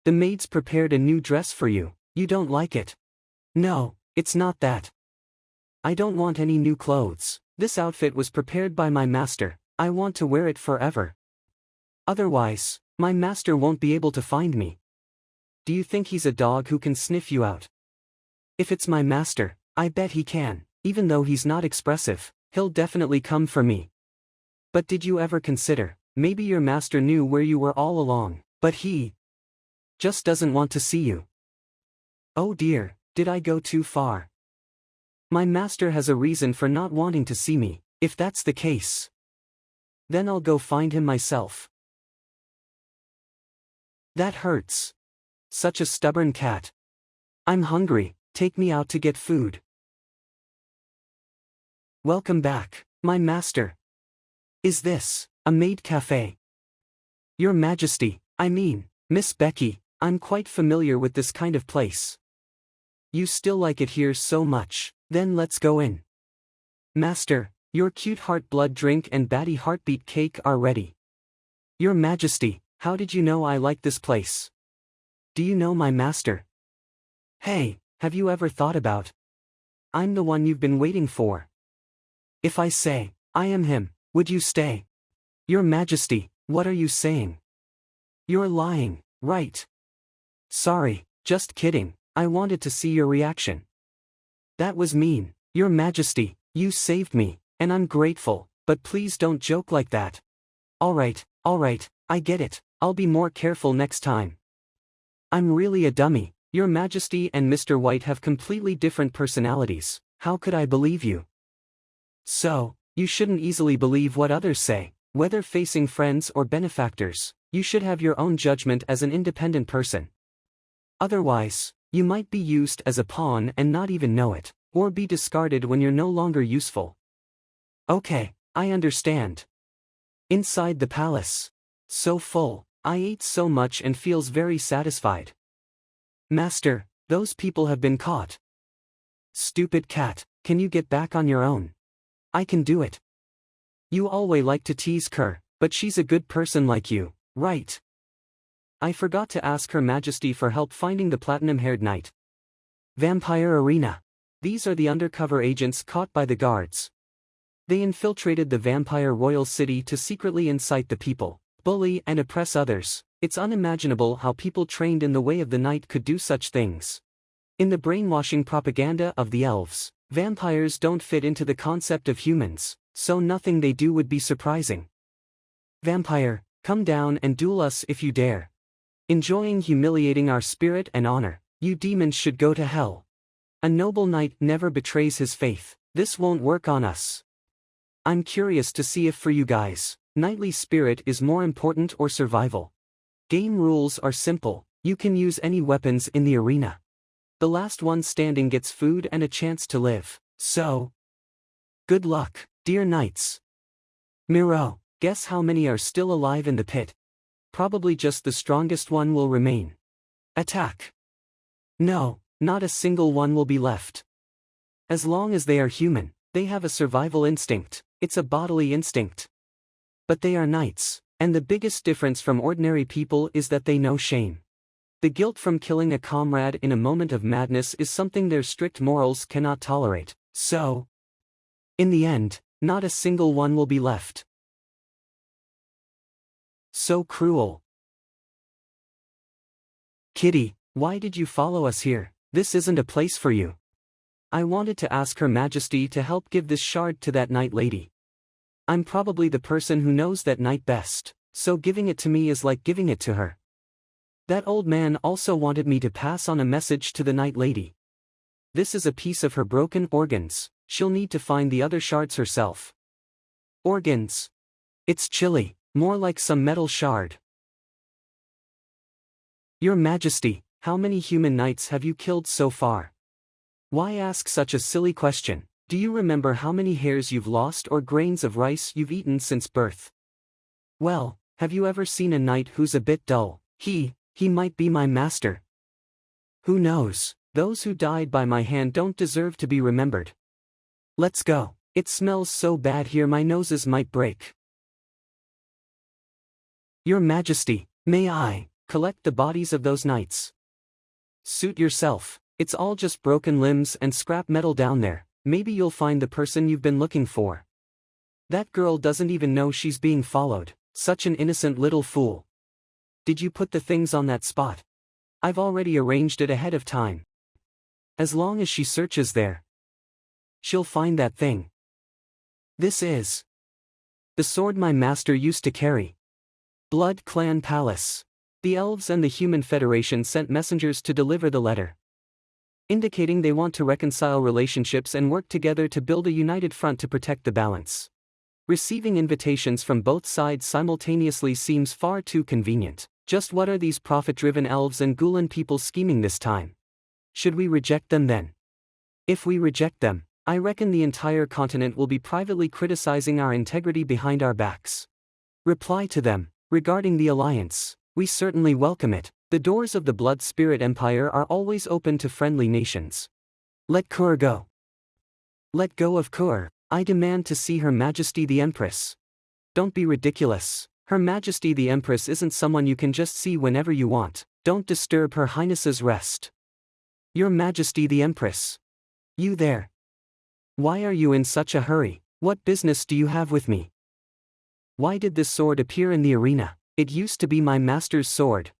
The maids prepared a new dress for you. You don't like it? No, it's not that. I don't want any new clothes. This outfit was prepared by my master. I want to wear it forever. Otherwise, my master won't be able to find me. Do you think he's a dog who can sniff you out? If it's my master, I bet he can. Even though he's not expressive, he'll definitely come for me. But did you ever consider, maybe your master knew where you were all along, but he just doesn't want to see you? Oh dear, did I go too far? My master has a reason for not wanting to see me. If that's the case, then I'll go find him myself. That hurts. Such a stubborn cat. I'm hungry, take me out to get food. Welcome back, my master. Is this a maid cafe? Your Majesty, I mean, Miss Becky, I'm quite familiar with this kind of place. You still like it here so much, then let's go in. Master, your cute heart blood drink and batty heartbeat cake are ready. Your Majesty, how did you know I like this place? Do you know my master? Hey, have you ever thought about? I'm the one you've been waiting for. If I say, I am him, would you stay? Your Majesty, what are you saying? You're lying, right? Sorry, just kidding, I wanted to see your reaction. That was mean, Your Majesty, you saved me, and I'm grateful, but please don't joke like that. Alright, I get it, I'll be more careful next time. I'm really a dummy. Your Majesty and Mr. White have completely different personalities, how could I believe you? So, you shouldn't easily believe what others say, whether facing friends or benefactors. You should have your own judgment as an independent person. Otherwise, you might be used as a pawn and not even know it, or be discarded when you're no longer useful. Okay, I understand. Inside the palace. So full, I ate so much and feels very satisfied. Master, Those people have been caught. Stupid cat, can you get back on your own? I can do it. You always like to tease Kerr, but she's a good person like you, right? I forgot to ask Her Majesty for help finding the platinum-haired knight. Vampire Arena. These are the undercover agents caught by the guards. They infiltrated the vampire royal city to secretly incite the people, bully and oppress others. It's unimaginable how people trained in the way of the night could do such things. In the brainwashing propaganda of the elves, vampires don't fit into the concept of humans, so nothing they do would be surprising. Vampire, come down and duel us if you dare. Enjoying humiliating our spirit and honor, you demons should go to hell. A noble knight never betrays his faith. This won't work on us. I'm curious to see if for you guys, knightly spirit is more important or survival. Game rules are simple, you can use any weapons in the arena. The last one standing gets food and a chance to live, so good luck, dear knights. Miro, guess how many are still alive in the pit? Probably just the strongest one will remain. Attack. No, not a single one will be left. As long as they are human, they have a survival instinct, it's a bodily instinct. But they are knights, and the biggest difference from ordinary people is that they know shame. The guilt from killing a comrade in a moment of madness is something their strict morals cannot tolerate, so in the end, not a single one will be left. So cruel. Kitty, why did you follow us here? This isn't a place for you. I wanted to ask Her Majesty to help give this shard to that knight lady. I'm probably the person who knows that knight best, so giving it to me is like giving it to her. That old man also wanted me to pass on a message to the knight lady. This is a piece of her broken organs, she'll need to find the other shards herself. Organs. It's chilly, more like some metal shard. Your Majesty, how many human knights have you killed so far? Why ask such a silly question? Do you remember how many hairs you've lost or grains of rice you've eaten since birth? Well, have you ever seen a knight who's a bit dull? He might be my master. Who knows? Those who died by my hand don't deserve to be remembered. Let's go. It smells so bad here my noses might break. Your Majesty, may I collect the bodies of those knights? Suit yourself. It's all just broken limbs and scrap metal down there. Maybe you'll find the person you've been looking for. That girl doesn't even know she's being followed. Such an innocent little fool. Did you put the things on that spot? I've already arranged it ahead of time. As long as she searches there, she'll find that thing. This is the sword my master used to carry. Blood Clan Palace. The elves and the Human Federation sent messengers to deliver the letter, indicating they want to reconcile relationships and work together to build a united front to protect the balance. Receiving invitations from both sides simultaneously seems far too convenient. Just what are these profit-driven elves and Gulen people scheming this time? Should we reject them then? If we reject them, I reckon the entire continent will be privately criticizing our integrity behind our backs. Reply to them, regarding the alliance, we certainly welcome it. The doors of the Blood Spirit Empire are always open to friendly nations. Let Kur go. Let go of Kur. I demand to see Her Majesty the Empress. Don't be ridiculous. Her Majesty the Empress isn't someone you can just see whenever you want. Don't disturb Her Highness's rest. Your Majesty the Empress. You there. Why are you in such a hurry? What business do you have with me? Why did this sword appear in the arena? It used to be my master's sword.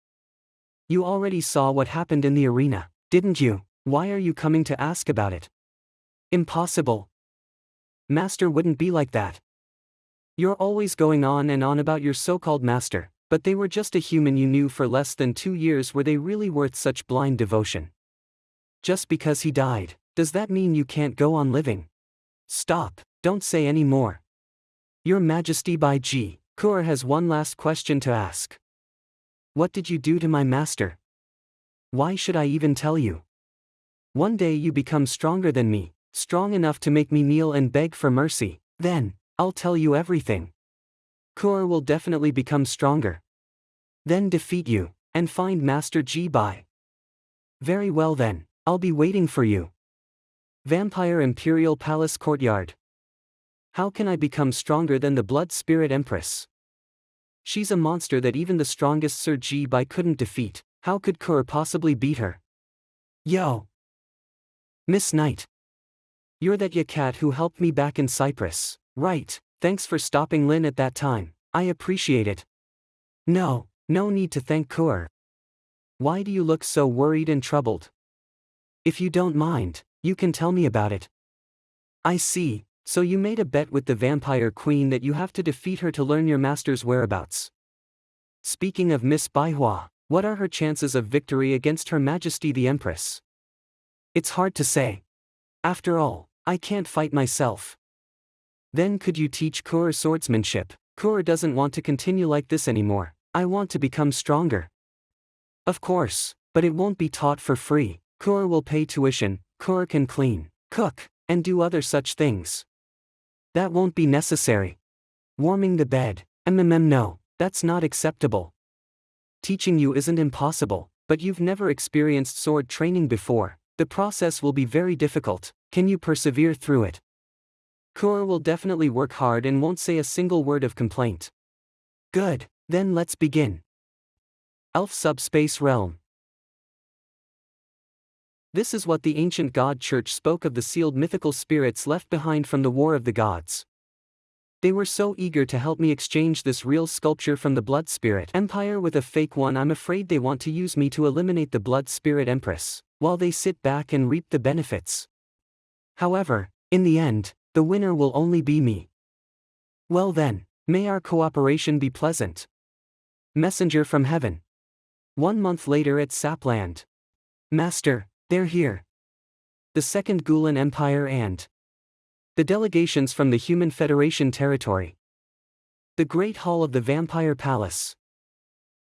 You already saw what happened in the arena, didn't you? Why are you coming to ask about it? Impossible. Master wouldn't be like that. You're always going on and on about your so-called master, but they were just a human you knew for less than 2 years. Were they really worth such blind devotion? Just because he died, does that mean you can't go on living? Stop, don't say any more. Your Majesty by G. Kur has one last question to ask. What did you do to my master? Why should I even tell you? One day you become stronger than me, strong enough to make me kneel and beg for mercy, then I'll tell you everything. Kur will definitely become stronger. Then defeat you, and find Master Ji Bai. Very well then, I'll be waiting for you. Vampire Imperial Palace Courtyard. How can I become stronger than the Blood Spirit Empress? She's a monster that even the strongest Sir Ji-Bai couldn't defeat. How could Kur possibly beat her? Yo! Miss Knight. You're that cat who helped me back in Cyprus, right? Thanks for stopping Lin at that time. I appreciate it. No need to thank Kur. Why do you look so worried and troubled? If you don't mind, you can tell me about it. I see, so you made a bet with the Vampire Queen that you have to defeat her to learn your master's whereabouts. Speaking of Miss Baihua, what are her chances of victory against Her Majesty the Empress? It's hard to say. After all, I can't fight myself. Then could you teach Kur swordsmanship? Kur doesn't want to continue like this anymore. I want to become stronger. Of course, but it won't be taught for free. Kur will pay tuition. Kur can clean, cook, and do other such things. That won't be necessary. Warming the bed, no, that's not acceptable. Teaching you isn't impossible, but you've never experienced sword training before. The process will be very difficult. Can you persevere through it? Kur will definitely work hard and won't say a single word of complaint. Good, then let's begin. Elf Subspace Realm. This is what the ancient god church spoke of the sealed mythical spirits left behind from the War of the Gods. They were so eager to help me exchange this real sculpture from the Blood Spirit Empire with a fake one. I'm afraid they want to use me to eliminate the Blood Spirit Empress, while they sit back and reap the benefits. However, in the end, the winner will only be me. Well then, may our cooperation be pleasant. Messenger from Heaven. 1 month later at Sapland. Master, they're here. The Second Gulen Empire and the delegations from the Human Federation territory. The Great Hall of the Vampire Palace.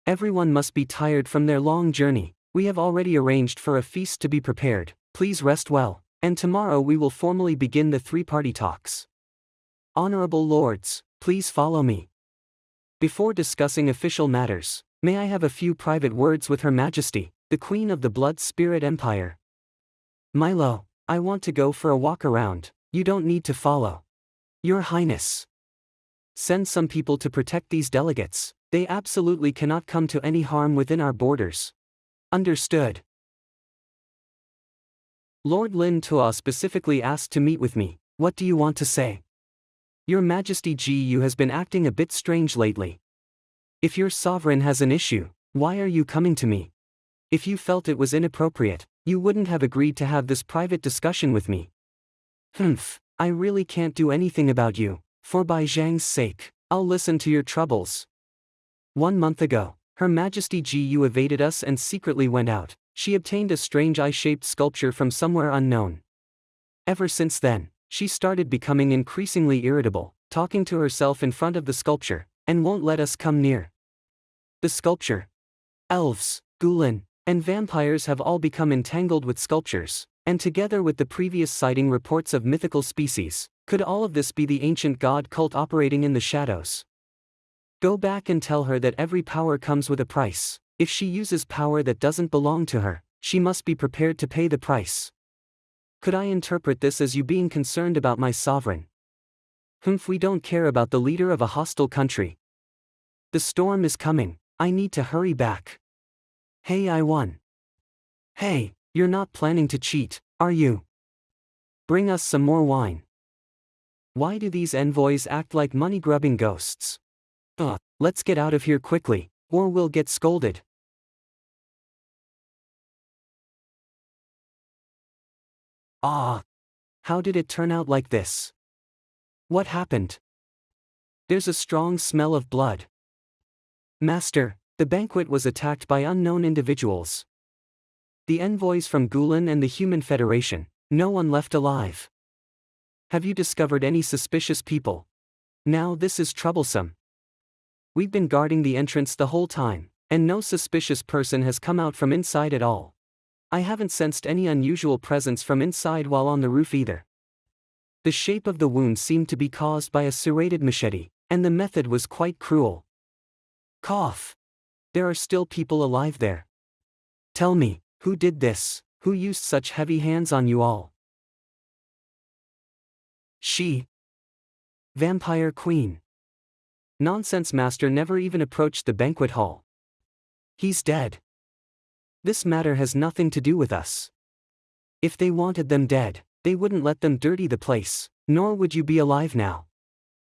Everyone must be tired from their long journey. We have already arranged for a feast to be prepared. Please rest well, and tomorrow we will formally begin the three-party talks. Honorable lords, please follow me. Before discussing official matters, may I have a few private words with Her Majesty, the Queen of the Blood Spirit Empire? Milo, I want to go for a walk around. You don't need to follow. Your Highness. Send some people to protect these delegates. They absolutely cannot come to any harm within our borders. Understood. Lord Lin Tua specifically asked to meet with me. What do you want to say? Your Majesty Yu has been acting a bit strange lately. If your sovereign has an issue, why are you coming to me? If you felt it was inappropriate, you wouldn't have agreed to have this private discussion with me. I really can't do anything about you. For Bai Zhang's sake, I'll listen to your troubles. 1 month ago, Her Majesty Yu evaded us and secretly went out. She obtained a strange eye-shaped sculpture from somewhere unknown. Ever since then, she started becoming increasingly irritable, talking to herself in front of the sculpture, and won't let us come near. The sculpture. Elves, Gulen, and vampires have all become entangled with sculptures, and together with the previous sighting reports of mythical species, could all of this be the ancient god cult operating in the shadows? Go back and tell her that every power comes with a price. If she uses power that doesn't belong to her, she must be prepared to pay the price. Could I interpret this as you being concerned about my sovereign? We don't care about the leader of a hostile country. The storm is coming. I need to hurry back. Hey, I won. Hey, you're not planning to cheat, are you? Bring us some more wine. Why do these envoys act like money-grubbing ghosts? Let's get out of here quickly, or we'll get scolded. How did it turn out like this? What happened? There's a strong smell of blood. Master, the banquet was attacked by unknown individuals. The envoys from Gulen and the Human Federation, no one left alive. Have you discovered any suspicious people? Now this is troublesome. We've been guarding the entrance the whole time, and no suspicious person has come out from inside at all. I haven't sensed any unusual presence from inside while on the roof either. The shape of the wound seemed to be caused by a serrated machete, and the method was quite cruel. Cough. There are still people alive there. Tell me, Who did this? Who used such heavy hands on you all? She. Vampire Queen. Nonsense Master never even approached the banquet hall. He's dead. This matter has nothing to do with us. If they wanted them dead, they wouldn't let them dirty the place, nor would you be alive now.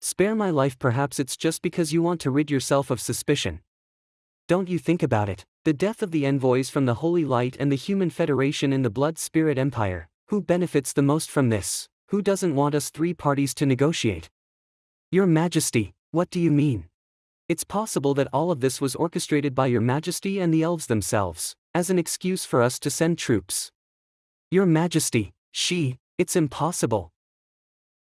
Spare my life. Perhaps it's just because you want to rid yourself of suspicion. Don't you think about it, the death of the envoys from the Holy Light and the human federation in the Blood Spirit Empire, who benefits the most from this? Who doesn't want us three parties to negotiate? Your Majesty, what do you mean? It's possible that all of this was orchestrated by Your Majesty and the elves themselves, as an excuse for us to send troops. Your Majesty, it's impossible.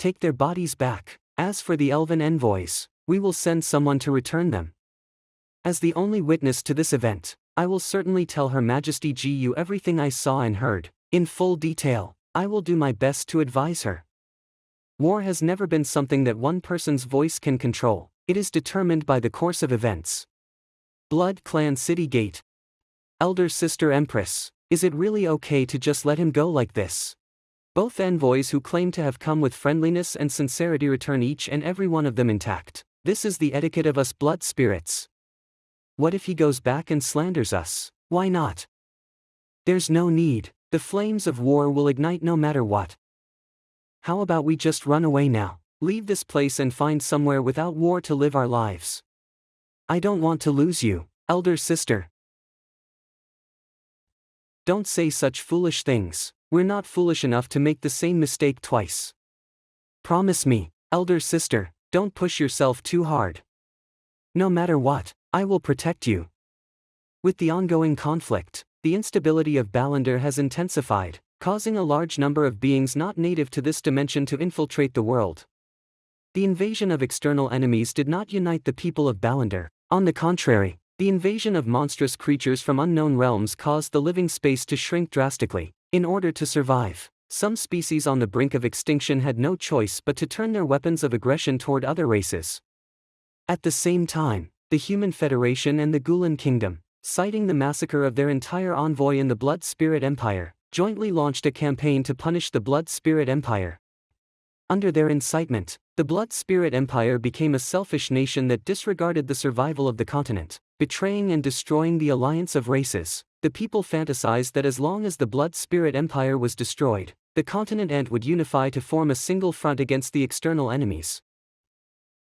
Take their bodies back. As for the elven envoys, we will send someone to return them. As the only witness to this event, I will certainly tell Her Majesty Gu everything I saw and heard, in full detail. I will do my best to advise her. War has never been something that one person's voice can control. It is determined by the course of events. Blood Clan City Gate. Elder Sister Empress, is it really okay to just let him go like this? Both envoys who claim to have come with friendliness and sincerity return, each and every one of them intact. This is the etiquette of us blood spirits. What if he goes back and slanders us? Why not? There's no need. The flames of war will ignite no matter what. How about we just run away now? Leave this place and find somewhere without war to live our lives. I don't want to lose you, elder sister. Don't say such foolish things. We're not foolish enough to make the same mistake twice. Promise me, elder sister, don't push yourself too hard. No matter what, I will protect you. With the ongoing conflict, the instability of Balandar has intensified, causing a large number of beings not native to this dimension to infiltrate the world. The invasion of external enemies did not unite the people of Balandar. On the contrary, the invasion of monstrous creatures from unknown realms caused the living space to shrink drastically. In order to survive, some species on the brink of extinction had no choice but to turn their weapons of aggression toward other races. At the same time, the Human Federation and the Gulen Kingdom, citing the massacre of their entire envoy in the Blood Spirit Empire, jointly launched a campaign to punish the Blood Spirit Empire. Under their incitement, the Blood Spirit Empire became a selfish nation that disregarded the survival of the continent, betraying and destroying the alliance of races. The people fantasized that as long as the Blood Spirit Empire was destroyed, the continent would unify to form a single front against the external enemies.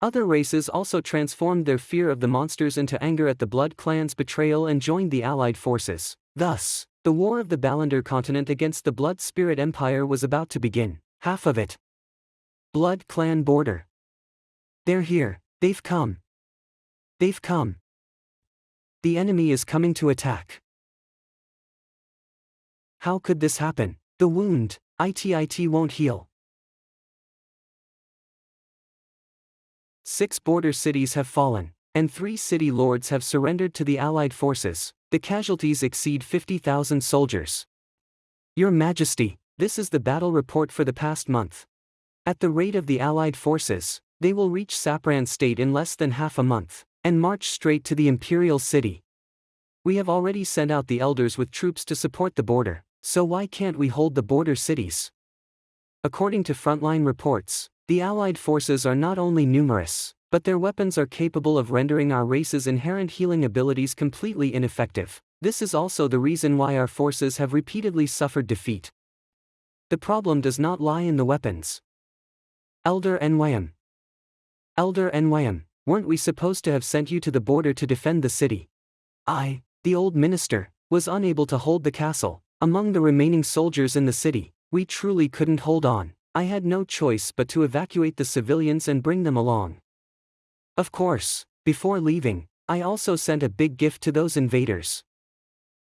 Other races also transformed their fear of the monsters into anger at the Blood Clan's betrayal and joined the allied forces. Thus, the war of the Balandar continent against the Blood Spirit Empire was about to begin. Half of it. Blood Clan border. They're here. They've come. They've come. The enemy is coming to attack. How could this happen? The wound, it won't heal. 6 border cities have fallen, and 3 city lords have surrendered to the allied forces. The casualties exceed 50,000 soldiers. Your Majesty, this is the battle report for the past month. At the rate of the allied forces, they will reach Sapran State in less than half a month, and march straight to the Imperial City. We have already sent out the elders with troops to support the border, so why can't we hold the border cities? According to frontline reports, the allied forces are not only numerous, but their weapons are capable of rendering our race's inherent healing abilities completely ineffective. This is also the reason why our forces have repeatedly suffered defeat. The problem does not lie in the weapons. Elder Nwam. Elder Nwam, weren't we supposed to have sent you to the border to defend the city? I, the old minister, was unable to hold the castle. Among the remaining soldiers in the city, we truly couldn't hold on. I had no choice but to evacuate the civilians and bring them along. Of course, before leaving, I also sent a big gift to those invaders.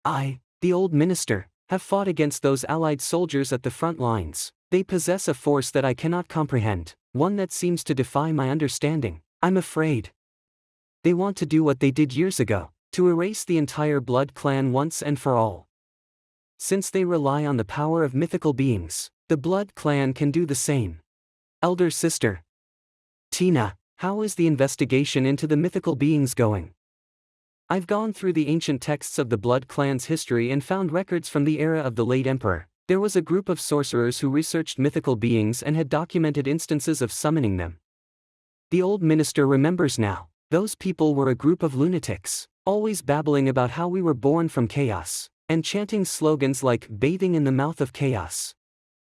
I, the old minister, have fought against those allied soldiers at the front lines. They possess a force that I cannot comprehend, one that seems to defy my understanding. I'm afraid they want to do what they did years ago, to erase the entire Blood Clan once and for all. Since they rely on the power of mythical beings, the Blood Clan can do the same. Elder Sister Tina, how is the investigation into the mythical beings going? I've gone through the ancient texts of the Blood clan's history and found records from the era of the late emperor. There was a group of sorcerers who researched mythical beings and had documented instances of summoning them. The old minister remembers now. Those people were a group of lunatics, always babbling about how we were born from chaos, and chanting slogans like bathing in the mouth of chaos.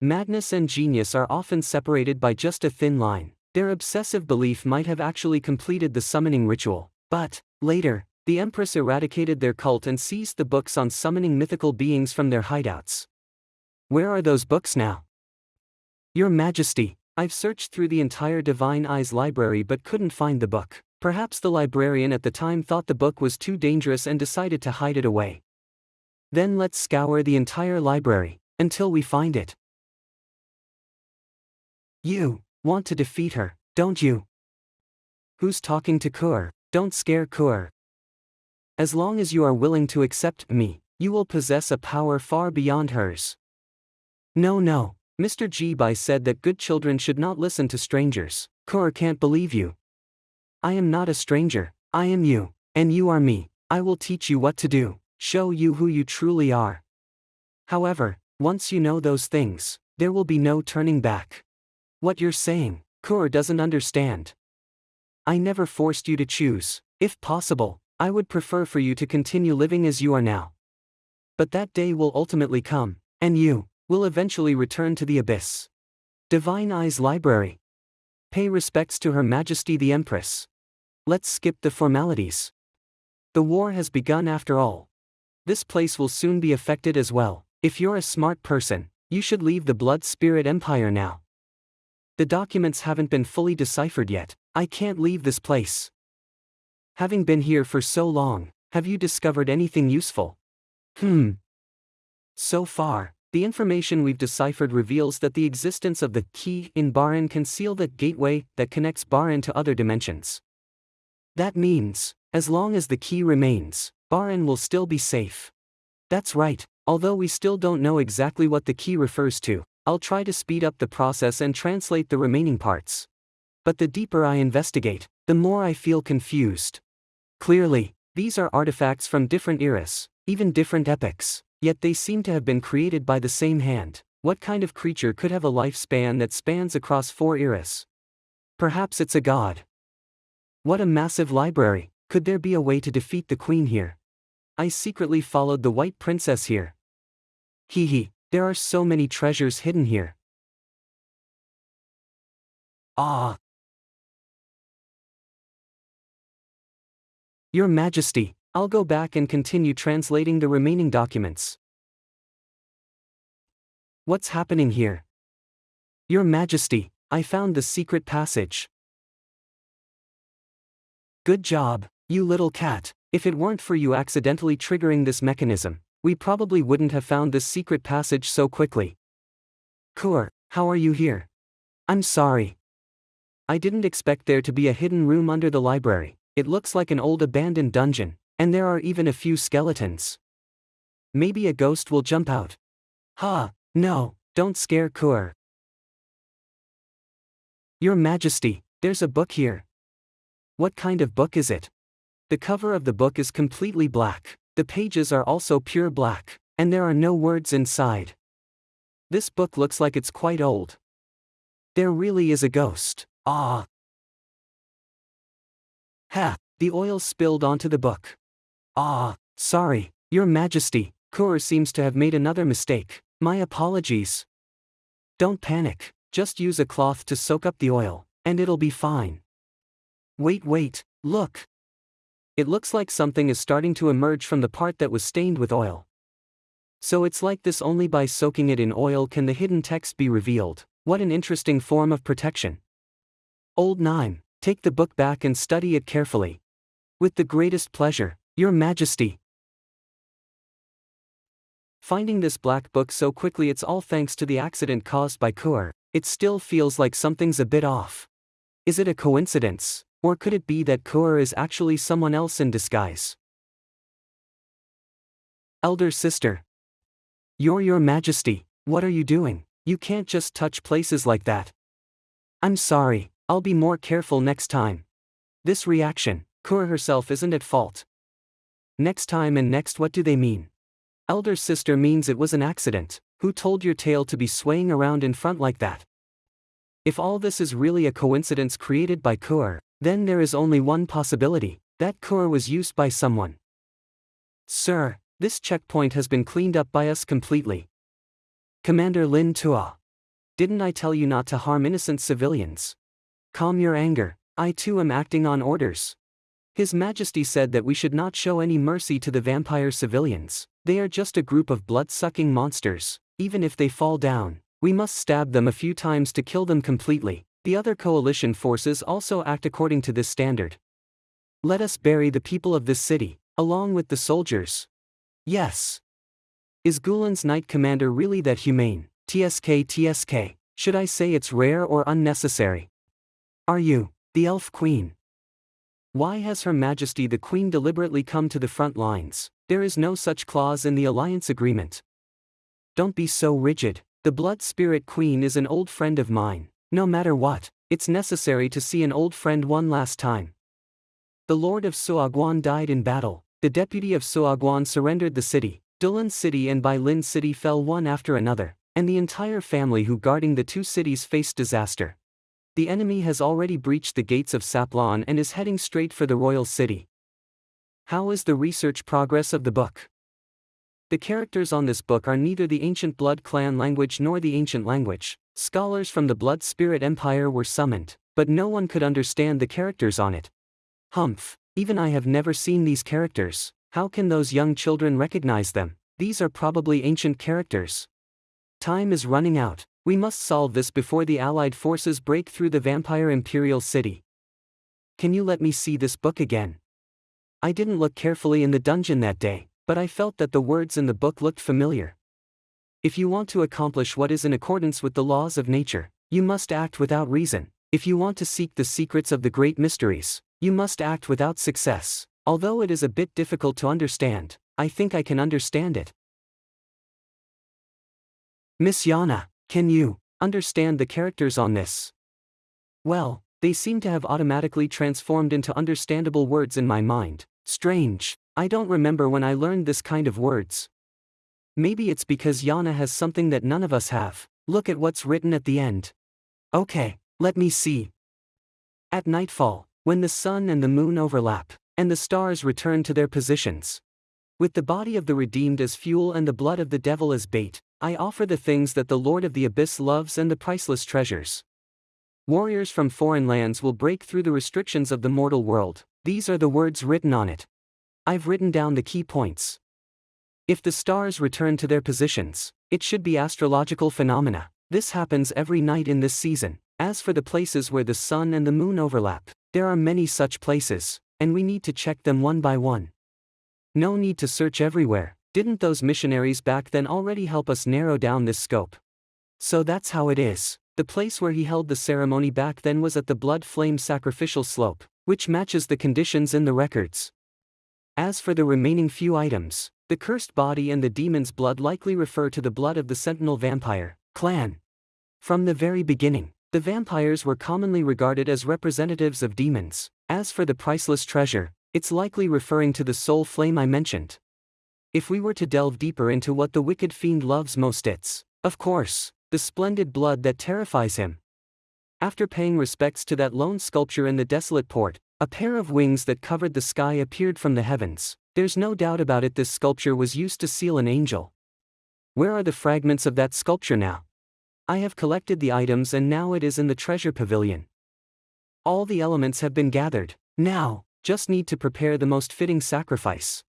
Madness and genius are often separated by just a thin line. Their obsessive belief might have actually completed the summoning ritual, but, later, the Empress eradicated their cult and seized the books on summoning mythical beings from their hideouts. Where are those books now? Your Majesty, I've searched through the entire Divine Eyes library but couldn't find the book. Perhaps the librarian at the time thought the book was too dangerous and decided to hide it away. Then let's scour the entire library, until we find it. You want to defeat her, don't you? Who's talking to Kur? Don't scare Kur. As long as you are willing to accept me, you will possess a power far beyond hers. No, Mr. Jibai said that good children should not listen to strangers. Kur can't believe you. I am not a stranger, I am you, and you are me. I will teach you what to do, show you who you truly are. However, once you know those things, there will be no turning back. What you're saying, Kur doesn't understand. I never forced you to choose. If possible, I would prefer for you to continue living as you are now. But that day will ultimately come, and you will eventually return to the abyss. Divine Eyes Library. Pay respects to Her Majesty the Empress. Let's skip the formalities. The war has begun after all. This place will soon be affected as well. If you're a smart person, you should leave the Blood Spirit Empire now. The documents haven't been fully deciphered yet. I can't leave this place. Having been here for so long, have you discovered anything useful? So far, the information we've deciphered reveals that the existence of the key in Baran can seal the gateway that connects Baran to other dimensions. That means, as long as the key remains, Baran will still be safe. That's right, although we still don't know exactly what the key refers to, I'll try to speed up the process and translate the remaining parts. But the deeper I investigate, the more I feel confused. Clearly, these are artifacts from different eras, even different epochs. Yet they seem to have been created by the same hand. What kind of creature could have a lifespan that spans across 4 eras? Perhaps it's a god. What a massive library. Could there be a way to defeat the queen here? I secretly followed the white princess here. There are so many treasures hidden here. Your Majesty, I'll go back and continue translating the remaining documents. What's happening here? Your Majesty, I found the secret passage. Good job, you little cat. If it weren't for you accidentally triggering this mechanism, we probably wouldn't have found this secret passage so quickly. Kur, how are you here? I'm sorry. I didn't expect there to be a hidden room under the library. It looks like an old abandoned dungeon. And there are even a few skeletons. Maybe a ghost will jump out. No, don't scare Kur. Your Majesty, there's a book here. What kind of book is it? The cover of the book is completely black. The pages are also pure black, and there are no words inside. This book looks like it's quite old. There really is a ghost. The oil spilled onto the book. Sorry, Your Majesty, Kur seems to have made another mistake. My apologies. Don't panic, just use a cloth to soak up the oil, and it'll be fine. Wait, look. It looks like something is starting to emerge from the part that was stained with oil. So it's like this: only by soaking it in oil can the hidden text be revealed. What an interesting form of protection. Old Nime, take the book back and study it carefully. With the greatest pleasure, Your Majesty. Finding this black book so quickly, it's all thanks to the accident caused by Kur. It still feels like something's a bit off. Is it a coincidence, or could it be that Kur is actually someone else in disguise? Elder sister. Your Majesty, what are you doing? You can't just touch places like that. I'm sorry, I'll be more careful next time. This reaction, Kur herself isn't at fault. Next time and next, what do they mean? Elder sister means it was an accident. Who told your tail to be swaying around in front like that? If all this is really a coincidence created by Kur, then there is only one possibility, that Kur was used by someone. Sir, this checkpoint has been cleaned up by us completely. Commander Lin Tua. Didn't I tell you not to harm innocent civilians? Calm your anger, I too am acting on orders. His Majesty said that we should not show any mercy to the vampire civilians. They are just a group of blood-sucking monsters. Even if they fall down, we must stab them a few times to kill them completely. The other coalition forces also act according to this standard. Let us bury the people of this city, along with the soldiers. Yes. Is Gulen's Knight Commander really that humane? TSK. Should I say it's rare or unnecessary? Are you, the Elf Queen? Why has Her Majesty the Queen deliberately come to the front lines? There is no such clause in the alliance agreement. Don't be so rigid. The Blood Spirit Queen is an old friend of mine. No matter what, it's necessary to see an old friend one last time. The Lord of Suaguan died in battle. The deputy of Suaguan surrendered the city. Dulan City and Bailin City fell one after another, and the entire family who guarding the two cities faced disaster. The enemy has already breached the gates of Saplan and is heading straight for the royal city. How is the research progress of the book? The characters on this book are neither the ancient Blood Clan language nor the ancient language. Scholars from the Blood Spirit Empire were summoned, but no one could understand the characters on it. Humph, even I have never seen these characters. How can those young children recognize them? These are probably ancient characters. Time is running out. We must solve this before the Allied forces break through the vampire Imperial City. Can you let me see this book again? I didn't look carefully in the dungeon that day, but I felt that the words in the book looked familiar. If you want to accomplish what is in accordance with the laws of nature, you must act without reason. If you want to seek the secrets of the great mysteries, you must act without success. Although it is a bit difficult to understand, I think I can understand it. Miss Yana, can you understand the characters on this? Well, they seem to have automatically transformed into understandable words in my mind. Strange, I don't remember when I learned this kind of words. Maybe it's because Yana has something that none of us have. Look at what's written at the end. Okay, let me see. At nightfall, when the sun and the moon overlap, and the stars return to their positions. With the body of the redeemed as fuel and the blood of the devil as bait, I offer the things that the Lord of the Abyss loves and the priceless treasures. Warriors from foreign lands will break through the restrictions of the mortal world. These are the words written on it. I've written down the key points. If the stars return to their positions, it should be astrological phenomena. This happens every night in this season. As for the places where the sun and the moon overlap, there are many such places, and we need to check them one by one. No need to search everywhere. Didn't those missionaries back then already help us narrow down this scope? So that's how it is. The place where he held the ceremony back then was at the Blood Flame Sacrificial Slope, which matches the conditions in the records. As for the remaining few items, the cursed body and the demon's blood likely refer to the blood of the Sentinel Vampire clan. From the very beginning, the vampires were commonly regarded as representatives of demons. As for the priceless treasure, it's likely referring to the soul flame I mentioned. If we were to delve deeper into what the wicked fiend loves most, it's, of course, the splendid blood that terrifies him. After paying respects to that lone sculpture in the desolate port, a pair of wings that covered the sky appeared from the heavens. There's no doubt about it, this sculpture was used to seal an angel. Where are the fragments of that sculpture now? I have collected the items and now it is in the treasure pavilion. All the elements have been gathered. Now, just need to prepare the most fitting sacrifice.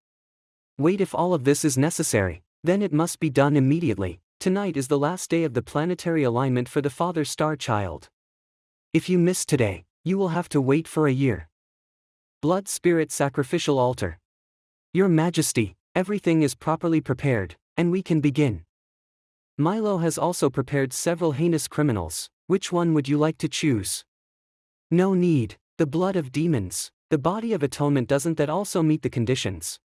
Wait, if all of this is necessary, then it must be done immediately. Tonight is the last day of the planetary alignment for the Father Star Child. If you miss today, you will have to wait for a year. Blood Spirit Sacrificial Altar. Your Majesty, everything is properly prepared, and we can begin. Milo has also prepared several heinous criminals. Which one would you like to choose? No need. The blood of demons, the body of atonement, doesn't that also meet the conditions?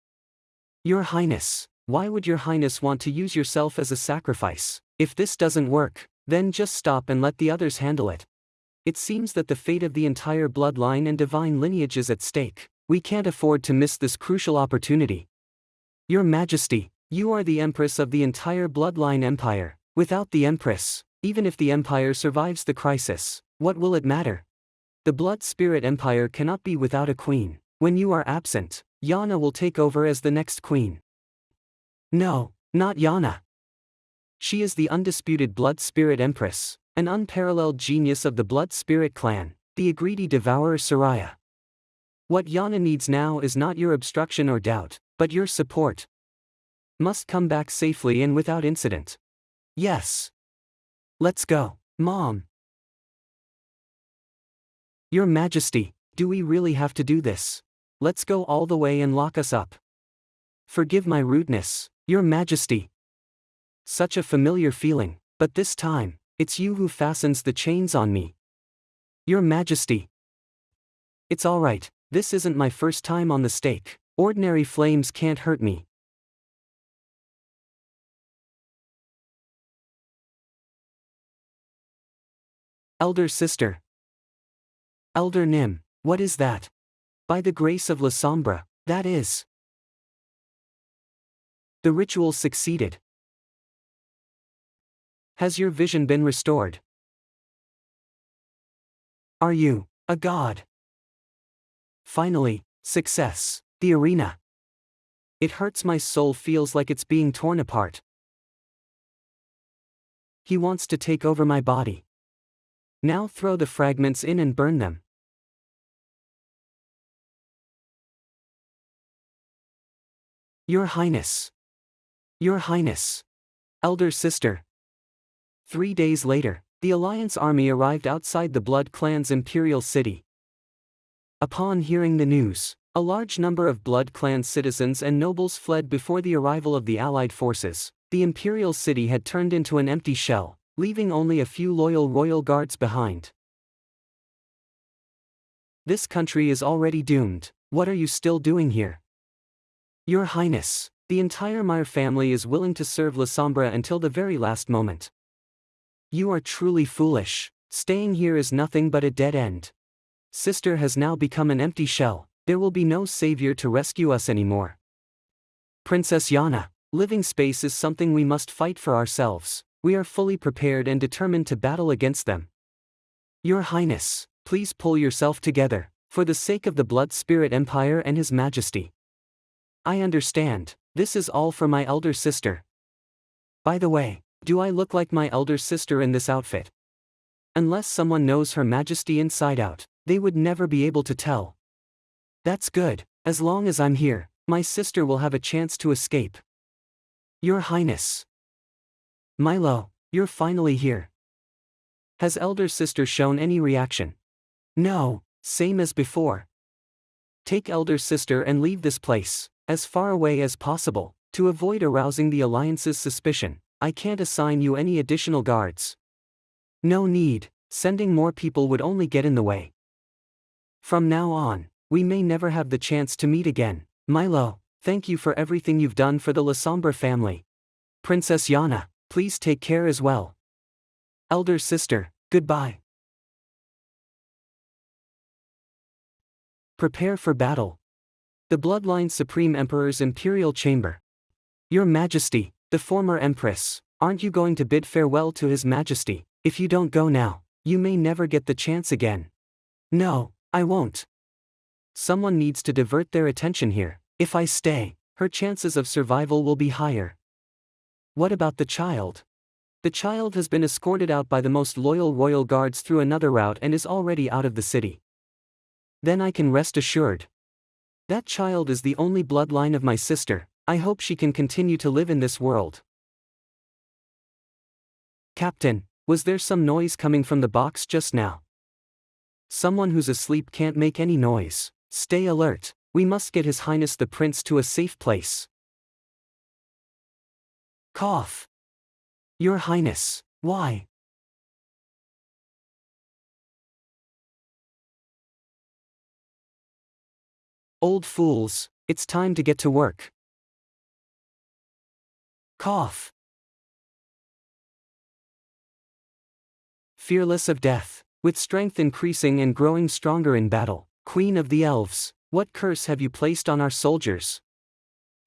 Your Highness, why would Your Highness want to use yourself as a sacrifice? If this doesn't work, then just stop and let the others handle it. It seems that the fate of the entire bloodline and divine lineage is at stake. We can't afford to miss this crucial opportunity. Your Majesty, you are the Empress of the entire Bloodline Empire. Without the Empress, even if the Empire survives the crisis, what will it matter? The Blood Spirit Empire cannot be without a queen. When you are absent, Yana will take over as the next queen. No, not Yana. She is the undisputed Blood Spirit Empress, an unparalleled genius of the Blood Spirit clan, the greedy devourer Soraya. What Yana needs now is not your obstruction or doubt, but your support. Must come back safely and without incident. Yes. Let's go, Mom. Your Majesty, do we really have to do this? Let's go all the way and lock us up. Forgive my rudeness, Your Majesty. Such a familiar feeling, but this time, it's you who fastens the chains on me. Your Majesty. It's all right, this isn't my first time on the stake. Ordinary flames can't hurt me. Elder Sister. Elder Nim, what is that? By the grace of La Sombra, that is. The ritual succeeded. Has your vision been restored? Are you a god? Finally, success. The arena. It hurts, my soul feels like it's being torn apart. He wants to take over my body. Now throw the fragments in and burn them. Your Highness. Your Highness. Elder Sister. 3 days later, the Alliance army arrived outside the Blood Clan's imperial city. Upon hearing the news, a large number of Blood Clan citizens and nobles fled before the arrival of the Allied forces. The imperial city had turned into an empty shell, leaving only a few loyal royal guards behind. This country is already doomed. What are you still doing here? Your Highness, the entire Meyer family is willing to serve La Sombra until the very last moment. You are truly foolish. Staying here is nothing but a dead end. Sister has now become an empty shell. There will be no savior to rescue us anymore. Princess Yana, living space is something we must fight for ourselves. We are fully prepared and determined to battle against them. Your Highness, please pull yourself together, for the sake of the Blood Spirit Empire and His Majesty. I understand, this is all for my elder sister. By the way, do I look like my elder sister in this outfit? Unless someone knows Her Majesty inside out, they would never be able to tell. That's good, as long as I'm here, my sister will have a chance to escape. Your Highness. Milo, you're finally here. Has elder sister shown any reaction? No, same as before. Take elder sister and leave this place, as far away as possible, to avoid arousing the Alliance's suspicion. I can't assign you any additional guards. No need, sending more people would only get in the way. From now on, we may never have the chance to meet again. Milo, thank you for everything you've done for the La Sombra family. Princess Yana, please take care as well. Elder sister, goodbye. Prepare for battle. The Bloodline Supreme Emperor's Imperial Chamber. Your Majesty, the former Empress, aren't you going to bid farewell to His Majesty? If you don't go now, you may never get the chance again. No, I won't. Someone needs to divert their attention here. If I stay, her chances of survival will be higher. What about the child? The child has been escorted out by the most loyal royal guards through another route and is already out of the city. Then I can rest assured. That child is the only bloodline of my sister. I hope she can continue to live in this world. Captain, was there some noise coming from the box just now? Someone who's asleep can't make any noise. Stay alert. We must get His Highness the Prince to a safe place. Cough. Your Highness, why? Old fools, it's time to get to work. Cough. Fearless of death, with strength increasing and growing stronger in battle, Queen of the Elves, what curse have you placed on our soldiers?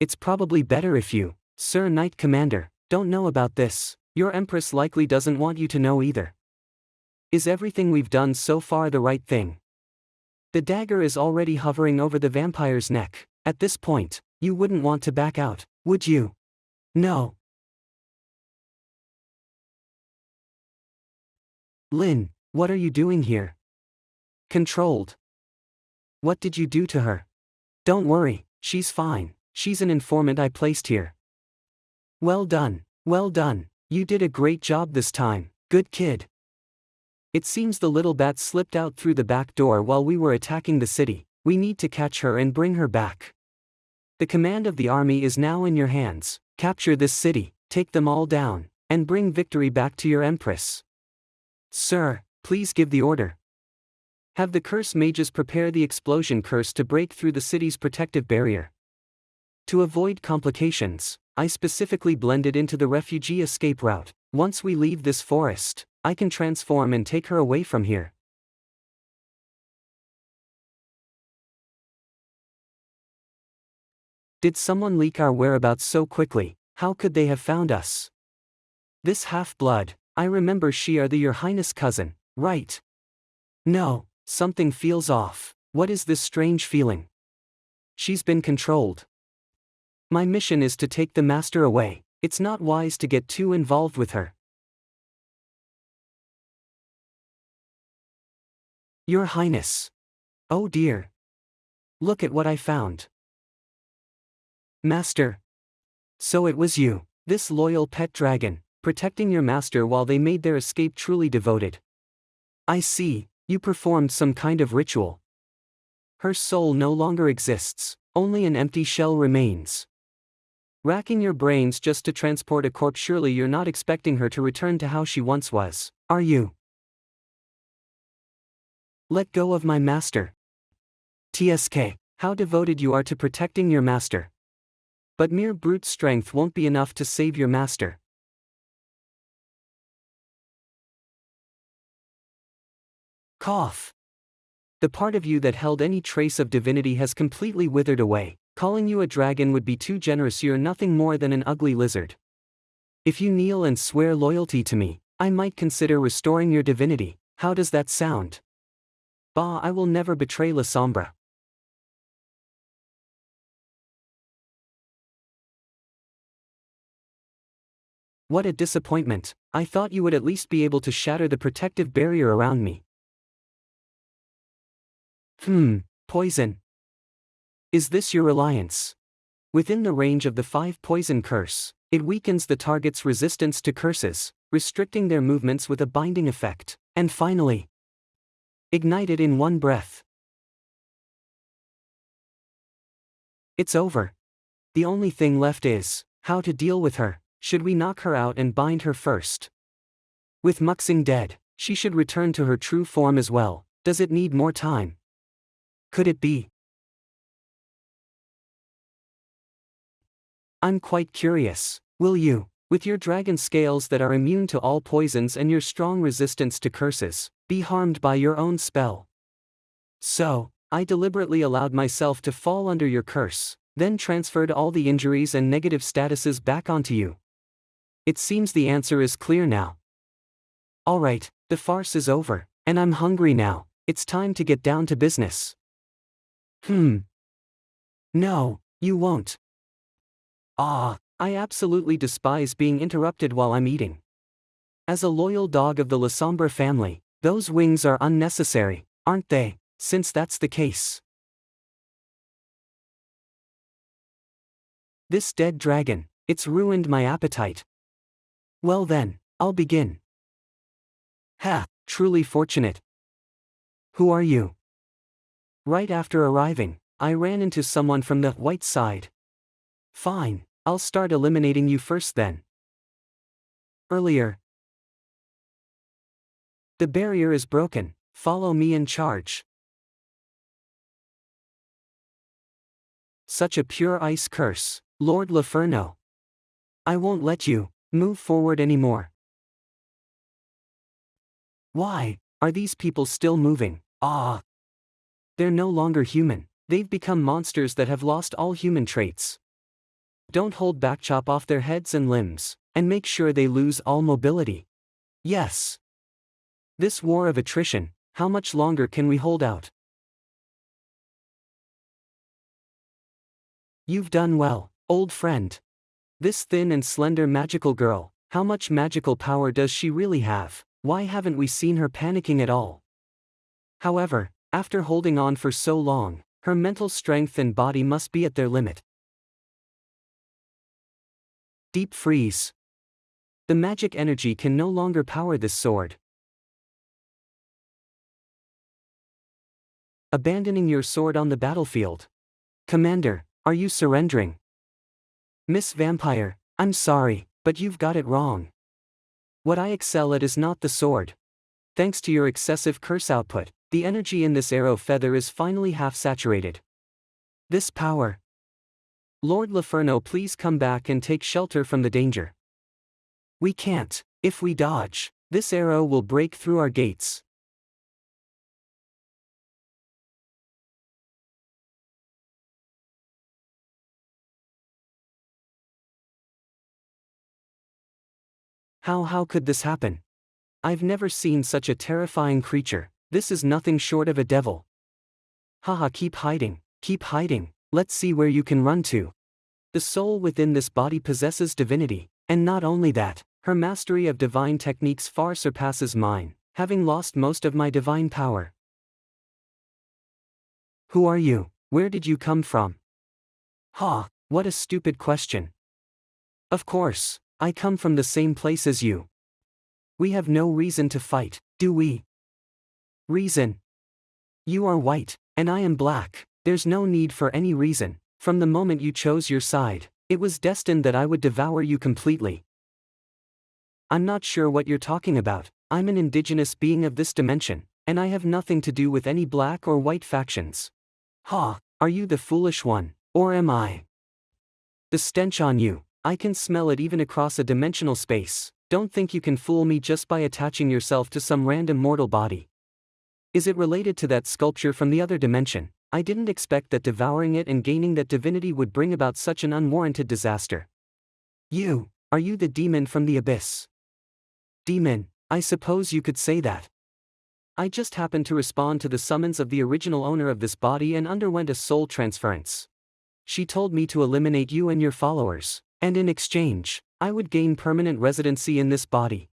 It's probably better if you, Sir Knight Commander, don't know about this. Your Empress likely doesn't want you to know either. Is everything we've done so far the right thing? The dagger is already hovering over the vampire's neck. At this point, you wouldn't want to back out, would you? No. Lin, what are you doing here? Controlled. What did you do to her? Don't worry, she's fine. She's an informant I placed here. Well done, well done. You did a great job this time. Good kid. It seems the little bat slipped out through the back door while we were attacking the city. We need to catch her and bring her back. The command of the army is now in your hands. Capture this city, take them all down, and bring victory back to your Empress. Sir, please give the order. Have the curse mages prepare the explosion curse to break through the city's protective barrier. To avoid complications, I specifically blended into the refugee escape route. Once we leave this forest, I can transform and take her away from here. Did someone leak our whereabouts so quickly? How could they have found us? This half-blood, I remember she are the Your Highness cousin, right? No, something feels off. What is this strange feeling? She's been controlled. My mission is to take the master away. It's not wise to get too involved with her. Your Highness. Oh dear. Look at what I found. Master. So it was you, this loyal pet dragon, protecting your master while they made their escape truly devoted. I see, you performed some kind of ritual. Her soul no longer exists, only an empty shell remains. Racking your brains just to transport a corpse, surely you're not expecting her to return to how she once was, are you? Let go of my master. TSK, how devoted you are to protecting your master. But mere brute strength won't be enough to save your master. Cough. The part of you that held any trace of divinity has completely withered away. Calling you a dragon would be too generous. You're nothing more than an ugly lizard. If you kneel and swear loyalty to me, I might consider restoring your divinity. How does that sound? Bah, I will never betray La Sombra. What a disappointment. I thought you would at least be able to shatter the protective barrier around me. Poison. Is this your reliance? Within the range of the 5 poison curse, it weakens the target's resistance to curses, restricting their movements with a binding effect, and finally, ignited in one breath. It's over. The only thing left is how to deal with her. Should we knock her out and bind her first? With Muxing dead, she should return to her true form as well. Does it need more time? Could it be? I'm quite curious. Will you, with your dragon scales that are immune to all poisons and your strong resistance to curses, be harmed by your own spell? So, I deliberately allowed myself to fall under your curse, then transferred all the injuries and negative statuses back onto you. It seems the answer is clear now. Alright, the farce is over, and I'm hungry now. It's time to get down to business. No, you won't. I absolutely despise being interrupted while I'm eating. As a loyal dog of the La Sombra family, those wings are unnecessary, aren't they? Since that's the case. This dead dragon, it's ruined my appetite. Well then, I'll begin. Ha, truly fortunate. Who are you? Right after arriving, I ran into someone from the white side. Fine, I'll start eliminating you first then. Earlier. The barrier is broken, follow me and charge. Such a pure ice curse, Lord Laferno. I won't let you move forward anymore. Why are these people still moving? They're no longer human. They've become monsters that have lost all human traits. Don't hold back, chop off their heads and limbs, and make sure they lose all mobility. Yes. This war of attrition, how much longer can we hold out? You've done well, old friend. This thin and slender magical girl, how much magical power does she really have? Why haven't we seen her panicking at all? However, after holding on for so long, her mental strength and body must be at their limit. Deep freeze. The magic energy can no longer power this sword. Abandoning your sword on the battlefield. Commander, are you surrendering? Miss Vampire, I'm sorry, but you've got it wrong. What I excel at is not the sword. Thanks to your excessive curse output, the energy in this arrow feather is finally half saturated. This power. Lord Laferno, please come back and take shelter from the danger. We can't. If we dodge, this arrow will break through our gates. How could this happen? I've never seen such a terrifying creature. This is nothing short of a devil. Haha, keep hiding, let's see where you can run to. The soul within this body possesses divinity, and not only that, her mastery of divine techniques far surpasses mine, having lost most of my divine power. Who are you? Where did you come from? Ha, what a stupid question. Of course, I come from the same place as you. We have no reason to fight, do we? Reason? You are white, and I am black. There's no need for any reason. From the moment you chose your side, it was destined that I would devour you completely. I'm not sure what you're talking about. I'm an indigenous being of this dimension, and I have nothing to do with any black or white factions. Ha, are you the foolish one, or am I? The stench on you, I can smell it even across a dimensional space. Don't think you can fool me just by attaching yourself to some random mortal body. Is it related to that sculpture from the other dimension? I didn't expect that devouring it and gaining that divinity would bring about such an unwarranted disaster. Are you the demon from the abyss? Demon, I suppose you could say that. I just happened to respond to the summons of the original owner of this body and underwent a soul transference. She told me to eliminate you and your followers, and in exchange, I would gain permanent residency in this body.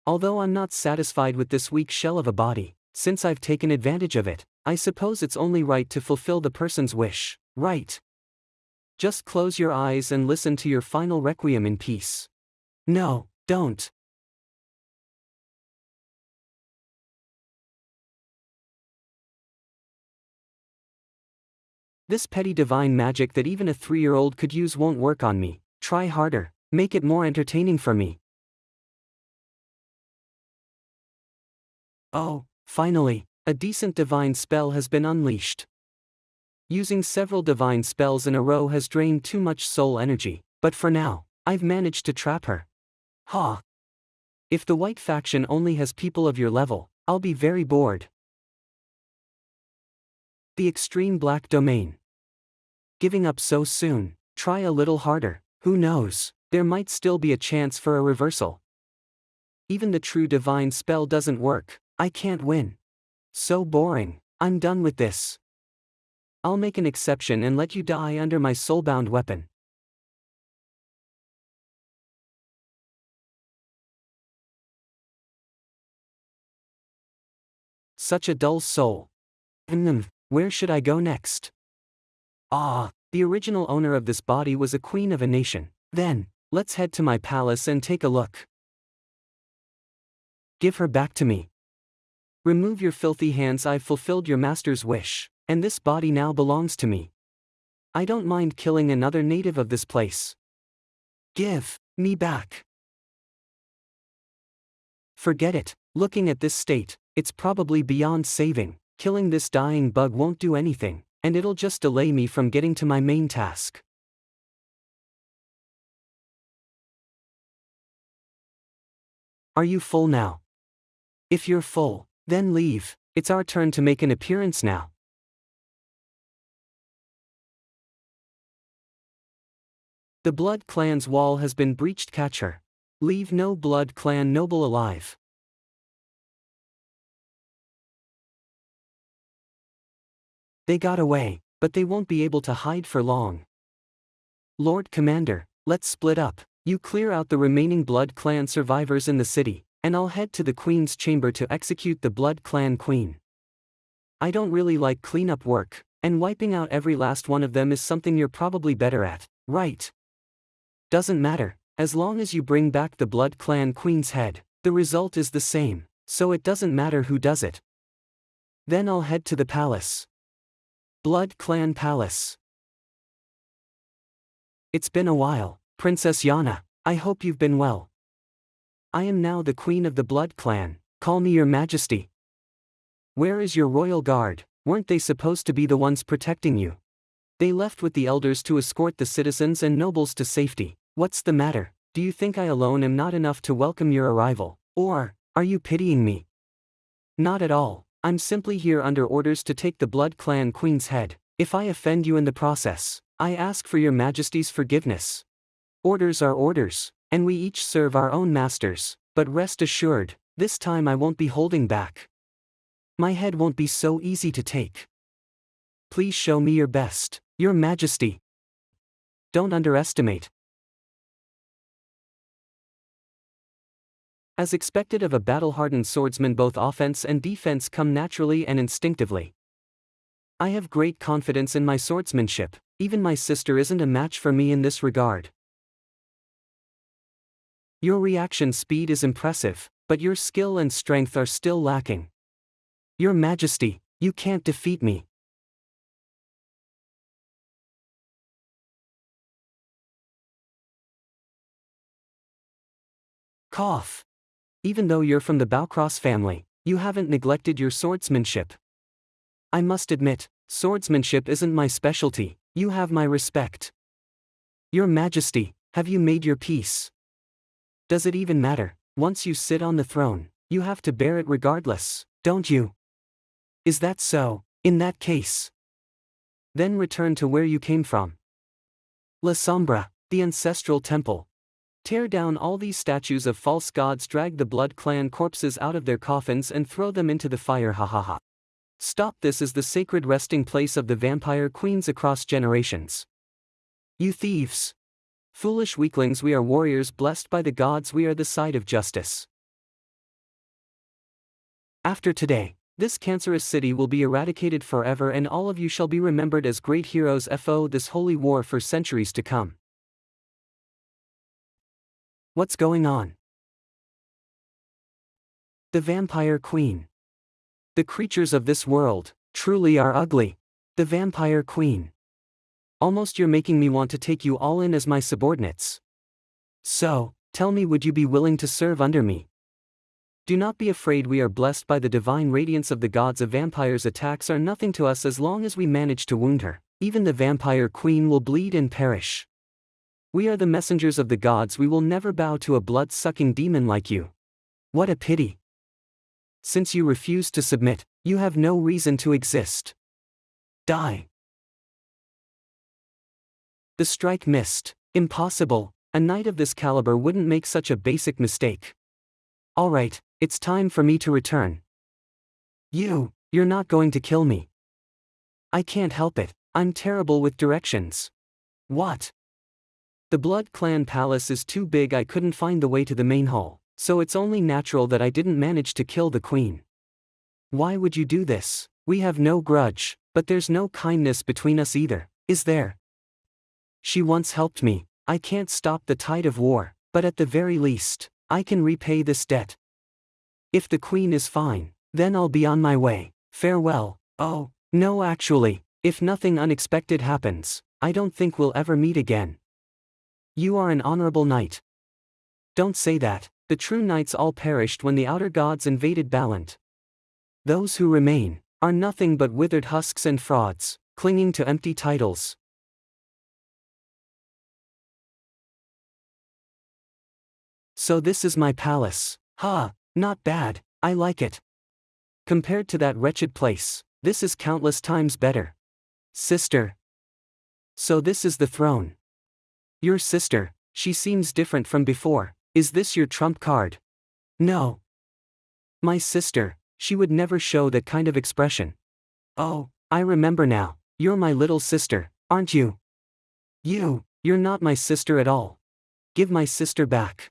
Although I'm not satisfied with this weak shell of a body, since I've taken advantage of it, I suppose it's only right to fulfill the person's wish, right? Just close your eyes and listen to your final requiem in peace. No, don't. This petty divine magic that even a 3-year-old could use won't work on me. Try harder, make it more entertaining for me. Oh, finally, a decent divine spell has been unleashed. Using several divine spells in a row has drained too much soul energy, but for now, I've managed to trap her. Ha! If the white faction only has people of your level, I'll be very bored. The extreme black domain. Giving up so soon? Try a little harder, who knows, there might still be a chance for a reversal. Even the true divine spell doesn't work, I can't win. So boring, I'm done with this. I'll make an exception and let you die under my soulbound weapon. Such a dull soul. Where should I go next? Ah, the original owner of this body was a queen of a nation. Then, let's head to my palace and take a look. Give her back to me. Remove your filthy hands. I've fulfilled your master's wish, and this body now belongs to me. I don't mind killing another native of this place. Give me back. Forget it, looking at this state, it's probably beyond saving. Killing this dying bug won't do anything, and it'll just delay me from getting to my main task. Are you full now? If you're full, then leave. It's our turn to make an appearance now. The Blood Clan's wall has been breached. Catch her. Leave no Blood Clan noble alive. They got away, but they won't be able to hide for long. Lord Commander, let's split up. You clear out the remaining Blood Clan survivors in the city, and I'll head to the Queen's chamber to execute the Blood Clan Queen. I don't really like cleanup work, and wiping out every last one of them is something you're probably better at, right? Doesn't matter, as long as you bring back the Blood Clan Queen's head, the result is the same, so it doesn't matter who does it. Then I'll head to the palace. Blood Clan Palace. It's been a while, Princess Yana, I hope you've been well. I am now the Queen of the Blood Clan, call me your Majesty. Where is your royal guard? Weren't they supposed to be the ones protecting you? They left with the elders to escort the citizens and nobles to safety. What's the matter? Do you think I alone am not enough to welcome your arrival? Or, are you pitying me? Not at all, I'm simply here under orders to take the Blood Clan Queen's head. If I offend you in the process, I ask for your Majesty's forgiveness. Orders are orders, and we each serve our own masters, but rest assured, this time I won't be holding back. My head won't be so easy to take. Please show me your best, your Majesty. Don't underestimate. As expected of a battle-hardened swordsman, both offense and defense come naturally and instinctively. I have great confidence in my swordsmanship, even my sister isn't a match for me in this regard. Your reaction speed is impressive, but your skill and strength are still lacking. Your Majesty, you can't defeat me. Cough. Even though you're from the Bowcross family, you haven't neglected your swordsmanship. I must admit, swordsmanship isn't my specialty. You have my respect. Your Majesty, have you made your peace? Does it even matter? Once you sit on the throne, you have to bear it regardless, don't you? Is that so? In that case, then return to where you came from. La Sombra, the ancestral temple. Tear down all these statues of false gods, drag the Blood Clan corpses out of their coffins and throw them into the fire, ha ha ha. Stop, this is the sacred resting place of the vampire queens across generations. You thieves! Foolish weaklings, we are warriors blessed by the gods, we are the side of justice. After today, this cancerous city will be eradicated forever and all of you shall be remembered as great heroes for this holy war for centuries to come. What's going on? The Vampire Queen. The creatures of this world, truly are ugly. The Vampire Queen. Almost you're making me want to take you all in as my subordinates. So, tell me, would you be willing to serve under me? Do not be afraid, we are blessed by the divine radiance of the gods. Of vampires' attacks are nothing to us as long as we manage to wound her. Even the Vampire Queen will bleed and perish. We are the messengers of the gods, we will never bow to a blood-sucking demon like you. What a pity. Since you refuse to submit, you have no reason to exist. Die. The strike missed. Impossible. A knight of this caliber wouldn't make such a basic mistake. Alright, it's time for me to return. You're not going to kill me. I can't help it, I'm terrible with directions. What? The Blood Clan Palace is too big, I couldn't find the way to the main hall, so it's only natural that I didn't manage to kill the queen. Why would you do this? We have no grudge, but there's no kindness between us either, is there? She once helped me. I can't stop the tide of war, but at the very least, I can repay this debt. If the queen is fine, then I'll be on my way. Farewell. Oh, no, actually, if nothing unexpected happens, I don't think we'll ever meet again. You are an honorable knight. Don't say that. The true knights all perished when the outer gods invaded Balant. Those who remain are nothing but withered husks and frauds, clinging to empty titles. So this is my palace. Ha, not bad, I like it. Compared to that wretched place, this is countless times better. Sister. So this is the throne. Your sister, she seems different from before. Is this your trump card? No. My sister, she would never show that kind of expression. Oh, I remember now. You're my little sister, aren't you? You're not my sister at all. Give my sister back.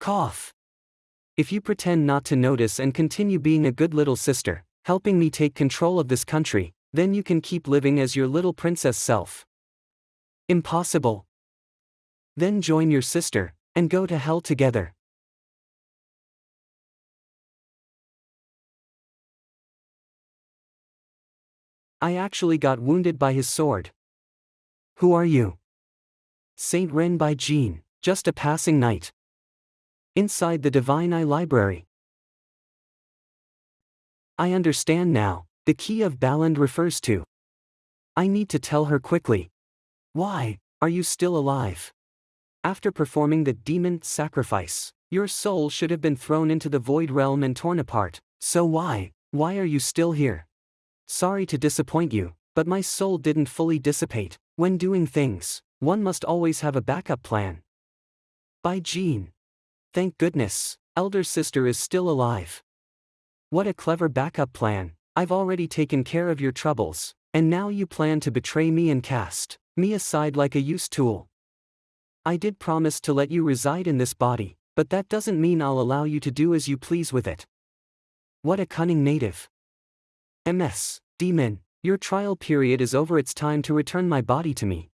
Cough. If you pretend not to notice and continue being a good little sister, helping me take control of this country, then you can keep living as your little princess self. Impossible. Then join your sister, and go to hell together. I actually got wounded by his sword. Who are you? Saint Ren by Jean, just a passing knight. Inside the Divine Eye Library. I understand now, the key of Baland refers to. I need to tell her quickly. Why, are you still alive? After performing the demon sacrifice, your soul should have been thrown into the void realm and torn apart, so why are you still here? Sorry to disappoint you, but my soul didn't fully dissipate. When doing things, one must always have a backup plan. By Jean. Thank goodness, elder sister is still alive. What a clever backup plan. I've already taken care of your troubles, and now you plan to betray me and cast me aside like a used tool. I did promise to let you reside in this body, but that doesn't mean I'll allow you to do as you please with it. What a cunning native. Demon, your trial period is over. It's time to return my body to me.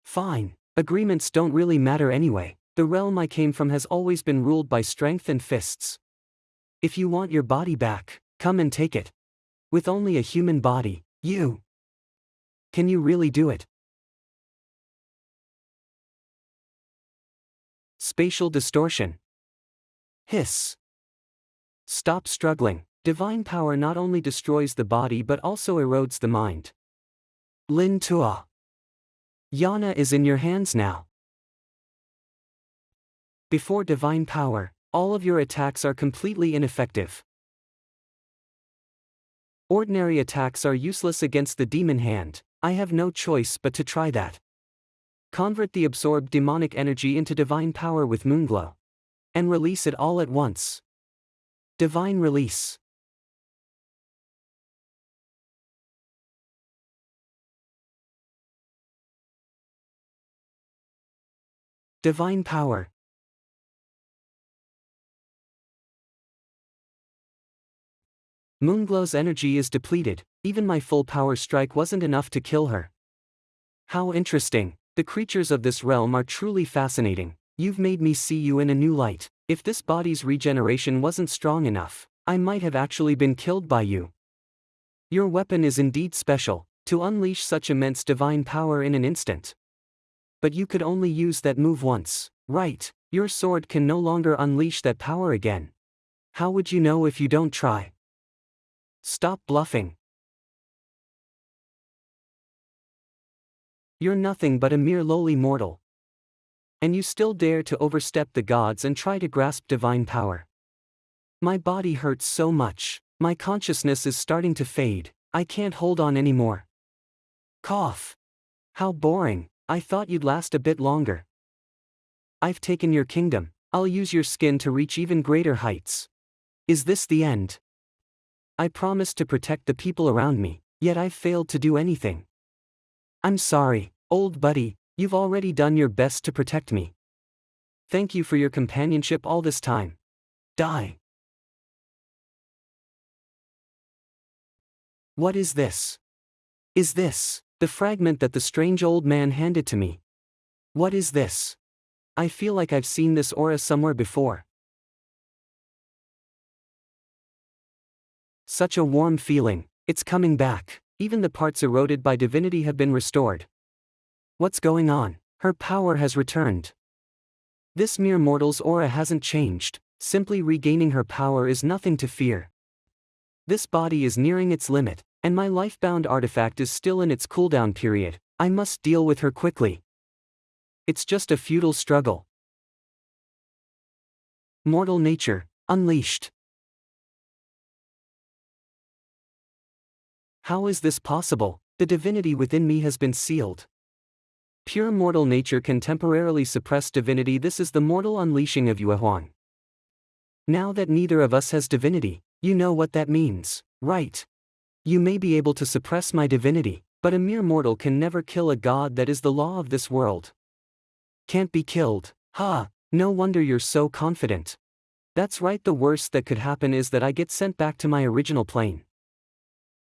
Fine, agreements don't really matter anyway. The realm I came from has always been ruled by strength and fists. If you want your body back, come and take it. With only a human body, can you really do it? Spatial distortion. Hiss. Stop struggling. Divine power not only destroys the body but also erodes the mind. Lin Tua. Yana is in your hands now. Before divine power, all of your attacks are completely ineffective. Ordinary attacks are useless against the demon hand. I have no choice but to try that. Convert the absorbed demonic energy into divine power with Moonglow. And release it all at once. Divine release. Divine power. Moonglow's energy is depleted. Even my full power strike wasn't enough to kill her. How interesting. The creatures of this realm are truly fascinating. You've made me see you in a new light. If this body's regeneration wasn't strong enough, I might have actually been killed by you. Your weapon is indeed special, to unleash such immense divine power in an instant. But you could only use that move once, right? Your sword can no longer unleash that power again. How would you know if you don't try? Stop bluffing. You're nothing but a mere lowly mortal. And you still dare to overstep the gods and try to grasp divine power. My body hurts so much, my consciousness is starting to fade, I can't hold on anymore. Cough. How boring, I thought you'd last a bit longer. I've taken your kingdom, I'll use your skin to reach even greater heights. Is this the end? I promised to protect the people around me, yet I've failed to do anything. I'm sorry, old buddy, you've already done your best to protect me. Thank you for your companionship all this time. Die. What is this? Is this the fragment that the strange old man handed to me? What is this? I feel like I've seen this aura somewhere before. Such a warm feeling, it's coming back. Even the parts eroded by divinity have been restored. What's going on? Her power has returned. This mere mortal's aura hasn't changed, simply regaining her power is nothing to fear. This body is nearing its limit, and my life-bound artifact is still in its cooldown period. I must deal with her quickly. It's just a futile struggle. Mortal nature, unleashed. How is this possible? The divinity within me has been sealed. Pure mortal nature can temporarily suppress divinity. This is the mortal unleashing of Yuehuan. Now that neither of us has divinity, you know what that means, right? You may be able to suppress my divinity, but a mere mortal can never kill a god. That is the law of this world. Can't be killed. Ha! No wonder you're so confident. That's right, the worst that could happen is that I get sent back to my original plane.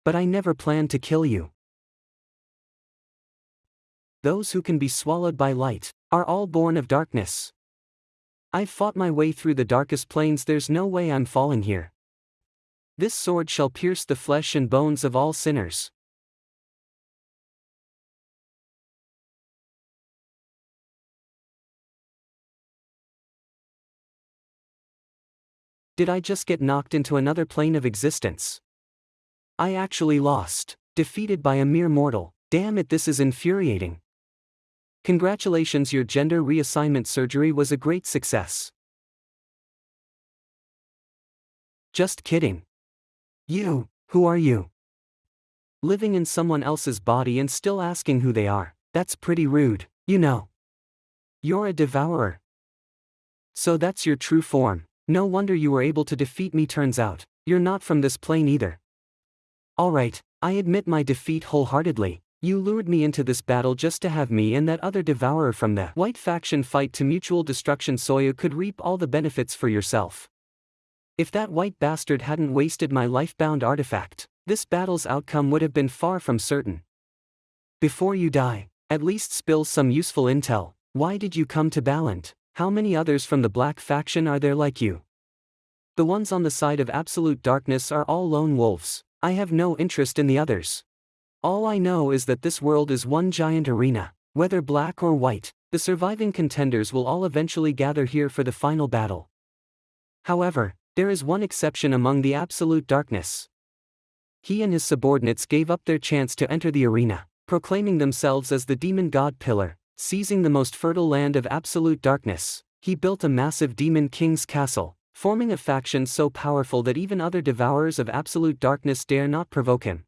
But I never planned to kill you. Those who can be swallowed by light are all born of darkness. I've fought my way through the darkest plains. There's no way I'm falling here. This sword shall pierce the flesh and bones of all sinners. Did I just get knocked into another plane of existence? I actually lost, defeated by a mere mortal. Damn it, this is infuriating. Congratulations, your gender reassignment surgery was a great success. Just kidding. You, who are you? Living in someone else's body and still asking who they are, that's pretty rude, you know. You're a devourer. So that's your true form. No wonder you were able to defeat me. Turns out, you're not from this plane either. Alright, I admit my defeat wholeheartedly. You lured me into this battle just to have me and that other devourer from the white faction fight to mutual destruction so you could reap all the benefits for yourself. If that white bastard hadn't wasted my life-bound artifact, this battle's outcome would have been far from certain. Before you die, at least spill some useful intel. Why did you come to Balant? How many others from the black faction are there like you? The ones on the side of absolute darkness are all lone wolves. I have no interest in the others. All I know is that this world is one giant arena. Whether black or white, the surviving contenders will all eventually gather here for the final battle. However, there is one exception among the absolute darkness. He and his subordinates gave up their chance to enter the arena, proclaiming themselves as the demon god pillar, seizing the most fertile land of absolute darkness. He built a massive demon king's castle, forming a faction so powerful that even other devourers of absolute darkness dare not provoke him.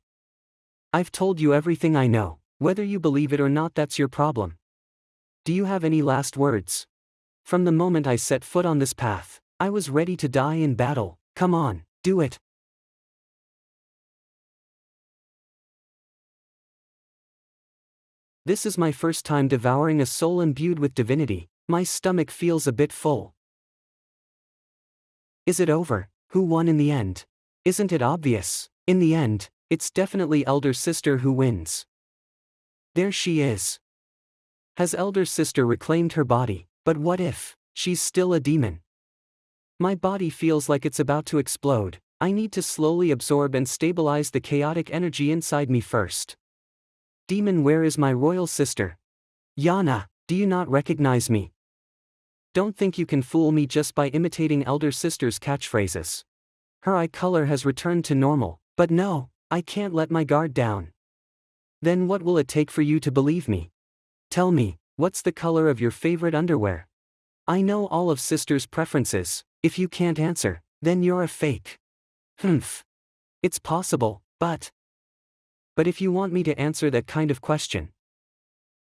I've told you everything I know. Whether you believe it or not, that's your problem. Do you have any last words? From the moment I set foot on this path, I was ready to die in battle. Come on, do it. This is my first time devouring a soul imbued with divinity. My stomach feels a bit full. Is it over? Who won in the end? Isn't it obvious? In the end, it's definitely Elder Sister who wins. There she is. Has Elder Sister reclaimed her body? But what if she's still a demon? My body feels like it's about to explode. I need to slowly absorb and stabilize the chaotic energy inside me first. Demon, where is my royal sister? Yana, do you not recognize me? Don't think you can fool me just by imitating Elder Sister's catchphrases. Her eye color has returned to normal, but no, I can't let my guard down. Then what will it take for you to believe me? Tell me, what's the color of your favorite underwear? I know all of Sister's preferences. If you can't answer, then you're a fake. Humph. It's possible, but if you want me to answer that kind of question,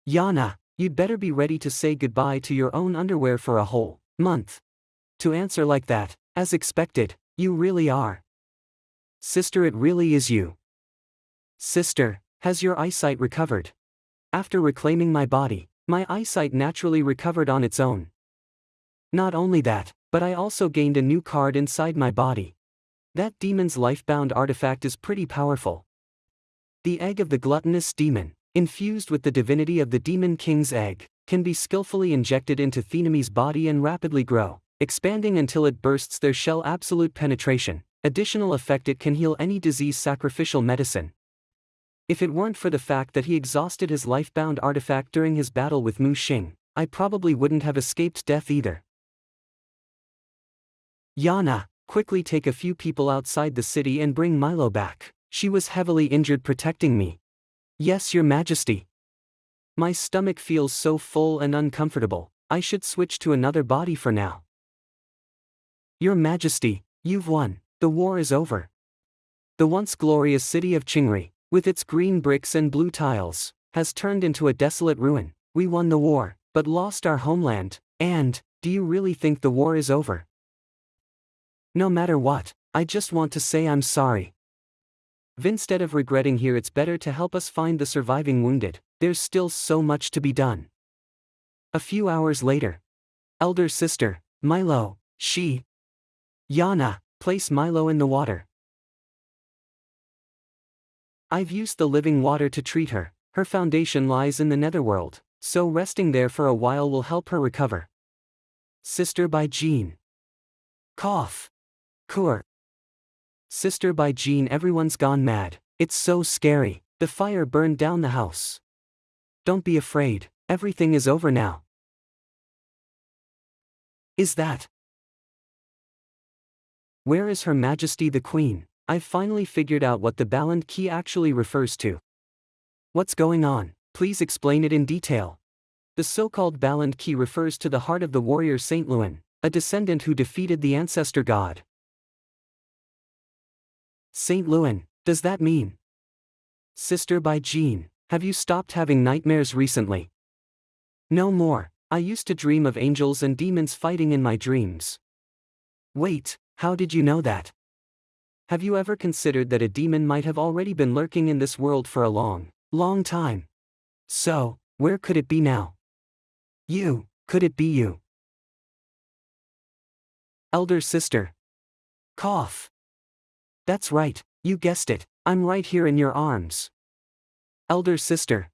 Yana, you'd better be ready to say goodbye to your own underwear for a whole month. To answer like that, as expected, you really are. Sister, it really is you. Sister, has your eyesight recovered? After reclaiming my body, my eyesight naturally recovered on its own. Not only that, but I also gained a new card inside my body. That demon's lifebound artifact is pretty powerful. The egg of the gluttonous demon, infused with the divinity of the demon king's egg, can be skillfully injected into the enemy's body and rapidly grow, expanding until it bursts their shell. Absolute penetration. Additional effect, it can heal any disease. Sacrificial medicine. If it weren't for the fact that he exhausted his lifebound artifact during his battle with Mu Xing, I probably wouldn't have escaped death either. Yana, quickly take a few people outside the city and bring Milo back. She was heavily injured protecting me. Yes, Your Majesty. My stomach feels so full and uncomfortable, I should switch to another body for now. Your Majesty, you've won. The war is over. The once glorious city of Qingri, with its green bricks and blue tiles, has turned into a desolate ruin. We won the war, but lost our homeland, and, do you really think the war is over? No matter what, I just want to say I'm sorry. Instead of regretting here, it's better to help us find the surviving wounded. There's still so much to be done. A few hours later. Elder sister, Milo, Yana, place Milo in the water. I've used the living water to treat her. Her foundation lies in the netherworld, so resting there for a while will help her recover. Sister by Jean. Cough. Kur. Sister by Jean, everyone's gone mad. It's so scary. The fire burned down the house. Don't be afraid, everything is over now. Is that? Where is Her Majesty the Queen? I've finally figured out what the Balland key actually refers to. What's going on? Please explain it in detail. The so-called Balland key refers to the heart of the warrior Saint Lewin, a descendant who defeated the ancestor god. Saint Lewin, does that mean? Sister by Jean, have you stopped having nightmares recently? No more. I used to dream of angels and demons fighting in my dreams. Wait, how did you know that? Have you ever considered that a demon might have already been lurking in this world for a long time? So, where could it be now? Could it be you? Elder sister. Cough. That's right, you guessed it, I'm right here in your arms. Elder sister.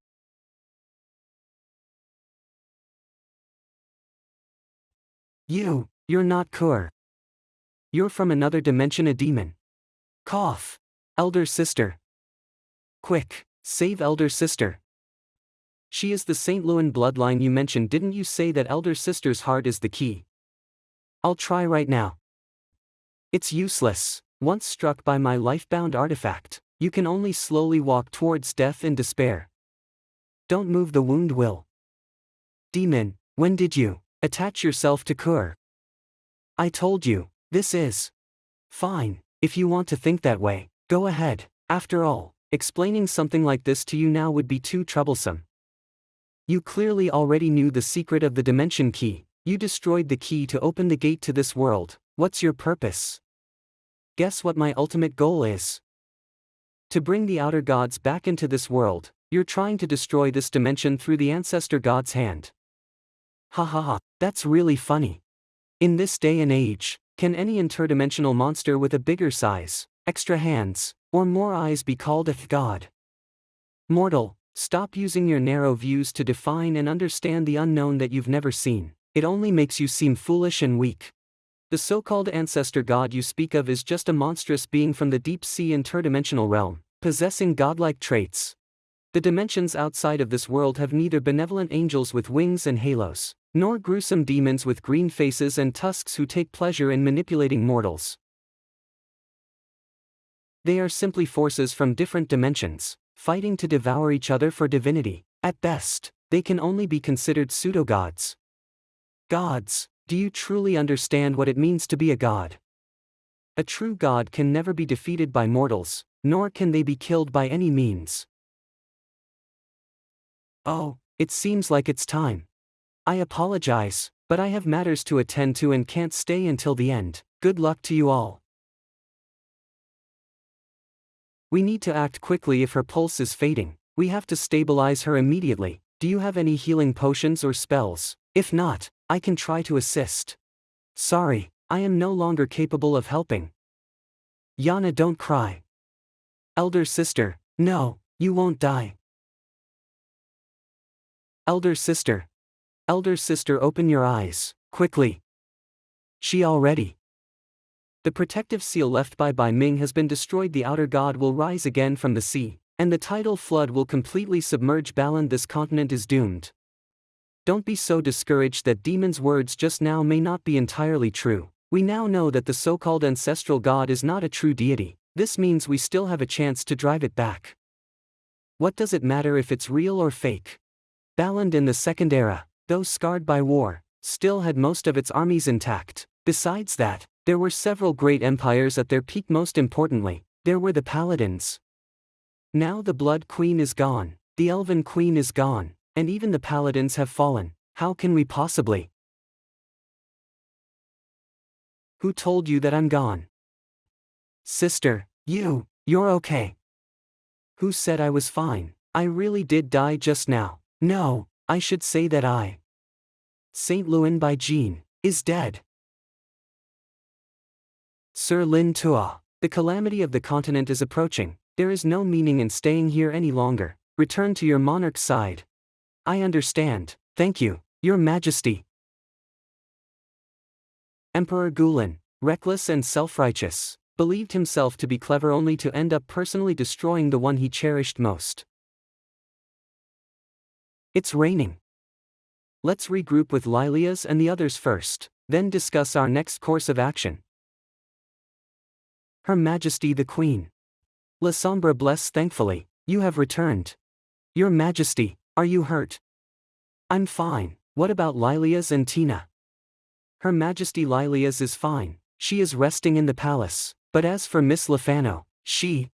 You're not Kur. You're from another dimension, a demon. Cough. Elder sister. Quick, save elder sister. She is the St. Lewin bloodline you mentioned. Didn't you say that elder sister's heart is the key? I'll try right now. It's useless. Once struck by my life-bound artifact, you can only slowly walk towards death in despair. Don't move, the wound will. Demon, when did you attach yourself to Kur? I told you, this is fine. If you want to think that way, go ahead. After all, explaining something like this to you now would be too troublesome. You clearly already knew the secret of the dimension key. You destroyed the key to open the gate to this world. What's your purpose? Guess what my ultimate goal is? To bring the outer gods back into this world. You're trying to destroy this dimension through the ancestor god's hand. Ha ha ha, that's really funny. In this day and age, can any interdimensional monster with a bigger size, extra hands, or more eyes be called a god? Mortal, stop using your narrow views to define and understand the unknown that you've never seen. It only makes you seem foolish and weak. The so-called ancestor god you speak of is just a monstrous being from the deep sea interdimensional realm, possessing godlike traits. The dimensions outside of this world have neither benevolent angels with wings and halos, nor gruesome demons with green faces and tusks who take pleasure in manipulating mortals. They are simply forces from different dimensions, fighting to devour each other for divinity. At best, they can only be considered pseudo-gods. Gods, do you truly understand what it means to be a god? A true god can never be defeated by mortals, nor can they be killed by any means. Oh, it seems like it's time. I apologize, but I have matters to attend to and can't stay until the end. Good luck to you all. We need to act quickly if her pulse is fading. We have to stabilize her immediately. Do you have any healing potions or spells? If not, I can try to assist. Sorry, I am no longer capable of helping. Yana, don't cry. Elder sister, no, you won't die. Elder sister. Elder sister, open your eyes, quickly. She already. The protective seal left by Ming has been destroyed. The outer god will rise again from the sea, and the tidal flood will completely submerge Balland. This continent is doomed. Don't be so discouraged that demon's words just now may not be entirely true. We now know that the so-called ancestral god is not a true deity. This means we still have a chance to drive it back. What does it matter if it's real or fake? Balland in the Second Era, though scarred by war, still had most of its armies intact. Besides that, there were several great empires at their peak. Most importantly, there were the Paladins. Now the Blood Queen is gone, the Elven Queen is gone, and even the Paladins have fallen. How can we possibly? Who told you that I'm gone? Sister, you're okay. Who said I was fine? I really did die just now. No, I should say that Saint Luin by Jean is dead. Sir Lin Tua, the calamity of the continent is approaching. There is no meaning in staying here any longer. Return to your monarch's side. I understand, thank you, Your Majesty. Emperor Gulen, reckless and self-righteous, believed himself to be clever only to end up personally destroying the one he cherished most. It's raining. Let's regroup with Lilias and the others first, then discuss our next course of action. Her Majesty the Queen. La Sombra bless thankfully, you have returned. Your Majesty, are you hurt? I'm fine, what about Lilias and Tina? Her Majesty Lilias is fine, she is resting in the palace, but as for Miss Lefano, she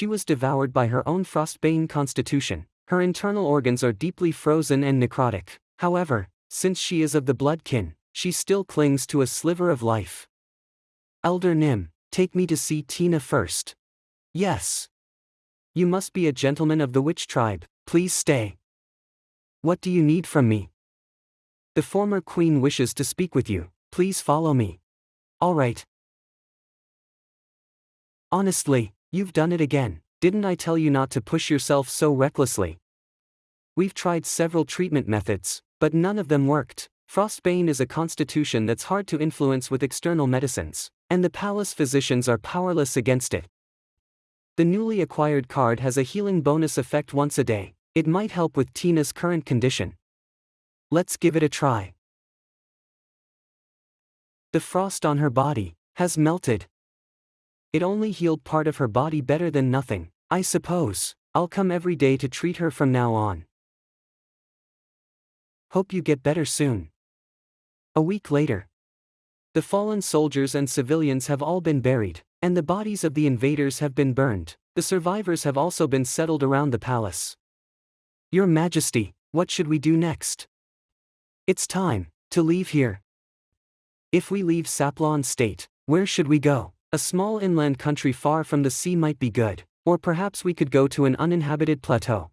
was devoured by her own frostbane constitution. Her internal organs are deeply frozen and necrotic. However, since she is of the bloodkin, she still clings to a sliver of life. Elder Nim, take me to see Tina first. Yes. You must be a gentleman of the witch tribe, please stay. What do you need from me? The former queen wishes to speak with you, please follow me. Alright. Honestly, you've done it again, didn't I tell you not to push yourself so recklessly? We've tried several treatment methods, but none of them worked. Frostbane is a constitution that's hard to influence with external medicines, and the palace physicians are powerless against it. The newly acquired card has a healing bonus effect once a day. It might help with Tina's current condition. Let's give it a try. The frost on her body has melted. It only healed part of her body better than nothing. I suppose I'll come every day to treat her from now on. Hope you get better soon. A week later. The fallen soldiers and civilians have all been buried, and the bodies of the invaders have been burned. The survivors have also been settled around the palace. Your Majesty, what should we do next? It's time to leave here. If we leave Saplon State, where should we go? A small inland country far from the sea might be good, or perhaps we could go to an uninhabited plateau.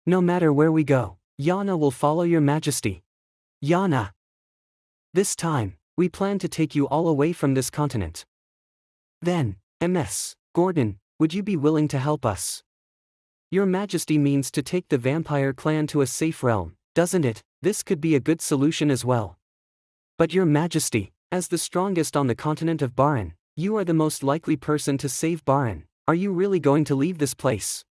No matter where we go, Yana will follow Your Majesty. Yana. This time, we plan to take you all away from this continent. Then, Ms. Gordon, would you be willing to help us? Your Majesty means to take the vampire clan to a safe realm, doesn't it? This could be a good solution as well. But Your Majesty, as the strongest on the continent of Baran, you are the most likely person to save Baran. Are you really going to leave this place?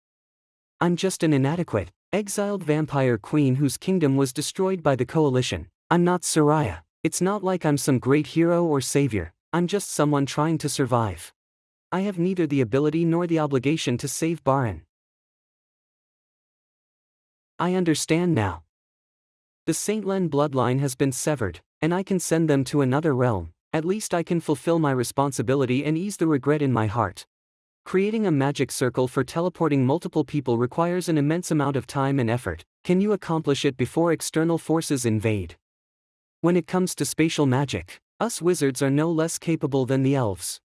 I'm just an inadequate, exiled vampire queen whose kingdom was destroyed by the coalition. I'm not Soraya. It's not like I'm some great hero or savior. I'm just someone trying to survive. I have neither the ability nor the obligation to save Baran. I understand now. The Saint Len bloodline has been severed, and I can send them to another realm. At least I can fulfill my responsibility and ease the regret in my heart. Creating a magic circle for teleporting multiple people requires an immense amount of time and effort. Can you accomplish it before external forces invade? When it comes to spatial magic, us wizards are no less capable than the elves.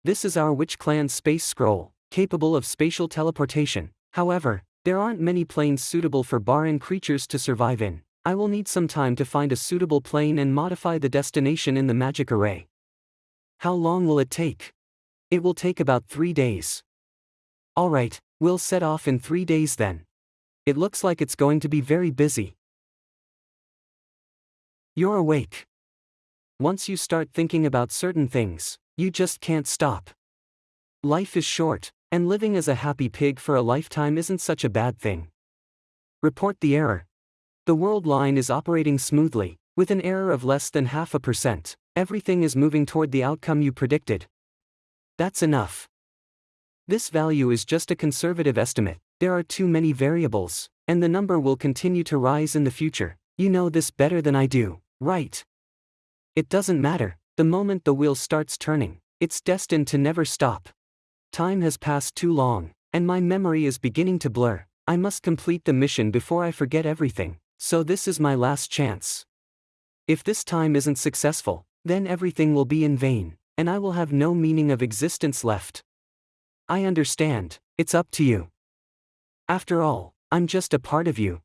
This is our witch clan's space scroll, capable of spatial teleportation. However, there aren't many planes suitable for Baran creatures to survive in. I will need some time to find a suitable plane and modify the destination in the magic array. How long will it take? It will take about 3 days. Alright, we'll set off in 3 days then. It looks like it's going to be very busy. You're awake. Once you start thinking about certain things, you just can't stop. Life is short, and living as a happy pig for a lifetime isn't such a bad thing. Report the error. The world line is operating smoothly, with an error of less than 0.5%. Everything is moving toward the outcome you predicted. That's enough. This value is just a conservative estimate. There are too many variables, and the number will continue to rise in the future. You know this better than I do, right? It doesn't matter. The moment the wheel starts turning, it's destined to never stop. Time has passed too long. And my memory is beginning to blur. I must complete the mission before I forget everything, so this is my last chance. If this time isn't successful, then everything will be in vain, and I will have no meaning of existence left. I understand, it's up to you. After all, I'm just a part of you.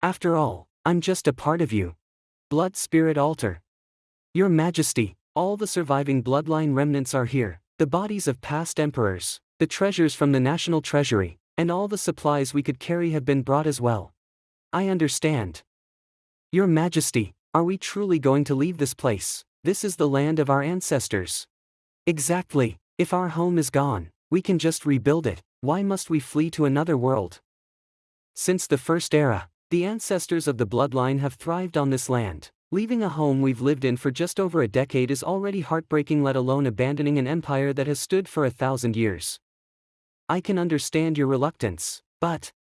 After all, I'm just a part of you. Blood Spirit Altar. Your Majesty, all the surviving bloodline remnants are here, the bodies of past emperors, the treasures from the national treasury, and all the supplies we could carry have been brought as well. I understand. Your Majesty, are we truly going to leave this place? This is the land of our ancestors. Exactly. If our home is gone, we can just rebuild it. Why must we flee to another world? Since the first era, the ancestors of the bloodline have thrived on this land. Leaving a home we've lived in for just over a decade is already heartbreaking, let alone abandoning an empire that has stood for 1,000 years. I can understand your reluctance, but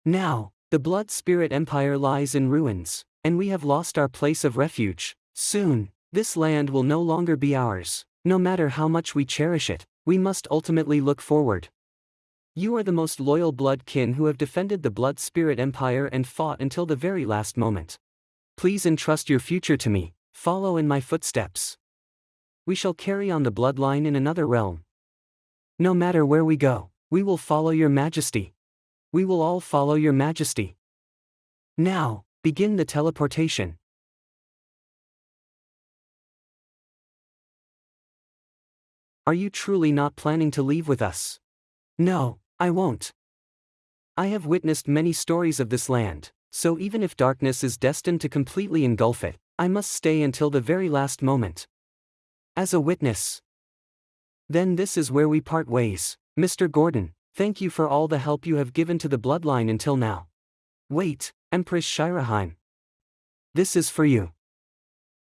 now, the Blood Spirit Empire lies in ruins, and we have lost our place of refuge. Soon, this land will no longer be ours. No matter how much we cherish it, we must ultimately look forward. You are the most loyal blood kin who have defended the Blood Spirit Empire and fought until the very last moment. Please entrust your future to me, follow in my footsteps. We shall carry on the bloodline in another realm. No matter where we go, we will follow your Majesty. We will all follow your Majesty. Now, begin the teleportation. Are you truly not planning to leave with us? No, I won't. I have witnessed many stories of this land, so even if darkness is destined to completely engulf it, I must stay until the very last moment. As a witness. Then this is where we part ways. Mr. Gordon, thank you for all the help you have given to the bloodline until now. Wait, Empress Shiraheim. This is for you.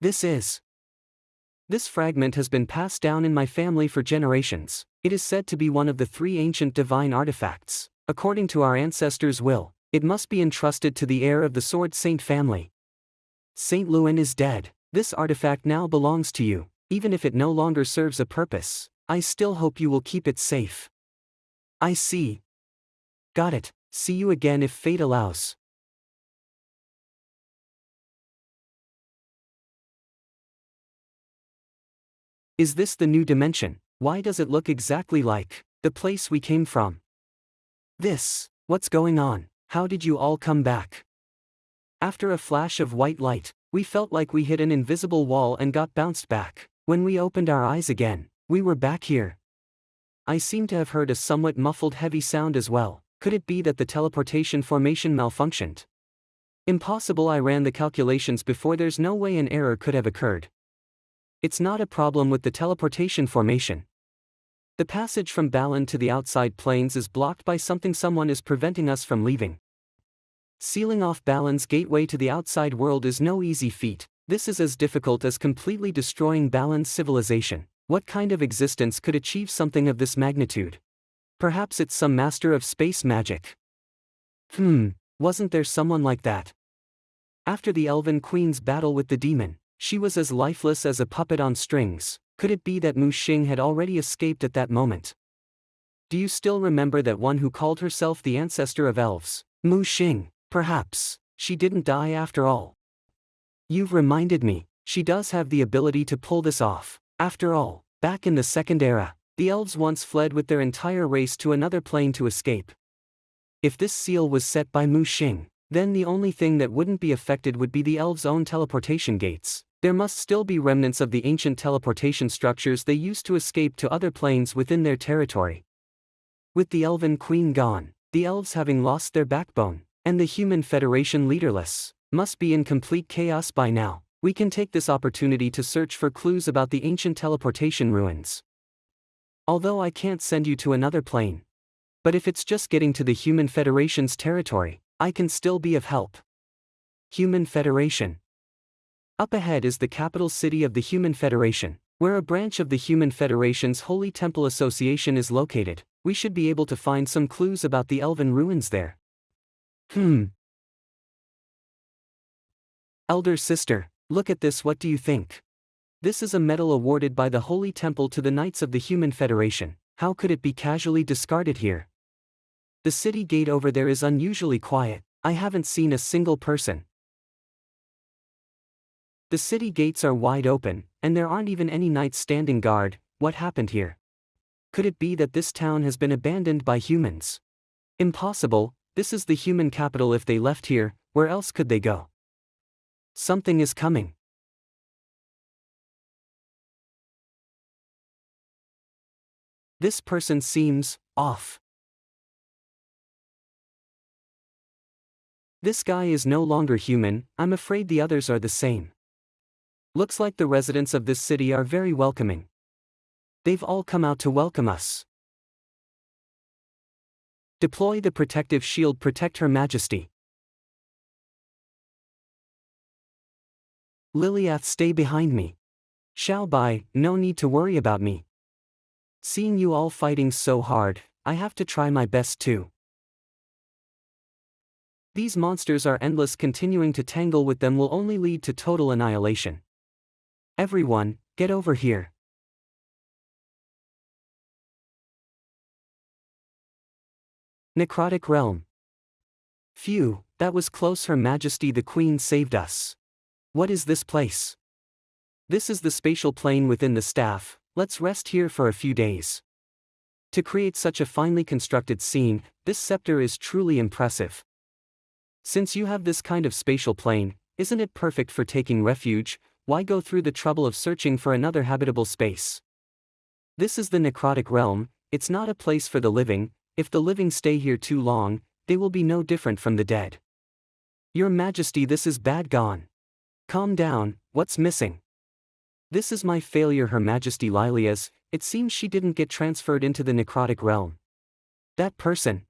This fragment has been passed down in my family for generations. It is said to be one of the 3 ancient divine artifacts. According to our ancestors' will, it must be entrusted to the heir of the Sword Saint family. Saint Lewin is dead. This artifact now belongs to you. Even if it no longer serves a purpose, I still hope you will keep it safe. I see. Got it. See you again if fate allows. Is this the new dimension? Why does it look exactly like the place we came from? What's going on? How did you all come back? After a flash of white light, we felt like we hit an invisible wall and got bounced back. When we opened our eyes again, we were back here. I seem to have heard a somewhat muffled heavy sound as well. Could it be that the teleportation formation malfunctioned? Impossible. I ran the calculations before. There's no way an error could have occurred. It's not a problem with the teleportation formation. The passage from Balan to the outside planes is blocked by something. Someone is preventing us from leaving. Sealing off Balan's gateway to the outside world is no easy feat. This is as difficult as completely destroying Balan's civilization. What kind of existence could achieve something of this magnitude? Perhaps it's some master of space magic. Wasn't there someone like that? After the Elven Queen's battle with the demon, she was as lifeless as a puppet on strings. Could it be that Mu Xing had already escaped at that moment? Do you still remember that one who called herself the ancestor of elves? Mu Xing. Perhaps she didn't die after all. You've reminded me, she does have the ability to pull this off. After all, back in the Second Era, the elves once fled with their entire race to another plane to escape. If this seal was set by Mu Xing, then the only thing that wouldn't be affected would be the elves' own teleportation gates. There must still be remnants of the ancient teleportation structures they used to escape to other planes within their territory. With the Elven Queen gone, the elves having lost their backbone, and the Human Federation leaderless, must be in complete chaos by now. We can take this opportunity to search for clues about the ancient teleportation ruins. Although I can't send you to another plane. But if it's just getting to the Human Federation's territory, I can still be of help. Human Federation. Up ahead is the capital city of the Human Federation, where a branch of the Human Federation's Holy Temple Association is located. We should be able to find some clues about the elven ruins there. Elder sister, look at this. What do you think? This is a medal awarded by the Holy Temple to the Knights of the Human Federation. How could it be casually discarded here? The city gate over there is unusually quiet. I haven't seen a single person. The city gates are wide open, and there aren't even any knights standing guard. What happened here? Could it be that this town has been abandoned by humans? Impossible, this is the human capital. If they left here, where else could they go? Something is coming. This person seems off. This guy is no longer human. I'm afraid the others are the same. Looks like the residents of this city are very welcoming. They've all come out to welcome us. Deploy the protective shield. Protect Her Majesty. Liliath, stay behind me. Xiao Bai, no need to worry about me. Seeing you all fighting so hard, I have to try my best too. These monsters are endless. Continuing to tangle with them will only lead to total annihilation. Everyone, get over here. Necrotic Realm. Phew, that was close. Her Majesty the Queen saved us. What is this place? This is the spatial plane within the staff. Let's rest here for a few days. To create such a finely constructed scene, this scepter is truly impressive. Since you have this kind of spatial plane, isn't it perfect for taking refuge? Why go through the trouble of searching for another habitable space? This is the Necrotic Realm. It's not a place for the living. If the living stay here too long, they will be no different from the dead. Your Majesty, this is bad. Gone. Calm down, what's missing? This is my failure. Her Majesty Lilias, it seems she didn't get transferred into the Necrotic Realm. That person.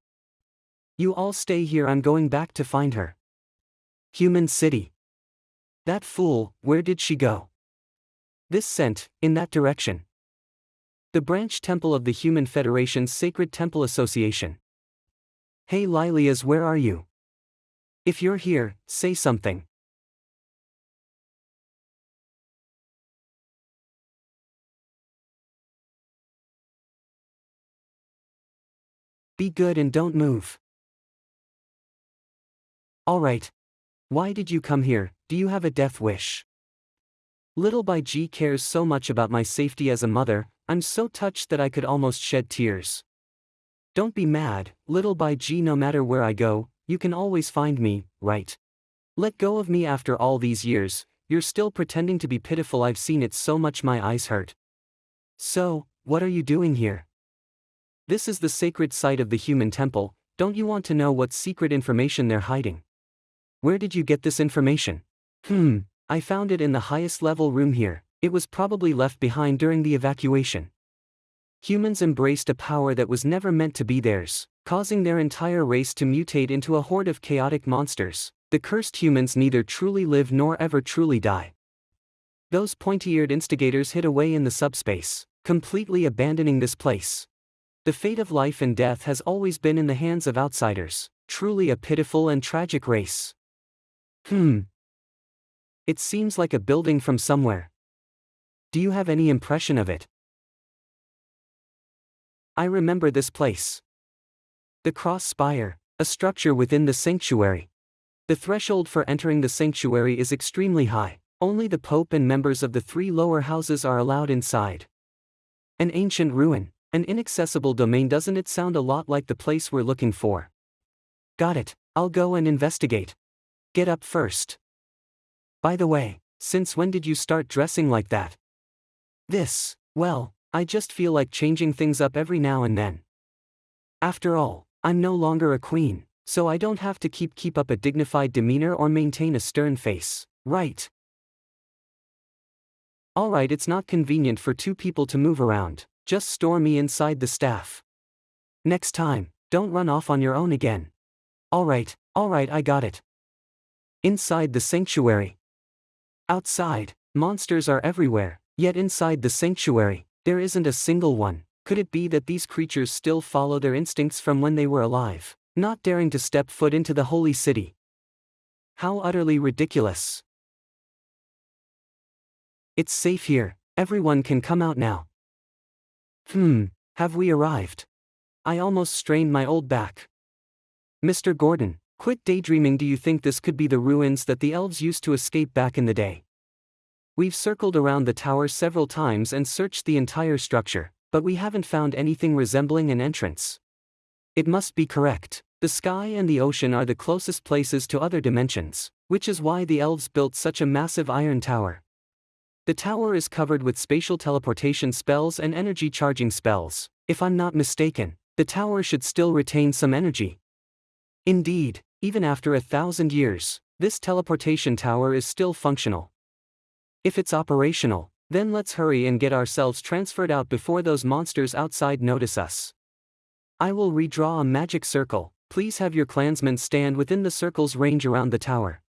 You all stay here. I'm going back to find her. Human City. That fool, where did she go? This scent, in that direction. The branch temple of the Human Federation's Sacred Temple Association. Hey Lilias, where are you? If you're here, say something. Be good and don't move. Alright. Why did you come here? Do you have a death wish? Little Bai Ji cares so much about my safety as a mother. I'm so touched that I could almost shed tears. Don't be mad, Little Bai Ji. No matter where I go, you can always find me, right? Let go of me. After all these years, you're still pretending to be pitiful. I've seen it so much my eyes hurt. So, what are you doing here? This is the sacred site of the human temple. Don't you want to know what secret information they're hiding? Where did you get this information? I found it in the highest level room here. It was probably left behind during the evacuation. Humans embraced a power that was never meant to be theirs, causing their entire race to mutate into a horde of chaotic monsters. The cursed humans neither truly live nor ever truly die. Those pointy-eared instigators hid away in the subspace, completely abandoning this place. The fate of life and death has always been in the hands of outsiders. Truly a pitiful and tragic race. It seems like a building from somewhere. Do you have any impression of it? I remember this place. The cross spire, a structure within the sanctuary. The threshold for entering the sanctuary is extremely high. Only the Pope and members of the 3 lower houses are allowed inside. An ancient ruin, an inaccessible domain. Doesn't it sound a lot like the place we're looking for? Got it, I'll go and investigate. Get up first. By the way, since when did you start dressing like that? Well, I just feel like changing things up every now and then. After all, I'm no longer a queen, so I don't have to keep up a dignified demeanor or maintain a stern face, right? Alright, it's not convenient for 2 people to move around. Just store me inside the staff. Next time, don't run off on your own again. Alright, I got it. Inside the sanctuary. Outside, monsters are everywhere, yet inside the sanctuary, there isn't a single one. Could it be that these creatures still follow their instincts from when they were alive, not daring to step foot into the holy city? How utterly ridiculous. It's safe here, everyone can come out now. Have we arrived? I almost strained my old back. Mr. Gordon, quit daydreaming. Do you think this could be the ruins that the elves used to escape back in the day? We've circled around the tower several times and searched the entire structure, but we haven't found anything resembling an entrance. It must be correct. The sky and the ocean are the closest places to other dimensions, which is why the elves built such a massive iron tower. The tower is covered with spatial teleportation spells and energy charging spells. If I'm not mistaken, the tower should still retain some energy. Indeed, even after 1,000 years, this teleportation tower is still functional. If it's operational, then let's hurry and get ourselves transferred out before those monsters outside notice us. I will redraw a magic circle. Please have your clansmen stand within the circle's range around the tower.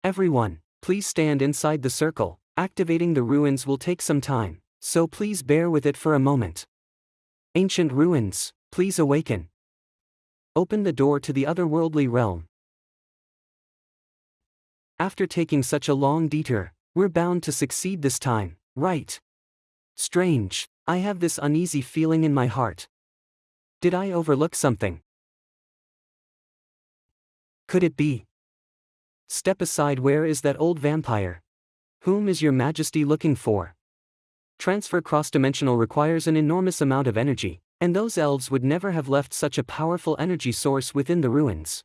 Everyone, please stand inside the circle. Activating the ruins will take some time, so please bear with it for a moment. Ancient ruins, please awaken. Open the door to the otherworldly realm. After taking such a long detour, we're bound to succeed this time, right? Strange, I have this uneasy feeling in my heart. Did I overlook something? Could it be? Step aside. Where is that old vampire? Whom is your majesty looking for? Transfer cross-dimensional requires an enormous amount of energy, and those elves would never have left such a powerful energy source within the ruins.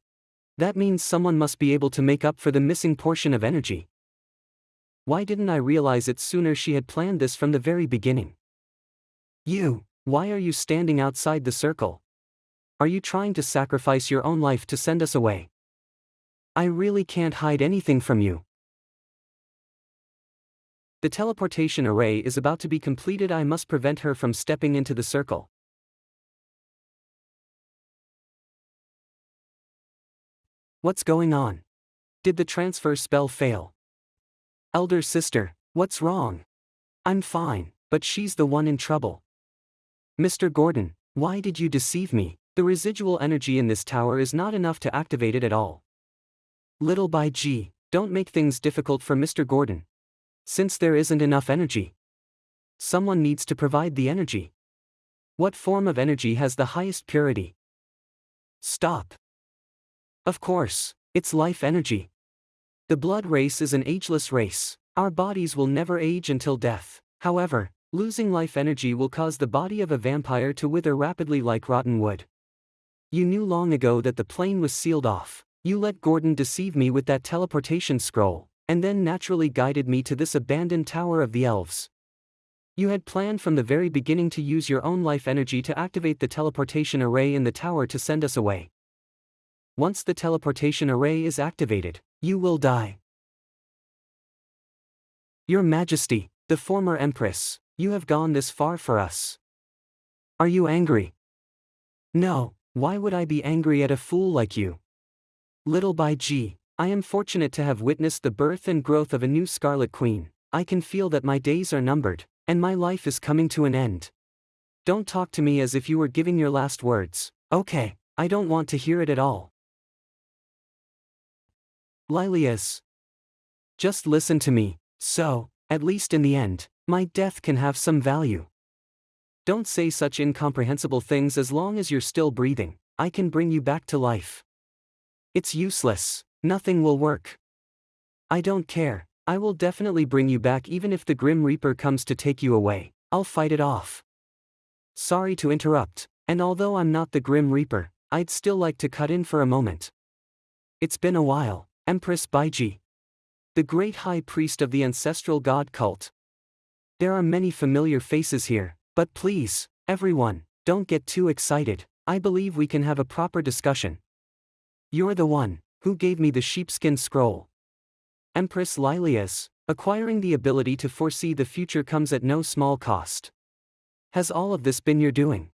That means someone must be able to make up for the missing portion of energy. Why didn't I realize it sooner? She had planned this from the very beginning. Why are you standing outside the circle? Are you trying to sacrifice your own life to send us away? I really can't hide anything from you. The teleportation array is about to be completed. I must prevent her from stepping into the circle. What's going on? Did the transfer spell fail? Elder sister, what's wrong? I'm fine, but she's the one in trouble. Mr. Gordon, why did you deceive me? The residual energy in this tower is not enough to activate it at all. Little by G, don't make things difficult for Mr. Gordon. Since there isn't enough energy, someone needs to provide the energy. What form of energy has the highest purity? Stop. Of course, it's life energy. The blood race is an ageless race. Our bodies will never age until death. However, losing life energy will cause the body of a vampire to wither rapidly like rotten wood. You knew long ago that the plane was sealed off. You let Gordon deceive me with that teleportation scroll, and then naturally guided me to this abandoned tower of the elves. You had planned from the very beginning to use your own life energy to activate the teleportation array in the tower to send us away. Once the teleportation array is activated, you will die. Your Majesty, the former Empress, you have gone this far for us. Are you angry? No, why would I be angry at a fool like you? Little by G, I am fortunate to have witnessed the birth and growth of a new Scarlet Queen. I can feel that my days are numbered, and my life is coming to an end. Don't talk to me as if you were giving your last words. Okay, I don't want to hear it at all. Lilias. Just listen to me, so, at least in the end, my death can have some value. Don't say such incomprehensible things. As long as you're still breathing, I can bring you back to life. It's useless, nothing will work. I don't care, I will definitely bring you back even if the Grim Reaper comes to take you away. I'll fight it off. Sorry to interrupt, and although I'm not the Grim Reaper, I'd still like to cut in for a moment. It's been a while, Empress Baiji, the great high priest of the ancestral god cult. There are many familiar faces here, but please, everyone, don't get too excited. I believe we can have a proper discussion. You're the one who gave me the sheepskin scroll. Empress Lilias, acquiring the ability to foresee the future comes at no small cost. Has all of this been your doing?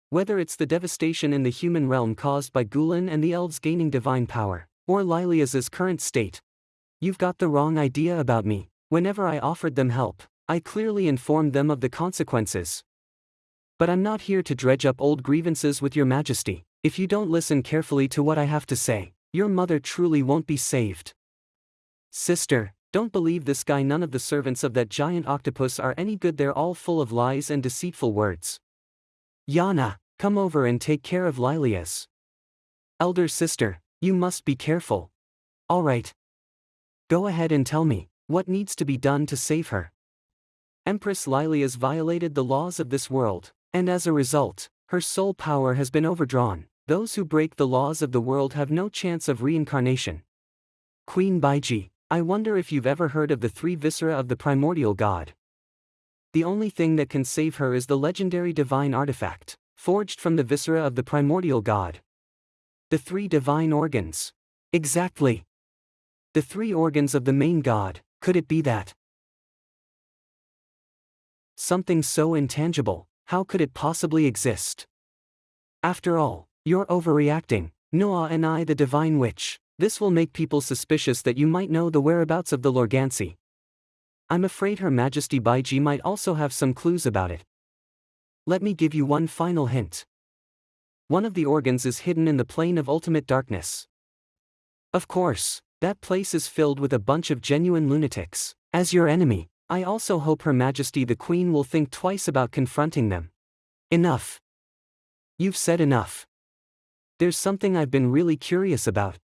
Whether it's the devastation in the human realm caused by Gulen and the elves gaining divine power, or Lilias's current state, you've got the wrong idea about me. Whenever I offered them help, I clearly informed them of the consequences. But I'm not here to dredge up old grievances with your Majesty. If you don't listen carefully to what I have to say, your mother truly won't be saved. Sister, Don't believe this guy. None of the servants of that giant octopus are any good. They're all full of lies and deceitful words. Yana, come over and take care of Lilias. Elder sister, you must be careful. Alright. Go ahead and tell me, what needs to be done to save her? Empress Lilias violated the laws of this world, and as a result, her soul power has been overdrawn. Those who break the laws of the world have no chance of reincarnation. Queen Baiji, I wonder if you've ever heard of the three viscera of the primordial god. The only thing that can save her is the legendary divine artifact, forged from the viscera of the primordial god. The three divine organs. Exactly. The three organs of the main god, could it be that? Something so intangible, how could it possibly exist? After all, you're overreacting, Noah and I the divine witch. This will make people suspicious that you might know the whereabouts of the Lorgancy. I'm afraid Her Majesty Baiji might also have some clues about it. Let me give you one final hint. One of the organs is hidden in the plane of ultimate darkness. Of course, that place is filled with a bunch of genuine lunatics. As your enemy, I also hope Her Majesty the Queen will think twice about confronting them. Enough. You've said enough. There's something I've been really curious about.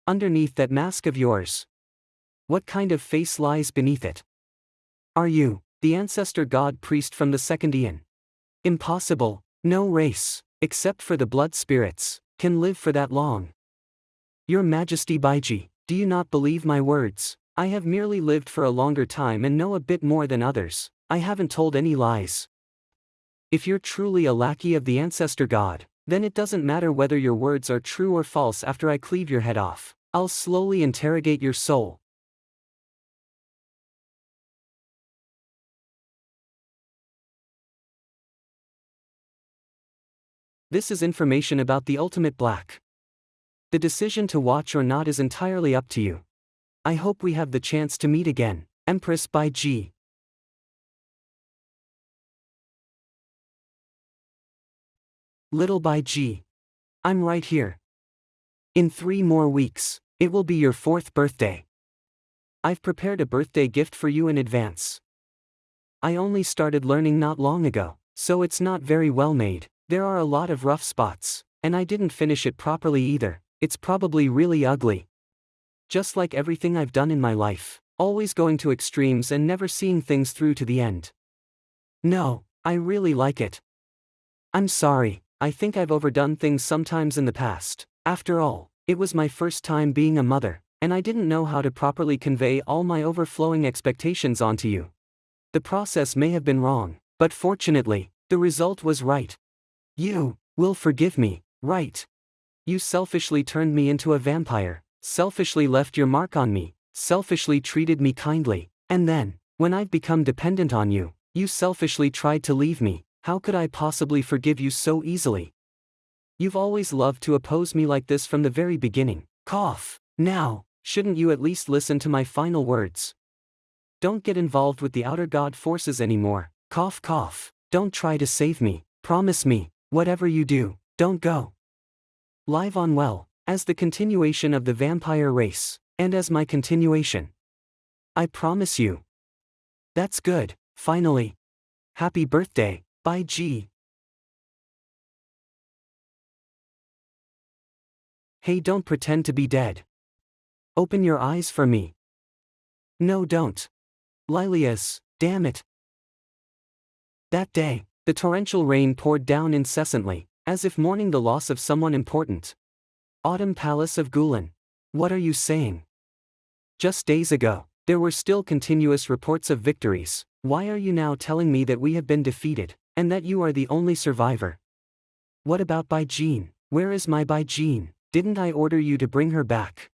Underneath that mask of yours. What kind of face lies beneath it? Are you the ancestor god priest from the second Eon? Impossible. No race, except for the blood spirits, can live for that long. Your Majesty Baiji, do you not believe my words? I have merely lived for a longer time and know a bit more than others. I haven't told any lies. If you're truly a lackey of the ancestor god, then it doesn't matter whether your words are true or false. After I cleave your head off, I'll slowly interrogate your soul. This is information about the ultimate black. The decision to watch or not is entirely up to you. I hope we have the chance to meet again, Empress Baiji. Little Baiji. I'm right here. In 3 more weeks, it will be your 4th birthday. I've prepared a birthday gift for you in advance. I only started learning not long ago, so it's not very well made. There are a lot of rough spots, and I didn't finish it properly either. It's probably really ugly. Just like everything I've done in my life, always going to extremes and never seeing things through to the end. No, I really like it. I'm sorry, I think I've overdone things sometimes in the past. After all, it was my first time being a mother, and I didn't know how to properly convey all my overflowing expectations onto you. The process may have been wrong, but fortunately, the result was right. You will forgive me, right? You selfishly turned me into a vampire, selfishly left your mark on me, selfishly treated me kindly, and then, when I've become dependent on you, you selfishly tried to leave me. How could I possibly forgive you so easily? You've always loved to oppose me like this from the very beginning. Cough. Now, shouldn't you at least listen to my final words? Don't get involved with the outer god forces anymore. Cough cough. Don't try to save me. Promise me, whatever you do, don't go. Live on well, as the continuation of the vampire race, and as my continuation. I promise you. That's good, finally. Happy birthday, Baiji. Hey, don't pretend to be dead. Open your eyes for me. No, don't. Lilias, damn it. That day, the torrential rain poured down incessantly, as if mourning the loss of someone important. Autumn Palace of Gulen. What are you saying? Just days ago, there were still continuous reports of victories. Why are you now telling me that we have been defeated, and that you are the only survivor? What about Baijin? Where is my Baijin? Didn't I order you to bring her back?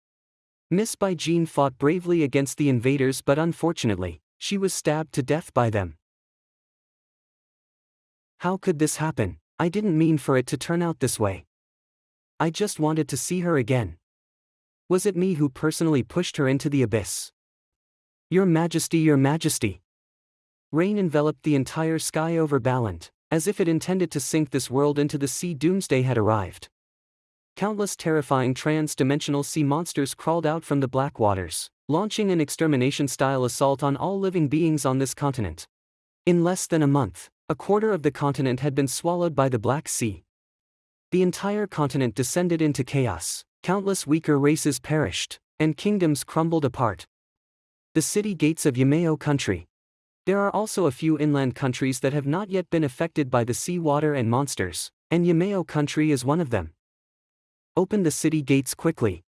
Miss Baijin fought bravely against the invaders, but unfortunately, she was stabbed to death by them. How could this happen? I didn't mean for it to turn out this way. I just wanted to see her again. Was it me who personally pushed her into the abyss? Your Majesty, Your Majesty. Rain enveloped the entire sky over Balant, as if it intended to sink this world into the sea. Doomsday had arrived. Countless terrifying trans-dimensional sea monsters crawled out from the black waters, launching an extermination-style assault on all living beings on this continent. In less than a month, a quarter of the continent had been swallowed by the Black Sea. The entire continent descended into chaos, countless weaker races perished, and kingdoms crumbled apart. The city gates of Yameo country. There are also a few inland countries that have not yet been affected by the sea water and monsters, and Yameo country is one of them. Open the city gates quickly.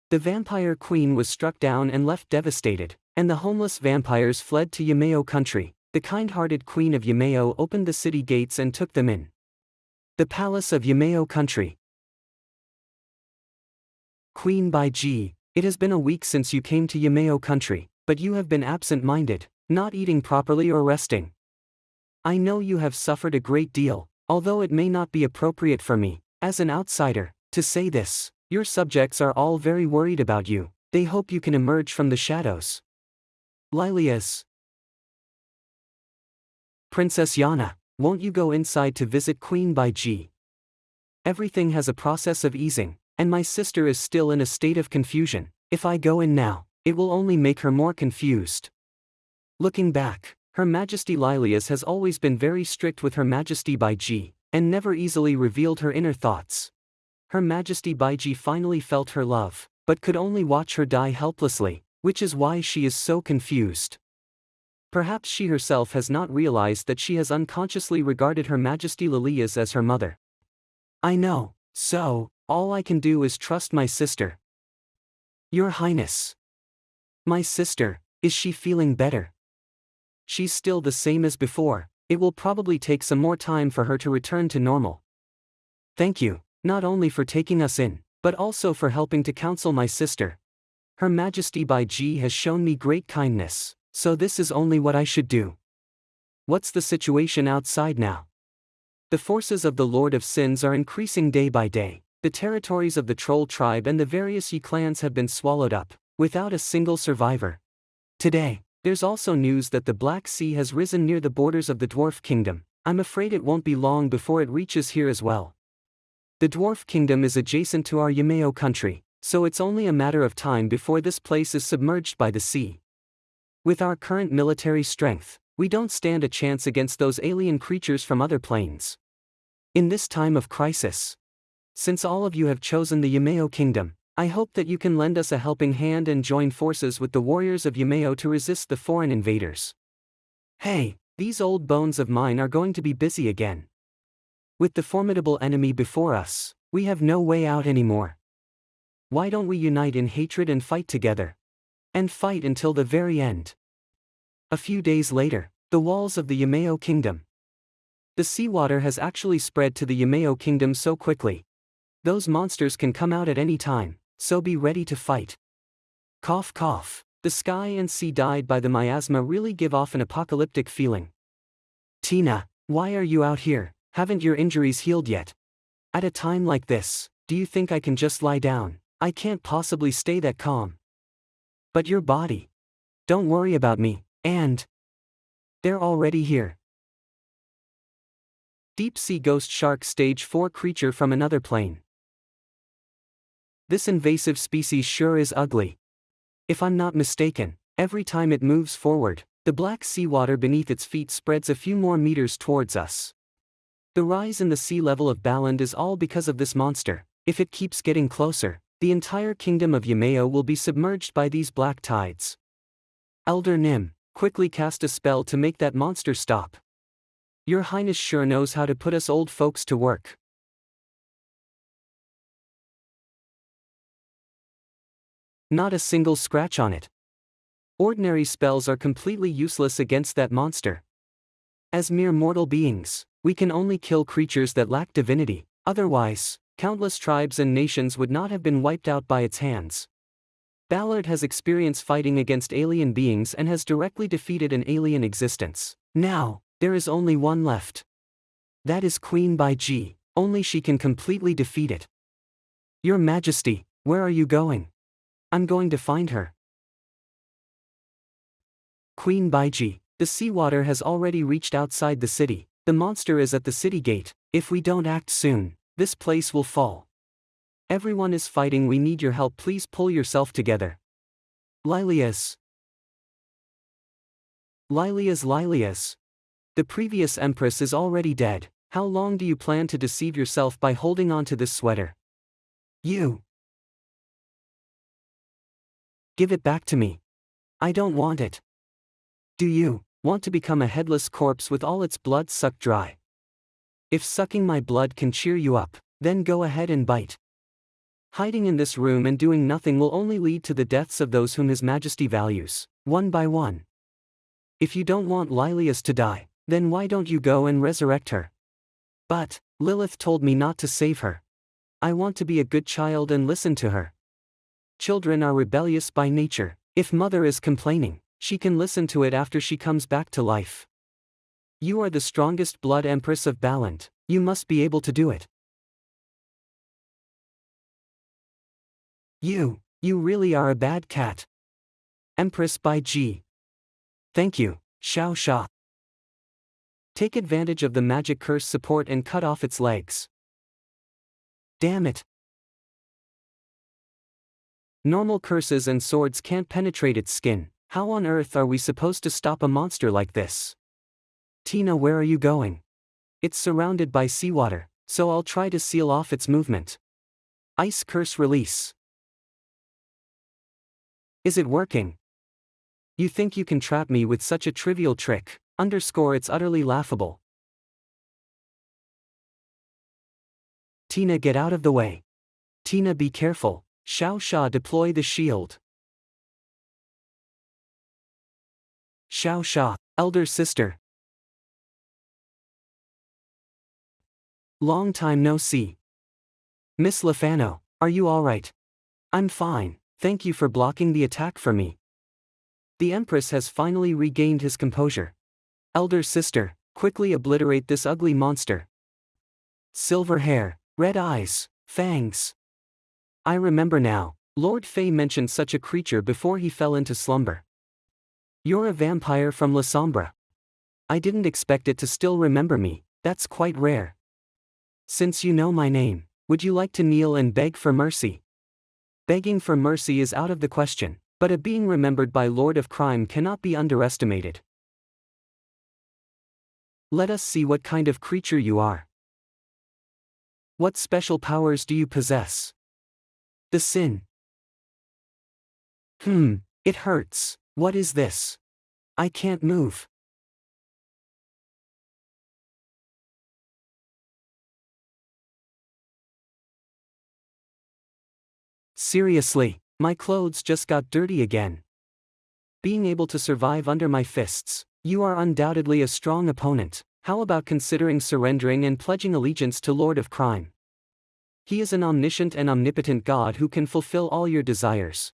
The vampire queen was struck down and left devastated, and the homeless vampires fled to Yameo country. The kind-hearted queen of Yameo opened the city gates and took them in. The palace of Yameo country. Queen by G. It has been a week since you came to Yameo country, but you have been absent-minded, not eating properly or resting. I know you have suffered a great deal, although it may not be appropriate for me, as an outsider, to say this. Your subjects are all very worried about you. They hope you can emerge from the shadows. Lilias. Princess Yana, won't you go inside to visit Queen by G? Everything has a process of easing, and my sister is still in a state of confusion. If I go in now, it will only make her more confused. Looking back, Her Majesty Lilias has always been very strict with Her Majesty Baiji, and never easily revealed her inner thoughts. Her Majesty Baiji finally felt her love, but could only watch her die helplessly, which is why she is so confused. Perhaps she herself has not realized that she has unconsciously regarded Her Majesty Lilias as her mother. I know, so, all I can do is trust my sister. Your Highness. My sister, is she feeling better? She's still the same as before. It will probably take some more time for her to return to normal. Thank you, not only for taking us in, but also for helping to counsel my sister. Her Majesty Baiji has shown me great kindness, so this is only what I should do. What's the situation outside now? The forces of the Lord of Sins are increasing day by day. The territories of the Troll tribe and the various Yi clans have been swallowed up, without a single survivor. Today, there's also news that the Black Sea has risen near the borders of the Dwarf Kingdom. I'm afraid it won't be long before it reaches here as well. The Dwarf Kingdom is adjacent to our Yameo country, so it's only a matter of time before this place is submerged by the sea. With our current military strength, we don't stand a chance against those alien creatures from other planes. In this time of crisis, since all of you have chosen the Yameo Kingdom, I hope that you can lend us a helping hand and join forces with the warriors of Yameo to resist the foreign invaders. Hey, these old bones of mine are going to be busy again. With the formidable enemy before us, we have no way out anymore. Why don't we unite in hatred and fight together? And fight until the very end. A few days later, the walls of the Yameo Kingdom. The seawater has actually spread to the Yameo Kingdom so quickly. Those monsters can come out at any time, so be ready to fight. Cough cough. The sky and sea dyed by the miasma really give off an apocalyptic feeling. Tina, why are you out here? Haven't your injuries healed yet? At a time like this, do you think I can just lie down? I can't possibly stay that calm. But your body. Don't worry about me, and they're already here. Deep Sea Ghost Shark Stage 4 creature from another plane. This invasive species sure is ugly. If I'm not mistaken, every time it moves forward, the black seawater beneath its feet spreads a few more meters towards us. The rise in the sea level of Baland is all because of this monster. If it keeps getting closer, the entire kingdom of Yameo will be submerged by these black tides. Elder Nim, quickly cast a spell to make that monster stop. Your Highness sure knows how to put us old folks to work. Not a single scratch on it. Ordinary spells are completely useless against that monster. As mere mortal beings, we can only kill creatures that lack divinity, otherwise, countless tribes and nations would not have been wiped out by its hands. Ballard has experience fighting against alien beings and has directly defeated an alien existence. Now, there is only one left. That is Queen Baiji, only she can completely defeat it. Your Majesty, where are you going? I'm going to find her. Queen Baiji, the seawater has already reached outside the city. The monster is at the city gate. If we don't act soon, this place will fall. Everyone is fighting, we need your help, please pull yourself together. Lilias. Lilias. The previous empress is already dead. How long do you plan to deceive yourself by holding on to this sweater? You. Give it back to me. I don't want it. Do you want to become a headless corpse with all its blood sucked dry? If sucking my blood can cheer you up, then go ahead and bite. Hiding in this room and doing nothing will only lead to the deaths of those whom His Majesty values, one by one. If you don't want Lilias to die, then why don't you go and resurrect her? But Lilith told me not to save her. I want to be a good child and listen to her. Children are rebellious by nature. If mother is complaining, she can listen to it after she comes back to life. You are the strongest blood empress of Balant. You must be able to do it. You really are a bad cat. Empress by G. Thank you, Xiao Sha. Take advantage of the magic curse support and cut off its legs. Damn it. Normal curses and swords can't penetrate its skin. How on earth are we supposed to stop a monster like this? Tina, where are you going? It's surrounded by seawater, so I'll try to seal off its movement. Ice curse release. Is it working? You think you can trap me with such a trivial trick? It's utterly laughable. Tina, get out of the way. Tina, be careful. Xiao Sha, deploy the shield. Xiao Sha, elder sister. Long time no see. Miss Lefano, are you alright? I'm fine, thank you for blocking the attack for me. The Empress has finally regained his composure. Elder sister, quickly obliterate this ugly monster. Silver hair, red eyes, fangs. I remember now, Lord Fei mentioned such a creature before he fell into slumber. You're a vampire from La Sombra. I didn't expect it to still remember me, that's quite rare. Since you know my name, would you like to kneel and beg for mercy? Begging for mercy is out of the question, but a being remembered by Lord of Crime cannot be underestimated. Let us see what kind of creature you are. What special powers do you possess? The sin. It hurts. What is this? I can't move. Seriously, my clothes just got dirty again. Being able to survive under my fists, you are undoubtedly a strong opponent. How about considering surrendering and pledging allegiance to Lord of Crime? He is an omniscient and omnipotent God who can fulfill all your desires.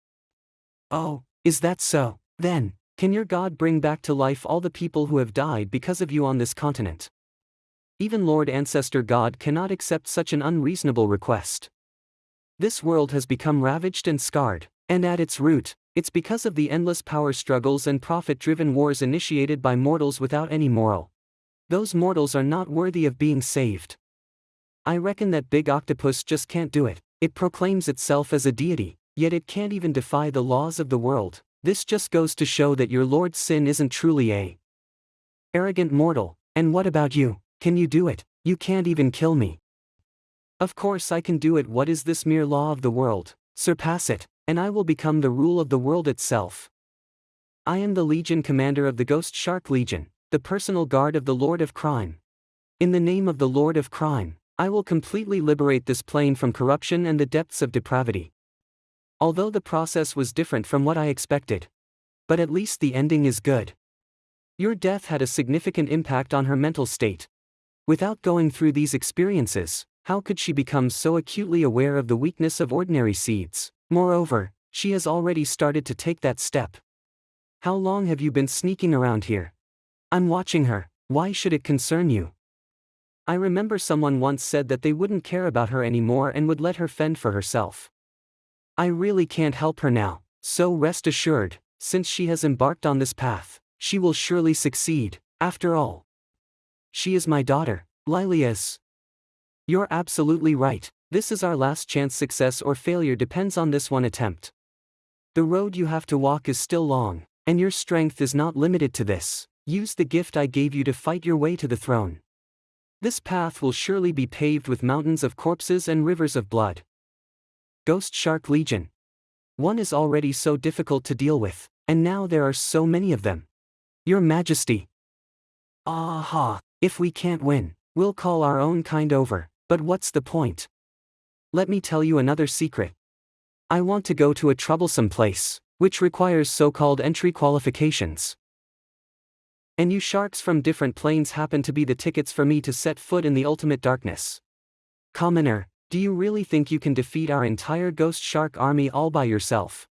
Oh, is that so? Then, can your God bring back to life all the people who have died because of you on this continent? Even Lord Ancestor God cannot accept such an unreasonable request. This world has become ravaged and scarred, and at its root, it's because of the endless power struggles and profit-driven wars initiated by mortals without any moral. Those mortals are not worthy of being saved. I reckon that big octopus just can't do it. It proclaims itself as a deity, yet it can't even defy the laws of the world. This just goes to show that your Lord's sin isn't truly a arrogant mortal. And what about you? Can you do it? You can't even kill me. Of course I can do it. What is this mere law of the world? Surpass it, and I will become the rule of the world itself. I am the Legion Commander of the Ghost Shark Legion, the personal guard of the Lord of Crime. In the name of the Lord of Crime, I will completely liberate this plane from corruption and the depths of depravity. Although the process was different from what I expected. But at least the ending is good. Your death had a significant impact on her mental state. Without going through these experiences, how could she become so acutely aware of the weakness of ordinary seeds? Moreover, she has already started to take that step. How long have you been sneaking around here? I'm watching her. Why should it concern you? I remember someone once said that they wouldn't care about her anymore and would let her fend for herself. I really can't help her now, so rest assured, since she has embarked on this path, she will surely succeed. After all, she is my daughter, Lilias. You're absolutely right. This is our last chance. Success or failure depends on this one attempt. The road you have to walk is still long, and your strength is not limited to this. Use the gift I gave you to fight your way to the throne. This path will surely be paved with mountains of corpses and rivers of blood. Ghost Shark Legion. One is already so difficult to deal with, and now there are so many of them. Your Majesty. Aha, if we can't win, we'll call our own kind over, but what's the point? Let me tell you another secret. I want to go to a troublesome place, which requires so-called entry qualifications. And you sharks from different planes happen to be the tickets for me to set foot in the ultimate darkness. Commoner, do you really think you can defeat our entire ghost shark army all by yourself?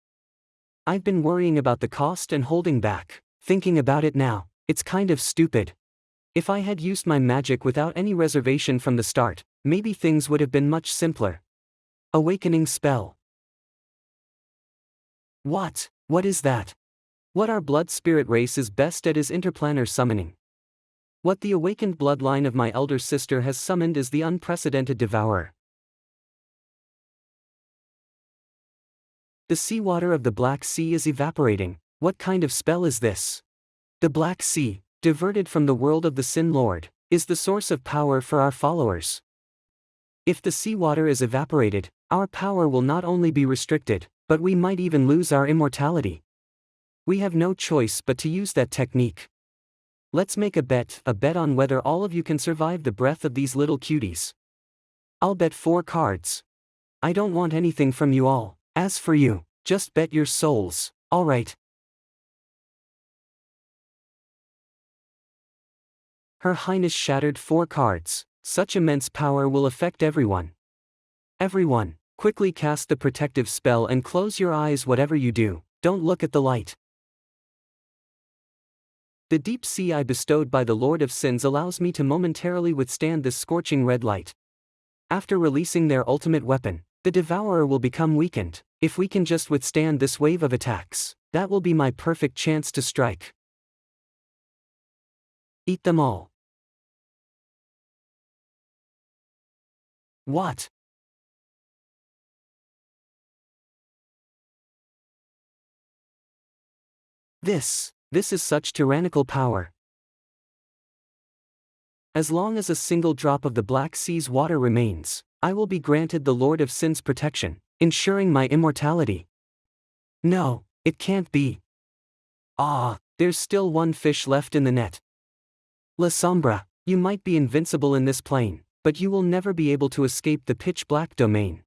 I've been worrying about the cost and holding back. Thinking about it now, it's kind of stupid. If I had used my magic without any reservation from the start, maybe things would have been much simpler. Awakening spell. What is that? What our blood spirit race is best at is interplanar summoning. What the awakened bloodline of my elder sister has summoned is the unprecedented devourer. The seawater of the Black Sea is evaporating. What kind of spell is this? The Black Sea, diverted from the world of the Sin Lord, is the source of power for our followers. If the seawater is evaporated, our power will not only be restricted, but we might even lose our immortality. We have no choice but to use that technique. Let's make a bet on whether all of you can survive the breath of these little cuties. I'll bet 4 cards. I don't want anything from you all. As for you, just bet your souls, alright? Her Highness shattered 4 cards. Such immense power will affect everyone. Everyone, quickly cast the protective spell and close your eyes. Whatever you do, don't look at the light. The deep sea I bestowed by the Lord of Sins allows me to momentarily withstand this scorching red light. After releasing their ultimate weapon, the Devourer will become weakened. If we can just withstand this wave of attacks, that will be my perfect chance to strike. Eat them all. What? This is such tyrannical power. As long as a single drop of the Black Sea's water remains, I will be granted the Lord of Sin's protection, ensuring my immortality. No, it can't be. There's still one fish left in the net. La Sombra, you might be invincible in this plane, but you will never be able to escape the pitch-black domain.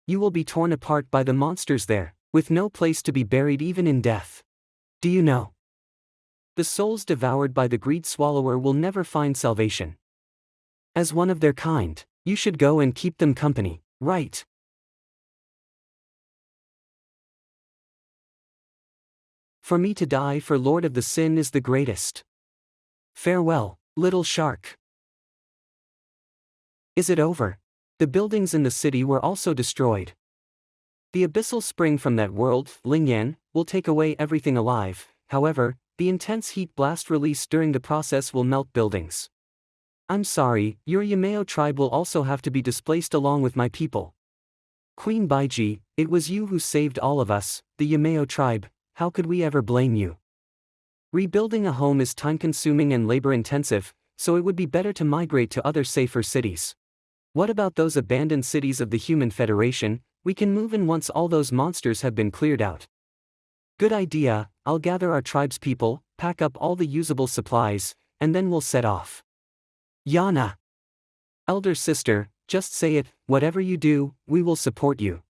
You will be torn apart by the monsters there, with no place to be buried even in death. Do you know? The souls devoured by the greed swallower will never find salvation. As one of their kind, you should go and keep them company, right? For me to die for Lord of the Sin is the greatest. Farewell, little shark. Is it over? The buildings in the city were also destroyed. The abyssal spring from that world, Lingyan, will take away everything alive. However, the intense heat blast released during the process will melt buildings. I'm sorry, your Yameo tribe will also have to be displaced along with my people. Queen Baiji, it was you who saved all of us, the Yameo tribe. How could we ever blame you? Rebuilding a home is time-consuming and labor-intensive, so it would be better to migrate to other safer cities. What about those abandoned cities of the Human Federation? We can move in once all those monsters have been cleared out. Good idea, I'll gather our tribe's people, pack up all the usable supplies, and then we'll set off. Yana. Elder sister, just say it, whatever you do, we will support you.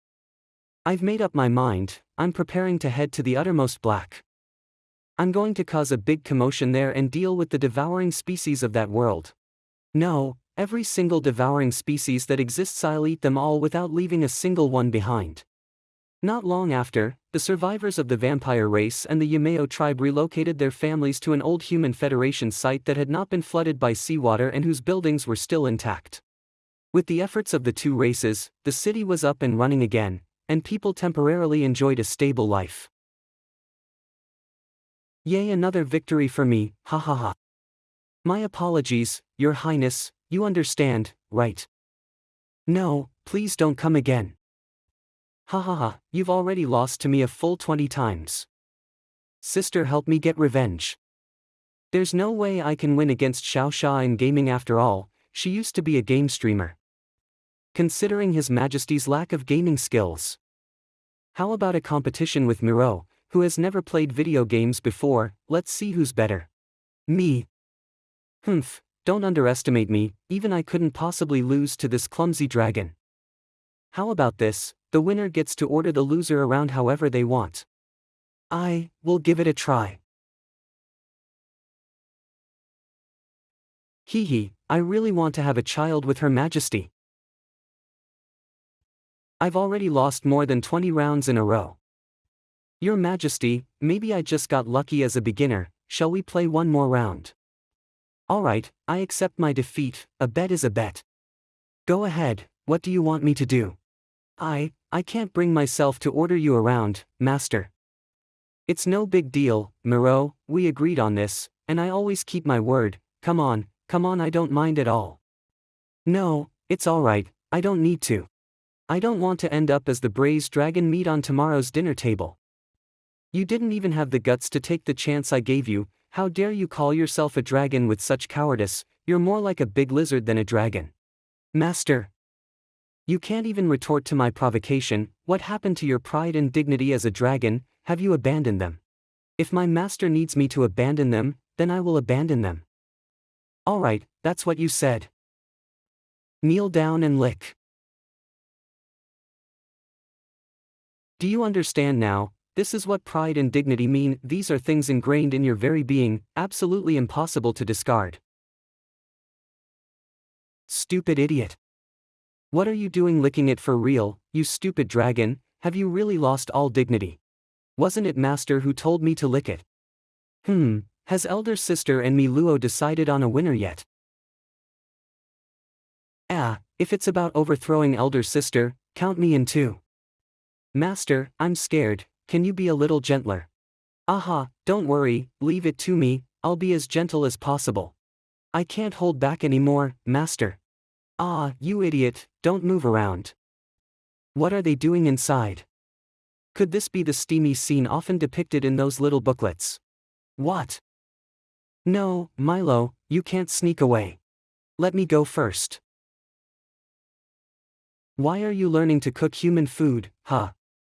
I've made up my mind, I'm preparing to head to the uttermost black. I'm going to cause a big commotion there and deal with the devouring species of that world. No, every single devouring species that exists, I'll eat them all without leaving a single one behind. Not long after, the survivors of the vampire race and the Yameo tribe relocated their families to an old Human Federation site that had not been flooded by seawater and whose buildings were still intact. With the efforts of the two races, the city was up and running again, and people temporarily enjoyed a stable life. Yay, another victory for me, ha ha ha. My apologies, Your Highness, you understand, right? No, please don't come again. Ha ha ha, you've already lost to me a full 20 times. Sister, help me get revenge. There's no way I can win against Xiao Xia in gaming after all, she used to be a game streamer. Considering His Majesty's lack of gaming skills. How about a competition with Miro, who has never played video games before? Let's see who's better. Me. Humph, don't underestimate me, even I couldn't possibly lose to this clumsy dragon. How about this, the winner gets to order the loser around however they want. I will give it a try. Hee hee, I really want to have a child with Her Majesty. I've already lost more than 20 rounds in a row. Your Majesty, maybe I just got lucky as a beginner, shall we play one more round? Alright, I accept my defeat, a bet is a bet. Go ahead, what do you want me to do? I can't bring myself to order you around, Master. It's no big deal, Miro, we agreed on this, and I always keep my word, come on, I don't mind at all. No, it's alright, I don't need to. I don't want to end up as the braised dragon meat on tomorrow's dinner table. You didn't even have the guts to take the chance I gave you, how dare you call yourself a dragon with such cowardice, you're more like a big lizard than a dragon. Master. You can't even retort to my provocation, what happened to your pride and dignity as a dragon, have you abandoned them? If my master needs me to abandon them, then I will abandon them. Alright, that's what you said. Kneel down and lick. Do you understand now? This is what pride and dignity mean, these are things ingrained in your very being, absolutely impossible to discard. Stupid idiot. What are you doing licking it for real, you stupid dragon, have you really lost all dignity? Wasn't it Master who told me to lick it? Has elder sister and me Luo decided on a winner yet? If it's about overthrowing elder sister, count me in too. Master, I'm scared, can you be a little gentler? Aha, don't worry, leave it to me, I'll be as gentle as possible. I can't hold back anymore, Master. Ah, you idiot, don't move around. What are they doing inside? Could this be the steamy scene often depicted in those little booklets? What? No, Milo, you can't sneak away. Let me go first. Why are you learning to cook human food, huh?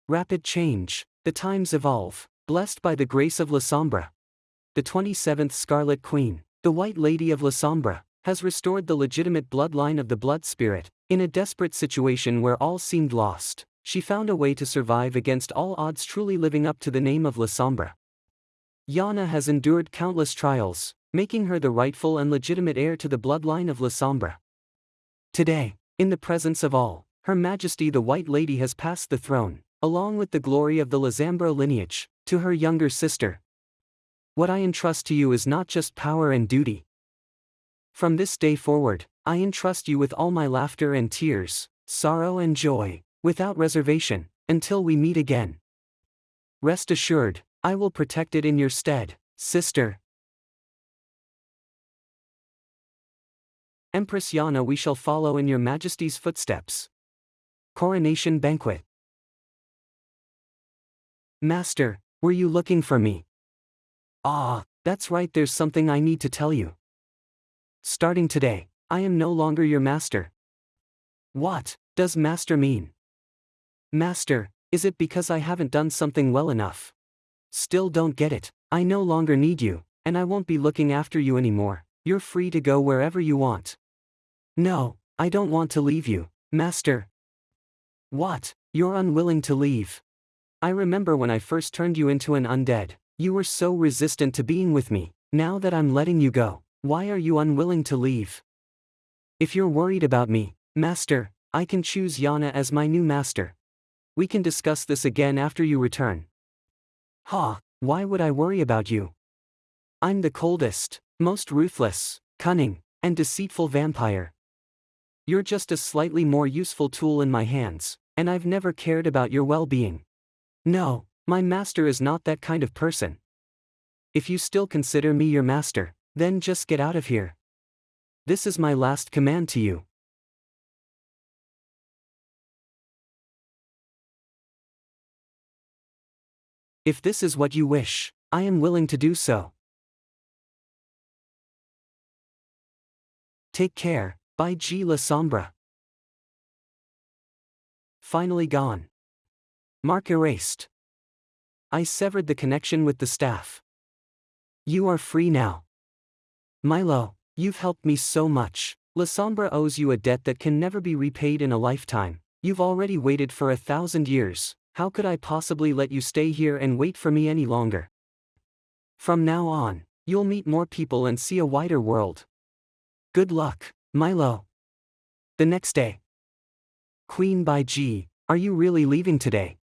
Rapid change, the times evolve, blessed by the grace of La Sombra. The 27th Scarlet Queen, the White Lady of La Sombra, has restored the legitimate bloodline of the Blood Spirit. In a desperate situation where all seemed lost, she found a way to survive against all odds, truly living up to the name of La Sombra. Yana has endured countless trials, making her the rightful and legitimate heir to the bloodline of La Sombra. Today, in the presence of all, Her Majesty the White Lady has passed the throne, along with the glory of the Lazambro lineage, to her younger sister. What I entrust to you is not just power and duty. From this day forward, I entrust you with all my laughter and tears, sorrow and joy, without reservation, until we meet again. Rest assured, I will protect it in your stead, sister. Empress Yana, we shall follow in your Majesty's footsteps. Coronation banquet. Master, were you looking for me? Ah, that's right, there's something I need to tell you. Starting today, I am no longer your master. What does master mean? Master, is it because I haven't done something well enough? Still don't get it, I no longer need you, and I won't be looking after you anymore, you're free to go wherever you want. No, I don't want to leave you, master. What? You're unwilling to leave? I remember when I first turned you into an undead, you were so resistant to being with me. Now that I'm letting you go, why are you unwilling to leave? If you're worried about me, master, I can choose Yana as my new master. We can discuss this again after you return. Why would I worry about you? I'm the coldest, most ruthless, cunning, and deceitful vampire. You're just a slightly more useful tool in my hands, and I've never cared about your well-being. No, my master is not that kind of person. If you still consider me your master, then just get out of here. This is my last command to you. If this is what you wish, I am willing to do so. Take care, by G. La Sombra. Finally gone. Mark erased. I severed the connection with the staff. You are free now. Milo, you've helped me so much. La Sombra owes you a debt that can never be repaid in a lifetime. You've already waited for 1,000 years. How could I possibly let you stay here and wait for me any longer? From now on, you'll meet more people and see a wider world. Good luck, Milo. The next day. Queen by G, are you really leaving today?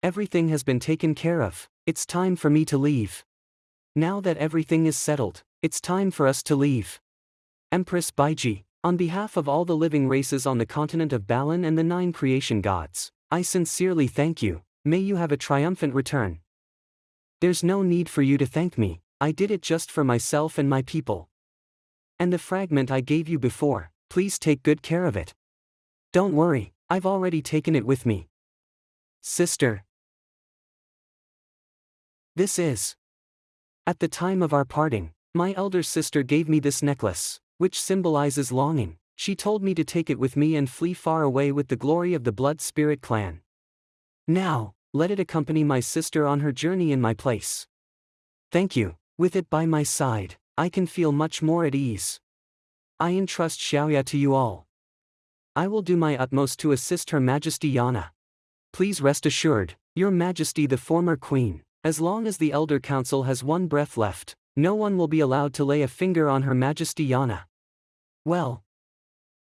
Everything has been taken care of. It's time for me to leave. Now that everything is settled, it's time for us to leave. Empress Baiji, on behalf of all the living races on the continent of Balan and the 9 creation gods, I sincerely thank you. May you have a triumphant return. There's no need for you to thank me. I did it just for myself and my people. And the fragment I gave you before, please take good care of it. Don't worry, I've already taken it with me. Sister. This is. At the time of our parting, my elder sister gave me this necklace, which symbolizes longing. She told me to take it with me and flee far away with the glory of the Blood Spirit clan. Now, let it accompany my sister on her journey in my place. Thank you. With it by my side, I can feel much more at ease. I entrust Xiaoya to you all. I will do my utmost to assist Her Majesty Yana. Please rest assured, Your Majesty the former queen, as long as the Elder Council has one breath left, no one will be allowed to lay a finger on Her Majesty Yana. Well,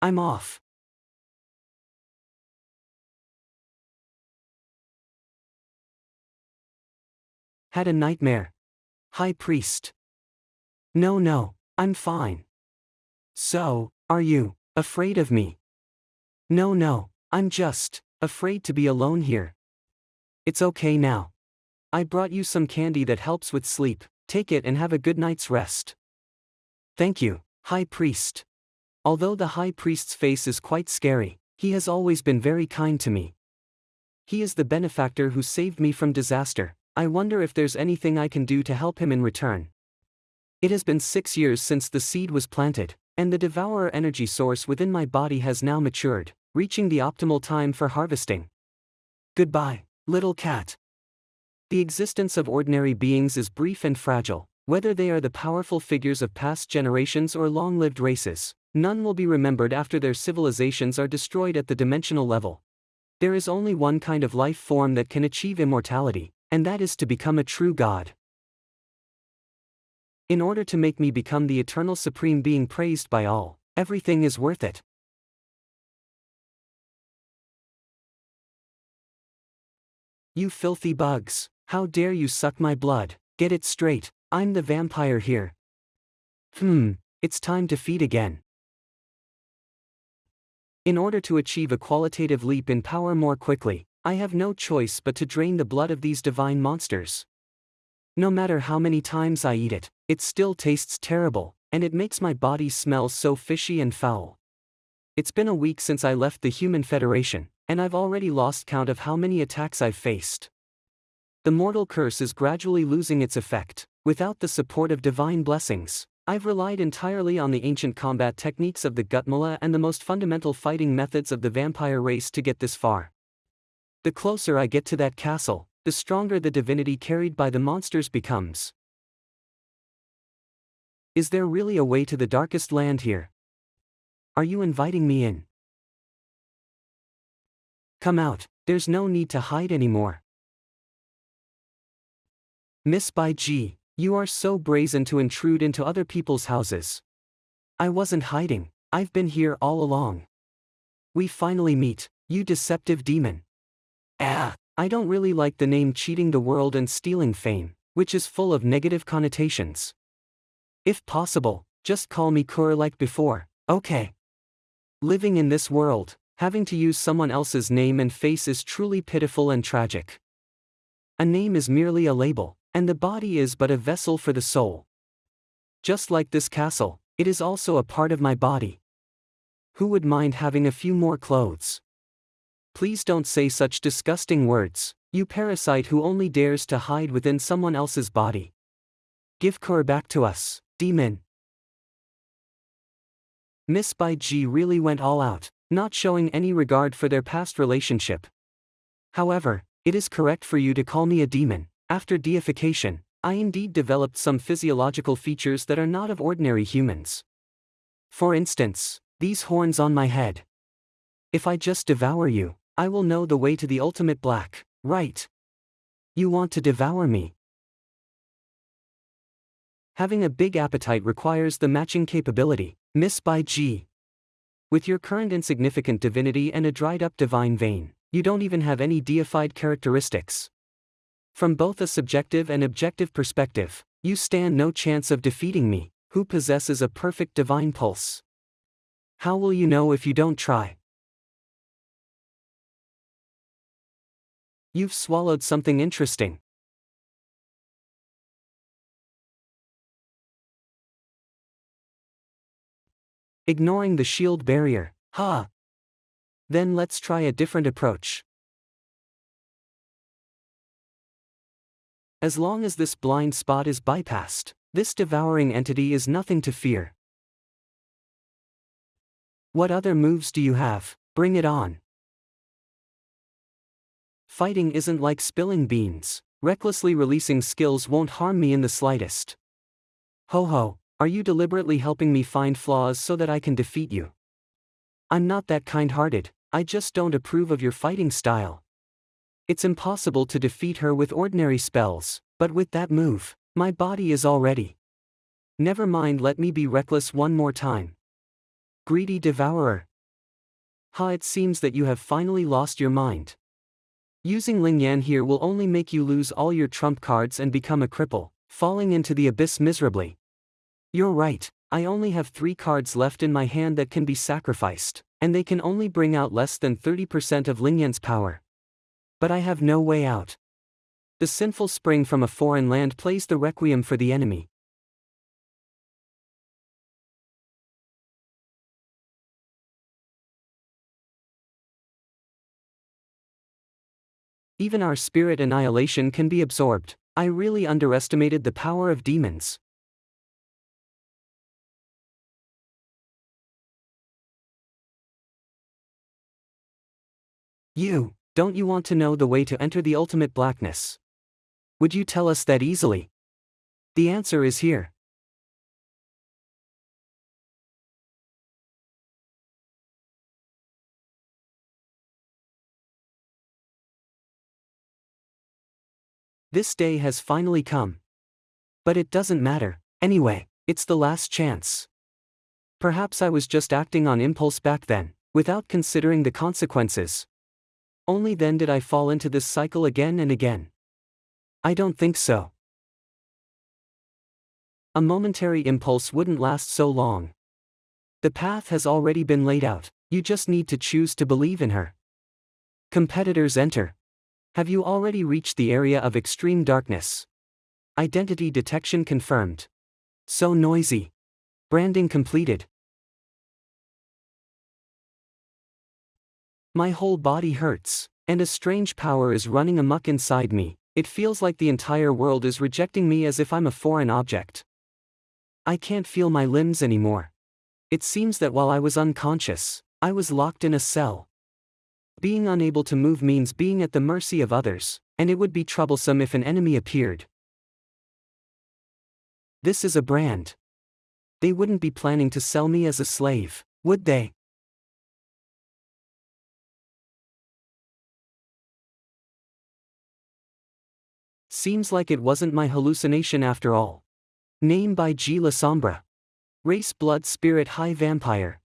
I'm off. Had a nightmare. High Priest. No, I'm fine. So, are you afraid of me? No, I'm just afraid to be alone here. It's okay now. I brought you some candy that helps with sleep. Take it and have a good night's rest. Thank you, High Priest. Although the High Priest's face is quite scary, he has always been very kind to me. He is the benefactor who saved me from disaster. I wonder if there's anything I can do to help him in return. It has been 6 years since the seed was planted, and the devourer energy source within my body has now matured, reaching the optimal time for harvesting. Goodbye, little cat. The existence of ordinary beings is brief and fragile, whether they are the powerful figures of past generations or long-lived races. None will be remembered after their civilizations are destroyed at the dimensional level. There is only one kind of life form that can achieve immortality, and that is to become a true god. In order to make me become the eternal supreme being praised by all, everything is worth it. You filthy bugs, how dare you suck my blood? Get it straight, I'm the vampire here. It's time to feed again. In order to achieve a qualitative leap in power more quickly, I have no choice but to drain the blood of these divine monsters. No matter how many times I eat it, it still tastes terrible, and it makes my body smell so fishy and foul. It's been a week since I left the Human Federation, and I've already lost count of how many attacks I've faced. The mortal curse is gradually losing its effect. Without the support of divine blessings, I've relied entirely on the ancient combat techniques of the Gutmala and the most fundamental fighting methods of the vampire race to get this far. The closer I get to that castle, the stronger the divinity carried by the monsters becomes. Is there really a way to the darkest land here? Are you inviting me in? Come out, there's no need to hide anymore. Miss Bai Ji, you are so brazen to intrude into other people's houses. I wasn't hiding, I've been here all along. We finally meet, you deceptive demon. I don't really like the name cheating the world and stealing fame, which is full of negative connotations. If possible, just call me Kur like before, okay? Living in this world, having to use someone else's name and face is truly pitiful and tragic. A name is merely a label, and the body is but a vessel for the soul. Just like this castle, it is also a part of my body. Who would mind having a few more clothes? Please don't say such disgusting words. You parasite who only dares to hide within someone else's body. Give Kur back to us, demon. Miss Bai Ji really went all out, not showing any regard for their past relationship. However, it is correct for you to call me a demon. After deification, I indeed developed some physiological features that are not of ordinary humans. For instance, these horns on my head. If I just devour you, I will know the way to the ultimate black, right? You want to devour me? Having a big appetite requires the matching capability, Miss Bai Ji. With your current insignificant divinity and a dried-up divine vein, you don't even have any deified characteristics. From both a subjective and objective perspective, you stand no chance of defeating me, who possesses a perfect divine pulse. How will you know if you don't try? You've swallowed something interesting. Ignoring the shield barrier, ha! Then let's try a different approach. As long as this blind spot is bypassed, this devouring entity is nothing to fear. What other moves do you have? Bring it on. Fighting isn't like spilling beans. Recklessly releasing skills won't harm me in the slightest. Ho ho, are you deliberately helping me find flaws so that I can defeat you? I'm not that kind-hearted, I just don't approve of your fighting style. It's impossible to defeat her with ordinary spells, but with that move, my body is all ready. Never mind, let me be reckless one more time. Greedy devourer. Ha, it seems that you have finally lost your mind. Using Lingyan here will only make you lose all your trump cards and become a cripple, falling into the abyss miserably. You're right, I only have 3 cards left in my hand that can be sacrificed, and they can only bring out less than 30% of Lingyan's power. But I have no way out. The sinful spring from a foreign land plays the requiem for the enemy. Even our spirit annihilation can be absorbed. I really underestimated the power of demons. Don't you want to know the way to enter the ultimate blackness? Would you tell us that easily? The answer is here. This day has finally come. But it doesn't matter, anyway, it's the last chance. Perhaps I was just acting on impulse back then, without considering the consequences. Only then did I fall into this cycle again and again. I don't think so. A momentary impulse wouldn't last so long. The path has already been laid out, you just need to choose to believe in her. Competitors enter. Have you already reached the area of extreme darkness? Identity detection confirmed. So noisy. Branding completed. My whole body hurts, and a strange power is running amok inside me. It feels like the entire world is rejecting me as if I'm a foreign object. I can't feel my limbs anymore. It seems that while I was unconscious, I was locked in a cell. Being unable to move means being at the mercy of others, and it would be troublesome if an enemy appeared. This is a brand. They wouldn't be planning to sell me as a slave, would they? Seems like it wasn't my hallucination after all. Name by G. La Sombra. Race blood spirit high vampire.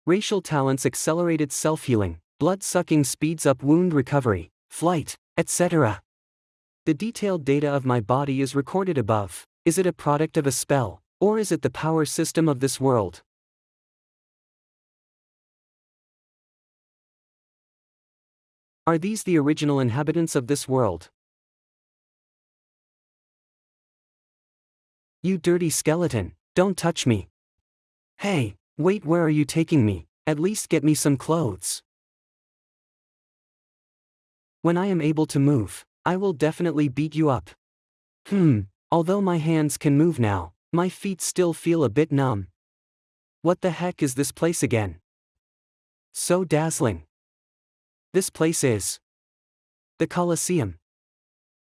Racial talents accelerated self-healing, blood-sucking speeds up wound recovery, flight, etc. The detailed data of my body is recorded above. Is it a product of a spell, or is it the power system of this world? Are these the original inhabitants of this world? You dirty skeleton, don't touch me. Hey, wait, where are you taking me? At least get me some clothes. When I am able to move, I will definitely beat you up. Although my hands can move now, my feet still feel a bit numb. What the heck is this place again? So dazzling. This place is the Colosseum.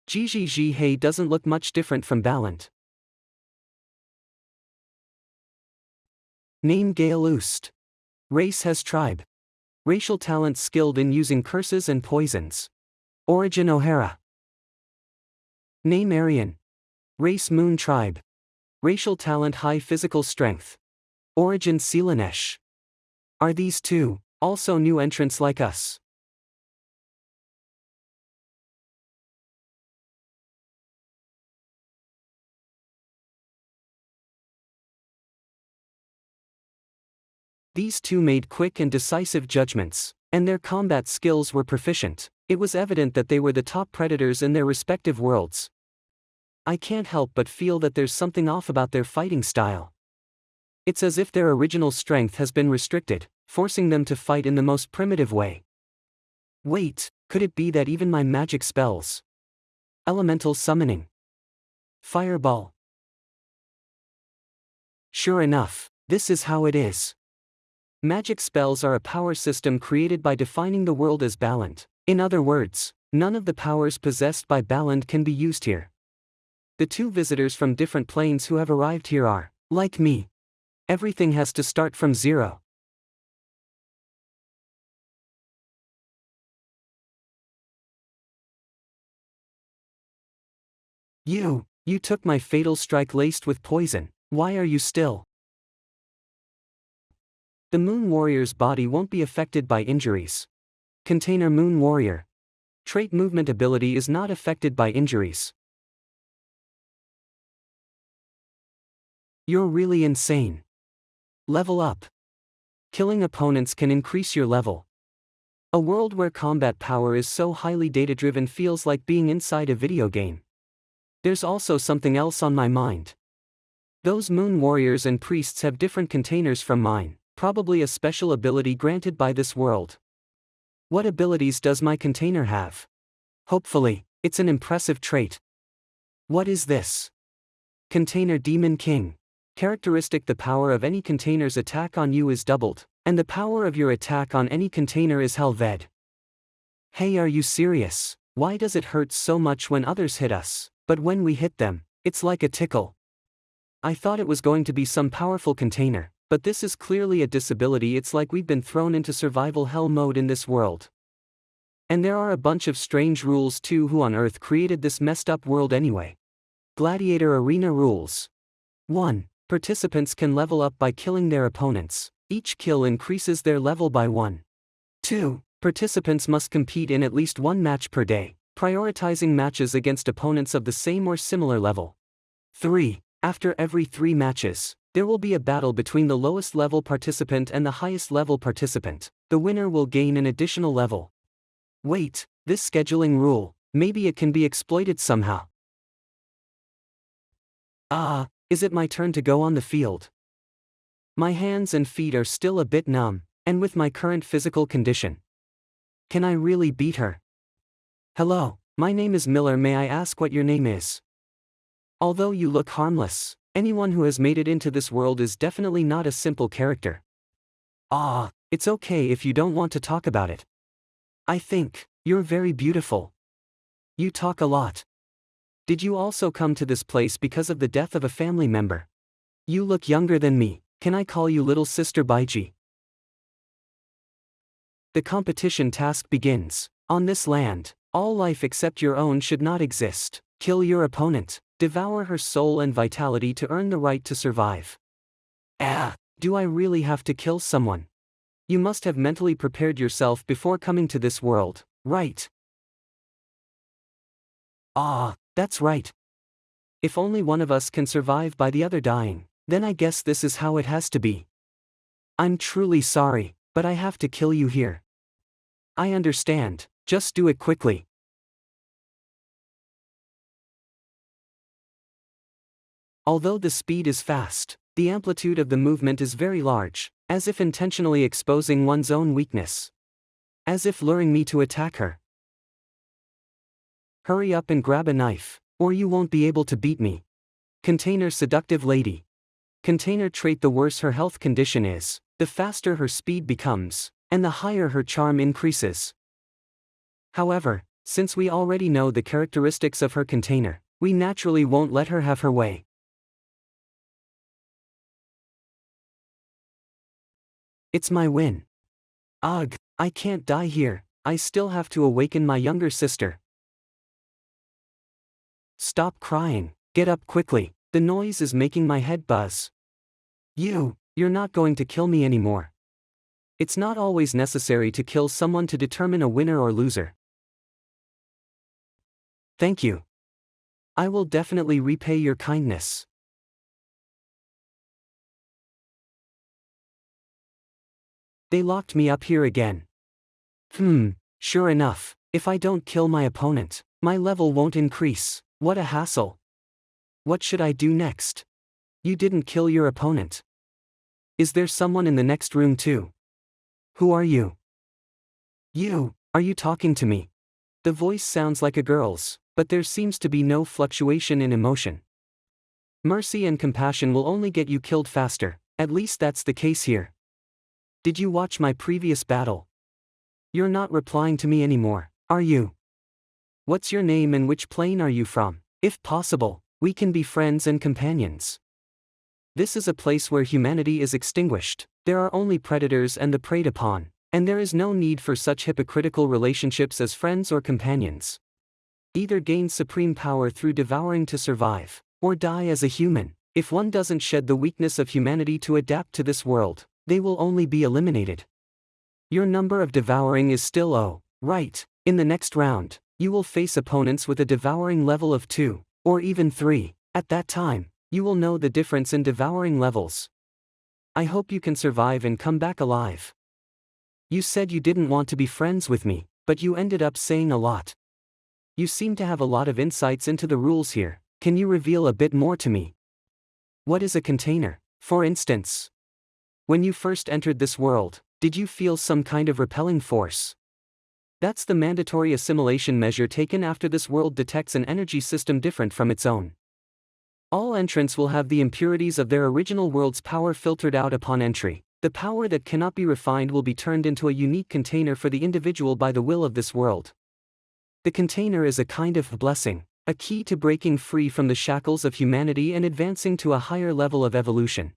He doesn't look much different from Ballant. Name Gale Oost. Race has tribe. Racial talent skilled in using curses and poisons. Origin O'Hara. Name Aryan. Race Moon tribe. Racial talent high physical strength. Origin Selanesh. Are these two also new entrants like us? These two made quick and decisive judgments, and their combat skills were proficient. It was evident that they were the top predators in their respective worlds. I can't help but feel that there's something off about their fighting style. It's as if their original strength has been restricted, forcing them to fight in the most primitive way. Wait, could it be that even my magic spells? Elemental summoning. Fireball. Sure enough, this is how it is. Magic spells are a power system created by defining the world as Ballant. In other words, none of the powers possessed by Ballant can be used here. The two visitors from different planes who have arrived here are, like me. Everything has to start from zero. You took my fatal strike laced with poison. Why are you still? The Moon Warrior's body won't be affected by injuries. Container Moon Warrior. Trait movement ability is not affected by injuries. You're really insane. Level up. Killing opponents can increase your level. A world where combat power is so highly data-driven feels like being inside a video game. There's also something else on my mind. Those Moon Warriors and priests have different containers from mine, probably a special ability granted by this world. What abilities does my container have? Hopefully, it's an impressive trait. What is this? Container Demon King. Characteristic: the power of any container's attack on you is doubled, and the power of your attack on any container is halved. Hey, are you serious? Why does it hurt so much when others hit us, but when we hit them, it's like a tickle? I thought it was going to be some powerful container, but this is clearly a disability. It's like we've been thrown into survival hell mode in this world. And there are a bunch of strange rules too. Who on earth created this messed up world anyway? Gladiator Arena rules. 1. Participants can level up by killing their opponents. Each kill increases their level by 1. 2. Participants must compete in at least one match per day, prioritizing matches against opponents of the same or similar level. 3. After every 3 matches, there will be a battle between the lowest level participant and the highest level participant. The winner will gain an additional level. Wait, this scheduling rule, maybe it can be exploited somehow. Is it my turn to go on the field? My hands and feet are still a bit numb, and with my current physical condition, can I really beat her? Hello, my name is Miller. May I ask what your name is? Although you look harmless, anyone who has made it into this world is definitely not a simple character. It's okay if you don't want to talk about it. I think you're very beautiful. You talk a lot. Did you also come to this place because of the death of a family member? You look younger than me. Can I call you Little Sister Baiji? The competition task begins. On this land, all life except your own should not exist. Kill your opponent. Devour her soul and vitality to earn the right to survive. Do I really have to kill someone? You must have mentally prepared yourself before coming to this world, right? That's right. If only one of us can survive by the other dying, then I guess this is how it has to be. I'm truly sorry, but I have to kill you here. I understand, just do it quickly. Although the speed is fast, the amplitude of the movement is very large, as if intentionally exposing one's own weakness. As if luring me to attack her. Hurry up and grab a knife, or you won't be able to beat me. Container seductive lady. Container trait: the worse her health condition is, the faster her speed becomes, and the higher her charm increases. However, since we already know the characteristics of her container, we naturally won't let her have her way. It's my win. Ugh, I can't die here, I still have to awaken my younger sister. Stop crying, get up quickly, the noise is making my head buzz. You're not going to kill me anymore. It's not always necessary to kill someone to determine a winner or loser. Thank you. I will definitely repay your kindness. They locked me up here again. Sure enough, if I don't kill my opponent, my level won't increase. What a hassle. What should I do next? You didn't kill your opponent. Is there someone in the next room too? Who are you? Are you talking to me? The voice sounds like a girl's, but there seems to be no fluctuation in emotion. Mercy and compassion will only get you killed faster, at least that's the case here. Did you watch my previous battle? You're not replying to me anymore, are you? What's your name and which plane are you from? If possible, we can be friends and companions. This is a place where humanity is extinguished, there are only predators and the preyed upon, and there is no need for such hypocritical relationships as friends or companions. Either gain supreme power through devouring to survive, or die as a human. If one doesn't shed the weakness of humanity to adapt to this world, they will only be eliminated. Your number of devouring is still 0, right? In the next round, you will face opponents with a devouring level of 2, or even 3. At that time, you will know the difference in devouring levels. I hope you can survive and come back alive. You said you didn't want to be friends with me, but you ended up saying a lot. You seem to have a lot of insights into the rules here. Can you reveal a bit more to me? What is a container, for instance? When you first entered this world, did you feel some kind of repelling force? That's the mandatory assimilation measure taken after this world detects an energy system different from its own. All entrants will have the impurities of their original world's power filtered out upon entry. The power that cannot be refined will be turned into a unique container for the individual by the will of this world. The container is a kind of blessing, a key to breaking free from the shackles of humanity and advancing to a higher level of evolution.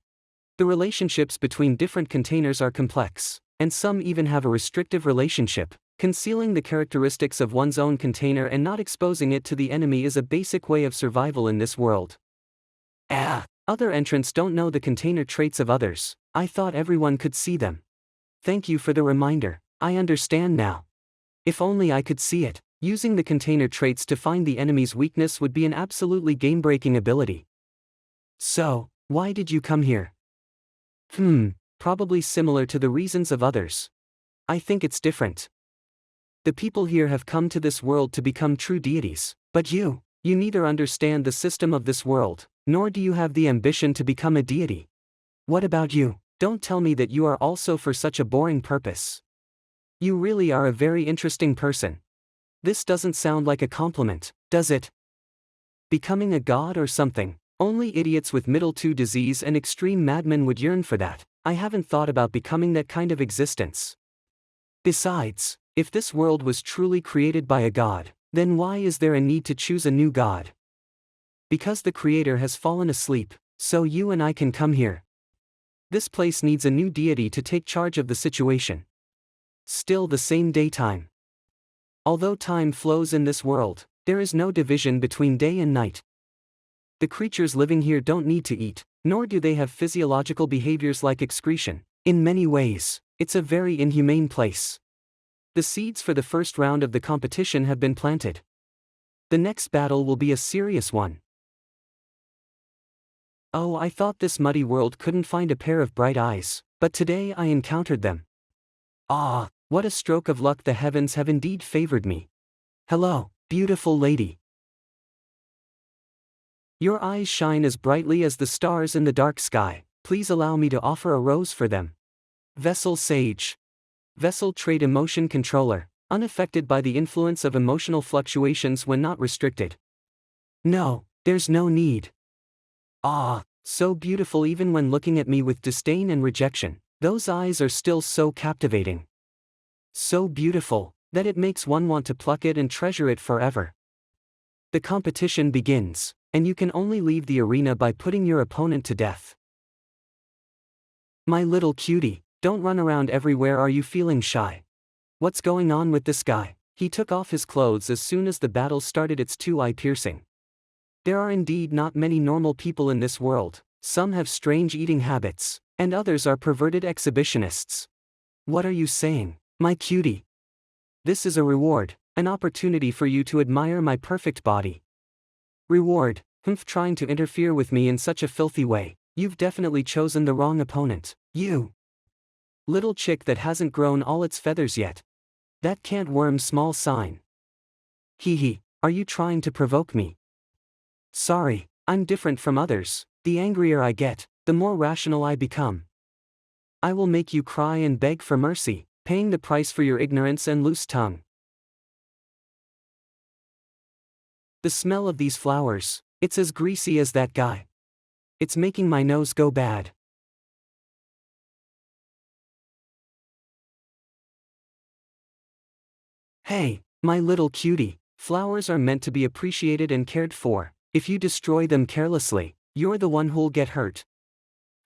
The relationships between different containers are complex, and some even have a restrictive relationship. Concealing the characteristics of one's own container and not exposing it to the enemy is a basic way of survival in this world. Other entrants don't know the container traits of others. I thought everyone could see them. Thank you for the reminder, I understand now. If only I could see it. Using the container traits to find the enemy's weakness would be an absolutely game-breaking ability. So, why did you come here? Probably similar to the reasons of others. I think it's different. The people here have come to this world to become true deities, but you neither understand the system of this world, nor do you have the ambition to become a deity. What about you? Don't tell me that you are also for such a boring purpose. You really are a very interesting person. This doesn't sound like a compliment, does it? Becoming a god or something? Only idiots with middle 2 disease and extreme madmen would yearn for that. I haven't thought about becoming that kind of existence. Besides, if this world was truly created by a god, then why is there a need to choose a new god? Because the creator has fallen asleep, so you and I can come here. This place needs a new deity to take charge of the situation. Still the same daytime. Although time flows in this world, there is no division between day and night. The creatures living here don't need to eat, nor do they have physiological behaviors like excretion. In many ways, it's a very inhumane place. The seeds for the first round of the competition have been planted. The next battle will be a serious one. Oh, I thought this muddy world couldn't find a pair of bright eyes, but today I encountered them. What a stroke of luck, the heavens have indeed favored me. Hello, beautiful lady. Your eyes shine as brightly as the stars in the dark sky, please allow me to offer a rose for them. Vessel Sage. Vessel Trait Emotion Controller. unaffected by the influence of emotional fluctuations when not restricted. No, there's no need. Ah, so beautiful even when looking at me with disdain and rejection, those eyes are still so captivating. So beautiful, that it makes one want to pluck it and treasure it forever. The competition begins, and you can only leave the arena by putting your opponent to death. My little cutie, don't run around everywhere. Are you feeling shy? What's going on with this guy? He took off his clothes as soon as the battle started. It's too eye-piercing. There are indeed not many normal people in this world. Some have strange eating habits, and others are perverted exhibitionists. What are you saying, my cutie? This is a reward, an opportunity for you to admire my perfect body. Reward, trying to interfere with me in such a filthy way. You've definitely chosen the wrong opponent. You little chick that hasn't grown all its feathers yet. That can't worm small sign. Hee hee, are you trying to provoke me? Sorry, I'm different from others. The angrier I get, the more rational I become. I will make you cry and beg for mercy, paying the price for your ignorance and loose tongue. The smell of these flowers, it's as greasy as that guy. It's making my nose go bad. Hey, my little cutie, flowers are meant to be appreciated and cared for. If you destroy them carelessly, you're the one who'll get hurt.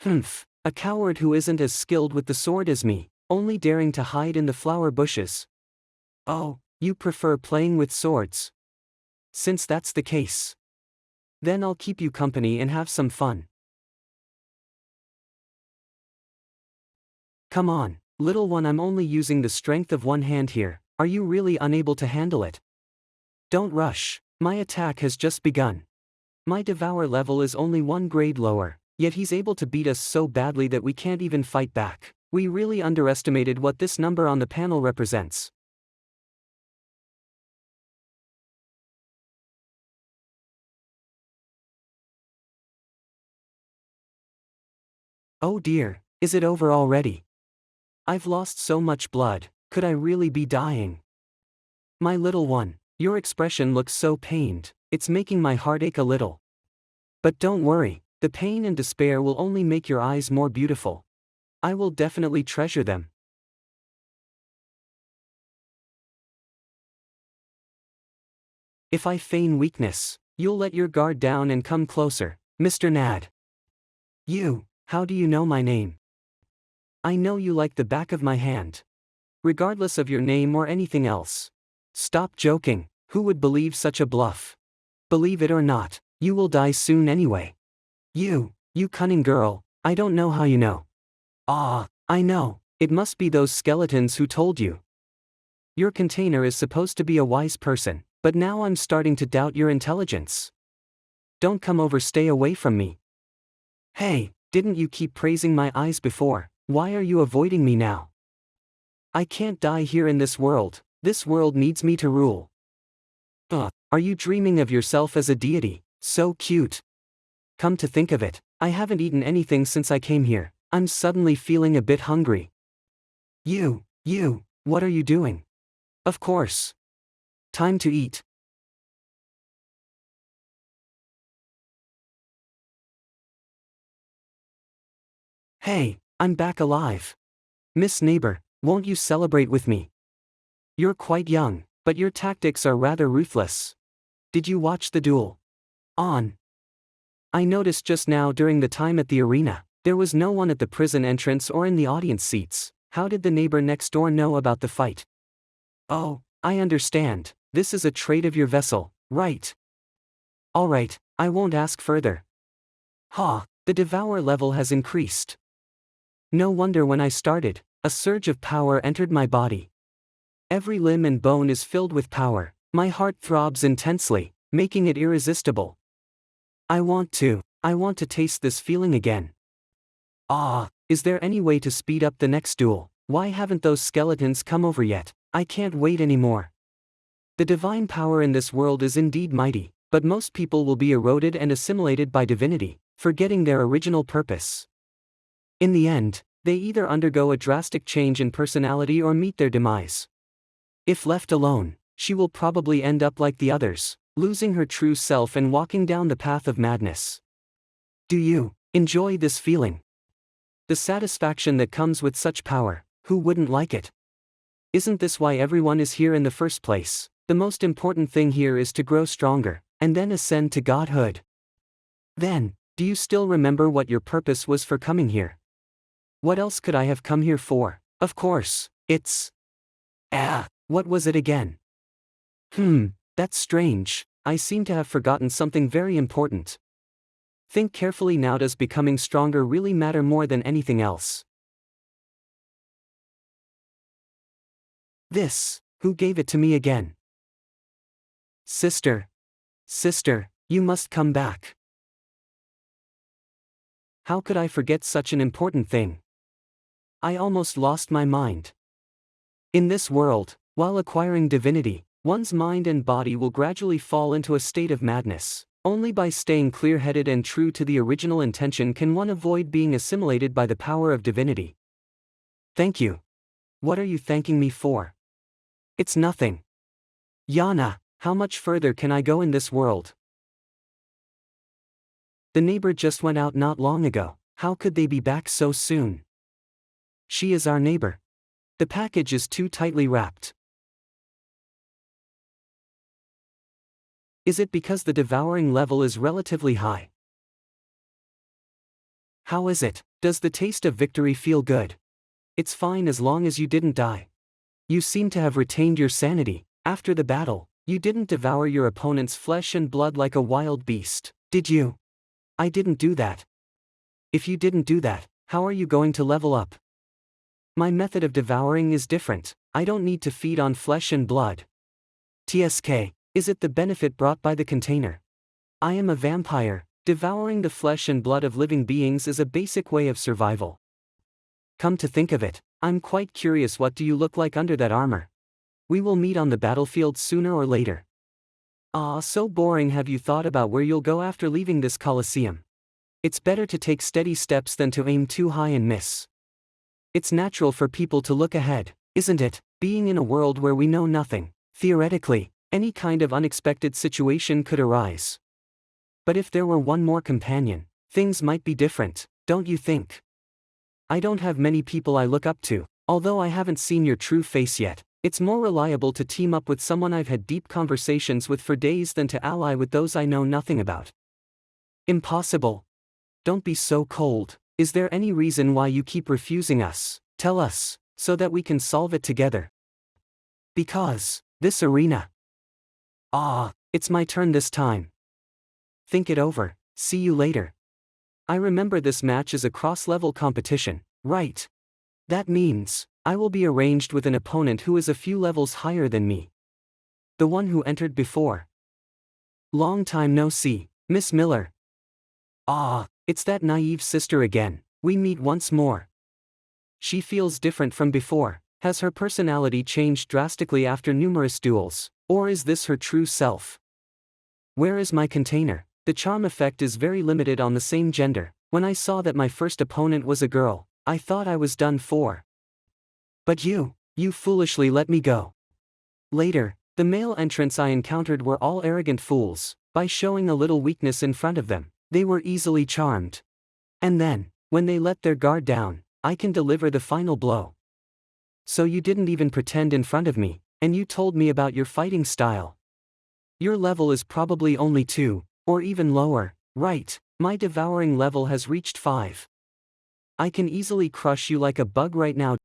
A coward who isn't as skilled with the sword as me, only daring to hide in the flower bushes. Oh, you prefer playing with swords? Since that's the case, then I'll keep you company and have some fun. Come on, little one, I'm only using the strength of one hand here. Are you really unable to handle it? Don't rush, my attack has just begun. My devour level is only 1 grade lower, yet he's able to beat us so badly that we can't even fight back. We really underestimated what this number on the panel represents. Oh dear, is it over already? I've lost so much blood, could I really be dying? My little one, your expression looks so pained, it's making my heart ache a little. But don't worry, the pain and despair will only make your eyes more beautiful. I will definitely treasure them. If I feign weakness, you'll let your guard down and come closer, Mr. Nad. You, how do you know my name? I know you like the back of my hand. Regardless of your name or anything else. Stop joking, who would believe such a bluff? Believe it or not, you will die soon anyway. You cunning girl, I don't know how you know. Ah, I know, it must be those skeletons who told you. Your container is supposed to be a wise person, but now I'm starting to doubt your intelligence. Don't come over, stay away from me. Hey, didn't you keep praising my eyes before? Why are you avoiding me now? I can't die here in this world needs me to rule. Are you dreaming of yourself as a deity, so cute? Come to think of it, I haven't eaten anything since I came here, I'm suddenly feeling a bit hungry. You, what are you doing? Of course. Time to eat. Hey, I'm back alive. Miss Neighbor, won't you celebrate with me? You're quite young, but your tactics are rather ruthless. Did you watch the duel? I noticed just now during the time at the arena, there was no one at the prison entrance or in the audience seats. How did the neighbor next door know about the fight? Oh, I understand, this is a trait of your vessel, right? Alright, I won't ask further. The devour level has increased. No wonder when I started, a surge of power entered my body. Every limb and bone is filled with power, my heart throbs intensely, making it irresistible. I want to taste this feeling again. Is there any way to speed up the next duel? Why haven't those skeletons come over yet? I can't wait anymore. The divine power in this world is indeed mighty, but most people will be eroded and assimilated by divinity, forgetting their original purpose. In the end, they either undergo a drastic change in personality or meet their demise. If left alone, she will probably end up like the others, losing her true self and walking down the path of madness. Do you enjoy this feeling? The satisfaction that comes with such power, who wouldn't like it? Isn't this why everyone is here in the first place? The most important thing here is to grow stronger, and then ascend to godhood. Then, do you still remember what your purpose was for coming here? What else could I have come here for? Of course, it's... what was it again? That's strange. I seem to have forgotten something very important. Think carefully now. Does becoming stronger really matter more than anything else? This, who gave it to me again? Sister. Sister, you must come back. How could I forget such an important thing? I almost lost my mind. In this world, while acquiring divinity, one's mind and body will gradually fall into a state of madness. Only by staying clear-headed and true to the original intention can one avoid being assimilated by the power of divinity. Thank you. What are you thanking me for? It's nothing. Yana, how much further can I go in this world? The neighbor just went out not long ago. How could they be back so soon? She is our neighbor. The package is too tightly wrapped. Is it because the devouring level is relatively high? How is it? Does the taste of victory feel good? It's fine as long as you didn't die. You seem to have retained your sanity. After the battle, you didn't devour your opponent's flesh and blood like a wild beast, did you? I didn't do that. If you didn't do that, how are you going to level up? My method of devouring is different. I don't need to feed on flesh and blood. TSK. Is it the benefit brought by the container? I am a vampire. Devouring the flesh and blood of living beings is a basic way of survival. Come to think of it, I'm quite curious, what do you look like under that armor? We will meet on the battlefield sooner or later. So boring. Have you thought about where you'll go after leaving this Colosseum? It's better to take steady steps than to aim too high and miss. It's natural for people to look ahead, isn't it? Being in a world where we know nothing, theoretically, any kind of unexpected situation could arise. But if there were one more companion, things might be different, don't you think? I don't have many people I look up to, although I haven't seen your true face yet. It's more reliable to team up with someone I've had deep conversations with for days than to ally with those I know nothing about. Impossible. Don't be so cold. Is there any reason why you keep refusing us? Tell us, so that we can solve it together. Because, this arena. It's my turn this time. Think it over, see you later. I remember this match is a cross-level competition, right? That means, I will be arranged with an opponent who is a few levels higher than me. The one who entered before. Long time no see, Miss Miller. It's that naive sister again. We meet once more. She feels different from before. Has her personality changed drastically after numerous duels, or is this her true self? Where is my container? The charm effect is very limited on the same gender. When I saw that my first opponent was a girl, I thought I was done for. But you foolishly let me go. Later, the male entrants I encountered were all arrogant fools. By showing a little weakness in front of them, they were easily charmed. And then, when they let their guard down, I can deliver the final blow. So you didn't even pretend in front of me, and you told me about your fighting style. Your level is probably only 2, or even lower, right? My devouring level has reached 5. I can easily crush you like a bug right now.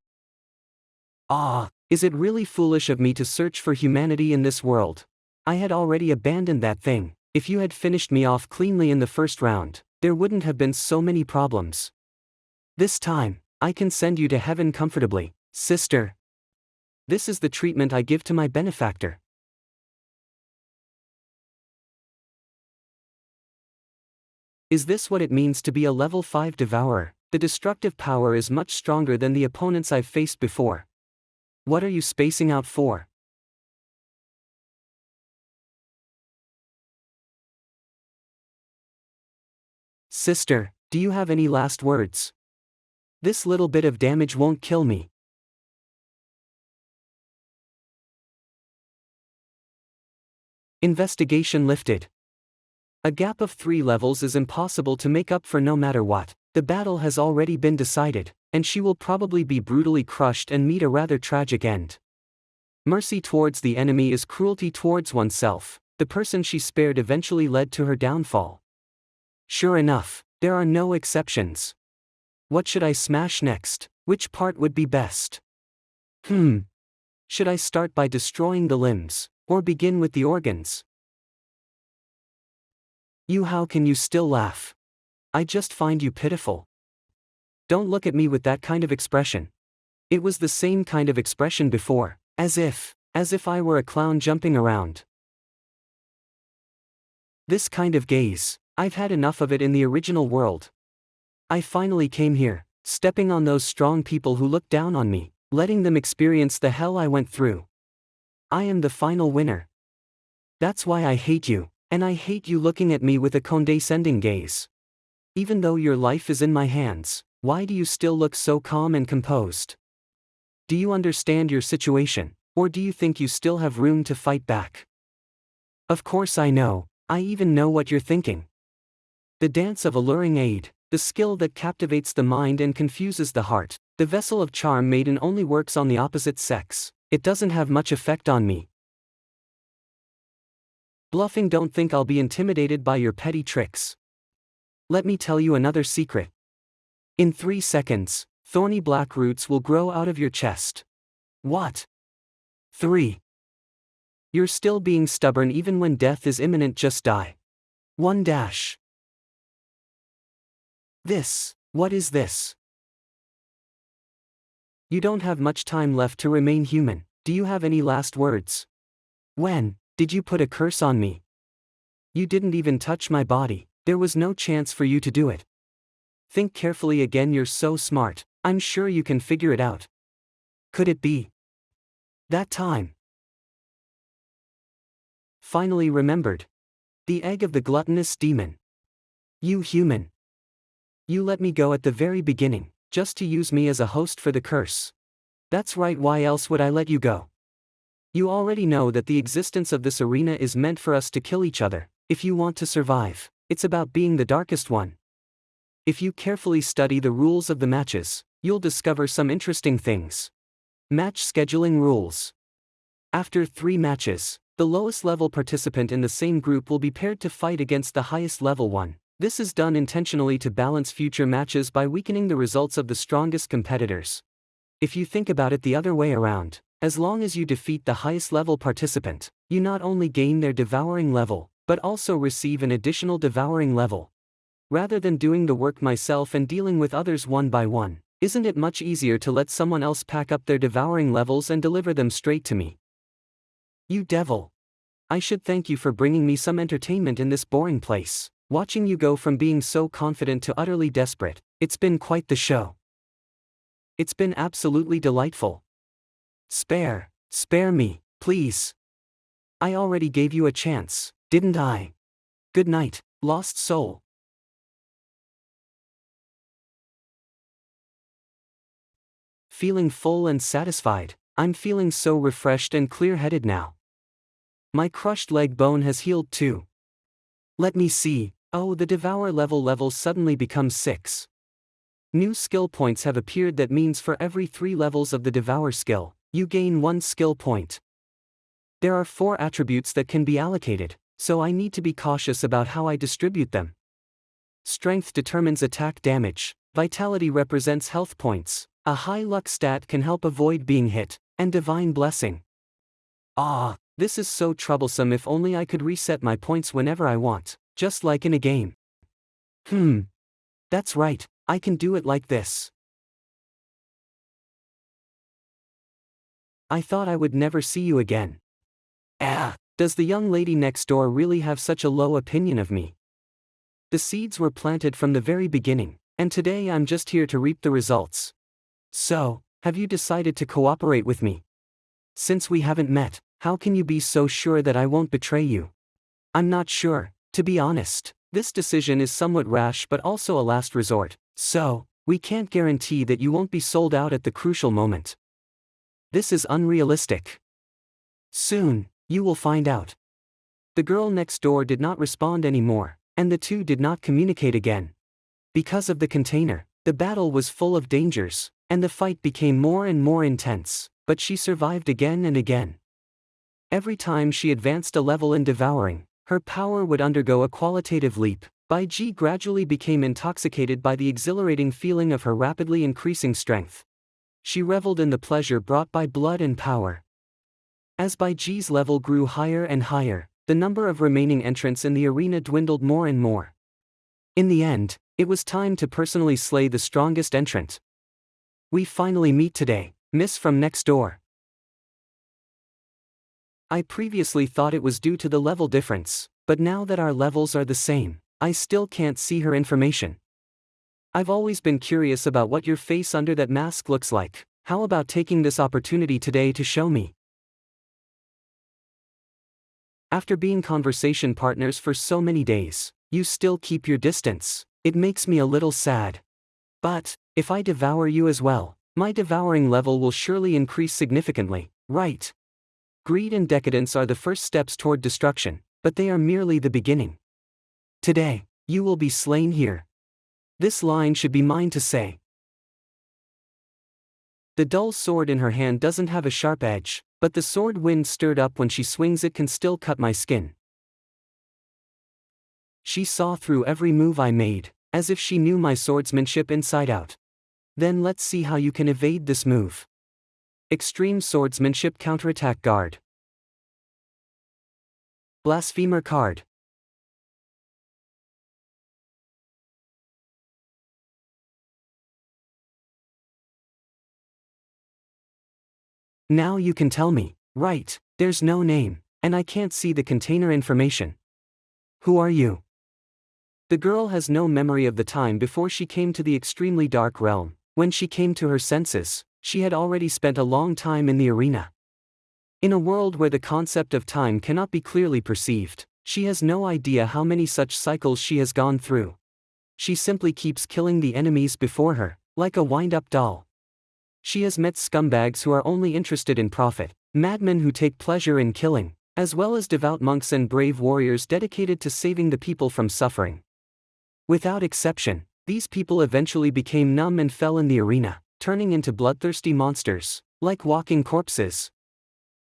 Is it really foolish of me to search for humanity in this world? I had already abandoned that thing. If you had finished me off cleanly in the first round, there wouldn't have been so many problems. This time, I can send you to heaven comfortably, sister. This is the treatment I give to my benefactor. Is this what it means to be a level 5 devourer? The destructive power is much stronger than the opponents I've faced before. What are you spacing out for? Sister, do you have any last words? This little bit of damage won't kill me. Investigation lifted. A gap of 3 levels is impossible to make up for no matter what. The battle has already been decided, and she will probably be brutally crushed and meet a rather tragic end. Mercy towards the enemy is cruelty towards oneself. The person she spared eventually led to her downfall. Sure enough, there are no exceptions. What should I smash next? Which part would be best? Should I start by destroying the limbs, or begin with the organs? How can you still laugh? I just find you pitiful. Don't look at me with that kind of expression. It was the same kind of expression before, as if I were a clown jumping around. This kind of gaze, I've had enough of it in the original world. I finally came here, stepping on those strong people who looked down on me, letting them experience the hell I went through. I am the final winner. That's why I hate you, and I hate you looking at me with a condescending gaze. Even though your life is in my hands, why do you still look so calm and composed? Do you understand your situation, or do you think you still have room to fight back? Of course I know, I even know what you're thinking. The dance of alluring aid, the skill that captivates the mind and confuses the heart, the vessel of charm maiden only works on the opposite sex. It doesn't have much effect on me. Bluffing. Don't think I'll be intimidated by your petty tricks. Let me tell you another secret. In 3 seconds, thorny black roots will grow out of your chest. What? 3. You're still being stubborn even when death is imminent. Just die. 1 dash. What is this? You don't have much time left to remain human. Do you have any last words? When did you put a curse on me? You didn't even touch my body. There was no chance for you to do it. Think carefully again. You're so smart. I'm sure you can figure it out. Could it be that time? Finally remembered. The egg of the gluttonous demon. You human. You let me go at the very beginning, just to use me as a host for the curse. That's right, why else would I let you go? You already know that the existence of this arena is meant for us to kill each other. If you want to survive, it's about being the darkest one. If you carefully study the rules of the matches, you'll discover some interesting things. Match scheduling rules. After 3 matches, the lowest level participant in the same group will be paired to fight against the highest level one. This is done intentionally to balance future matches by weakening the results of the strongest competitors. If you think about it the other way around, as long as you defeat the highest level participant, you not only gain their devouring level, but also receive an additional devouring level. Rather than doing the work myself and dealing with others one by one, isn't it much easier to let someone else pack up their devouring levels and deliver them straight to me? You devil! I should thank you for bringing me some entertainment in this boring place. Watching you go from being so confident to utterly desperate, it's been quite the show. It's been absolutely delightful. Spare me, please. I already gave you a chance, didn't I? Good night, lost soul. Feeling full and satisfied, I'm feeling so refreshed and clear-headed now. My crushed leg bone has healed too. Let me see. Oh, the devour level suddenly becomes 6. New skill points have appeared. That means for every 3 levels of the devour skill, you gain 1 skill point. There are 4 attributes that can be allocated, so I need to be cautious about how I distribute them. Strength determines attack damage, vitality represents health points, a high luck stat can help avoid being hit, and divine blessing. This is so troublesome. If only I could reset my points whenever I want. Just like in a game. That's right, I can do it like this. I thought I would never see you again. Does the young lady next door really have such a low opinion of me? The seeds were planted from the very beginning, and today I'm just here to reap the results. So, have you decided to cooperate with me? Since we haven't met, how can you be so sure that I won't betray you? I'm not sure. To be honest, this decision is somewhat rash but also a last resort, so, we can't guarantee that you won't be sold out at the crucial moment. This is unrealistic. Soon, you will find out. The girl next door did not respond anymore, and the two did not communicate again. Because of the container, the battle was full of dangers, and the fight became more and more intense, but she survived again and again. Every time she advanced a level in devouring, her power would undergo a qualitative leap. Bai Ji gradually became intoxicated by the exhilarating feeling of her rapidly increasing strength. She reveled in the pleasure brought by blood and power. As Bai Ji's level grew higher and higher, the number of remaining entrants in the arena dwindled more and more. In the end, it was time to personally slay the strongest entrant. We finally meet today, Miss from next door. I previously thought it was due to the level difference, but now that our levels are the same, I still can't see her information. I've always been curious about what your face under that mask looks like. How about taking this opportunity today to show me? After being conversation partners for so many days, you still keep your distance. It makes me a little sad. But, if I devour you as well, my devouring level will surely increase significantly, right? Greed and decadence are the first steps toward destruction, but they are merely the beginning. Today, you will be slain here. This line should be mine to say. The dull sword in her hand doesn't have a sharp edge, but the sword wind stirred up when she swings it can still cut my skin. She saw through every move I made, as if she knew my swordsmanship inside out. Then let's see how you can evade this move. Extreme swordsmanship counterattack guard. Blasphemer card. Now you can tell me, right, there's no name, and I can't see the container information. Who are you? The girl has no memory of the time before she came to the extremely dark realm. When she came to her senses, she had already spent a long time in the arena. In a world where the concept of time cannot be clearly perceived, she has no idea how many such cycles she has gone through. She simply keeps killing the enemies before her, like a wind-up doll. She has met scumbags who are only interested in profit, madmen who take pleasure in killing, as well as devout monks and brave warriors dedicated to saving the people from suffering. Without exception, these people eventually became numb and fell in the arena, turning into bloodthirsty monsters, like walking corpses.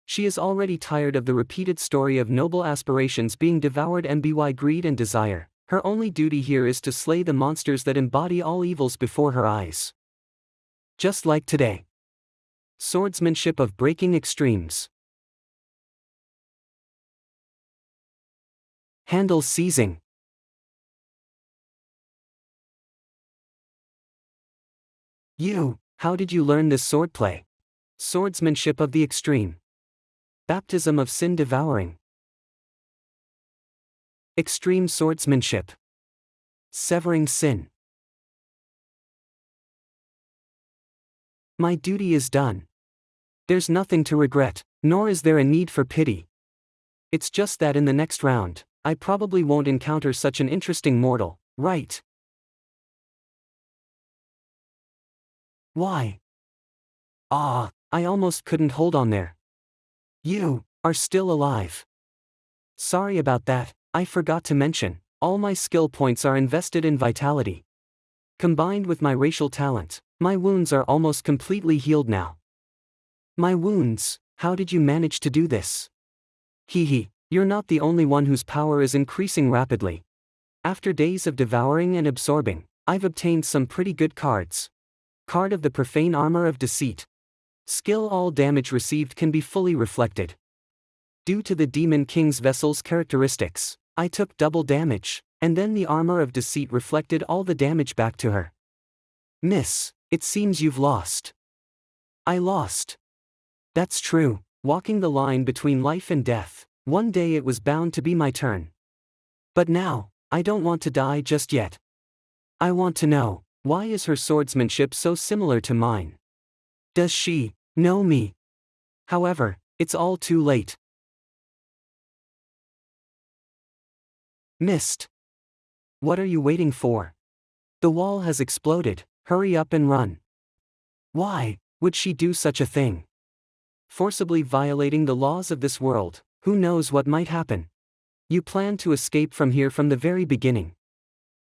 She is already tired of the repeated story of noble aspirations being devoured by greed and desire. Her only duty here is to slay the monsters that embody all evils before her eyes. Just like today. Swordsmanship of breaking extremes. Handle seizing. You, how did you learn this swordplay? Swordsmanship of the extreme. Baptism of sin devouring. Extreme swordsmanship. Severing sin. My duty is done. There's nothing to regret, nor is there a need for pity. It's just that in the next round, I probably won't encounter such an interesting mortal, right? Why? Ah, I almost couldn't hold on there. You are still alive. Sorry about that, I forgot to mention, all my skill points are invested in vitality. Combined with my racial talent, my wounds are almost completely healed now. My wounds, how did you manage to do this? Hee, you're not the only one whose power is increasing rapidly. After days of devouring and absorbing, I've obtained some pretty good cards. Card of the Profane Armor of Deceit. Skill: all damage received can be fully reflected. Due to the Demon King's vessel's characteristics, I took double damage, and then the Armor of Deceit reflected all the damage back to her. Miss, it seems you've lost. I lost. That's true, walking the line between life and death. One day it was bound to be my turn. But now, I don't want to die just yet. I want to know, why is her swordsmanship so similar to mine? Does she know me? However, it's all too late. Missed. What are you waiting for? The wall has exploded, hurry up and run. Why would she do such a thing? Forcibly violating the laws of this world, who knows what might happen? You planned to escape from here from the very beginning.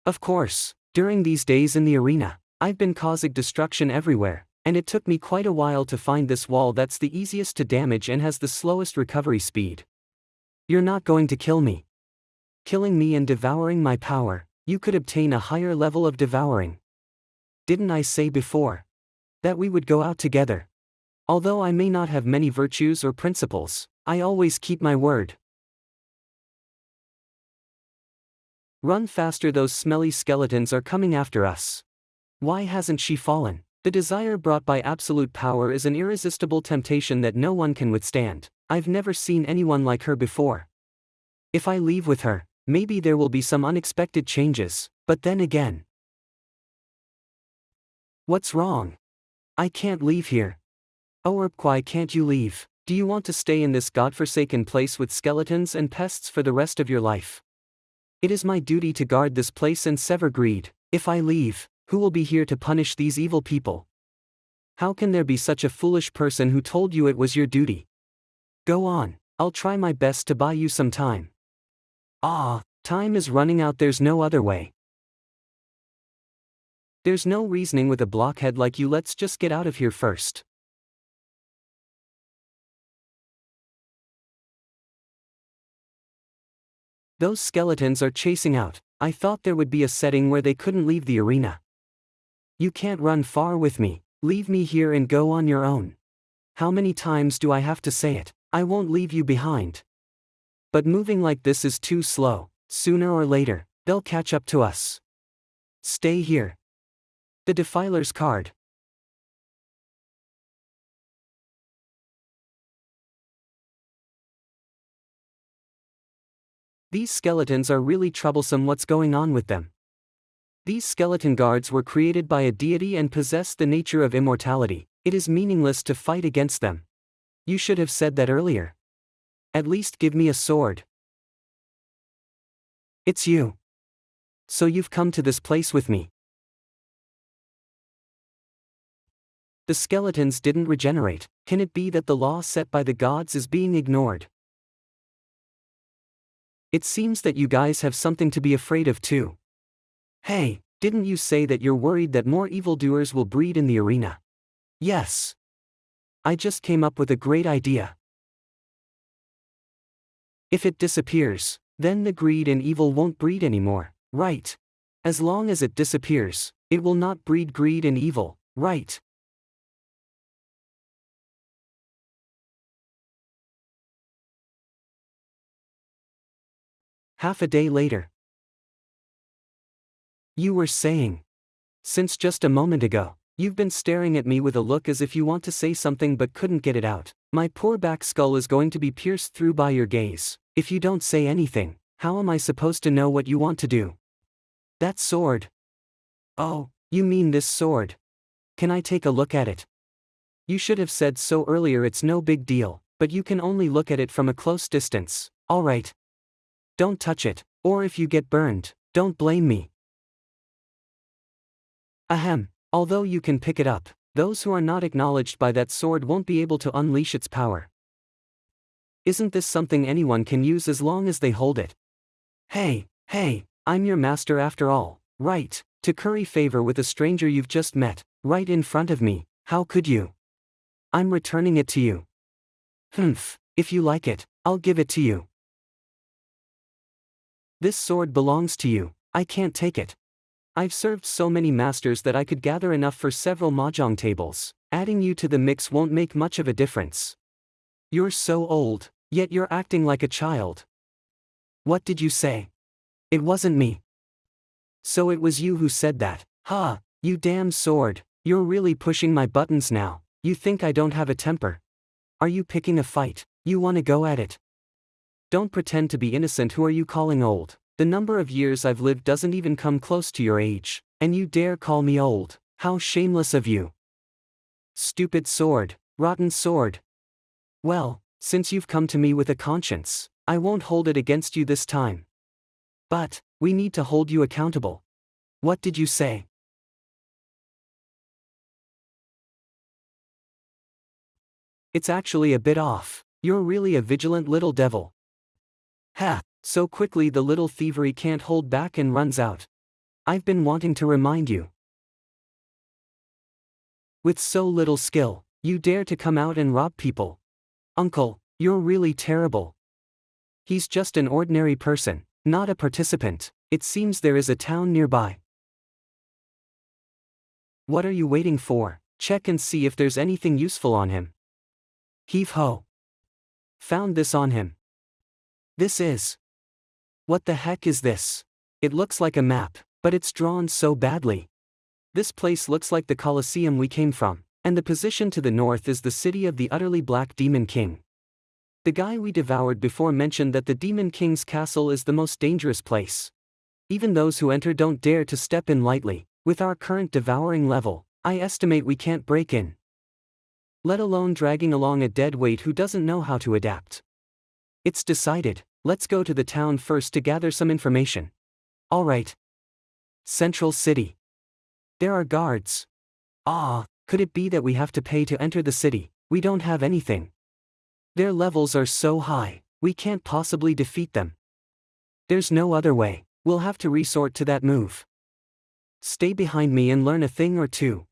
Of course, during these days in the arena, I've been causing destruction everywhere, and it took me quite a while to find this wall that's the easiest to damage and has the slowest recovery speed. You're not going to kill me. Killing me and devouring my power, you could obtain a higher level of devouring. Didn't I say before that we would go out together? Although I may not have many virtues or principles, I always keep my word. Run faster, those smelly skeletons are coming after us. Why hasn't she fallen? The desire brought by absolute power is an irresistible temptation that no one can withstand. I've never seen anyone like her before. If I leave with her, maybe there will be some unexpected changes, but then again. What's wrong? I can't leave here. Oh, why can't you leave? Do you want to stay in this godforsaken place with skeletons and pests for the rest of your life? It is my duty to guard this place and sever greed. If I leave, who will be here to punish these evil people? How can there be such a foolish person who told you it was your duty? Go on, I'll try my best to buy you some time. Time is running out, there's no other way. There's no reasoning with a blockhead like you, let's just get out of here first. Those skeletons are chasing out. I thought there would be a setting where they couldn't leave the arena. You can't run far with me, leave me here and go on your own. How many times do I have to say it? I won't leave you behind. But moving like this is too slow, sooner or later, they'll catch up to us. Stay here. The Defiler's card. These skeletons are really troublesome, what's going on with them? These skeleton guards were created by a deity and possess the nature of immortality. It is meaningless to fight against them. You should have said that earlier. At least give me a sword. It's you. So you've come to this place with me. The skeletons didn't regenerate. Can it be that the law set by the gods is being ignored? It seems that you guys have something to be afraid of too. Hey, didn't you say that you're worried that more evildoers will breed in the arena? Yes. I just came up with a great idea. If it disappears, then the greed and evil won't breed anymore, right? As long as it disappears, it will not breed greed and evil, right? Half a day later. You were saying. Since just a moment ago, you've been staring at me with a look as if you want to say something but couldn't get it out. My poor back skull is going to be pierced through by your gaze. If you don't say anything, how am I supposed to know what you want to do? That sword. Oh, you mean this sword? Can I take a look at it? You should have said so earlier, it's no big deal, but you can only look at it from a close distance. Alright. Don't touch it, or if you get burned, don't blame me. Ahem. Although you can pick it up, those who are not acknowledged by that sword won't be able to unleash its power. Isn't this something anyone can use as long as they hold it? Hey, I'm your master after all, right? To curry favor with a stranger you've just met, right in front of me, how could you? I'm returning it to you. If you like it, I'll give it to you. This sword belongs to you, I can't take it. I've served so many masters that I could gather enough for several mahjong tables. Adding you to the mix won't make much of a difference. You're so old, yet you're acting like a child. What did you say? It wasn't me. So it was you who said that. Ha, you damn sword, you're really pushing my buttons now. You think I don't have a temper? Are you picking a fight? You want to go at it? Don't pretend to be innocent. Who are you calling old? The number of years I've lived doesn't even come close to your age, and you dare call me old? How shameless of you. Stupid sword, rotten sword. Well, since you've come to me with a conscience, I won't hold it against you this time. But, we need to hold you accountable. What did you say? It's actually a bit off. You're really a vigilant little devil. Ha! So quickly the little thievery can't hold back and runs out. I've been wanting to remind you. With so little skill, you dare to come out and rob people. Uncle, you're really terrible. He's just an ordinary person, not a participant. It seems there is a town nearby. What are you waiting for? Check and see if there's anything useful on him. Heave ho. Found this on him. This is. What the heck is this? It looks like a map, but it's drawn so badly. This place looks like the Colosseum we came from, and the position to the north is the city of the utterly black Demon King. The guy we devoured before mentioned that the Demon King's castle is the most dangerous place. Even those who enter don't dare to step in lightly. With our current devouring level, I estimate we can't break in. Let alone dragging along a dead weight who doesn't know how to adapt. It's decided, let's go to the town first to gather some information. Alright. Central City. There are guards. Could it be that we have to pay to enter the city? We don't have anything. Their levels are so high, we can't possibly defeat them. There's no other way, we'll have to resort to that move. Stay behind me and learn a thing or two.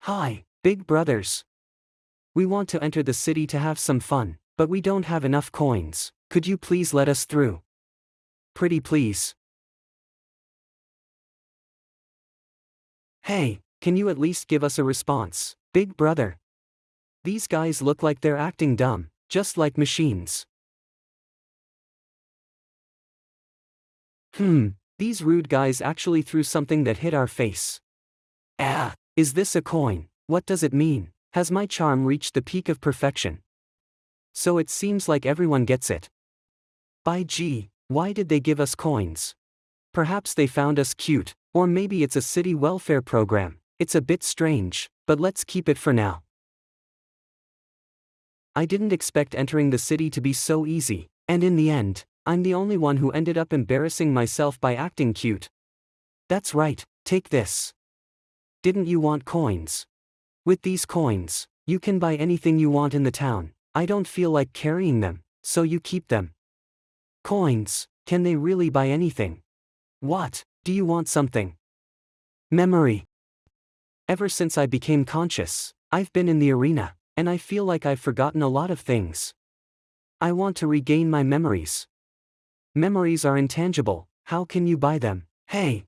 Hi, big brothers. We want to enter the city to have some fun, but we don't have enough coins. Could you please let us through? Pretty please. Hey, can you at least give us a response, big brother? These guys look like they're acting dumb, just like machines. These rude guys actually threw something that hit our face. Is this a coin? What does it mean? Has my charm reached the peak of perfection? So it seems like everyone gets it. By gee, why did they give us coins? Perhaps they found us cute, or maybe it's a city welfare program. It's a bit strange, but let's keep it for now. I didn't expect entering the city to be so easy, and in the end, I'm the only one who ended up embarrassing myself by acting cute. That's right, take this. Didn't you want coins? With these coins, you can buy anything you want in the town. I don't feel like carrying them, so you keep them. Coins, can they really buy anything? What, do you want something? Memory. Ever since I became conscious, I've been in the arena, and I feel like I've forgotten a lot of things. I want to regain my memories. Memories are intangible, how can you buy them? Hey!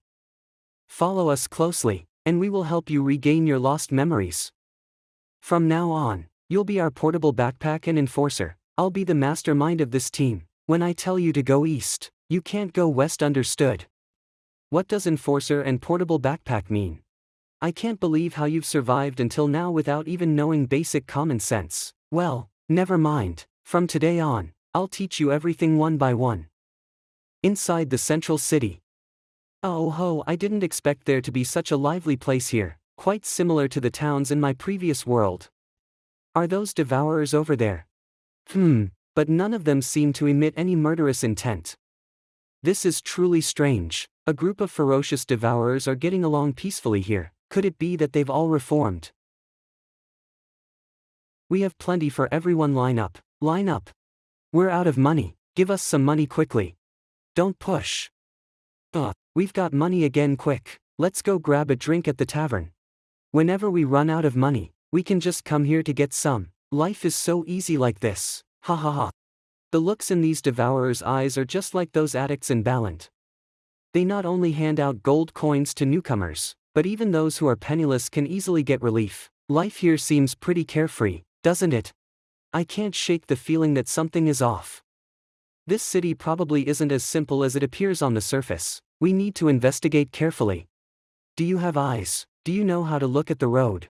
Follow us closely, and we will help you regain your lost memories. From now on, you'll be our portable backpack and enforcer. I'll be the mastermind of this team. When I tell you to go east, you can't go west, understood? What does enforcer and portable backpack mean? I can't believe how you've survived until now without even knowing basic common sense. Well, never mind, from today on, I'll teach you everything one by one. Inside the central city. Oh ho, I didn't expect there to be such a lively place here, quite similar to the towns in my previous world. Are those devourers over there? But none of them seem to emit any murderous intent. This is truly strange. A group of ferocious devourers are getting along peacefully here. Could it be that they've all reformed? We have plenty for everyone. Line up. Line up. We're out of money. Give us some money quickly. Don't push. We've got money again. Quick. Let's go grab a drink at the tavern. Whenever we run out of money, we can just come here to get some. Life is so easy like this. Ha ha ha. The looks in these devourers' eyes are just like those addicts in Ballant. They not only hand out gold coins to newcomers, but even those who are penniless can easily get relief. Life here seems pretty carefree, doesn't it? I can't shake the feeling that something is off. This city probably isn't as simple as it appears on the surface. We need to investigate carefully. Do you have eyes? Do you know how to look at the road?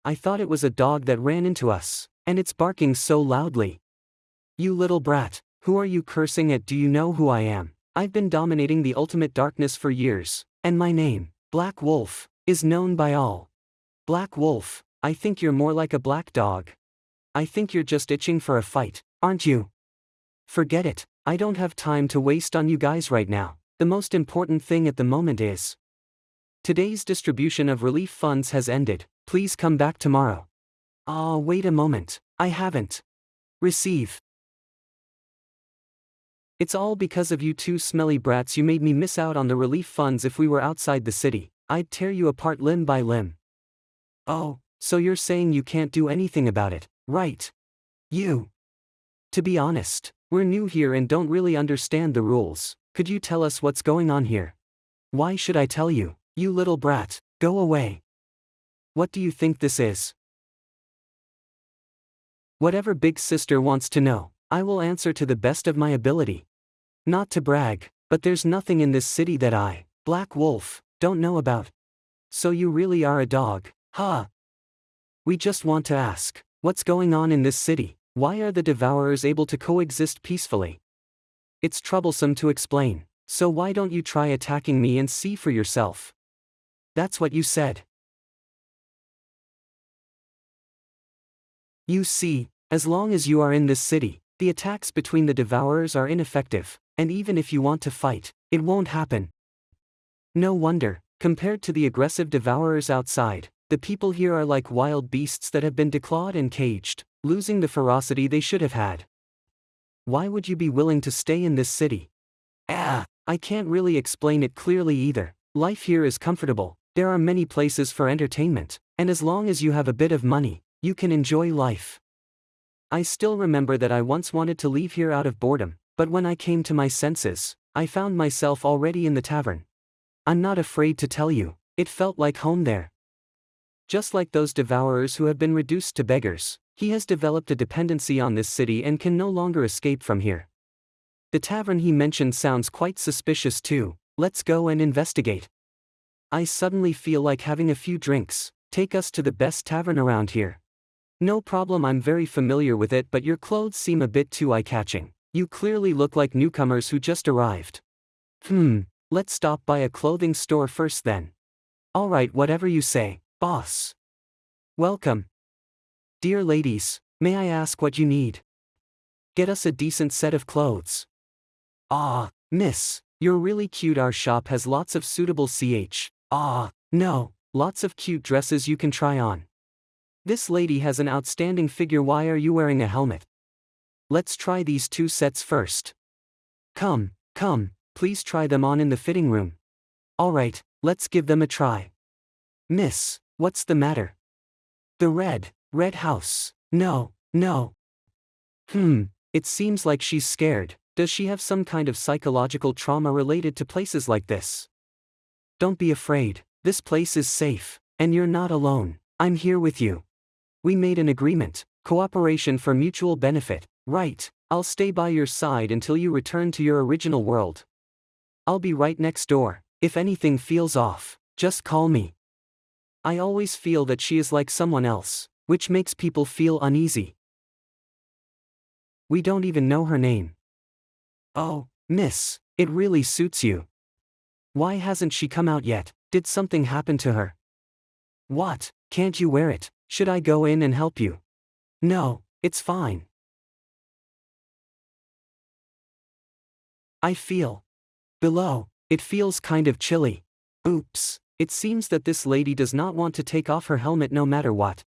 I thought it was a dog that ran into us, and it's barking so loudly. You little brat, who are you cursing at? Do you know who I am? I've been dominating the ultimate darkness for years, and my name, Black Wolf, is known by all. Black Wolf, I think you're more like a black dog. I think you're just itching for a fight, aren't you? Forget it, I don't have time to waste on you guys right now. The most important thing at the moment is today's distribution of relief funds has ended. Please come back tomorrow. Wait a moment, I haven't. Receive. It's all because of you two smelly brats. You made me miss out on the relief funds. If we were outside the city, I'd tear you apart limb by limb. Oh, so you're saying you can't do anything about it, right? You. To be honest, we're new here and don't really understand the rules. Could you tell us what's going on here? Why should I tell you? You little brat, go away. What do you think this is? Whatever big sister wants to know, I will answer to the best of my ability. Not to brag, but there's nothing in this city that I, Black Wolf, don't know about. So you really are a dog, huh? We just want to ask, what's going on in this city? Why are the devourers able to coexist peacefully? It's troublesome to explain, so why don't you try attacking me and see for yourself? That's what you said. You see, as long as you are in this city, the attacks between the devourers are ineffective, and even if you want to fight, it won't happen. No wonder, compared to the aggressive devourers outside, the people here are like wild beasts that have been declawed and caged, losing the ferocity they should have had. Why would you be willing to stay in this city? I can't really explain it clearly either. Life here is comfortable, there are many places for entertainment, and as long as you have a bit of money, you can enjoy life. I still remember that I once wanted to leave here out of boredom, but when I came to my senses, I found myself already in the tavern. I'm not afraid to tell you, it felt like home there. Just like those devourers who have been reduced to beggars, he has developed a dependency on this city and can no longer escape from here. The tavern he mentioned sounds quite suspicious too. Let's go and investigate. I suddenly feel like having a few drinks. Take us to the best tavern around here. No problem, I'm very familiar with it, but your clothes seem a bit too eye-catching. You clearly look like newcomers who just arrived. Let's stop by a clothing store first then. Alright, whatever you say, boss. Welcome. Dear ladies, may I ask what you need? Get us a decent set of clothes. Miss, you're really cute. Our shop has lots of suitable no, lots of cute dresses you can try on. This lady has an outstanding figure. Why are you wearing a helmet? Let's try these two sets first. Come, please try them on in the fitting room. Alright, let's give them a try. Miss, what's the matter? The red house. No. It seems like she's scared. Does she have some kind of psychological trauma related to places like this? Don't be afraid, this place is safe, and you're not alone. I'm here with you. We made an agreement, cooperation for mutual benefit, right? I'll stay by your side until you return to your original world. I'll be right next door. If anything feels off, just call me. I always feel that she is like someone else, which makes people feel uneasy. We don't even know her name. Oh, miss, it really suits you. Why hasn't she come out yet? Did something happen to her? What, can't you wear it? Should I go in and help you? No, it's fine. I feel below, it feels kind of chilly. Oops, it seems that this lady does not want to take off her helmet no matter what.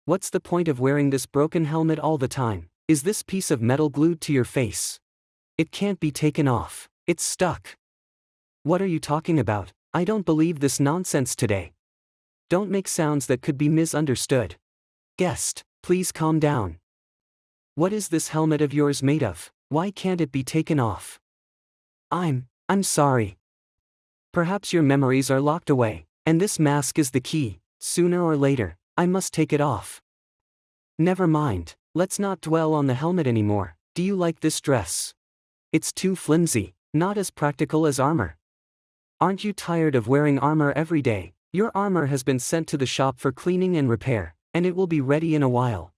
What's the point of wearing this broken helmet all the time? Is this piece of metal glued to your face? It can't be taken off. It's stuck. What are you talking about? I don't believe this nonsense today. Don't make sounds that could be misunderstood. Guest, please calm down. What is this helmet of yours made of? Why can't it be taken off? I'm sorry. Perhaps your memories are locked away, and this mask is the key. Sooner or later, I must take it off. Never mind, let's not dwell on the helmet anymore. Do you like this dress? It's too flimsy, not as practical as armor. Aren't you tired of wearing armor every day? Your armor has been sent to the shop for cleaning and repair, and it will be ready in a while.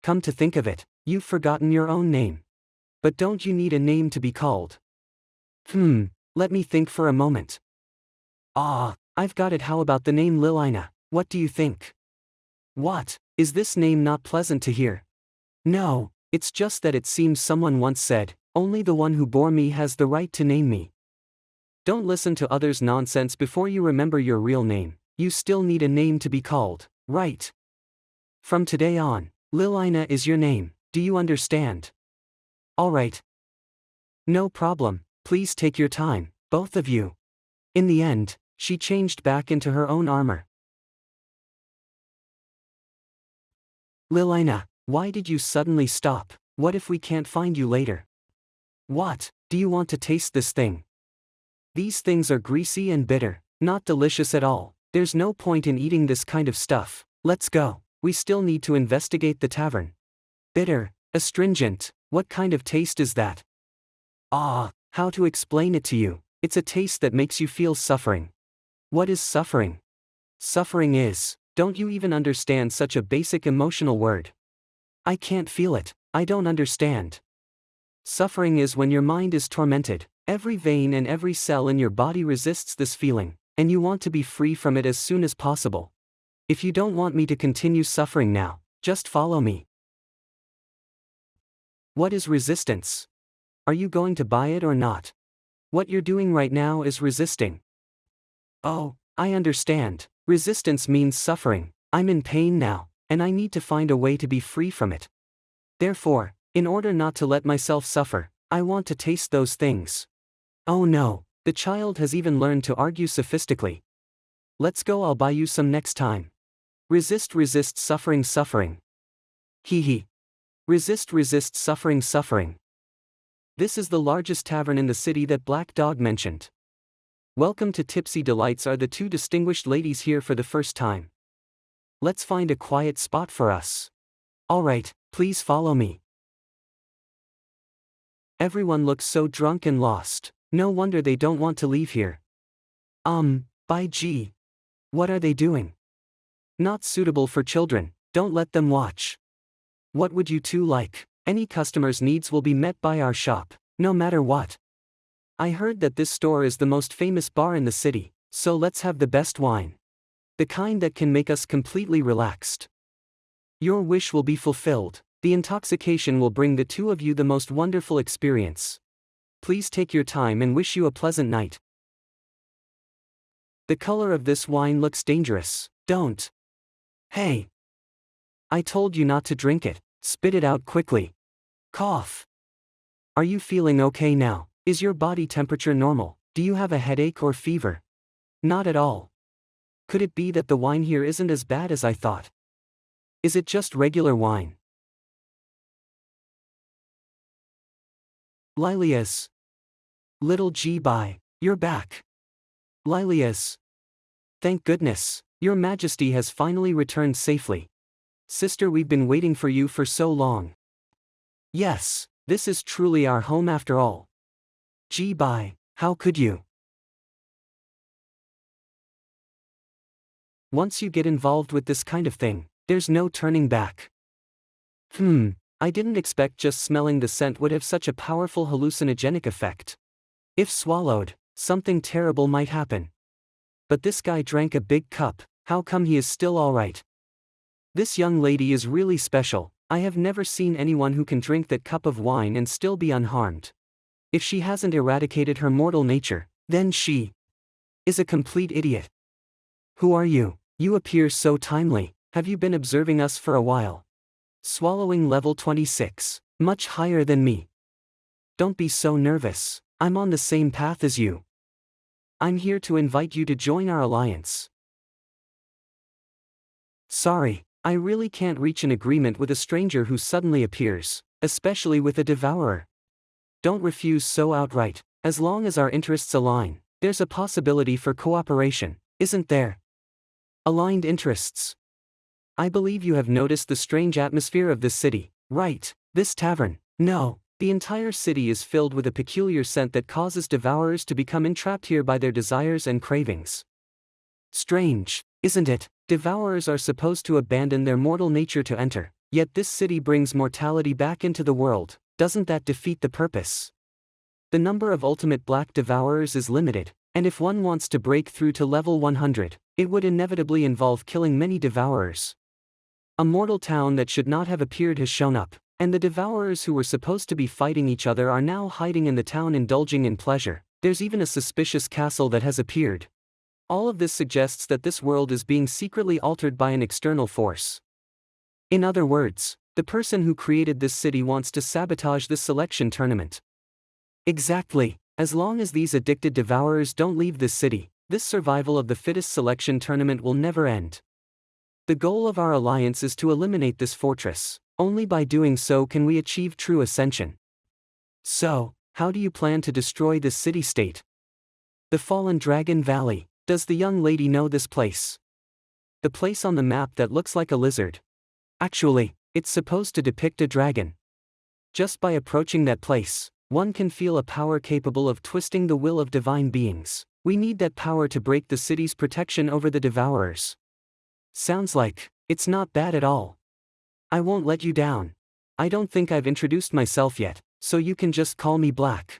Come to think of it, you've forgotten your own name. But don't you need a name to be called? Let me think for a moment. I've got it. How about the name Lilina? What do you think? What, is this name not pleasant to hear? No, it's just that it seems someone once said, only the one who bore me has the right to name me. Don't listen to others' nonsense before you remember your real name. You still need a name to be called, right? From today on, Lilina is your name, do you understand? Alright. No problem, please take your time, both of you. In the end, she changed back into her own armor. Lilina, why did you suddenly stop? What if we can't find you later? What, do you want to taste this thing? These things are greasy and bitter, not delicious at all. There's no point in eating this kind of stuff. Let's go. We still need to investigate the tavern. Bitter, astringent, what kind of taste is that? Ah, how to explain it to you? It's a taste that makes you feel suffering. What is suffering? Suffering is, don't you even understand such a basic emotional word? I can't feel it, I don't understand. Suffering is when your mind is tormented, every vein and every cell in your body resists this feeling, and you want to be free from it as soon as possible. If you don't want me to continue suffering now, just follow me. What is resistance? Are you going to buy it or not? What you're doing right now is resisting. Oh, I understand. Resistance means suffering. I'm in pain now, and I need to find a way to be free from it. Therefore, in order not to let myself suffer, I want to taste those things. Oh no, the child has even learned to argue sophistically. Let's go, I'll buy you some next time. Resist suffering. Hee hee. Resist suffering. This is the largest tavern in the city that Black Dog mentioned. Welcome to Tipsy Delights. Are the two distinguished ladies here for the first time? Let's find a quiet spot for us. Alright, please follow me. Everyone looks so drunk and lost. No wonder they don't want to leave here. By gee. What are they doing? Not suitable for children, don't let them watch. What would you two like? Any customer's needs will be met by our shop, no matter what. I heard that this store is the most famous bar in the city, so let's have the best wine. The kind that can make us completely relaxed. Your wish will be fulfilled. The intoxication will bring the two of you the most wonderful experience. Please take your time and wish you a pleasant night. The color of this wine looks dangerous. Don't. Hey. I told you not to drink it. Spit it out quickly. Cough. Are you feeling okay now? Is your body temperature normal? Do you have a headache or fever? Not at all. Could it be that the wine here isn't as bad as I thought? Is it just regular wine? Lilias. Little G bye, you're back. Lilias. Thank goodness, Your Majesty has finally returned safely. Sister, we've been waiting for you for so long. Yes, this is truly our home after all. Gee bye, how could you? Once you get involved with this kind of thing, there's no turning back. I didn't expect just smelling the scent would have such a powerful hallucinogenic effect. If swallowed, something terrible might happen. But this guy drank a big cup, how come he is still alright? This young lady is really special. I have never seen anyone who can drink that cup of wine and still be unharmed. If she hasn't eradicated her mortal nature, then she is a complete idiot. Who are you? You appear so timely. Have you been observing us for a while? Swallowing level 26, much higher than me. Don't be so nervous, I'm on the same path as you. I'm here to invite you to join our alliance. Sorry, I really can't reach an agreement with a stranger who suddenly appears, especially with a devourer. Don't refuse so outright. As long as our interests align, there's a possibility for cooperation, isn't there? Aligned interests. I believe you have noticed the strange atmosphere of this city, right? This tavern. No, the entire city is filled with a peculiar scent that causes devourers to become entrapped here by their desires and cravings. Strange, isn't it? Devourers are supposed to abandon their mortal nature to enter, yet this city brings mortality back into the world. Doesn't that defeat the purpose? The number of ultimate black devourers is limited, and if one wants to break through to level 100, it would inevitably involve killing many devourers. A mortal town that should not have appeared has shown up, and the devourers who were supposed to be fighting each other are now hiding in the town indulging in pleasure. There's even a suspicious castle that has appeared. All of this suggests that this world is being secretly altered by an external force. In other words, the person who created this city wants to sabotage this selection tournament. Exactly. As long as these addicted devourers don't leave this city, this survival of the fittest selection tournament will never end. The goal of our alliance is to eliminate this fortress. Only by doing so can we achieve true ascension. So, how do you plan to destroy this city-state? The Fallen Dragon Valley. Does the young lady know this place? The place on the map that looks like a lizard. Actually, it's supposed to depict a dragon. Just by approaching that place, one can feel a power capable of twisting the will of divine beings. We need that power to break the city's protection over the devourers. Sounds like it's not bad at all. I won't let you down. I don't think I've introduced myself yet, so you can just call me Black.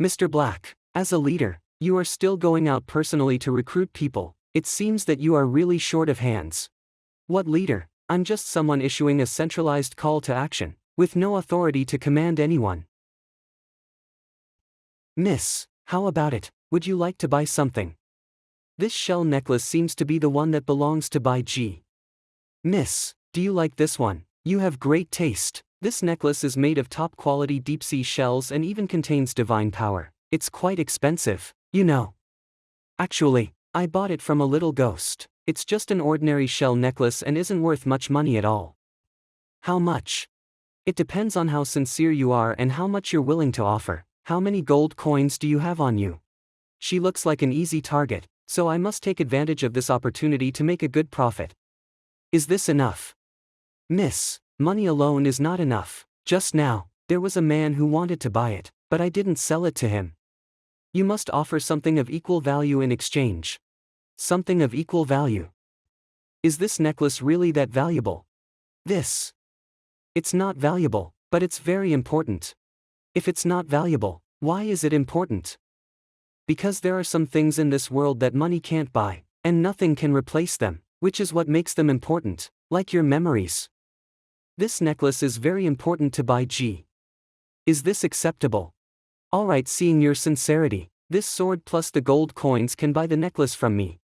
Mr. Black, as a leader, you are still going out personally to recruit people. It seems that you are really short of hands. What leader? I'm just someone issuing a centralized call to action, with no authority to command anyone. Miss, how about it? Would you like to buy something? This shell necklace seems to be the one that belongs to Bai Ji. Miss, do you like this one? You have great taste. This necklace is made of top-quality deep-sea shells and even contains divine power. It's quite expensive, you know. Actually, I bought it from a little ghost. It's just an ordinary shell necklace and isn't worth much money at all. How much? It depends on how sincere you are and how much you're willing to offer. How many gold coins do you have on you? She looks like an easy target, so I must take advantage of this opportunity to make a good profit. Is this enough? Miss, money alone is not enough. Just now, there was a man who wanted to buy it, but I didn't sell it to him. You must offer something of equal value in exchange. Something of equal value. Is this necklace really that valuable? It's not valuable, but it's very important. If it's not valuable, why is it important? Because there are some things in this world that money can't buy, and nothing can replace them, which is what makes them important, like your memories. This necklace is very important to Bai Ji. Is this acceptable? Alright, seeing your sincerity, this sword plus the gold coins can buy the necklace from me.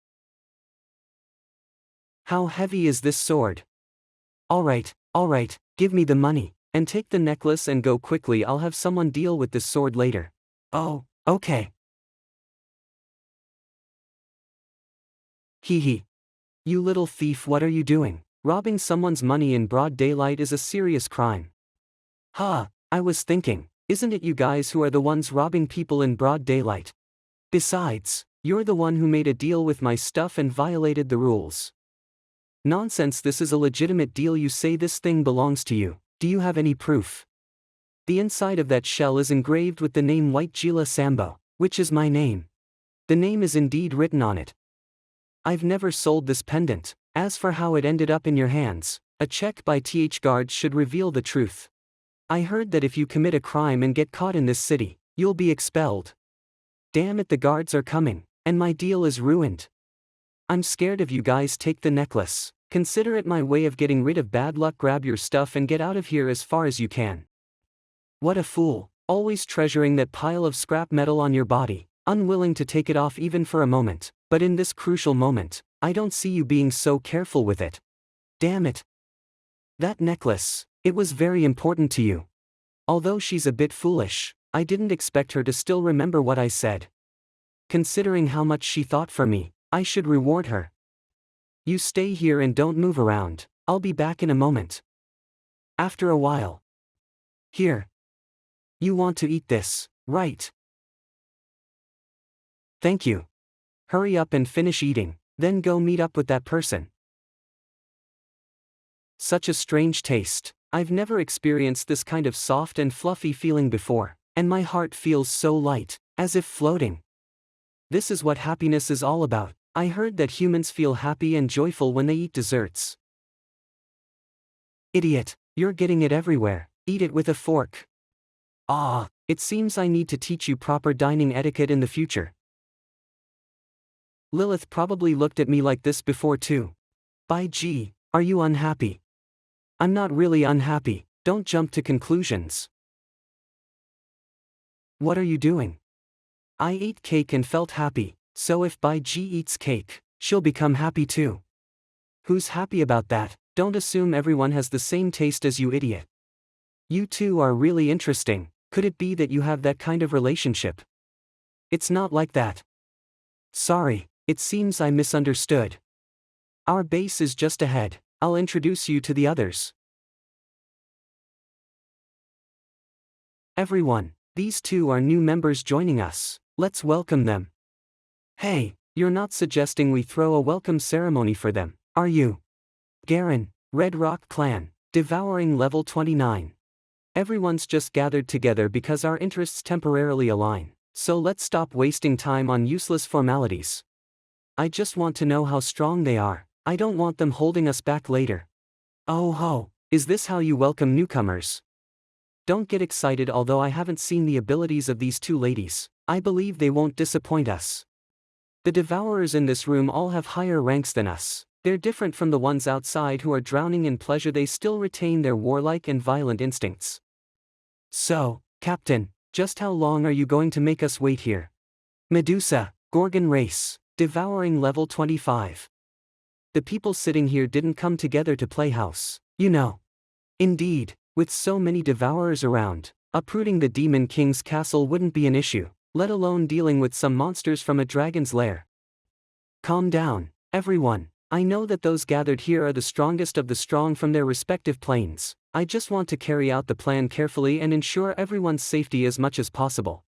How heavy is this sword? Alright, give me the money, and take the necklace and go quickly. I'll have someone deal with this sword later. Oh, okay. Hee. You little thief, what are you doing? Robbing someone's money in broad daylight is a serious crime. I was thinking, isn't it you guys who are the ones robbing people in broad daylight? Besides, you're the one who made a deal with my stuff and violated the rules. Nonsense, this is a legitimate deal. You say this thing belongs to you. Do you have any proof? The inside of that shell is engraved with the name White Gila Sambo, which is my name. The name is indeed written on it. I've never sold this pendant. As for how it ended up in your hands, a check by TH guards should reveal the truth. I heard that if you commit a crime and get caught in this city, you'll be expelled. Damn it, the guards are coming, and my deal is ruined. I'm scared of you guys. Take the necklace. Consider it my way of getting rid of bad luck. Grab your stuff and get out of here as far as you can. What a fool, always treasuring that pile of scrap metal on your body, unwilling to take it off even for a moment, but in this crucial moment, I don't see you being so careful with it. Damn it. That necklace, it was very important to you. Although she's a bit foolish, I didn't expect her to still remember what I said. Considering how much she thought for me, I should reward her. You stay here and don't move around. I'll be back in a moment. After a while. Here. You want to eat this, right? Thank you. Hurry up and finish eating, then go meet up with that person. Such a strange taste. I've never experienced this kind of soft and fluffy feeling before, and my heart feels so light, as if floating. This is what happiness is all about. I heard that humans feel happy and joyful when they eat desserts. Idiot, you're getting it everywhere. Eat it with a fork. It seems I need to teach you proper dining etiquette in the future. Lilith probably looked at me like this before too. Bai Ji, are you unhappy? I'm not really unhappy. Don't jump to conclusions. What are you doing? I ate cake and felt happy. So if Bai Ji eats cake, she'll become happy too. Who's happy about that? Don't assume everyone has the same taste as you, idiot. You two are really interesting. Could it be that you have that kind of relationship? It's not like that. Sorry, it seems I misunderstood. Our base is just ahead. I'll introduce you to the others. Everyone, these two are new members joining us. Let's welcome them. Hey, you're not suggesting we throw a welcome ceremony for them, are you? Garen, Red Rock Clan, devouring level 29. Everyone's just gathered together because our interests temporarily align, so let's stop wasting time on useless formalities. I just want to know how strong they are. I don't want them holding us back later. Oh ho, is this how you welcome newcomers? Don't get excited, although I haven't seen the abilities of these two ladies. I believe they won't disappoint us. The devourers in this room all have higher ranks than us. They're different from the ones outside who are drowning in pleasure. They still retain their warlike and violent instincts. So, Captain, just how long are you going to make us wait here? Medusa, Gorgon race, devouring level 25. The people sitting here didn't come together to play house, you know. Indeed, with so many devourers around, uprooting the Demon King's castle wouldn't be an issue, let alone dealing with some monsters from a dragon's lair. Calm down, everyone. I know that those gathered here are the strongest of the strong from their respective planes. I just want to carry out the plan carefully and ensure everyone's safety as much as possible.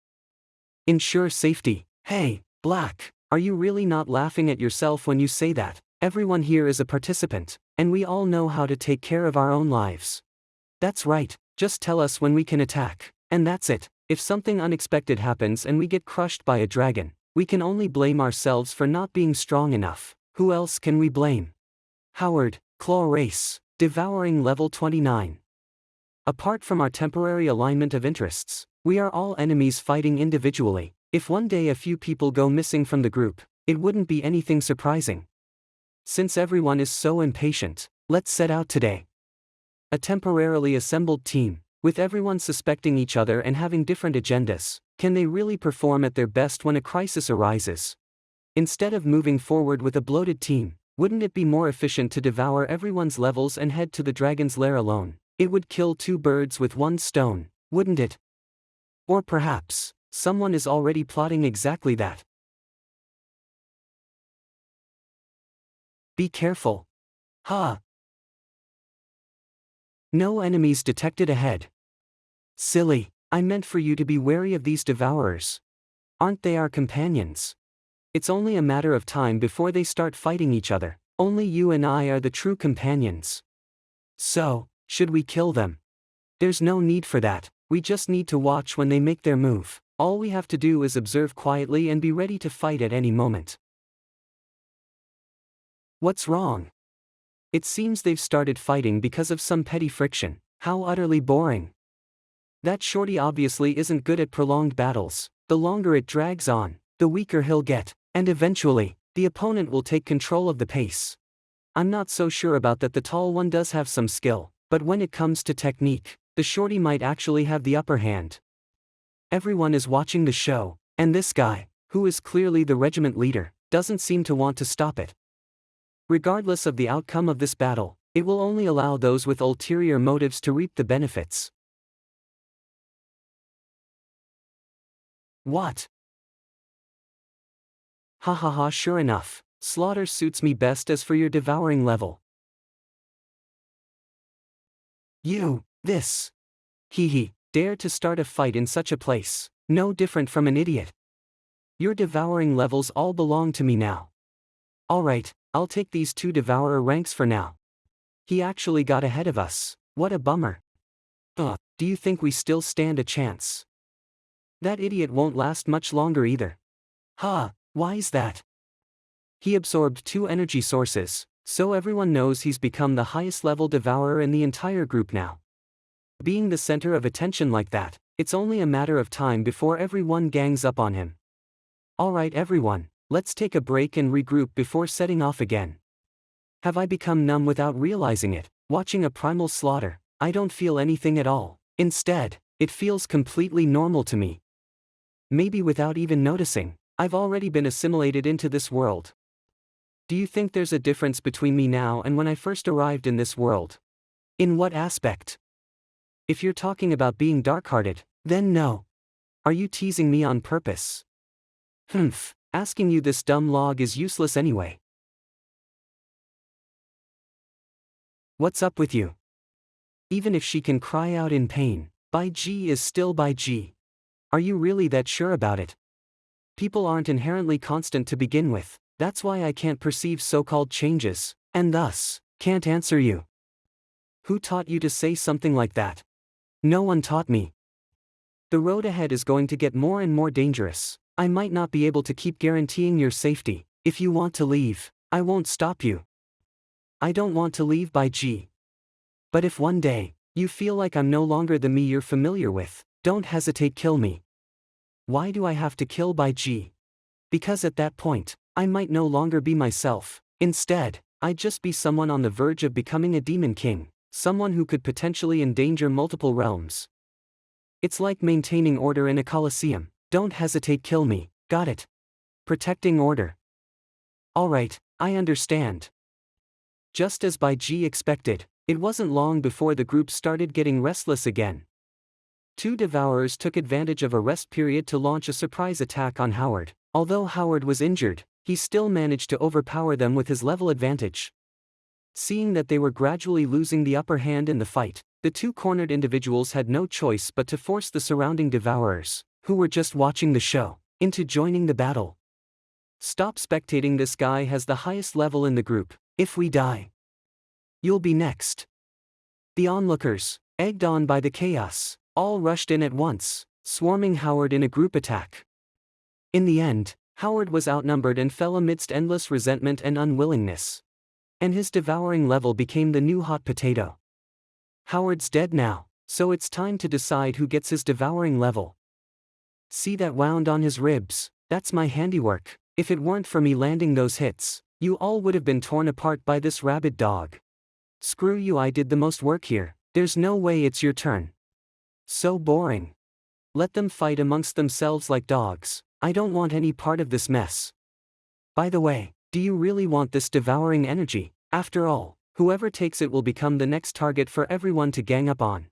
Ensure safety? Hey, Black, are you really not laughing at yourself when you say that? Everyone here is a participant, and we all know how to take care of our own lives. That's right, just tell us when we can attack, and that's it. If something unexpected happens and we get crushed by a dragon, we can only blame ourselves for not being strong enough. Who else can we blame? Howard, Claw race, devouring level 29. Apart from our temporary alignment of interests, we are all enemies fighting individually. If one day a few people go missing from the group, it wouldn't be anything surprising. Since everyone is so impatient, let's set out today. A temporarily assembled team, with everyone suspecting each other and having different agendas, can they really perform at their best when a crisis arises? Instead of moving forward with a bloated team, wouldn't it be more efficient to devour everyone's levels and head to the dragon's lair alone? It would kill two birds with one stone, wouldn't it? Or perhaps, someone is already plotting exactly that. Be careful. Ha! No enemies detected ahead. Silly, I meant for you to be wary of these devourers. Aren't they our companions? It's only a matter of time before they start fighting each other. Only you and I are the true companions. So, should we kill them? There's no need for that, we just need to watch when they make their move. All we have to do is observe quietly and be ready to fight at any moment. What's wrong? It seems they've started fighting because of some petty friction. How utterly boring. That shorty obviously isn't good at prolonged battles. The longer it drags on, the weaker he'll get, and eventually, the opponent will take control of the pace. I'm not so sure about that. The tall one does have some skill, but when it comes to technique, the shorty might actually have the upper hand. Everyone is watching the show, and this guy, who is clearly the regiment leader, doesn't seem to want to stop it. Regardless of the outcome of this battle, it will only allow those with ulterior motives to reap the benefits. What? Ha ha ha, sure enough, slaughter suits me best. As for your devouring level. You, this. Hee, dare to start a fight in such a place, no different from an idiot. Your devouring levels all belong to me now. Alright, I'll take these two devourer ranks for now. He actually got ahead of us, what a bummer. Do you think we still stand a chance? That idiot won't last much longer either. Why's that? He absorbed 2 energy sources, so everyone knows he's become the highest level devourer in the entire group now. Being the center of attention like that, it's only a matter of time before everyone gangs up on him. Alright everyone, let's take a break and regroup before setting off again. Have I become numb without realizing it? Watching a primal slaughter, I don't feel anything at all. Instead, it feels completely normal to me. Maybe without even noticing, I've already been assimilated into this world. Do you think there's a difference between me now and when I first arrived in this world? In what aspect? If you're talking about being dark-hearted, Then no. Are you teasing me on purpose? Humph, asking you this dumb log is useless anyway. What's up with you? Even if she can cry out in pain, by G is still by G. Are you really that sure about it? People aren't inherently constant to begin with, that's why I can't perceive so-called changes, and thus, can't answer you. Who taught you to say something like that? No one taught me. The road ahead is going to get more and more dangerous. I might not be able to keep guaranteeing your safety. If you want to leave, I won't stop you. I don't want to leave by G. But if one day, you feel like I'm no longer the me you're familiar with, don't hesitate, kill me. Why do I have to kill by G? Because at that point, I might no longer be myself. Instead, I'd just be someone on the verge of becoming a demon king, someone who could potentially endanger multiple realms. It's like maintaining order in a coliseum. Don't hesitate, kill me, got it? Protecting order. Alright, I understand. Just as by G expected, it wasn't long before the group started getting restless again. Two devourers took advantage of a rest period to launch a surprise attack on Howard. Although Howard was injured, he still managed to overpower them with his level advantage. Seeing that they were gradually losing the upper hand in the fight, the two cornered individuals had no choice but to force the surrounding devourers, who were just watching the show, into joining the battle. Stop spectating, this guy has the highest level in the group. If we die, you'll be next. The onlookers, egged on by the chaos, all rushed in at once, swarming Howard in a group attack. In the end, Howard was outnumbered and fell amidst endless resentment and unwillingness. And his devouring level became the new hot potato. Howard's dead now, so it's time to decide who gets his devouring level. See that wound on his ribs? That's my handiwork. If it weren't for me landing those hits, you all would have been torn apart by this rabid dog. Screw you, I did the most work here. There's no way it's your turn. So boring. Let them fight amongst themselves like dogs. I don't want any part of this mess. By the way, do you really want this devouring energy? After all, whoever takes it will become the next target for everyone to gang up on.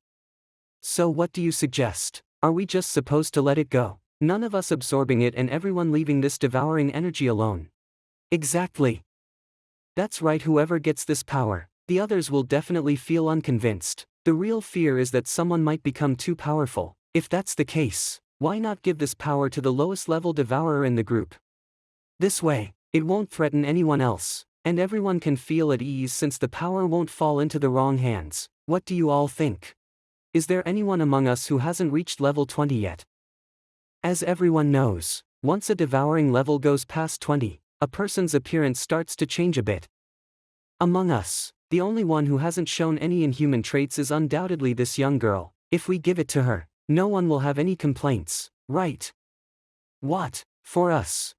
So what do you suggest? Are we just supposed to let it go? None of us absorbing it and everyone leaving this devouring energy alone. Exactly. That's right, whoever gets this power, the others will definitely feel unconvinced. The real fear is that someone might become too powerful. If that's the case, why not give this power to the lowest level devourer in the group? This way, it won't threaten anyone else, and everyone can feel at ease since the power won't fall into the wrong hands. What do you all think? Is there anyone among us who hasn't reached level 20 yet? As everyone knows, once a devouring level goes past 20, a person's appearance starts to change a bit. Among us, the only one who hasn't shown any inhuman traits is undoubtedly this young girl. If we give it to her, no one will have any complaints, right? What? For us?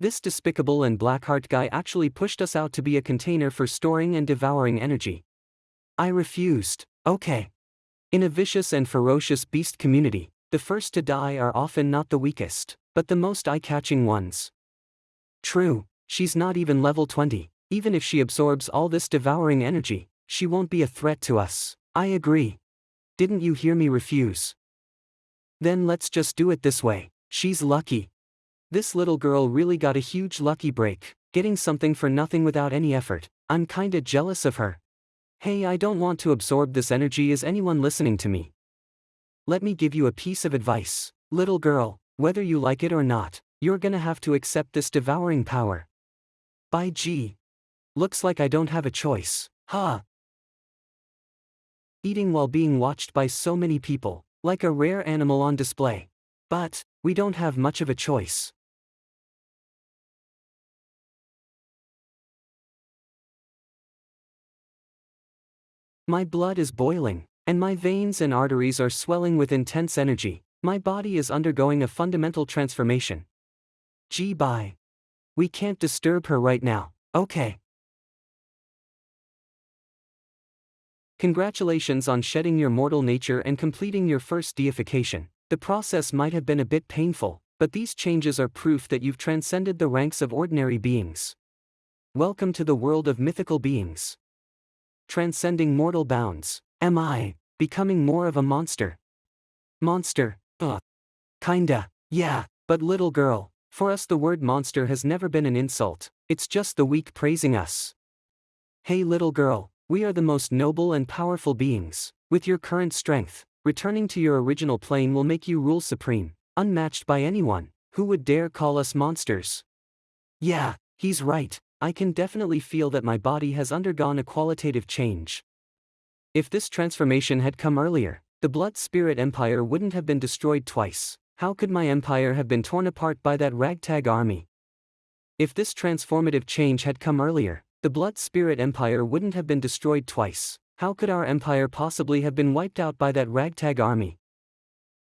This despicable and blackheart guy actually pushed us out to be a container for storing and devouring energy. I refused. Okay. In a vicious and ferocious beast community, the first to die are often not the weakest, but the most eye-catching ones. True, she's not even level 20. Even if she absorbs all this devouring energy, she won't be a threat to us. I agree. Didn't you hear me refuse? Then let's just do it this way. She's lucky. This little girl really got a huge lucky break, getting something for nothing without any effort. I'm kinda jealous of her. Hey, I don't want to absorb this energy. Is anyone listening to me? Let me give you a piece of advice. Little girl, whether you like it or not, you're gonna have to accept this devouring power. By G. Looks like I don't have a choice, huh? Eating while being watched by so many people, like a rare animal on display. But, we don't have much of a choice. My blood is boiling, and my veins and arteries are swelling with intense energy. My body is undergoing a fundamental transformation. Gee, bye. We can't disturb her right now, okay? Congratulations on shedding your mortal nature and completing your first deification. The process might have been a bit painful, but these changes are proof that you've transcended the ranks of ordinary beings. Welcome to the world of mythical beings. Transcending mortal bounds. Am I becoming more of a monster? Monster, kinda, yeah, but little girl, for us the word monster has never been an insult, it's just the weak praising us. Hey little girl, we are the most noble and powerful beings. With your current strength, returning to your original plane will make you rule supreme, unmatched by anyone. Who would dare call us monsters? Yeah, he's right, I can definitely feel that my body has undergone a qualitative change. If this transformation had come earlier, the Blood Spirit Empire wouldn't have been destroyed twice. How could my empire have been torn apart by that ragtag army? If this transformative change had come earlier, the Blood Spirit Empire wouldn't have been destroyed twice. How could our empire possibly have been wiped out by that ragtag army?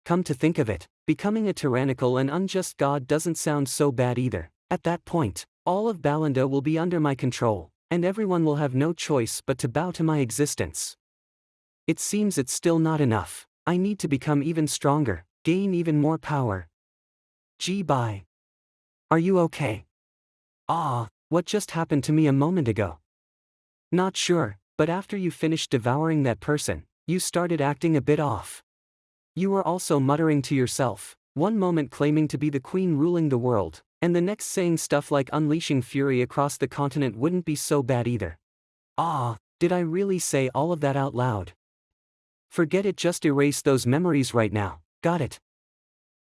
Come to think of it, becoming a tyrannical and unjust god doesn't sound so bad either. At that point, all of Balinda will be under my control, and everyone will have no choice but to bow to my existence. It seems it's still not enough. I need to become even stronger, gain even more power. Bye. Are you okay? What just happened to me a moment ago? Not sure, but after you finished devouring that person, you started acting a bit off. You were also muttering to yourself, one moment claiming to be the queen ruling the world, and the next saying stuff like unleashing fury across the continent wouldn't be so bad either. Did I really say all of that out loud? Forget it, just erase those memories right now, got it?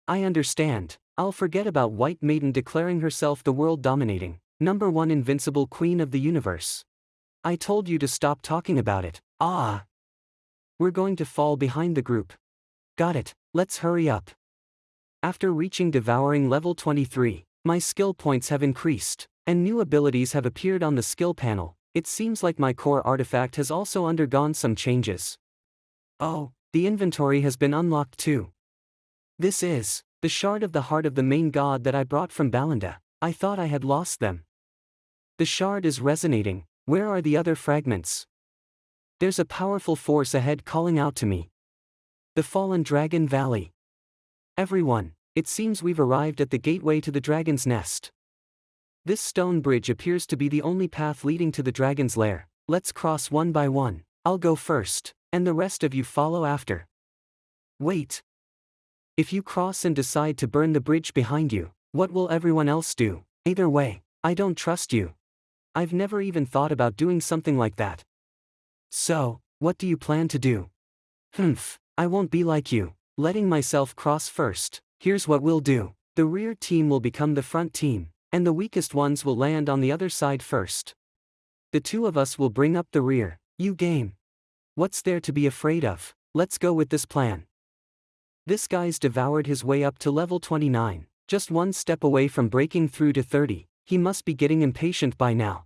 I understand, I'll forget about White Maiden declaring herself the world-dominating, #1 invincible queen of the universe. I told you to stop talking about it. We're going to fall behind the group. Got it, let's hurry up. After reaching devouring level 23, my skill points have increased, and new abilities have appeared on the skill panel. It seems like my core artifact has also undergone some changes. Oh, the inventory has been unlocked too. This is the shard of the heart of the main god that I brought from Balinda. I thought I had lost them. The shard is resonating. Where are the other fragments? There's a powerful force ahead calling out to me. The Fallen Dragon Valley. Everyone, it seems we've arrived at the gateway to the dragon's nest. This stone bridge appears to be the only path leading to the dragon's lair. Let's cross one by one. I'll go first, and the rest of you follow after. Wait. If you cross and decide to burn the bridge behind you, what will everyone else do? Either way, I don't trust you. I've never even thought about doing something like that. So, what do you plan to do? I won't be like you, letting myself cross first. Here's what we'll do. The rear team will become the front team, and the weakest ones will land on the other side first. The two of us will bring up the rear. You game. What's there to be afraid of? Let's go with this plan. This guy's devoured his way up to level 29, just one step away from breaking through to 30, he must be getting impatient by now.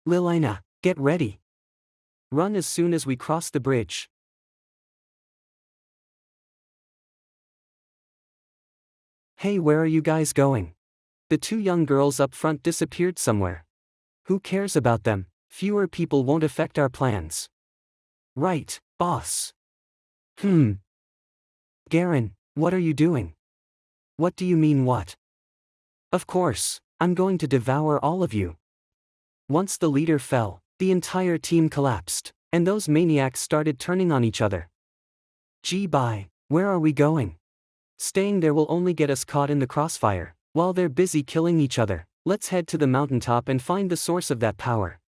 Lilina, get ready. Run as soon as we cross the bridge. Hey, where are you guys going? The two young girls up front disappeared somewhere. Who cares about them? Fewer people won't affect our plans. Right, boss. Garen, what are you doing? What do you mean what? Of course, I'm going to devour all of you. Once the leader fell, the entire team collapsed, and those maniacs started turning on each other. Bye, where are we going? Staying there will only get us caught in the crossfire. While they're busy killing each other, let's head to the mountaintop and find the source of that power.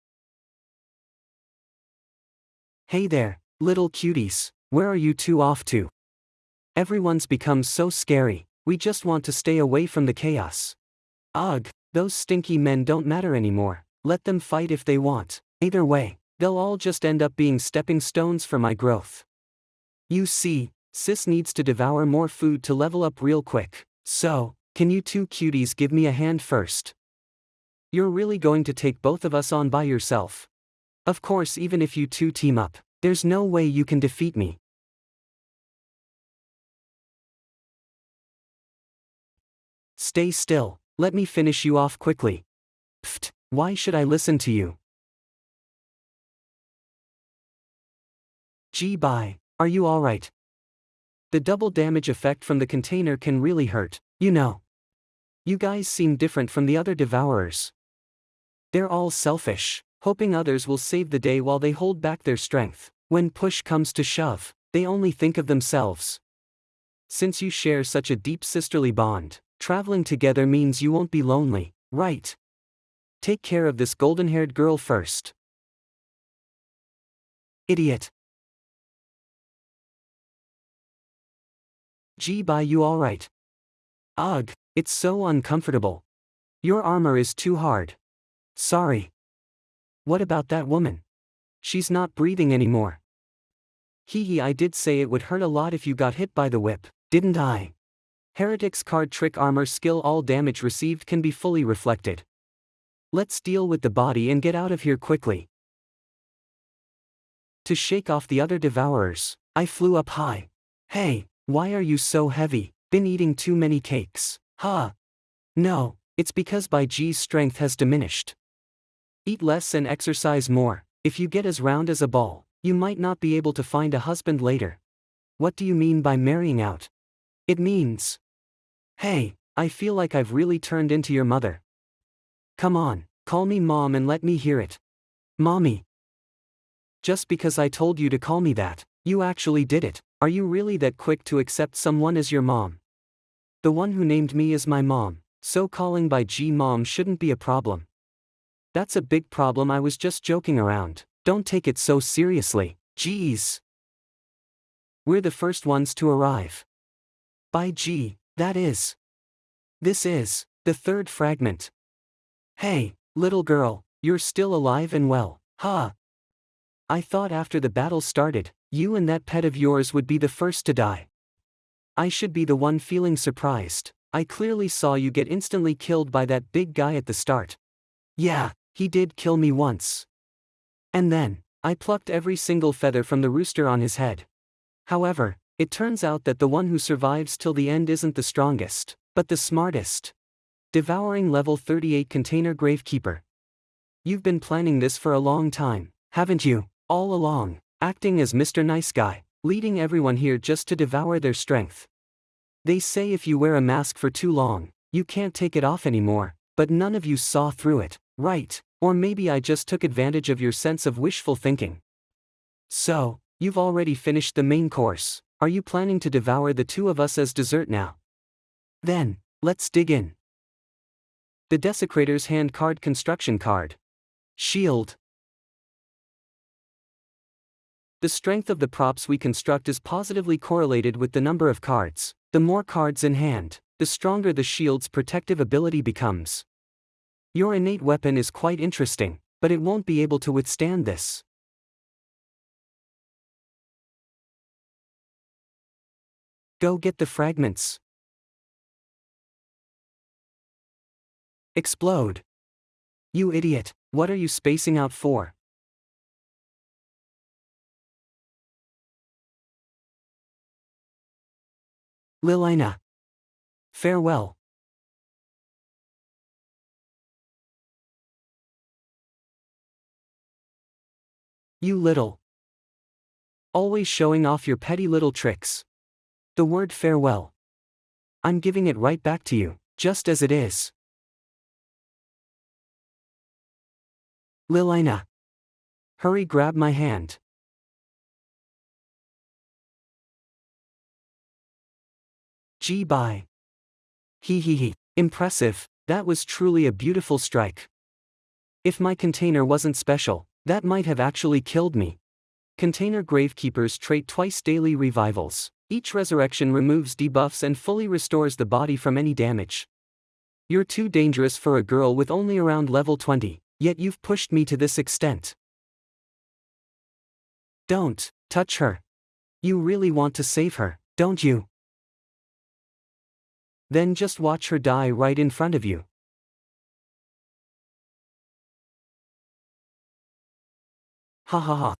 Hey there, little cuties, where are you two off to? Everyone's become so scary, we just want to stay away from the chaos. Ugh, those stinky men don't matter anymore, let them fight if they want. Either way, they'll all just end up being stepping stones for my growth. You see, sis needs to devour more food to level up real quick, so, can you two cuties give me a hand first? You're really going to take both of us on by yourself? Of course, even if you two team up, there's no way you can defeat me. Stay still, let me finish you off quickly. Pfft, why should I listen to you? Bye, are you alright? The double damage effect from the container can really hurt, you know. You guys seem different from the other devourers. They're all selfish, hoping others will save the day while they hold back their strength. When push comes to shove, they only think of themselves. Since you share such a deep sisterly bond, traveling together means you won't be lonely, right? Take care of this golden-haired girl first. Idiot. Gee, bye, you alright? Ugh, it's so uncomfortable. Your armor is too hard. Sorry. What about that woman? She's not breathing anymore. Hee hee, I did say it would hurt a lot if you got hit by the whip, didn't I? Heretic's card trick armor skill, all damage received can be fully reflected. Let's deal with the body and get out of here quickly. To shake off the other devourers, I flew up high. Hey, why are you so heavy? Been eating too many cakes, huh? No, it's because Bai Ji's strength has diminished. Eat less and exercise more. If you get as round as a ball, you might not be able to find a husband later. What do you mean by marrying out? It means... Hey, I feel like I've really turned into your mother. Come on, call me mom and let me hear it. Mommy. Just because I told you to call me that, you actually did it. Are you really that quick to accept someone as your mom? The one who named me is my mom, so calling Bai Ji mom shouldn't be a problem. That's a big problem, I was just joking around. Don't take it so seriously, jeez. We're the first ones to arrive. Bai Ji, that is. This is the third fragment. Hey, little girl, you're still alive and well, huh? I thought after the battle started, you and that pet of yours would be the first to die. I should be the one feeling surprised. I clearly saw you get instantly killed by that big guy at the start. Yeah, he did kill me once. And then, I plucked every single feather from the rooster on his head. However, it turns out that the one who survives till the end isn't the strongest, but the smartest. Devouring level 38 container gravekeeper. You've been planning this for a long time, haven't you? All along, acting as Mr. Nice Guy, leading everyone here just to devour their strength. They say if you wear a mask for too long, you can't take it off anymore, but none of you saw through it, right? Or maybe I just took advantage of your sense of wishful thinking. So, you've already finished the main course. Are you planning to devour the two of us as dessert now? Then, let's dig in. The Desecrator's Hand Card Construction Card. Shield. The strength of the props we construct is positively correlated with the number of cards. The more cards in hand, the stronger the shield's protective ability becomes. Your innate weapon is quite interesting, but it won't be able to withstand this. Go get the fragments. Explode. You idiot, what are you spacing out for? Lilina. Farewell. You little. Always showing off your petty little tricks. The word farewell. I'm giving it right back to you, just as it is. Lilina. Hurry, grab my hand. Gee, bye. Hee hee hee. Impressive, that was truly a beautiful strike. If my container wasn't special, that might have actually killed me. Container Gravekeepers trait twice daily revivals. Each resurrection removes debuffs and fully restores the body from any damage. You're too dangerous for a girl with only around level 20, yet you've pushed me to this extent. Don't touch her. You really want to save her, don't you? Then just watch her die right in front of you. Ha ha ha.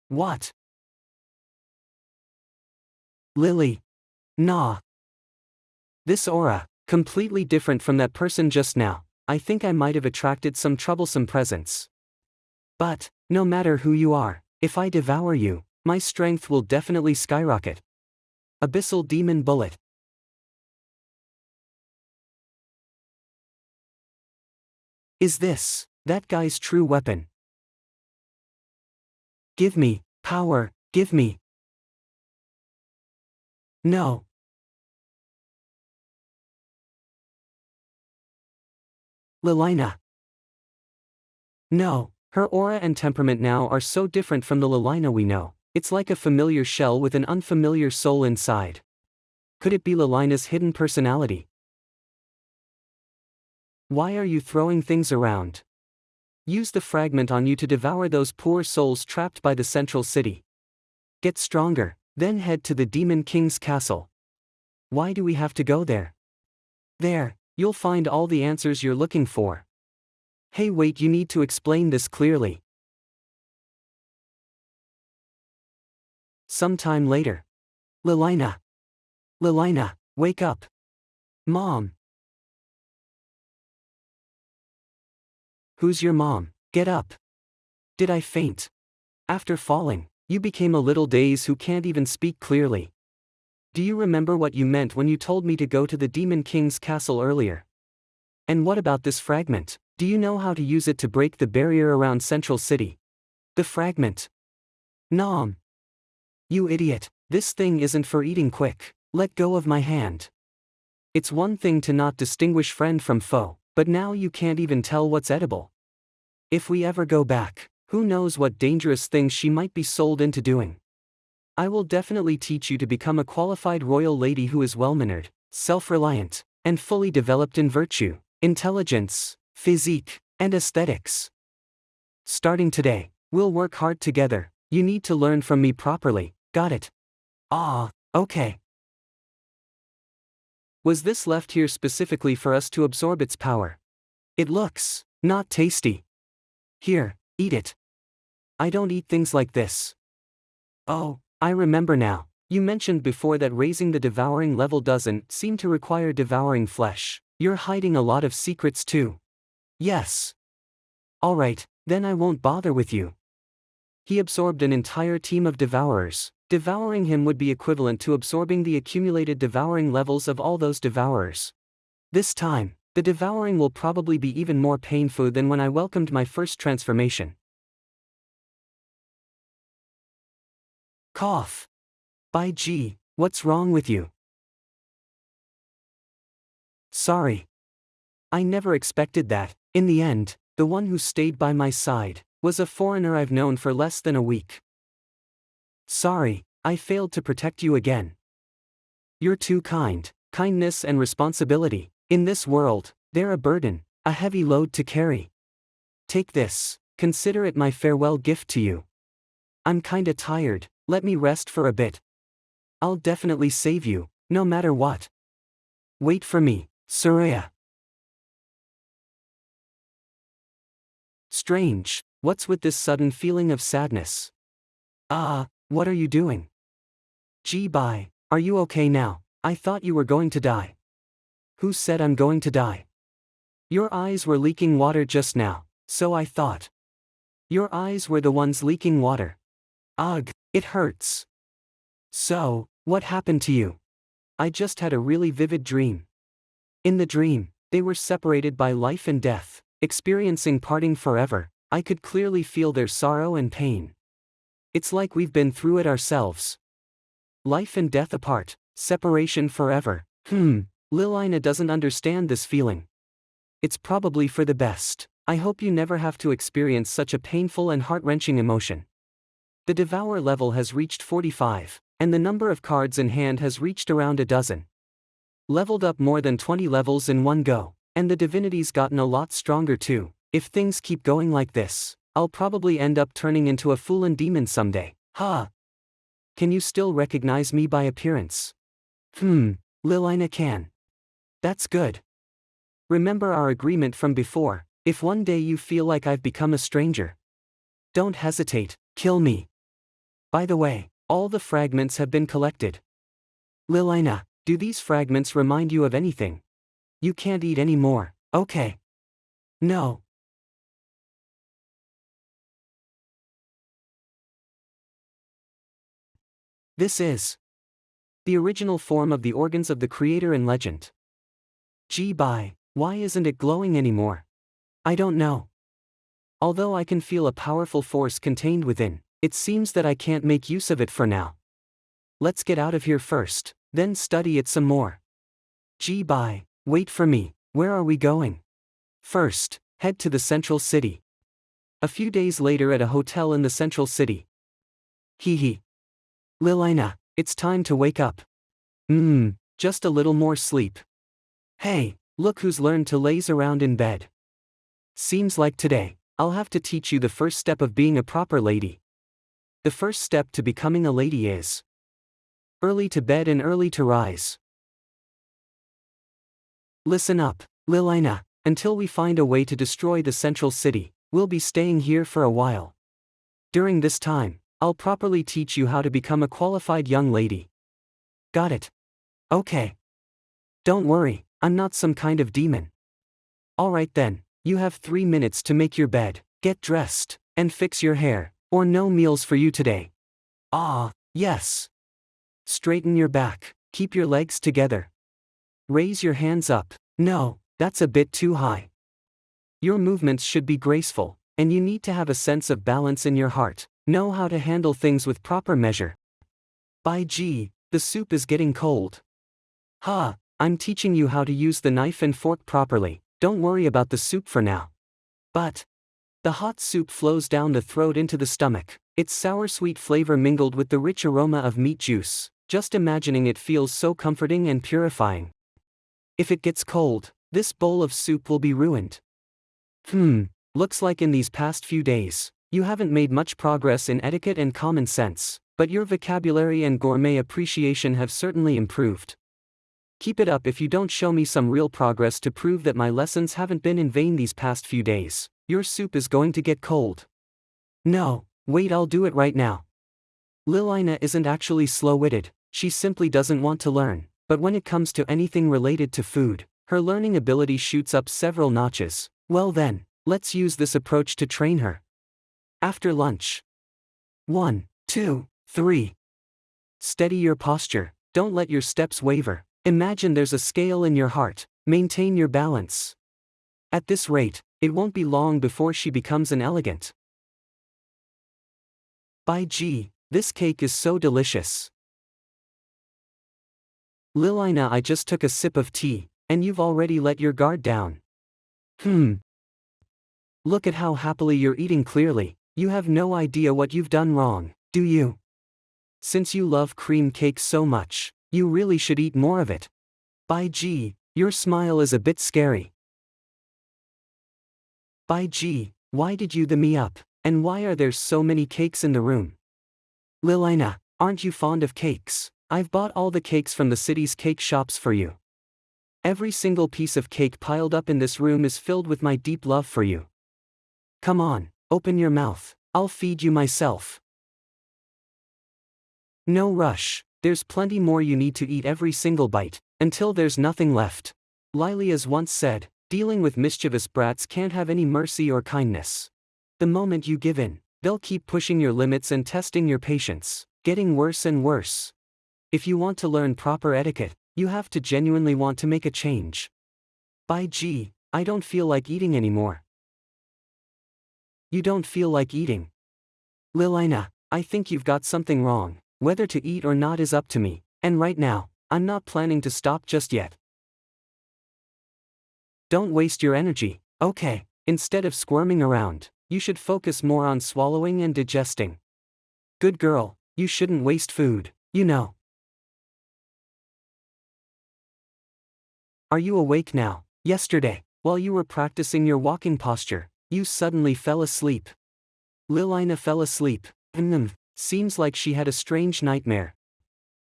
What? Lily. Nah. This aura, completely different from that person just now. I think I might have attracted some troublesome presence. But, no matter who you are, if I devour you, my strength will definitely skyrocket. Abyssal Demon Bullet. Is this that guy's true weapon? Give me power, give me. No. Lilina. No. Her aura and temperament now are so different from the Lilina we know. It's like a familiar shell with an unfamiliar soul inside. Could it be Lilina's hidden personality? Why are you throwing things around? Use the fragment on you to devour those poor souls trapped by the central city. Get stronger, then head to the Demon King's castle. Why do we have to go there? There, you'll find all the answers you're looking for. Hey wait, you need to explain this clearly. Sometime later. Lilina. Lilina, wake up. Mom. Who's your mom? Get up. Did I faint? After falling, you became a little dazed who can't even speak clearly. Do you remember what you meant when you told me to go to the Demon King's castle earlier? And what about this fragment? Do you know how to use it to break the barrier around Central City? The fragment. Nom. You idiot, this thing isn't for eating quick. Let go of my hand. It's one thing to not distinguish friend from foe, but now you can't even tell what's edible. If we ever go back, who knows what dangerous things she might be sold into doing. I will definitely teach you to become a qualified royal lady who is well-mannered, self-reliant, and fully developed in virtue, intelligence, physique, and aesthetics. Starting today, we'll work hard together. You need to learn from me properly, got it? Ah, okay. Was this left here specifically for us to absorb its power? It looks not tasty. Here, eat it. I don't eat things like this. Oh, I remember now. You mentioned before that raising the devouring level doesn't seem to require devouring flesh. You're hiding a lot of secrets too. Yes. Alright, then I won't bother with you. He absorbed an entire team of devourers. Devouring him would be equivalent to absorbing the accumulated devouring levels of all those devourers. This time, the devouring will probably be even more painful than when I welcomed my first transformation. Cough. By G, what's wrong with you? Sorry. I never expected that. In the end, the one who stayed by my side was a foreigner I've known for less than a week. Sorry, I failed to protect you again. You're too kind. Kindness and responsibility, in this world, they're a burden, a heavy load to carry. Take this, consider it my farewell gift to you. I'm kinda tired, let me rest for a bit. I'll definitely save you, no matter what. Wait for me, Soraya. Strange, what's with this sudden feeling of sadness? What are you doing? Gee, bye, are you okay now? I thought you were going to die. Who said I'm going to die? Your eyes were leaking water just now, so I thought. Your eyes were the ones leaking water. Ugh, it hurts. So, what happened to you? I just had a really vivid dream. In the dream, they were separated by life and death, experiencing parting forever. I could clearly feel their sorrow and pain. It's like we've been through it ourselves. Life and death apart, separation forever. Lilina doesn't understand this feeling. It's probably for the best. I hope you never have to experience such a painful and heart-wrenching emotion. The Devour level has reached 45, and the number of cards in hand has reached around a dozen. Leveled up more than 20 levels in one go, and the divinity's gotten a lot stronger too. If things keep going like this, I'll probably end up turning into a Fulan demon someday. Can you still recognize me by appearance? Lilina can. That's good. Remember our agreement from before. If one day you feel like I've become a stranger, don't hesitate, kill me. By the way, all the fragments have been collected. Lilina, do these fragments remind you of anything? You can't eat any more, okay? No. This is the original form of the organs of the creator in legend. Gee, bye, why isn't it glowing anymore? I don't know. Although I can feel a powerful force contained within, It seems that I can't make use of it for now. Let's get out of here first, then study it some more. Gee, bye. Wait for me. Where are we going? First, head to the central city. A few days later at a hotel in the central city. Hee hee. Lilina, it's time to wake up. Just a little more sleep. Hey, look who's learned to laze around in bed. Seems like today, I'll have to teach you the first step of being a proper lady. The first step to becoming a lady is early to bed and early to rise. Listen up, Lilina, until we find a way to destroy the central city, we'll be staying here for a while. During this time, I'll properly teach you how to become a qualified young lady. Got it? Okay. Don't worry, I'm not some kind of demon. Alright then, you have 3 minutes to make your bed, get dressed, and fix your hair, or no meals for you today. Ah, yes. Straighten your back, keep your legs together. Raise your hands up. No, that's a bit too high. Your movements should be graceful, and you need to have a sense of balance in your heart, know how to handle things with proper measure. By gee, the soup is getting cold. Ha, I'm teaching you how to use the knife and fork properly, don't worry about the soup for now. But the hot soup flows down the throat into the stomach, its sour-sweet flavor mingled with the rich aroma of meat juice, just imagining it feels so comforting and purifying. If it gets cold, this bowl of soup will be ruined. Looks like in these past few days, you haven't made much progress in etiquette and common sense, but your vocabulary and gourmet appreciation have certainly improved. Keep it up if you don't show me some real progress to prove that my lessons haven't been in vain these past few days. Your soup is going to get cold. No, wait, I'll do it right now. Lilina isn't actually slow-witted, she simply doesn't want to learn, but when it comes to anything related to food, her learning ability shoots up several notches. Well then, let's use this approach to train her. After lunch. 1, 2, 3. Steady your posture, don't let your steps waver. Imagine there's a scale in your heart, maintain your balance. At this rate, it won't be long before she becomes an elegant. By gee, this cake is so delicious. Lilina, I just took a sip of tea, and you've already let your guard down. Look at how happily you're eating. Clearly, you have no idea what you've done wrong, do you? Since you love cream cake so much, you really should eat more of it. By gee, your smile is a bit scary. By gee, why did you me up, and why are there so many cakes in the room? Lilina, aren't you fond of cakes? I've bought all the cakes from the city's cake shops for you. Every single piece of cake piled up in this room is filled with my deep love for you. Come on, open your mouth, I'll feed you myself. No rush, there's plenty more. You need to eat every single bite, until there's nothing left. Lilias once said, dealing with mischievous brats can't have any mercy or kindness. The moment you give in, they'll keep pushing your limits and testing your patience, getting worse and worse. If you want to learn proper etiquette, you have to genuinely want to make a change. By gee, I don't feel like eating anymore. You don't feel like eating? Lilina, I think you've got something wrong. Whether to eat or not is up to me, and right now, I'm not planning to stop just yet. Don't waste your energy, okay? Instead of squirming around, you should focus more on swallowing and digesting. Good girl, you shouldn't waste food, you know. Are you awake now? Yesterday, while you were practicing your walking posture, you suddenly fell asleep. Lilina fell asleep. Seems like she had a strange nightmare.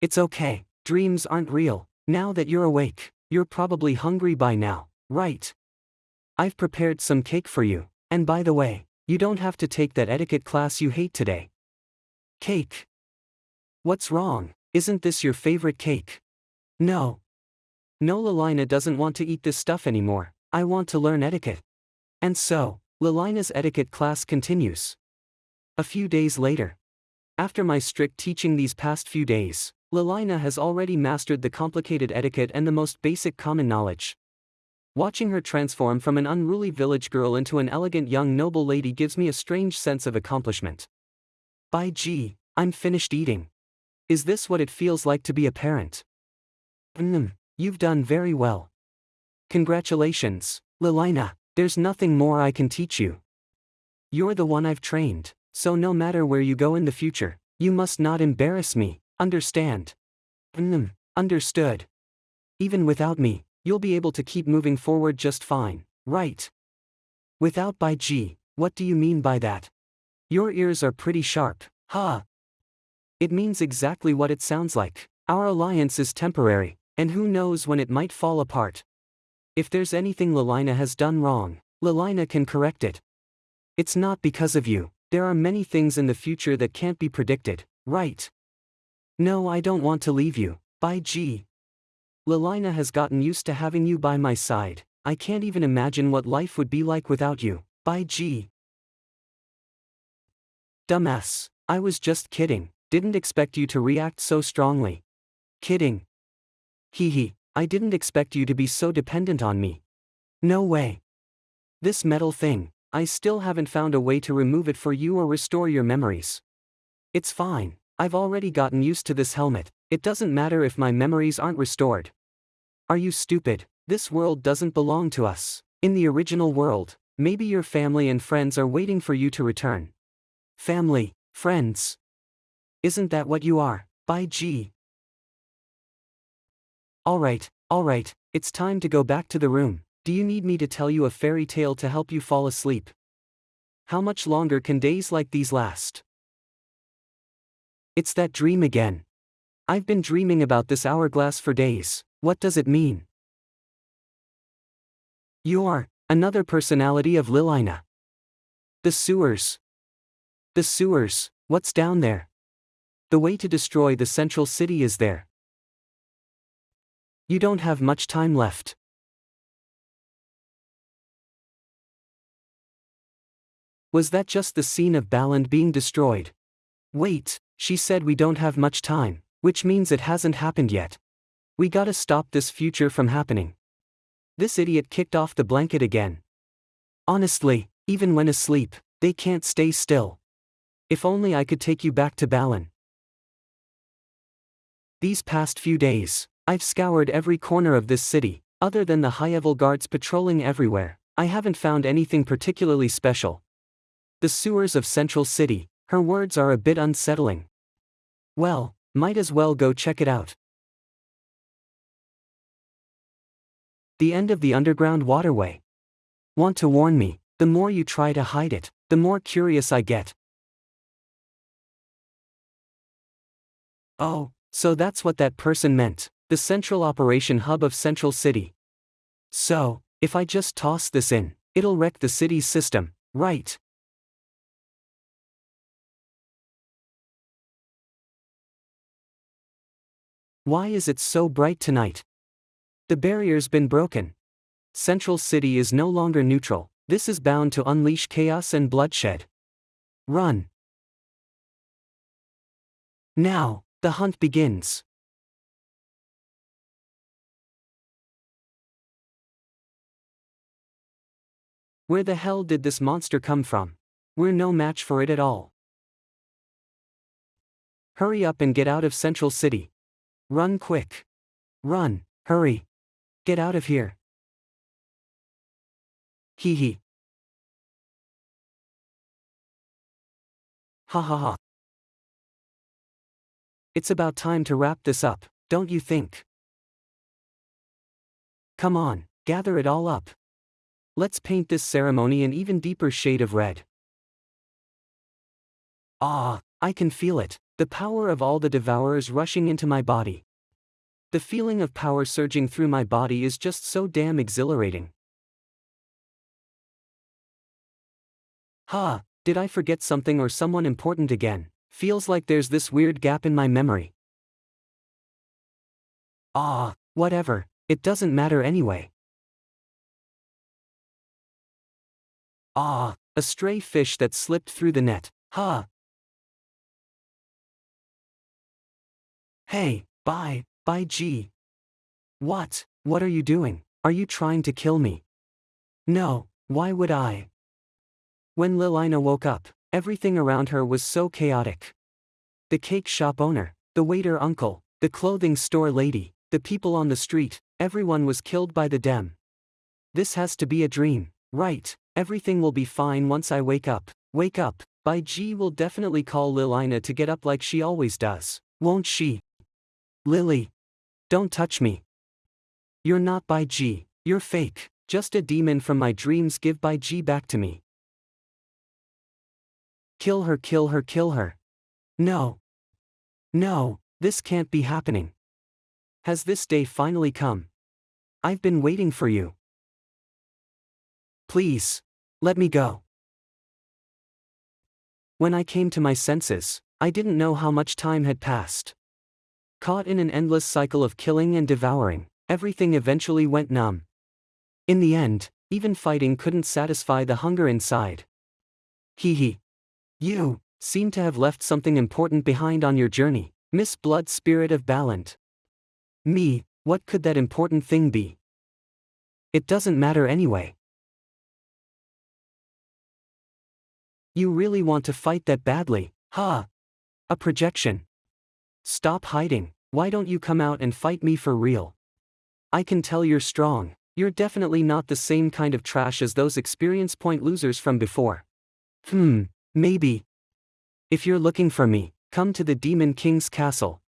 It's okay, dreams aren't real. Now that you're awake, you're probably hungry by now, right? I've prepared some cake for you, and by the way, you don't have to take that etiquette class you hate today. Cake? What's wrong? Isn't this your favorite cake? No. No, Lilina doesn't want to eat this stuff anymore. I want to learn etiquette. And so, Lilina's etiquette class continues. A few days later. After my strict teaching these past few days, Lilina has already mastered the complicated etiquette and the most basic common knowledge. Watching her transform from an unruly village girl into an elegant young noble lady gives me a strange sense of accomplishment. By G, I'm finished eating. Is this what it feels like to be a parent? You've done very well. Congratulations, Lilina. There's nothing more I can teach you. You're the one I've trained, so no matter where you go in the future, you must not embarrass me, understand? Understood. Even without me, you'll be able to keep moving forward just fine, right? Without by G, what do you mean by that? Your ears are pretty sharp, huh? It means exactly what it sounds like. Our alliance is temporary, and who knows when it might fall apart. If there's anything Lilina has done wrong, Lilina can correct it. It's not because of you. There are many things in the future that can't be predicted, right? No, I don't want to leave you, by G. Lilina has gotten used to having you by my side. I can't even imagine what life would be like without you, by G. Dumbass, I was just kidding, didn't expect you to react so strongly. Kidding. Hee, I didn't expect you to be so dependent on me. No way. This metal thing, I still haven't found a way to remove it for you or restore your memories. It's fine, I've already gotten used to this helmet, it doesn't matter if my memories aren't restored. Are you stupid? This world doesn't belong to us. In the original world, maybe your family and friends are waiting for you to return. Family, friends. Isn't that what you are, by G? Alright, it's time to go back to the room. Do you need me to tell you a fairy tale to help you fall asleep? How much longer can days like these last? It's that dream again. I've been dreaming about this hourglass for days. What does it mean? You're another personality of Lilina. The sewers. The sewers, what's down there? The way to destroy the central city is there. You don't have much time left. Was that just the scene of Baland being destroyed? Wait, she said we don't have much time, which means it hasn't happened yet. We gotta stop this future from happening. This idiot kicked off the blanket again. Honestly, even when asleep, they can't stay still. If only I could take you back to Balan. These past few days, I've scoured every corner of this city. Other than the high-level guards patrolling everywhere, I haven't found anything particularly special. The sewers of Central City, her words are a bit unsettling. Well, might as well go check it out. The end of the underground waterway. Want to warn me, the more you try to hide it, the more curious I get. Oh, so that's what that person meant, the central operation hub of Central City. So, if I just toss this in, it'll wreck the city's system, right? Why is it so bright tonight? The barrier's been broken. Central City is no longer neutral. This is bound to unleash chaos and bloodshed. Run. Now, the hunt begins. Where the hell did this monster come from? We're no match for it at all. Hurry up and get out of Central City. Run quick. Run, hurry. Get out of here. Hee. Ha ha ha. It's about time to wrap this up, don't you think? Come on, gather it all up. Let's paint this ceremony an even deeper shade of red. Ah, I can feel it, the power of all the devourers rushing into my body. The feeling of power surging through my body is just so damn exhilarating. Did I forget something or someone important again? Feels like there's this weird gap in my memory. Whatever, it doesn't matter anyway. A stray fish that slipped through the net, Hey, bye G. What are you doing? Are you trying to kill me? No, why would I? When Lilina woke up, Everything around her was so chaotic. The cake shop owner, the waiter uncle, the clothing store lady, the people on the street, everyone was killed by the dem. This has to be a dream, right? Everything will be fine once I wake up. Wake up. Bai Ji will definitely call Lilina to get up like she always does, won't she? Lily. Don't touch me. You're not Bai Ji, you're fake. Just a demon from my dreams. Give Bai Ji back to me. Kill her, kill her, kill her. No. No, this can't be happening. Has this day finally come? I've been waiting for you. Please. Let me go. When I came to my senses, I didn't know how much time had passed. Caught in an endless cycle of killing and devouring, everything eventually went numb. In the end, even fighting couldn't satisfy the hunger inside. Hee. You seem to have left something important behind on your journey, Miss Blood Spirit of Ballant. Me, what could that important thing be? It doesn't matter anyway. You really want to fight that badly, huh? A projection. Stop hiding, why don't you come out and fight me for real? I can tell you're strong, you're definitely not the same kind of trash as those experience point losers from before. Maybe. If you're looking for me, come to the Demon King's castle.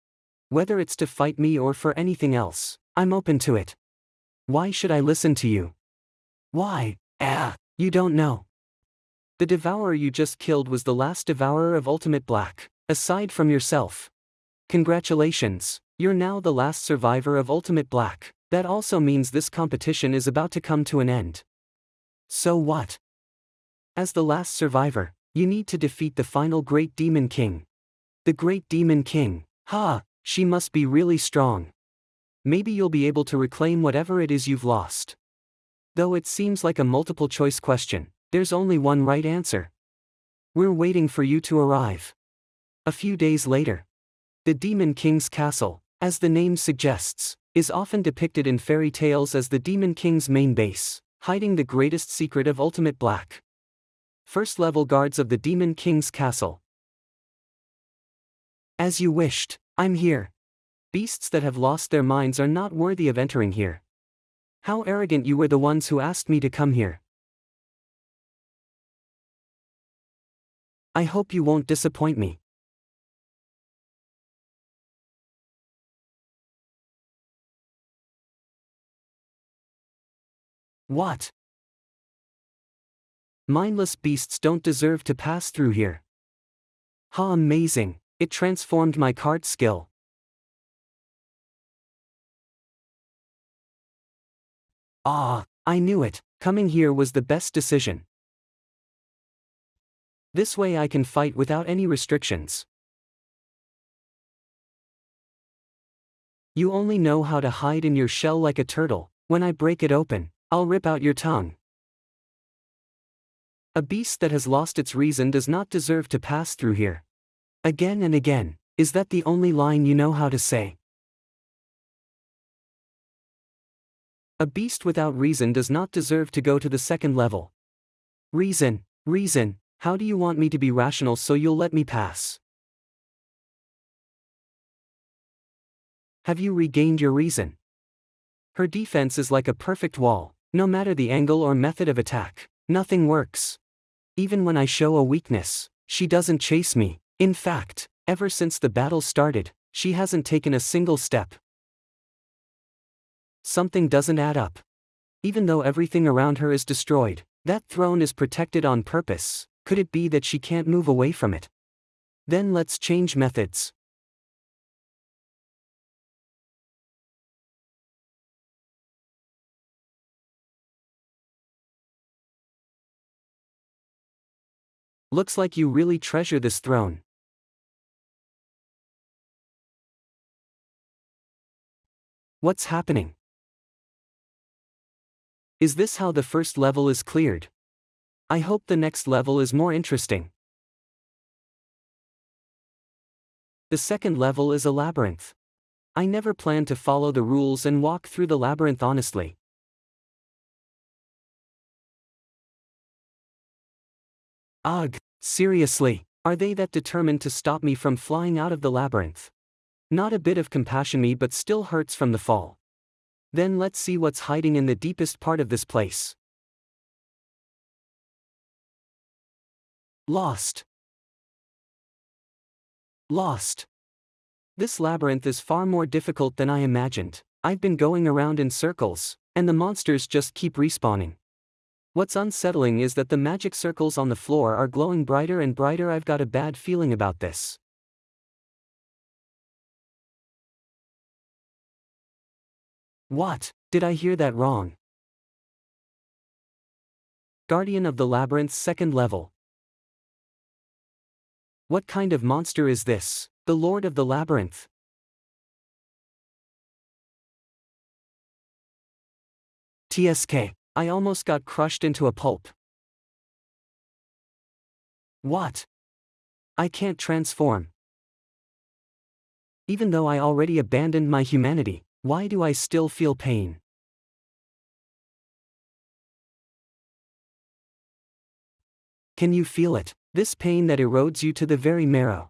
Whether it's to fight me or for anything else, I'm open to it. Why should I listen to you? Why? You don't know. The devourer you just killed was the last devourer of Ultimate Black, aside from yourself. Congratulations, you're now the last survivor of Ultimate Black. That also means this competition is about to come to an end. So what? As the last survivor, you need to defeat the final Great Demon King. The Great Demon King, she must be really strong. Maybe you'll be able to reclaim whatever it is you've lost. Though it seems like a multiple choice question, there's only one right answer. We're waiting for you to arrive. A few days later. The Demon King's castle, as the name suggests, is often depicted in fairy tales as the Demon King's main base, hiding the greatest secret of Ultimate Black. First level guards of the Demon King's castle. As you wished, I'm here. Beasts that have lost their minds are not worthy of entering here. How arrogant you were the ones who asked me to come here. I hope you won't disappoint me. What? Mindless beasts don't deserve to pass through here. How amazing, it transformed my card skill. I knew it, coming here was the best decision. This way I can fight without any restrictions. You only know how to hide in your shell like a turtle. When I break it open, I'll rip out your tongue. A beast that has lost its reason does not deserve to pass through here. Again and again, is that the only line you know how to say? A beast without reason does not deserve to go to the second level. Reason, how do you want me to be rational so you'll let me pass? Have you regained your reason? Her defense is like a perfect wall, no matter the angle or method of attack, nothing works. Even when I show a weakness, she doesn't chase me. In fact, ever since the battle started, she hasn't taken a single step. Something doesn't add up. Even though everything around her is destroyed, that throne is protected on purpose. Could it be that she can't move away from it? Then let's change methods. Looks like you really treasure this throne. What's happening? Is this how the first level is cleared? I hope the next level is more interesting. The second level is a labyrinth. I never planned to follow the rules and walk through the labyrinth honestly. Ugh, seriously, are they that determined to stop me from flying out of the labyrinth? Not a bit of compassion me but still hurts from the fall. Then let's see what's hiding in the deepest part of this place. Lost. Lost. This labyrinth is far more difficult than I imagined. I've been going around in circles, and the monsters just keep respawning. What's unsettling is that the magic circles on the floor are glowing brighter and brighter. I've got a bad feeling about this. What? Did I hear that wrong? Guardian of the Labyrinth's second level. What kind of monster is this? The Lord of the Labyrinth. TSK. I almost got crushed into a pulp. What? I can't transform. Even though I already abandoned my humanity, why do I still feel pain? Can you feel it? This pain that erodes you to the very marrow.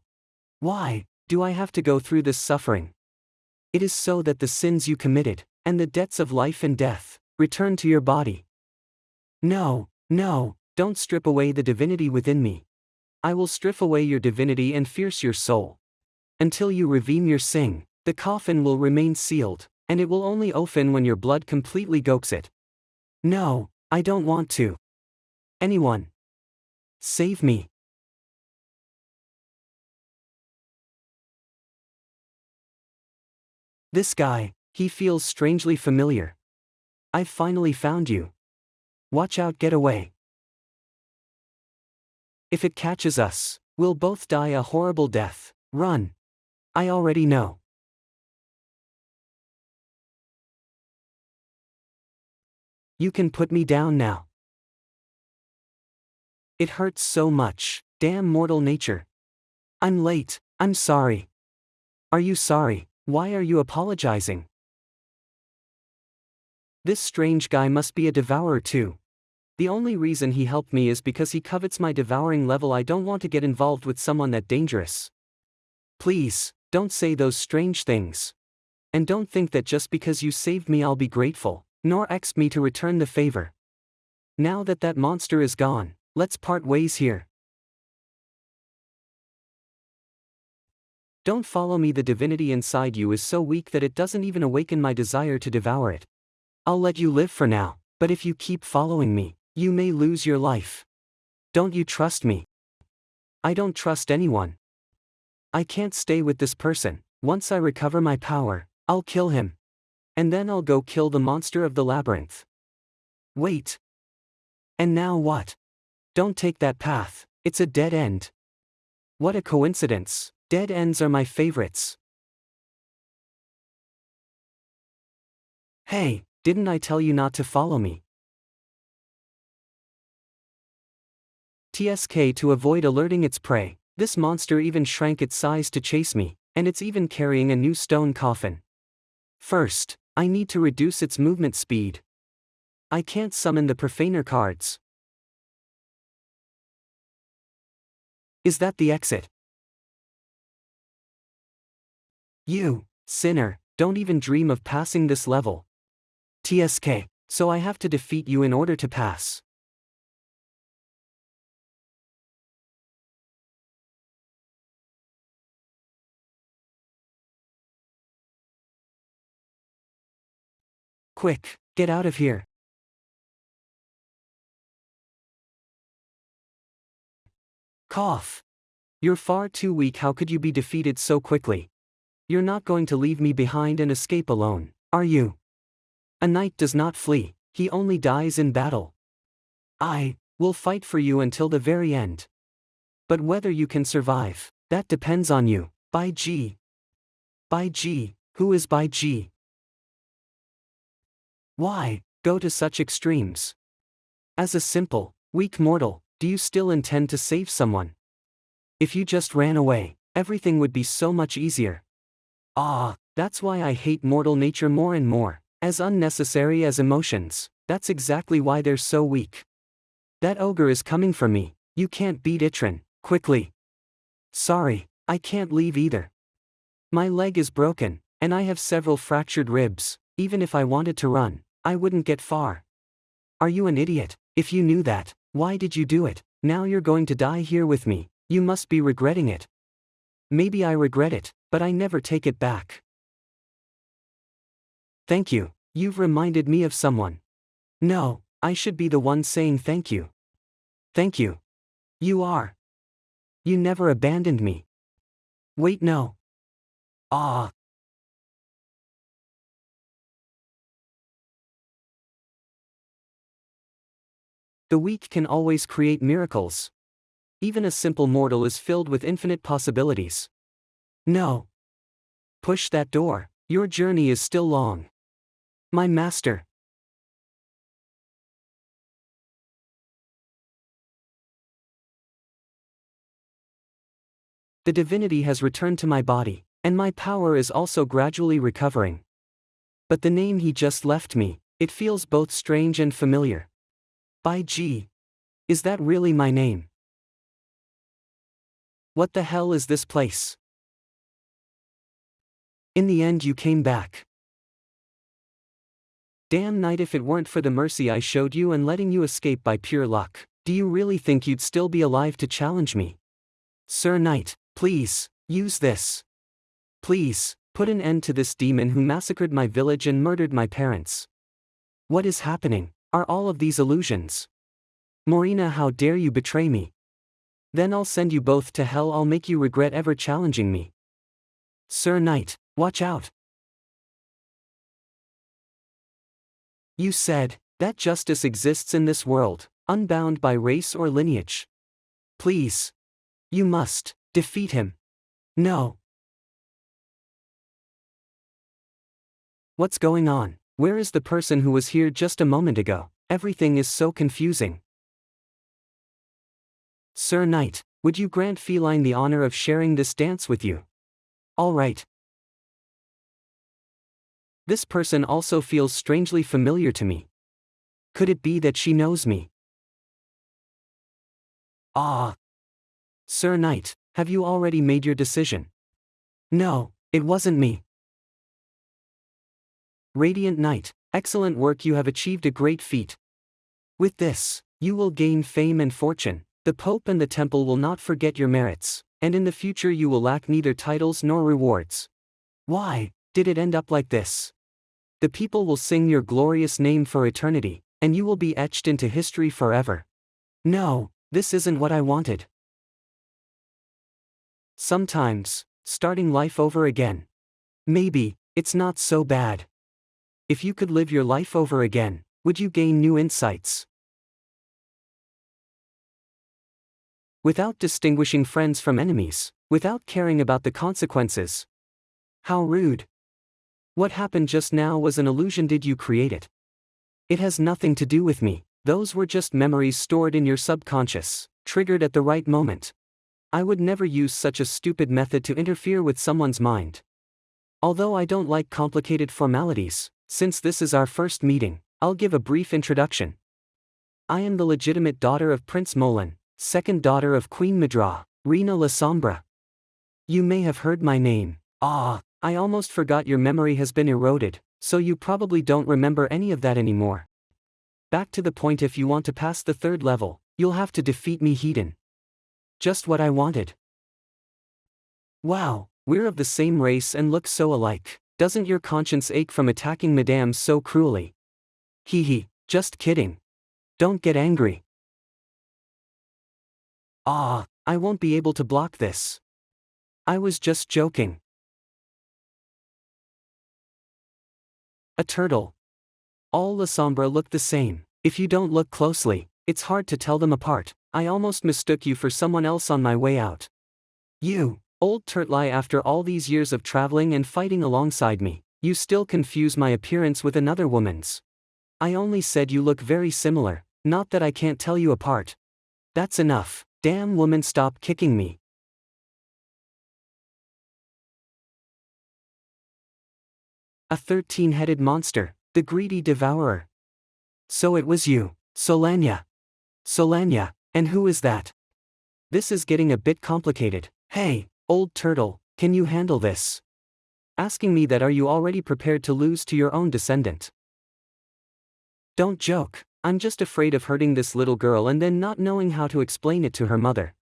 Why do I have to go through this suffering? It is so that the sins you committed, and the debts of life and death, return to your body. No, no, don't strip away the divinity within me. I will strip away your divinity and pierce your soul. Until you redeem your sin, the coffin will remain sealed, and it will only open when your blood completely soaks it. No, I don't want to. Anyone. Save me. This guy, he feels strangely familiar. I've finally found you. Watch out, get away. If it catches us, we'll both die a horrible death. Run. I already know. You can put me down now. It hurts so much. Damn mortal nature. I'm late. I'm sorry. Are you sorry? Why are you apologizing? This strange guy must be a devourer too. The only reason he helped me is because he covets my devouring level. I don't want to get involved with someone that dangerous. Please, don't say those strange things. And don't think that just because you saved me I'll be grateful, nor expect me to return the favor. Now that that monster is gone, let's part ways here. Don't follow me. The divinity inside you is so weak that it doesn't even awaken my desire to devour it. I'll let you live for now, but if you keep following me, you may lose your life. Don't you trust me? I don't trust anyone. I can't stay with this person. Once I recover my power, I'll kill him. And then I'll go kill the monster of the labyrinth. Wait. And now what? Don't take that path, it's a dead end. What a coincidence, dead ends are my favorites. Hey, didn't I tell you not to follow me? TSK. To avoid alerting its prey, this monster even shrank its size to chase me, and it's even carrying a new stone coffin. First, I need to reduce its movement speed. I can't summon the profaner cards. Is that the exit? You, sinner, don't even dream of passing this level. TSK, so I have to defeat you in order to pass. Quick, get out of here. Cough. You're far too weak. How could you be defeated so quickly? You're not going to leave me behind and escape alone, are you? A knight does not flee, he only dies in battle. I will fight for you until the very end. But whether you can survive, that depends on you. By G. By G, who is by G? Why go to such extremes? As a simple, weak mortal, do you still intend to save someone? If you just ran away, everything would be so much easier. That's why I hate mortal nature more and more, as unnecessary as emotions. That's exactly why they're so weak. That ogre is coming for me, You can't beat Itrin, quickly. Sorry, I can't leave either. My leg is broken, and I have several fractured ribs. Even if I wanted to run, I wouldn't get far. Are you an idiot? If you knew that, why did you do it? Now you're going to die here with me. You must be regretting it. Maybe I regret it, but I never take it back. Thank you, you've reminded me of someone. No, I should be the one saying thank you. Thank you. You are. You never abandoned me. Wait, no. Ah. The weak can always create miracles. Even a simple mortal is filled with infinite possibilities. No. Push that door, your journey is still long. My master. The divinity has returned to my body, and my power is also gradually recovering. But the name he just left me, it feels both strange and familiar. By G. Is that really my name? What the hell is this place? In the end you came back. Damn knight, if it weren't for the mercy I showed you and letting you escape by pure luck, do you really think you'd still be alive to challenge me? Sir Knight, please, use this. Please, put an end to this demon who massacred my village and murdered my parents. What is happening? Are all of these illusions? Morina, how dare you betray me? Then I'll send you both to hell. I'll make you regret ever challenging me. Sir Knight, watch out. You said that justice exists in this world, unbound by race or lineage. Please. You must defeat him. No. What's going on? Where is the person who was here just a moment ago? Everything is so confusing. Sir Knight, would you grant Feline the honor of sharing this dance with you? All right. This person also feels strangely familiar to me. Could it be that she knows me? Ah. Sir Knight, have you already made your decision? No, it wasn't me. Radiant Knight, excellent work, you have achieved a great feat. With this, you will gain fame and fortune, the Pope and the Temple will not forget your merits, and in the future you will lack neither titles nor rewards. Why did it end up like this? The people will sing your glorious name for eternity, and you will be etched into history forever. No, this isn't what I wanted. Sometimes, starting life over again. Maybe, it's not so bad. If you could live your life over again, would you gain new insights? Without distinguishing friends from enemies, without caring about the consequences. How rude. What happened just now was an illusion. Did you create it? It has nothing to do with me, those were just memories stored in your subconscious, triggered at the right moment. I would never use such a stupid method to interfere with someone's mind. Although I don't like complicated formalities, since this is our first meeting, I'll give a brief introduction. I am the legitimate daughter of Prince Molan, second daughter of Queen Midra, Rena La Sombra. You may have heard my name. Ah, I almost forgot. Your memory has been eroded, so you probably don't remember any of that anymore. Back to the point, if you want to pass the third level, you'll have to defeat me, Hedon. Just what I wanted. Wow, we're of the same race and look so alike. Doesn't your conscience ache from attacking Madame so cruelly? Hee hee, just kidding. Don't get angry. Ah, I won't be able to block this. I was just joking. A turtle. All La Sombra look the same. If you don't look closely, it's hard to tell them apart. I almost mistook you for someone else on my way out. You, old turtle, after all these years of traveling and fighting alongside me, you still confuse my appearance with another woman's. I only said you look very similar, not that I can't tell you apart. That's enough. Damn woman, stop kicking me. A 13-headed monster, the greedy devourer. So it was you, Solania. Solania, and who is that? This is getting a bit complicated. Hey, old turtle, can you handle this? Asking me that, are you already prepared to lose to your own descendant? Don't joke, I'm just afraid of hurting this little girl and then not knowing how to explain it to her mother.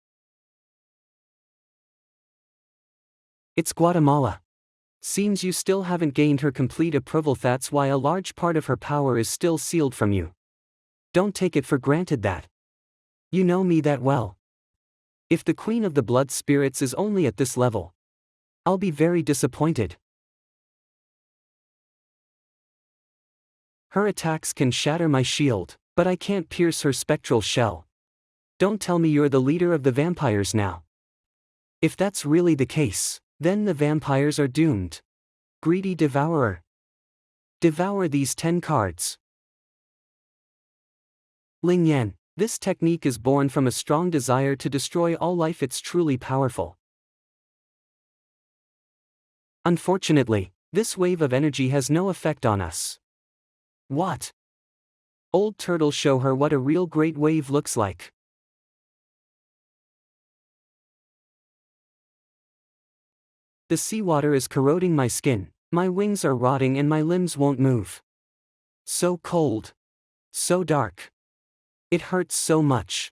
It's Guatemala. Seems you still haven't gained her complete approval, that's why a large part of her power is still sealed from you. Don't take it for granted that. You know me that well. If the Queen of the Blood Spirits is only at this level, I'll be very disappointed. Her attacks can shatter my shield, but I can't pierce her spectral shell. Don't tell me you're the leader of the vampires now. If that's really the case, then the vampires are doomed. Greedy devourer. Devour these 10 cards. Ling Yan. This technique is born from a strong desire to destroy all life. It's truly powerful. Unfortunately, this wave of energy has no effect on us. What? Old turtle, show her what a real great wave looks like. The seawater is corroding my skin, my wings are rotting and my limbs won't move. So cold. So dark. It hurts so much.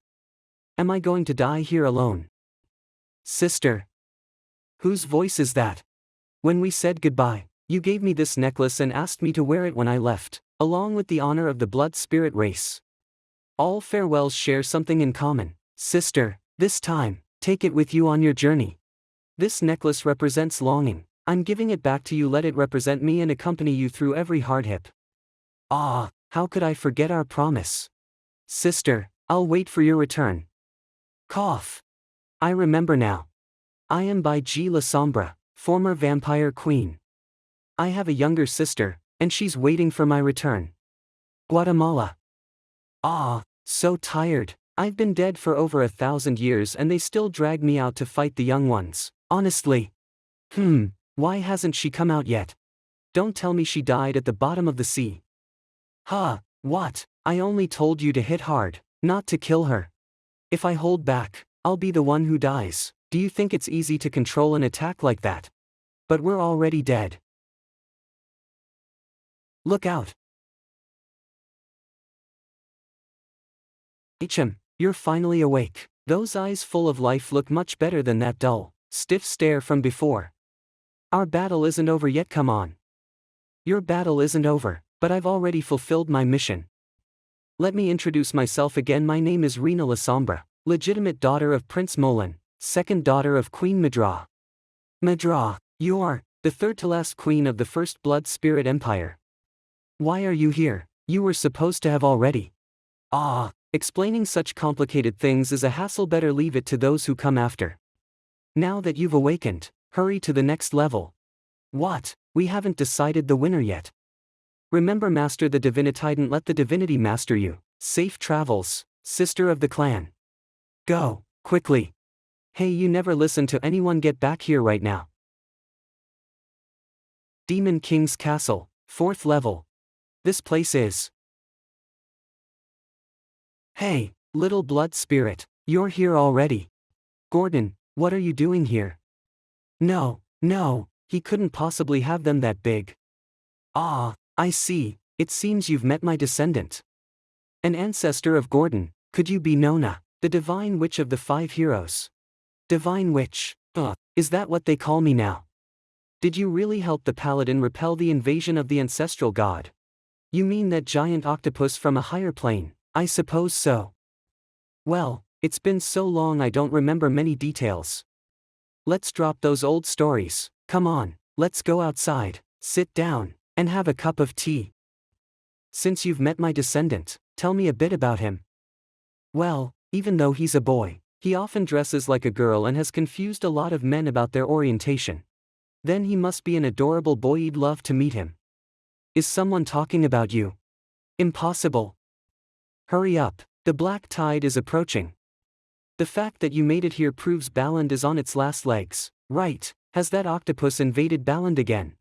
Am I going to die here alone? Sister. Whose voice is that? When we said goodbye, you gave me this necklace and asked me to wear it when I left, along with the honor of the blood spirit race. All farewells share something in common. Sister, this time, take it with you on your journey. This necklace represents longing. I'm giving it back to you. Let it represent me and accompany you through every hardship. Ah, how could I forget our promise? Sister, I'll wait for your return. Cough. I remember now. I am by G. La Sombra, former vampire queen. I have a younger sister, and she's waiting for my return. Guatemala. Ah, so tired. I've been dead for over 1,000 years and they still drag me out to fight the young ones. Honestly. Why hasn't she come out yet? Don't tell me she died at the bottom of the sea. What? I only told you to hit hard, not to kill her. If I hold back, I'll be the one who dies. Do you think it's easy to control an attack like that? But we're already dead. Look out. You're finally awake. Those eyes full of life look much better than that dull, stiff stare from before. Our battle isn't over yet, come on. Your battle isn't over, but I've already fulfilled my mission. Let me introduce myself again. My name is Rena La Sombra, legitimate daughter of Prince Molan, second daughter of Queen Madra. Madra, you are the third to last queen of the First Blood Spirit Empire. Why are you here? You were supposed to have already. Explaining such complicated things is a hassle. Better leave it to those who come after. Now that you've awakened, hurry to the next level. What? We haven't decided the winner yet. Remember, master the divinity, don't let the divinity master you. Safe travels, sister of the clan. Go, quickly. Hey, you never listen to anyone. Get back here right now. Demon King's Castle, 4th level. This place is. Hey, little blood spirit, you're here already. Gordon, what are you doing here? No, he couldn't possibly have them that big. I see, it seems you've met my descendant. An ancestor of Gordon, could you be Nona, the divine witch of the 5 heroes? Divine witch, is that what they call me now? Did you really help the paladin repel the invasion of the ancestral god? You mean that giant octopus from a higher plane? I suppose so. Well, it's been so long I don't remember many details. Let's drop those old stories. Come on, let's go outside, sit down, and have a cup of tea. Since you've met my descendant, tell me a bit about him. Well, even though he's a boy, he often dresses like a girl and has confused a lot of men about their orientation. Then he must be an adorable boy. You'd love to meet him. Is someone talking about you? Impossible. Hurry up, the black tide is approaching. The fact that you made it here proves Baland is on its last legs, right? Has that octopus invaded Baland again?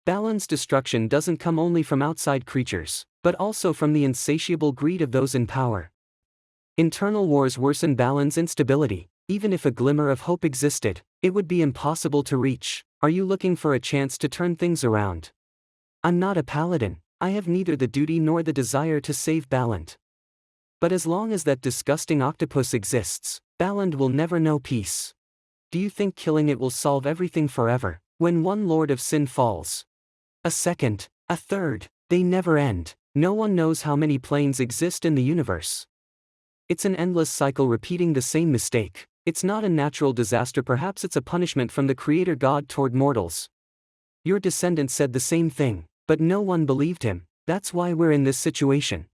Baland's destruction doesn't come only from outside creatures, but also from the insatiable greed of those in power. Internal wars worsen Baland's instability. Even if a glimmer of hope existed, it would be impossible to reach. Are you looking for a chance to turn things around? I'm not a paladin. I have neither the duty nor the desire to save Baland. But as long as that disgusting octopus exists, Baland will never know peace. Do you think killing it will solve everything forever? When one Lord of Sin falls, a second, a third, they never end. No one knows how many planes exist in the universe. It's an endless cycle repeating the same mistake. It's not a natural disaster, perhaps it's a punishment from the Creator God toward mortals. Your descendant said the same thing, but no one believed him. That's why we're in this situation.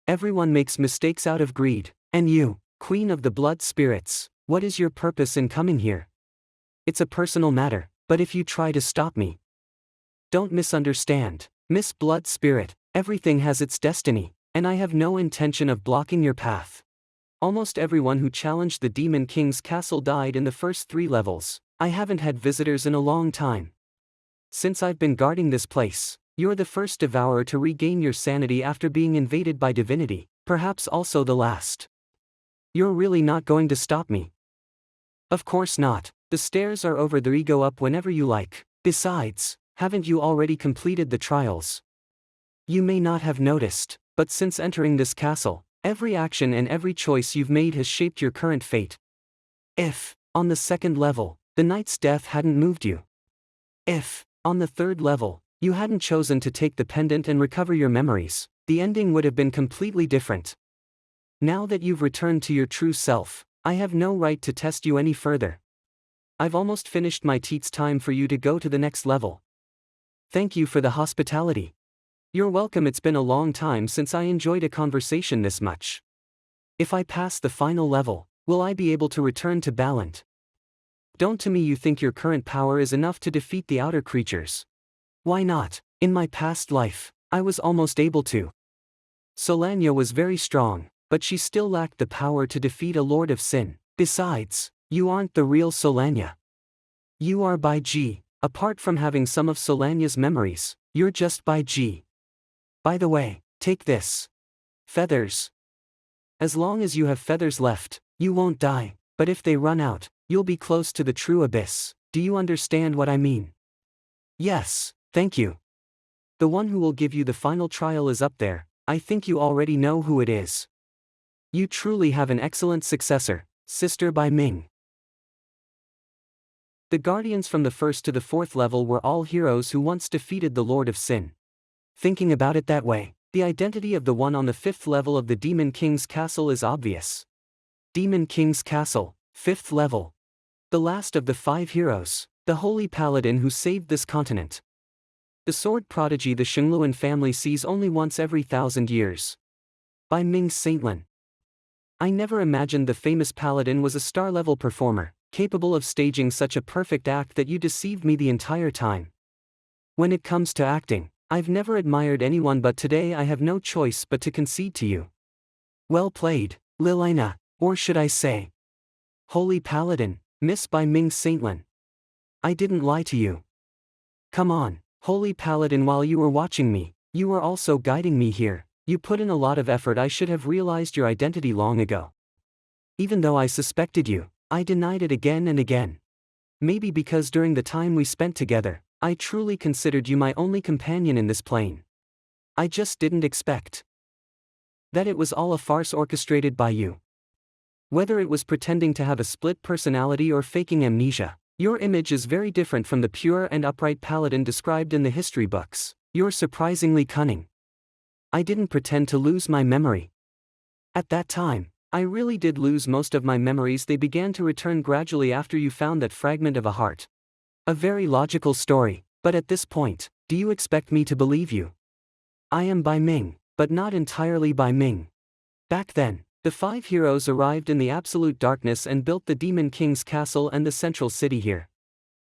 Everyone makes mistakes out of greed, and you, Queen of the Blood Spirits, what is your purpose in coming here? It's a personal matter, but if you try to stop me, don't misunderstand, Miss Blood Spirit, everything has its destiny, and I have no intention of blocking your path. Almost everyone who challenged the Demon King's castle died in the first 3 levels. I haven't had visitors in a long time. Since I've been guarding this place, you're the first devourer to regain your sanity after being invaded by divinity, perhaps also the last. You're really not going to stop me? Of course not. The stairs are over there, go up whenever you like. Besides, haven't you already completed the trials? You may not have noticed, but since entering this castle, every action and every choice you've made has shaped your current fate. If, on the 2nd level, the knight's death hadn't moved you. If, on the 3rd level, you hadn't chosen to take the pendant and recover your memories, the ending would have been completely different. Now that you've returned to your true self, I have no right to test you any further. I've almost finished my teats. Time for you to go to the next level. Thank you for the hospitality. You're welcome. It's been a long time since I enjoyed a conversation this much. If I pass the final level, will I be able to return to Baland? Don't to me you think your current power is enough to defeat the outer creatures. Why not? In my past life, I was almost able to. Solania was very strong, but she still lacked the power to defeat a Lord of Sin. Besides, you aren't the real Solania. You are Bai Ji. Apart from having some of Solania's memories, you're just Bai Ji. By the way, take this. Feathers. As long as you have feathers left, you won't die, but if they run out, you'll be close to the true abyss. Do you understand what I mean? Yes, thank you. The one who will give you the final trial is up there. I think you already know who it is. You truly have an excellent successor, Sister Bai Ming. The guardians from the 1st to the 4th level were all heroes who once defeated the Lord of Sin. Thinking about it that way, the identity of the one on the 5th level of the Demon King's castle is obvious. Demon King's castle, 5th level. The last of the 5 heroes, the holy paladin who saved this continent. The sword prodigy the Shengluan family sees only once every 1,000 years. Bai Ming Saintlin. I never imagined the famous paladin was a star-level performer, capable of staging such a perfect act that you deceived me the entire time. When it comes to acting, I've never admired anyone, but today I have no choice but to concede to you. Well played, Lilina, or should I say, Holy Paladin, Miss Bai Ming Saintlin. I didn't lie to you. Come on, Holy Paladin, while you were watching me, you were also guiding me here. You put in a lot of effort. I should have realized your identity long ago. Even though I suspected you, I denied it again and again. Maybe because during the time we spent together, I truly considered you my only companion in this plane. I just didn't expect that it was all a farce orchestrated by you. Whether it was pretending to have a split personality or faking amnesia, your image is very different from the pure and upright paladin described in the history books. You're surprisingly cunning. I didn't pretend to lose my memory. At that time, I really did lose most of my memories. They began to return gradually after you found that fragment of a heart. A very logical story, but at this point, do you expect me to believe you? I am Bai Ming, but not entirely Bai Ming. Back then, the 5 heroes arrived in the absolute darkness and built the Demon King's castle and the central city here.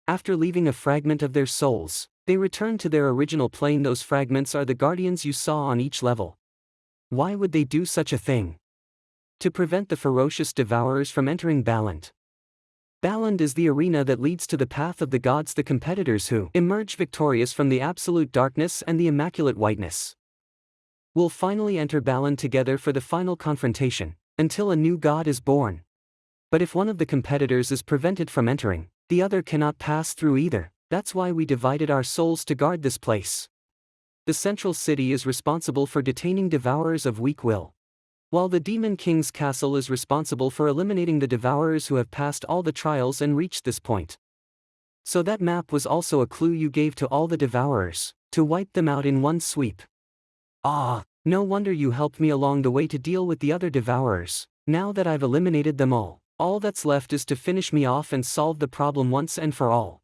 After leaving a fragment of their souls, they returned to their original plane. Those fragments are the guardians you saw on each level. Why would they do such a thing? To prevent the ferocious devourers from entering Baland. Baland is the arena that leads to the path of the gods, the competitors who emerge victorious from the absolute darkness and the immaculate whiteness. Will finally enter Baland together for the final confrontation, until a new god is born. But if one of the competitors is prevented from entering, the other cannot pass through either. That's why we divided our souls to guard this place. The central city is responsible for detaining devourers of weak will, while the Demon King's castle is responsible for eliminating the devourers who have passed all the trials and reached this point. So that map was also a clue you gave to all the devourers, to wipe them out in one sweep. Ah, no wonder you helped me along the way to deal with the other devourers. Now that I've eliminated them all that's left is to finish me off and solve the problem once and for all.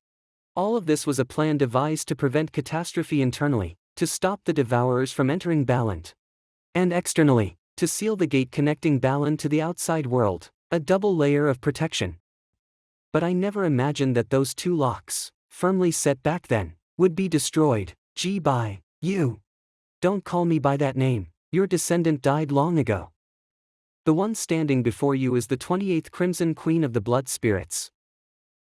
All of this was a plan devised to prevent catastrophe internally, to stop the devourers from entering Baland. And externally, to seal the gate connecting Baland to the outside world, a double layer of protection. But I never imagined that those two locks, firmly set back then, would be destroyed. By you. Don't call me by that name, your descendant died long ago. The one standing before you is the 28th Crimson Queen of the Blood Spirits.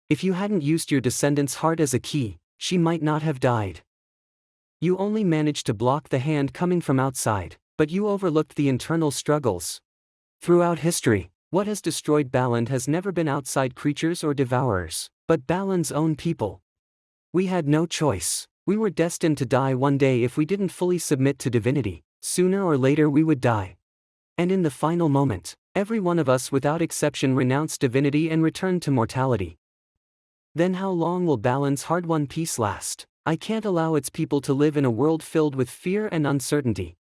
If you hadn't used your descendant's heart as a key, she might not have died. You only managed to block the hand coming from outside, but you overlooked the internal struggles. Throughout history, what has destroyed Baland has never been outside creatures or devourers, but Baland's own people. We had no choice. We were destined to die one day if we didn't fully submit to divinity. Sooner or later we would die. And in the final moment, every one of us without exception renounced divinity and returned to mortality. Then how long will Baland's hard-won peace last? I can't allow its people to live in a world filled with fear and uncertainty.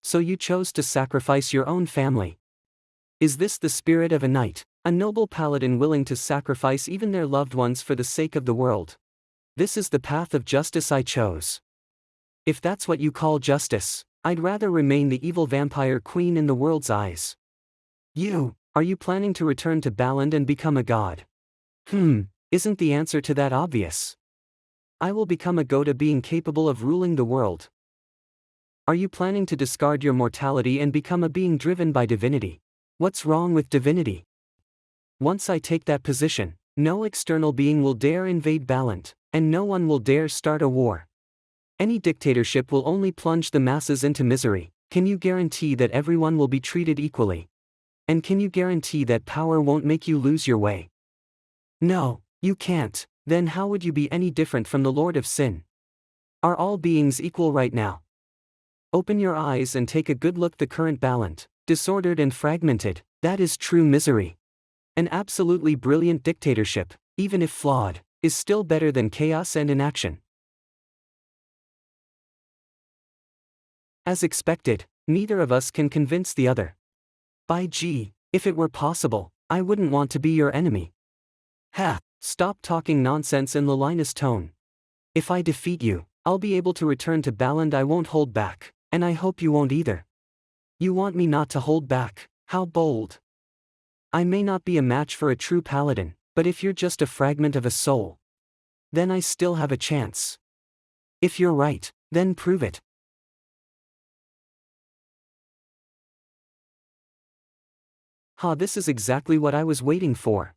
So you chose to sacrifice your own family. Is this the spirit of a knight, a noble paladin willing to sacrifice even their loved ones for the sake of the world? This is the path of justice I chose. If that's what you call justice, I'd rather remain the evil vampire queen in the world's eyes. Are you planning to return to Baland and become a god? Isn't the answer to that obvious? I will become a god, a being capable of ruling the world. Are you planning to discard your mortality and become a being driven by divinity? What's wrong with divinity? Once I take that position, no external being will dare invade Baland, and no one will dare start a war. Any dictatorship will only plunge the masses into misery. Can you guarantee that everyone will be treated equally? And can you guarantee that power won't make you lose your way? No, you can't. Then how would you be any different from the Lord of Sin? Are all beings equal right now? Open your eyes and take a good look. The current Baland, disordered and fragmented, that is true misery. An absolutely brilliant dictatorship, even if flawed, is still better than chaos and inaction. As expected, neither of us can convince the other. By G, if it were possible, I wouldn't want to be your enemy. Stop talking nonsense in Lilina's tone. If I defeat you, I'll be able to return to Baland. I won't hold back, and I hope you won't either. You want me not to hold back? How bold. I may not be a match for a true paladin, but if you're just a fragment of a soul, then I still have a chance. If you're right, then prove it. This is exactly what I was waiting for.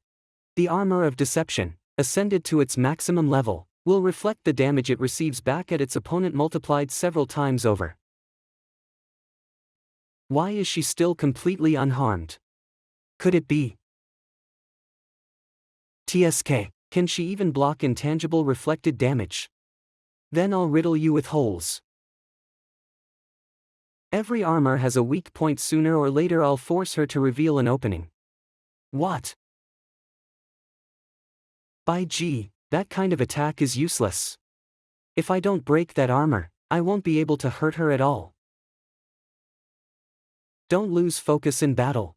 The armor of deception, ascended to its maximum level, will reflect the damage it receives back at its opponent multiplied several times over. Why is she still completely unharmed? Could it be TSK? Can she even block intangible reflected damage? Then I'll riddle you with holes. Every armor has a weak point. Sooner or later I'll force her to reveal an opening. What? By G, that kind of attack is useless. If I don't break that armor, I won't be able to hurt her at all. Don't lose focus in battle.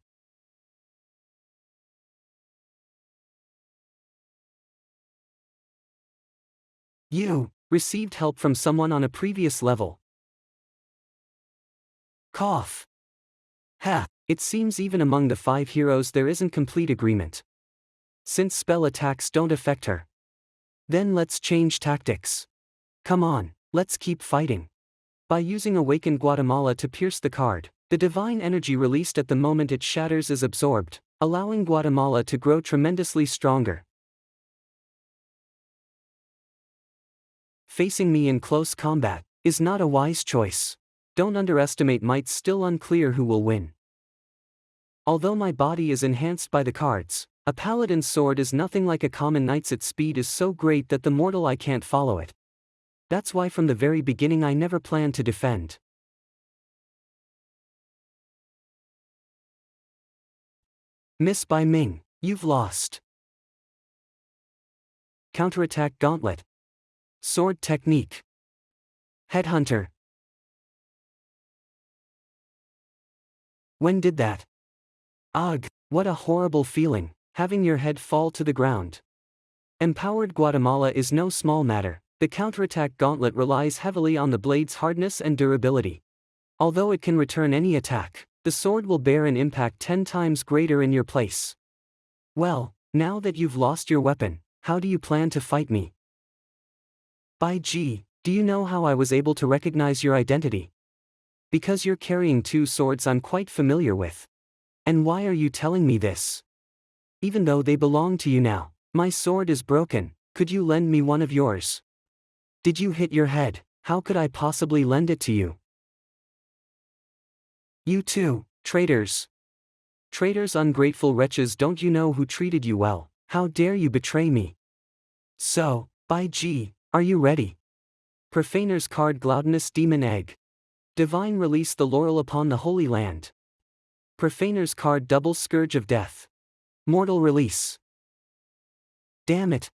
You received help from someone on a previous level. Cough. It seems even among the 5 heroes there isn't complete agreement. Since spell attacks don't affect her, then let's change tactics. Come on, let's keep fighting. By using Awakened Guatemala to pierce the card, the divine energy released at the moment it shatters is absorbed, allowing Guatemala to grow tremendously stronger. Facing me in close combat is not a wise choice. Don't underestimate might. Still unclear who will win. Although my body is enhanced by the cards, a paladin's sword is nothing like a common knight's. Its speed is so great that the mortal eye can't follow it. That's why from the very beginning I never planned to defend. Miss by Ming, you've lost. Counterattack gauntlet. Sword technique. Headhunter. When did that? Ugh, what a horrible feeling, having your head fall to the ground. Empowered Guatemala is no small matter. The counterattack gauntlet relies heavily on the blade's hardness and durability. Although it can return any attack, the sword will bear an impact 10 times greater in your place. Well, now that you've lost your weapon, how do you plan to fight me? By G, do you know how I was able to recognize your identity? Because you're carrying 2 swords I'm quite familiar with. And why are you telling me this? Even though they belong to you now, my sword is broken, could you lend me one of yours? Did you hit your head? How could I possibly lend it to you? You too, traitors. Traitors, ungrateful wretches, don't you know who treated you well? How dare you betray me? So, by G, are you ready? Profaner's card, Gluttonous Demon Egg. Divine Release, the laurel upon the Holy Land. Profaner's card, Double Scourge of Death. Mortal Release. Damn it.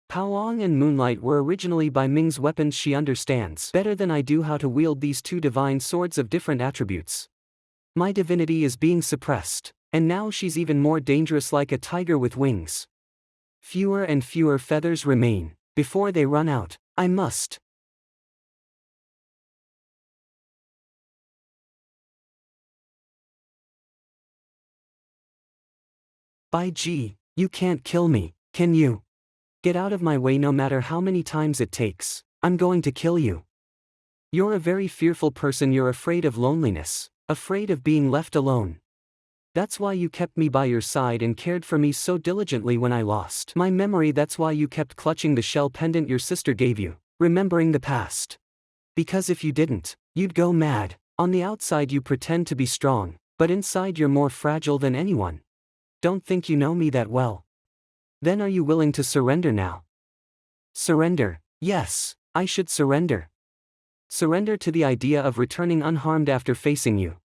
Powong and Moonlight were originally by Ming's weapons. She understands better than I do how to wield these 2 divine swords of different attributes. My divinity is being suppressed, and now she's even more dangerous, like a tiger with wings. Fewer and fewer feathers remain. Before they run out, I must. By G, you can't kill me, can you? Get out of my way, no matter how many times it takes. I'm going to kill you. You're a very fearful person. You're afraid of loneliness, afraid of being left alone. That's why you kept me by your side and cared for me so diligently when I lost my memory. That's why you kept clutching the shell pendant your sister gave you, remembering the past. Because if you didn't, you'd go mad. On the outside you pretend to be strong, but inside you're more fragile than anyone. Don't think you know me that well. Then are you willing to surrender now? Surrender, yes, I should surrender. Surrender to the idea of returning unharmed after facing you.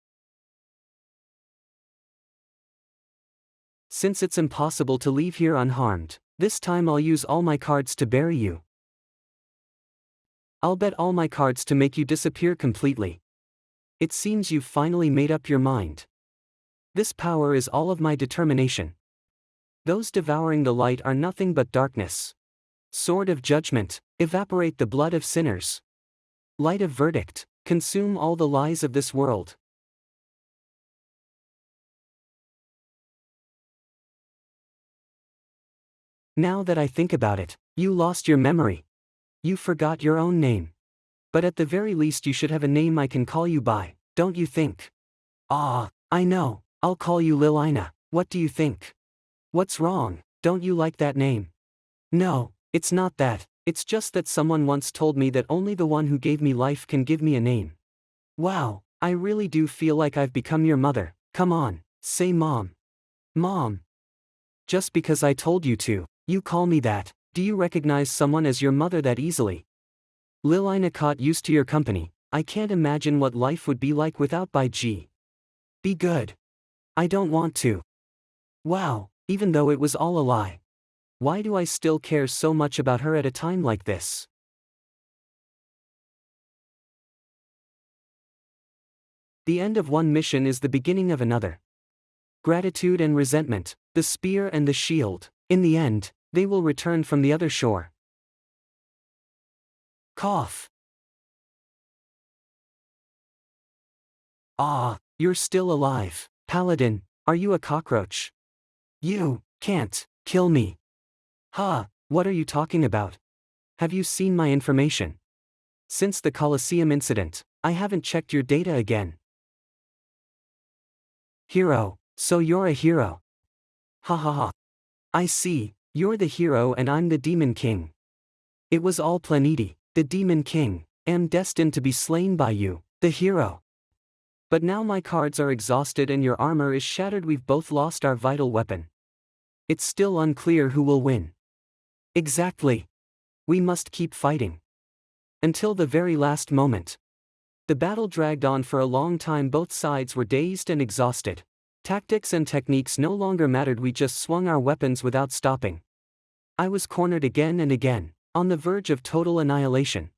Since it's impossible to leave here unharmed, this time I'll use all my cards to bury you. I'll bet all my cards to make you disappear completely. It seems you've finally made up your mind. This power is all of my determination. Those devouring the light are nothing but darkness. Sword of judgment, evaporate the blood of sinners. Light of verdict, consume all the lies of this world. Now that I think about it, you lost your memory. You forgot your own name. But at the very least you should have a name I can call you by, don't you think? Ah, I know, I'll call you Lilina. What do you think? What's wrong? Don't you like that name? No, it's not that, it's just that someone once told me that only the one who gave me life can give me a name. Wow, I really do feel like I've become your mother. Come on, say Mom. Mom. Just because I told you to, you call me that. Do you recognize someone as your mother that easily? Lilina caught used to your company. I can't imagine what life would be like without by G. Be good. I don't want to. Wow. Even though it was all a lie. Why do I still care so much about her at a time like this? The end of one mission is the beginning of another. Gratitude and resentment, the spear and the shield, in the end, they will return from the other shore. Cough. Ah, you're still alive. Paladin, are you a cockroach? You can't kill me. Ha, what are you talking about? Have you seen my information? Since the Colosseum incident, I haven't checked your data again. Hero, so you're a hero. Ha ha ha. I see, you're the hero and I'm the Demon King. It was all Planeti, the Demon King, am destined to be slain by you, the hero. But now my cards are exhausted and your armor is shattered. We've both lost our vital weapon. It's still unclear who will win. Exactly. We must keep fighting. Until the very last moment. The battle dragged on for a long time. Both sides were dazed and exhausted. Tactics and techniques no longer mattered. We just swung our weapons without stopping. I was cornered again and again, on the verge of total annihilation.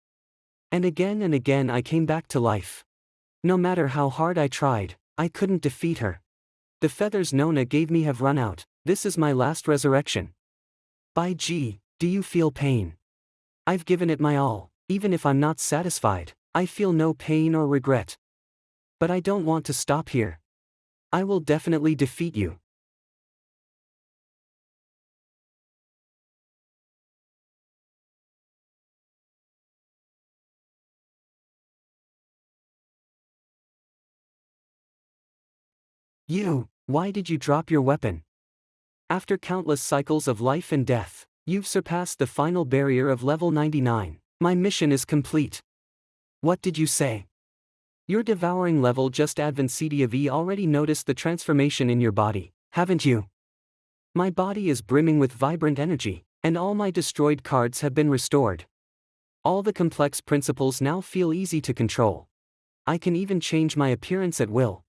And again I came back to life. No matter how hard I tried, I couldn't defeat her. The feathers Nona gave me have run out. This is my last resurrection. By G, do you feel pain? I've given it my all. Even if I'm not satisfied, I feel no pain or regret. But I don't want to stop here. I will definitely defeat you. Why did you drop your weapon? After countless cycles of life and death, you've surpassed the final barrier of level 99. My mission is complete. What did you say? Your devouring level just advanced. Have already noticed the transformation in your body, haven't you? My body is brimming with vibrant energy, and all my destroyed cards have been restored. All the complex principles now feel easy to control. I can even change my appearance at will.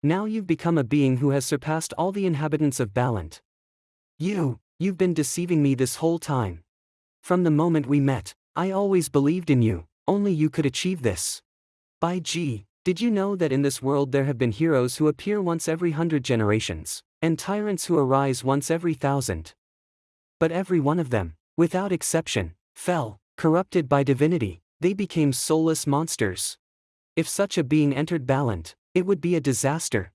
Now you've become a being who has surpassed all the inhabitants of Balant. You've been deceiving me this whole time. From the moment we met, I always believed in you. Only you could achieve this. By G, did you know that in this world there have been heroes who appear once every 100 generations, and tyrants who arise once every 1,000? But every one of them, without exception, fell, corrupted by divinity. They became soulless monsters. If such a being entered Balant, it would be a disaster.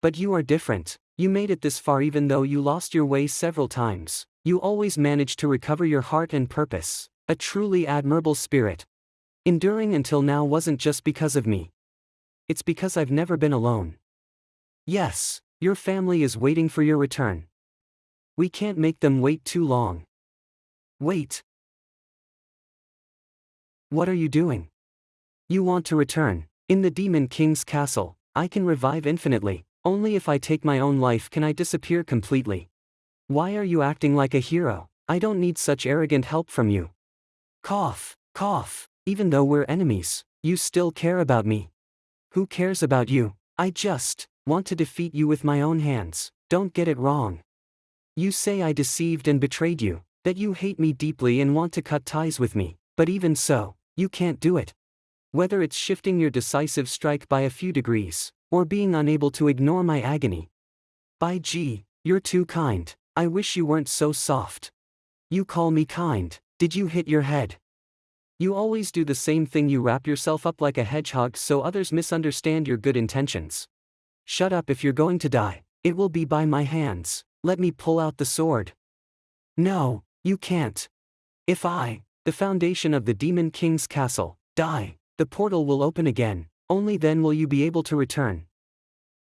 But you are different. You made it this far even though you lost your way several times. You always managed to recover your heart and purpose. A truly admirable spirit. Enduring until now wasn't just because of me. It's because I've never been alone. Yes, your family is waiting for your return. We can't make them wait too long. Wait. What are you doing? You want to return. In the Demon King's castle, I can revive infinitely. Only if I take my own life can I disappear completely. Why are you acting like a hero? I don't need such arrogant help from you. Cough, cough. Even though we're enemies, you still care about me. Who cares about you? I just want to defeat you with my own hands. Don't get it wrong. You say I deceived and betrayed you, that you hate me deeply and want to cut ties with me, but even so, you can't do it. Whether it's shifting your decisive strike by a few degrees, or being unable to ignore my agony. By G, you're too kind. I wish you weren't so soft. You call me kind. Did you hit your head? You always do the same thing. You wrap yourself up like a hedgehog so others misunderstand your good intentions. Shut up. If you're going to die, it will be by my hands. Let me pull out the sword. No, you can't. If the foundation of the Demon King's castle, die, the portal will open again. Only then will you be able to return.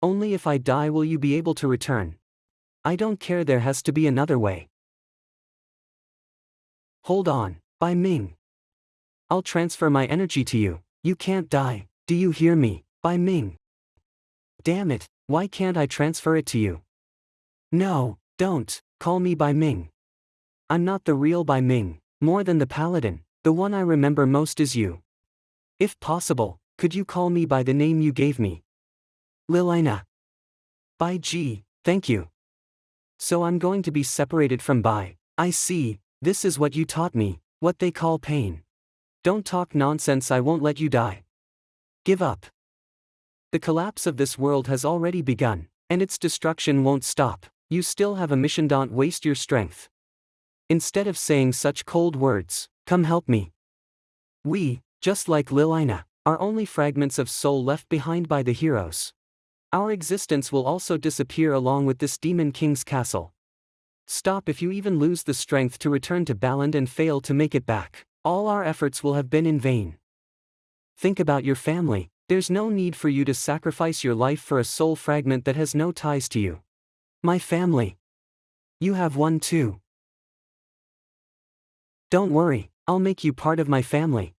Only if I die will you be able to return. I don't care. There has to be another way. Hold on, Bai Ming. I'll transfer my energy to you. You can't die, do you hear me, Bai Ming? Damn it, why can't I transfer it to you? No, don't, call me Bai Ming. I'm not the real Bai Ming. More than the paladin, the one I remember most is you. If possible, could you call me by the name you gave me? Lilina. By G, thank you. So I'm going to be separated from Bai. I see, this is what you taught me, what they call pain. Don't talk nonsense. I won't let you die. Give up. The collapse of this world has already begun, and its destruction won't stop. You still have a mission. Don't waste your strength. Instead of saying such cold words, come help me. We, just like Lilina, are only fragments of soul left behind by the heroes. Our existence will also disappear along with this Demon King's castle. Stop. If you even lose the strength to return to Baland and fail to make it back, all our efforts will have been in vain. Think about your family. There's no need for you to sacrifice your life for a soul fragment that has no ties to you. My family. You have one too. Don't worry, I'll make you part of my family.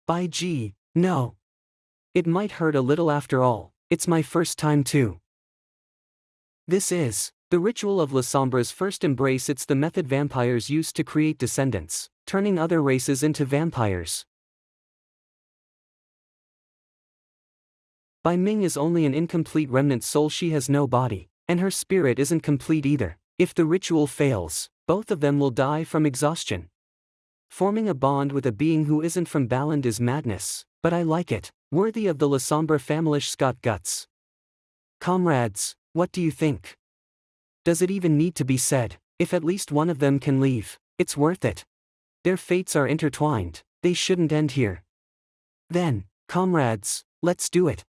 By G, no. It might hurt a little after all, it's my first time too. This is the ritual of La Sombra's first embrace. It's the method vampires use to create descendants, turning other races into vampires. Bai Ming is only an incomplete remnant soul. She has no body, and her spirit isn't complete either. If the ritual fails, both of them will die from exhaustion. Forming a bond with a being who isn't from Baland is madness, but I like it, worthy of the La Sombra family. Scott guts. Comrades, what do you think? Does it even need to be said? If at least one of them can leave, it's worth it. Their fates are intertwined, they shouldn't end here. Then, comrades, let's do it.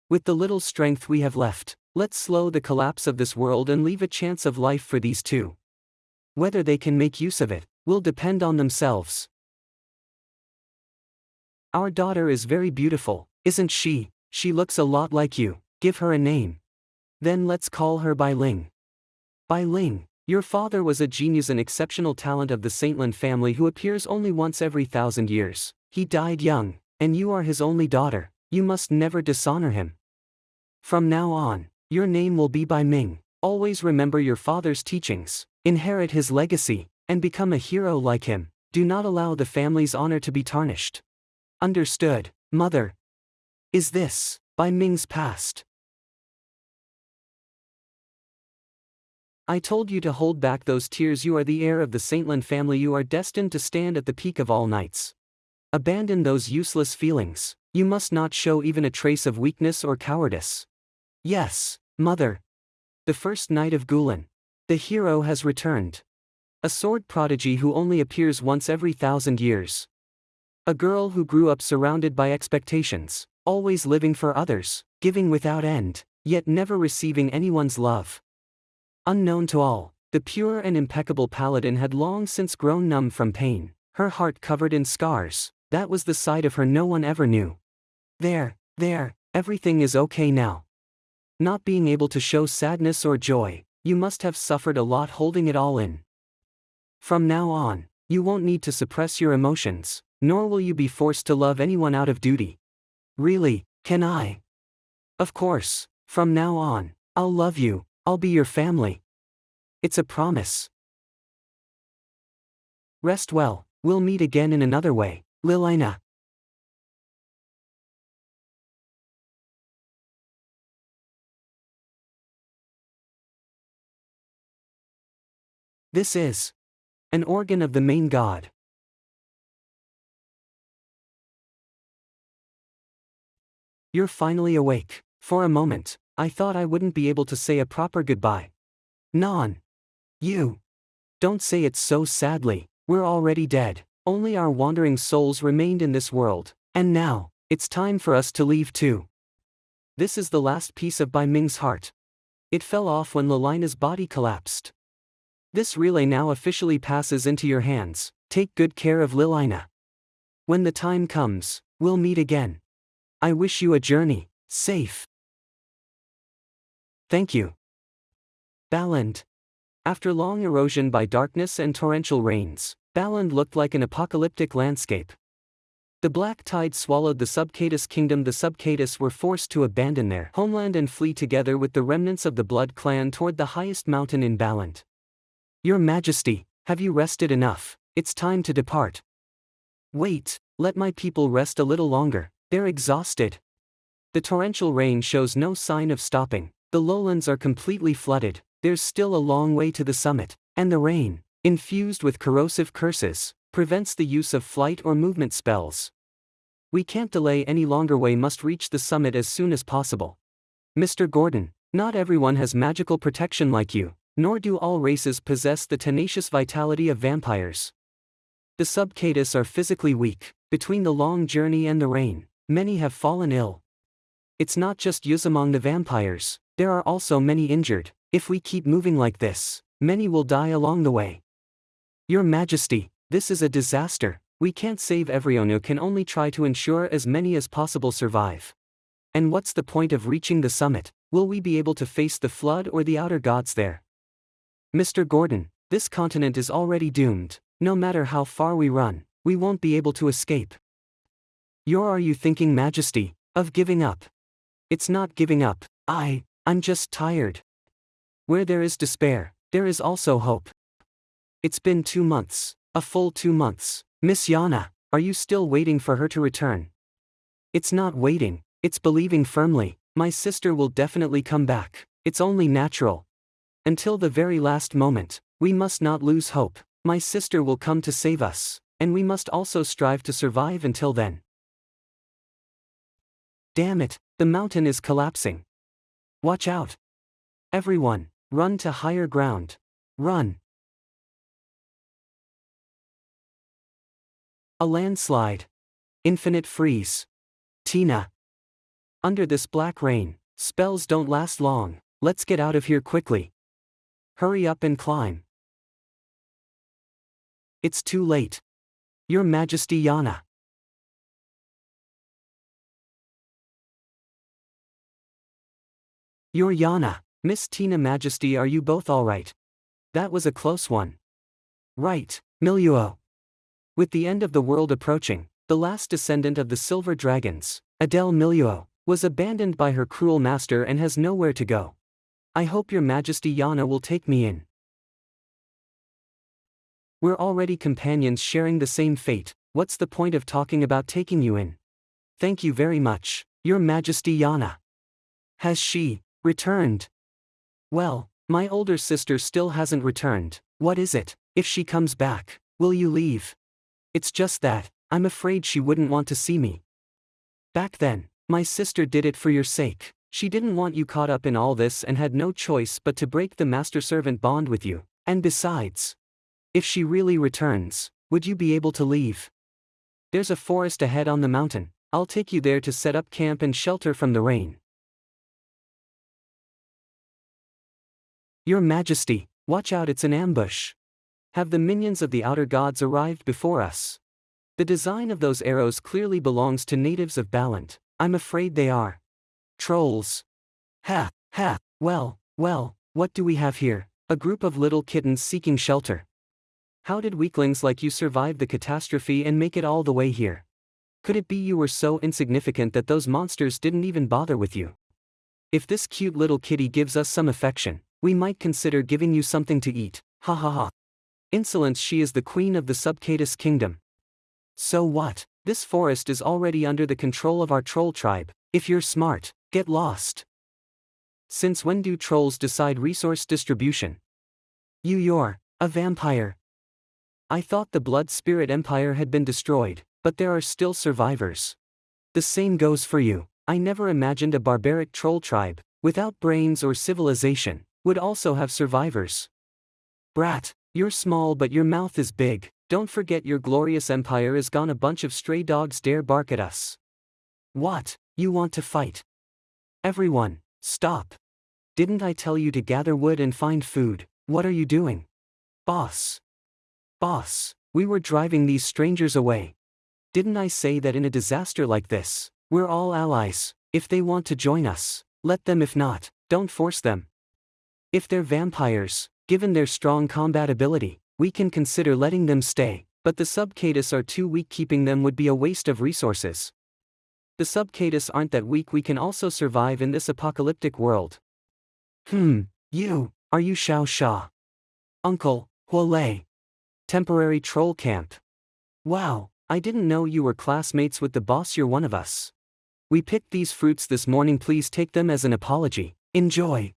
With the little strength we have left, let's slow the collapse of this world and leave a chance of life for these two. Whether they can make use of it, will depend on themselves. Our daughter is very beautiful, isn't she? She looks a lot like you. Give her a name. Then let's call her Bai Ling. Bai Ling, your father was a genius, an exceptional talent of the Saintland family who appears only once every 1,000 years. He died young, and you are his only daughter. You must never dishonor him. From now on, your name will be Bai Ming. Always remember your father's teachings, inherit his legacy, and become a hero like him. Do not allow the family's honor to be tarnished. Understood, mother? Is this Bai Ming's past? I told you to hold back those tears. You are the heir of the Saintland family. You are destined to stand at the peak of all knights. Abandon those useless feelings. You must not show even a trace of weakness or cowardice. Yes, mother. The first knight of Gulen. The hero has returned. A sword prodigy who only appears once every 1,000 years. A girl who grew up surrounded by expectations, always living for others, giving without end, yet never receiving anyone's love. Unknown to all, the pure and impeccable paladin had long since grown numb from pain, her heart covered in scars. That was the side of her no one ever knew. There, everything is okay now. Not being able to show sadness or joy, you must have suffered a lot holding it all in. From now on, you won't need to suppress your emotions, nor will you be forced to love anyone out of duty. Really, can I? Of course, from now on, I'll love you, I'll be your family. It's a promise. Rest well, we'll meet again in another way, Lilina. This is an organ of the main god. You're finally awake. For a moment, I thought I wouldn't be able to say a proper goodbye. Non. You. Don't say it so sadly, we're already dead. Only our wandering souls remained in this world, and now, it's time for us to leave too. This is the last piece of Bai Ming's heart. It fell off when Lilina's body collapsed. This relay now officially passes into your hands. Take good care of Lilina. When the time comes, we'll meet again. I wish you a journey, safe. Thank you. Baland. After long erosion by darkness and torrential rains, Baland looked like an apocalyptic landscape. The black tide swallowed the Subcatus kingdom. The Subcatus were forced to abandon their homeland and flee together with the remnants of the Blood clan toward the highest mountain in Baland. Your Majesty, have you rested enough? It's time to depart. Wait, let my people rest a little longer, they're exhausted. The torrential rain shows no sign of stopping, the lowlands are completely flooded, there's still a long way to the summit, and the rain, infused with corrosive curses, prevents the use of flight or movement spells. We can't delay any longer. We must reach the summit as soon as possible. Mr. Gordon, not everyone has magical protection like you, nor do all races possess the tenacious vitality of vampires. The Subcatus are physically weak. Between the long journey and the rain, many have fallen ill. It's not just use among the vampires, there are also many injured. If we keep moving like this, many will die along the way. Your Majesty, this is a disaster. We can't save everyone, who can only try to ensure as many as possible survive. And what's the point of reaching the summit? Will we be able to face the flood or the outer gods there? Mr. Gordon, this continent is already doomed. No matter how far we run, we won't be able to escape. Are you thinking, Majesty, Of giving up. It's not giving up, I'm just tired. Where there is despair, there is also hope. It's been 2 months, a full 2 months. Miss Yana, are you still waiting for her to return? It's not waiting, it's believing firmly. My sister will definitely come back. It's only natural. Until the very last moment, we must not lose hope. My sister will come to save us, and we must also strive to survive until then. Damn it, the mountain is collapsing. Watch out. Everyone, run to higher ground. Run. A landslide. Infinite freeze. Tina. Under this black rain, spells don't last long. Let's get out of here quickly. Hurry up and climb. It's too late. Your Majesty Yana. Your Yana, Miss Tina Majesty, are you both alright? That was a close one. Right, Miluo. With the end of the world approaching, the last descendant of the Silver Dragons, Adele Miluo, was abandoned by her cruel master and has nowhere to go. I hope your Majesty Yana will take me in. We're already companions sharing the same fate, what's the point of talking about taking you in? Thank you very much, your Majesty Yana. Has she returned? Well, my older sister still hasn't returned. What is it? If she comes back, will you leave? It's just that, I'm afraid she wouldn't want to see me. Back then, my sister did it for your sake. She didn't want you caught up in all this and had no choice but to break the master-servant bond with you. And besides, if she really returns, would you be able to leave? There's a forest ahead on the mountain. I'll take you there to set up camp and shelter from the rain. Your Majesty, watch out, it's an ambush. Have the minions of the outer gods arrived before us? The design of those arrows clearly belongs to natives of Balant. I'm afraid they are trolls. Ha, well, what do we have here? A group of little kittens seeking shelter. How did weaklings like you survive the catastrophe and make it all the way here? Could it be you were so insignificant that those monsters didn't even bother with you? If this cute little kitty gives us some affection, we might consider giving you something to eat. Ha ha ha. Insolence, she is the queen of the Subcatus kingdom. So what? This forest is already under the control of our troll tribe. If you're smart, get lost. Since when do trolls decide resource distribution? You're a vampire. I thought the Blood Spirit Empire had been destroyed, but there are still survivors. The same goes for you. I never imagined a barbaric troll tribe, without brains or civilization, would also have survivors. Brat, you're small but your mouth is big. Don't forget your glorious empire is gone. A bunch of stray dogs dare bark at us. What? You want to fight? Everyone, stop. Didn't I tell you to gather wood and find food? What are you doing? Boss, we were driving these strangers away. Didn't I say that in a disaster like this, we're all allies? If they want to join us, let them. If not, don't force them. If they're vampires, given their strong combat ability, we can consider letting them stay, but the Subcatus are too weak. Keeping them would be a waste of resources. The Subcatus aren't that weak. We can also survive in this apocalyptic world. Are you Xiao Sha? Uncle, Huolei. Temporary troll camp. Wow, I didn't know you were classmates with the boss. You're one of us. We picked these fruits this morning. Please take them as an apology. Enjoy.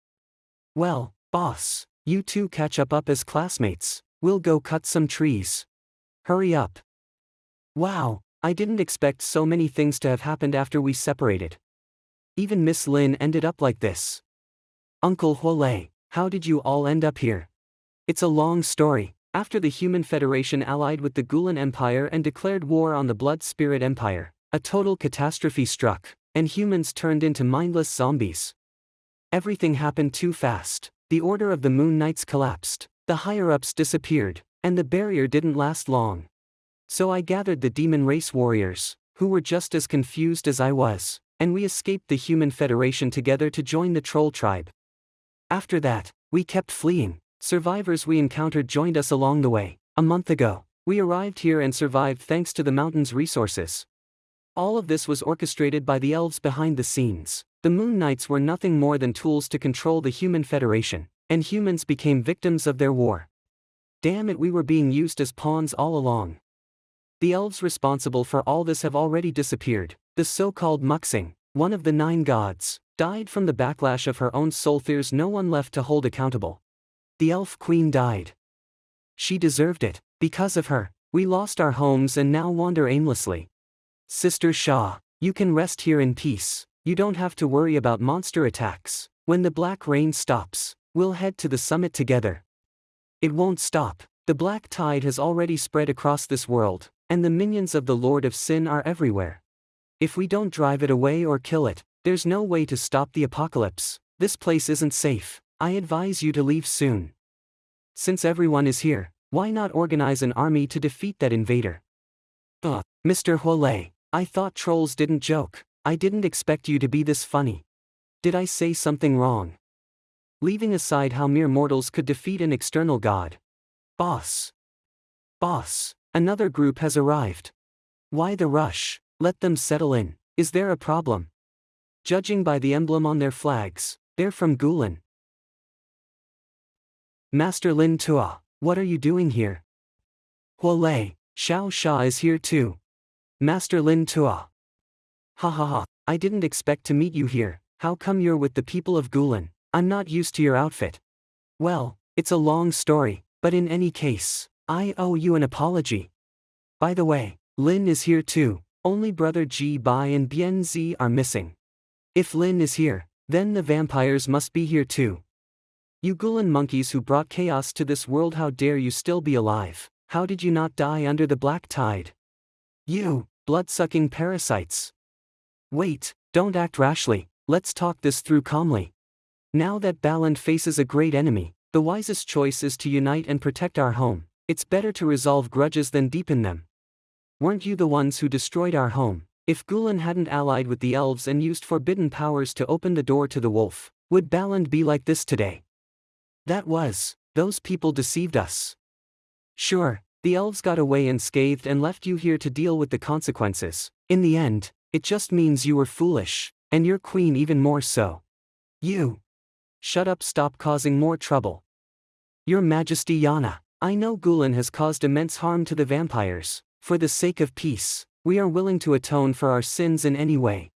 Well, boss, you two catch up as classmates. We'll go cut some trees. Hurry up. Wow, I didn't expect so many things to have happened after we separated. Even Miss Lin ended up like this. Uncle Huolei, how did you all end up here? It's a long story. After the Human Federation allied with the Gulen Empire and declared war on the Blood Spirit Empire, a total catastrophe struck, and humans turned into mindless zombies. Everything happened too fast. The Order of the Moon Knights collapsed, the higher-ups disappeared, and the barrier didn't last long. So I gathered the demon race warriors, who were just as confused as I was, and we escaped the Human Federation together to join the Troll tribe. After that, we kept fleeing. Survivors we encountered joined us along the way. A month ago, we arrived here and survived thanks to the mountain's resources. All of this was orchestrated by the elves behind the scenes. The Moon Knights were nothing more than tools to control the human federation, and humans became victims of their war. Damn it, we were being used as pawns all along. The elves responsible for all this have already disappeared. The so-called Muxing, one of the 9 gods, died from the backlash of her own soul. There's no one left to hold accountable. The elf queen died. She deserved it. Because of her, we lost our homes and now wander aimlessly. Sister Shaw, you can rest here in peace. You don't have to worry about monster attacks. When the black rain stops, we'll head to the summit together. It won't stop. The black tide has already spread across this world, and the minions of the Lord of Sin are everywhere. If we don't drive it away or kill it, there's no way to stop the apocalypse. This place isn't safe. I advise you to leave soon. Since everyone is here, why not organize an army to defeat that invader? Mr. Huolei, I thought trolls didn't joke. I didn't expect you to be this funny. Did I say something wrong? Leaving aside how mere mortals could defeat an external god. Boss, another group has arrived. Why the rush? Let them settle in. Is there a problem? Judging by the emblem on their flags, they're from Gulen. Master Lin Tua, what are you doing here? Huolei, Xiao Sha is here too. Master Lin Tua. Ha ha ha, I didn't expect to meet you here. How come you're with the people of Gulen? I'm not used to your outfit. Well, it's a long story, but in any case, I owe you an apology. By the way, Lin is here too. Only brother Ji Bai and Bian Zi are missing. If Lin is here, then the vampires must be here too. You Gulen monkeys who brought chaos to this world, how dare you still be alive? How did you not die under the black tide? You, blood-sucking parasites. Wait, don't act rashly, let's talk this through calmly. Now that Baland faces a great enemy, the wisest choice is to unite and protect our home. It's better to resolve grudges than deepen them. Weren't you the ones who destroyed our home? If Gulen hadn't allied with the elves and used forbidden powers to open the door to the wolf, would Baland be like this today? Those people deceived us. Sure, the elves got away unscathed and left you here to deal with the consequences. In the end, it just means you were foolish, and your queen even more so. You. Shut up, stop causing more trouble. Your Majesty Yana, I know Gulen has caused immense harm to the vampires. For the sake of peace, we are willing to atone for our sins in any way.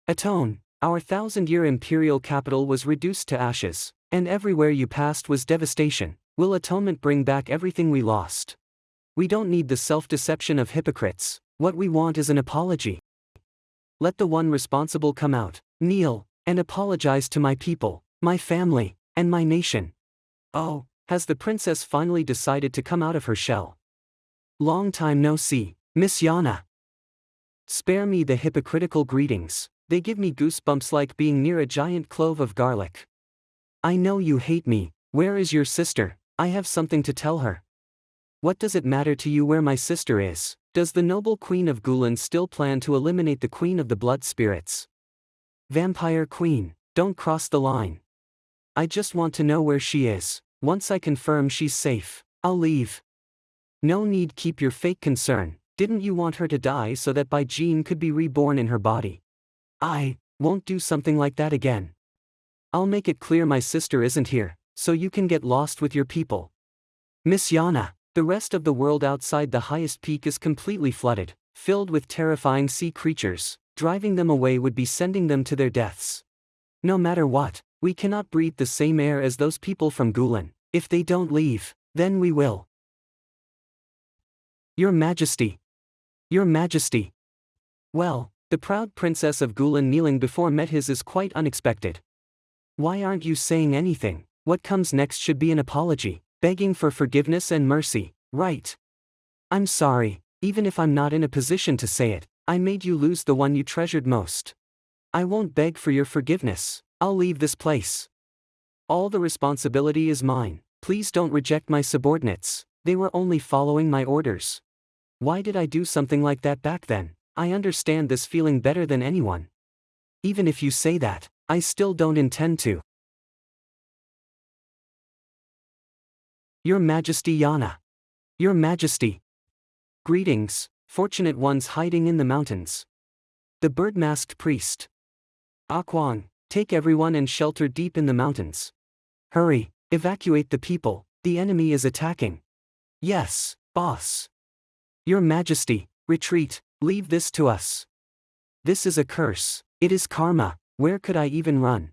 Atone, our 1,000-year imperial capital was reduced to ashes, and everywhere you passed was devastation. Will atonement bring back everything we lost? We don't need the self-deception of hypocrites. What we want is an apology. Let the one responsible come out, kneel, and apologize to my people, my family, and my nation. Oh, has the princess finally decided to come out of her shell? Long time no see, Miss Yana. Spare me the hypocritical greetings, they give me goosebumps like being near a giant clove of garlic. I know you hate me. Where is your sister? I have something to tell her. What does it matter to you where my sister is? Does the noble queen of Gulen still plan to eliminate the queen of the blood spirits? Vampire queen, don't cross the line. I just want to know where she is. Once I confirm she's safe, I'll leave. No need, keep your fake concern. Didn't you want her to die so that Bai Jin could be reborn in her body? I won't do something like that again. I'll make it clear my sister isn't here, so you can get lost with your people. Miss Yana, the rest of the world outside the highest peak is completely flooded, filled with terrifying sea creatures. Driving them away would be sending them to their deaths. No matter what, we cannot breathe the same air as those people from Gulen. If they don't leave, then we will. Your Majesty. Your Majesty. Well, the proud princess of Gulen kneeling before Metis is quite unexpected. Why aren't you saying anything? What comes next should be an apology, begging for forgiveness and mercy, right? I'm sorry, even if I'm not in a position to say it, I made you lose the one you treasured most. I won't beg for your forgiveness, I'll leave this place. All the responsibility is mine, please don't reject my subordinates, they were only following my orders. Why did I do something like that back then? I understand this feeling better than anyone. Even if you say that, I still don't intend to. Your Majesty Yana. Your Majesty. Greetings, fortunate ones hiding in the mountains. The bird-masked priest. Aquan, take everyone and shelter deep in the mountains. Hurry, evacuate the people, the enemy is attacking. Yes, boss. Your Majesty, retreat, leave this to us. This is a curse, it is karma, where could I even run?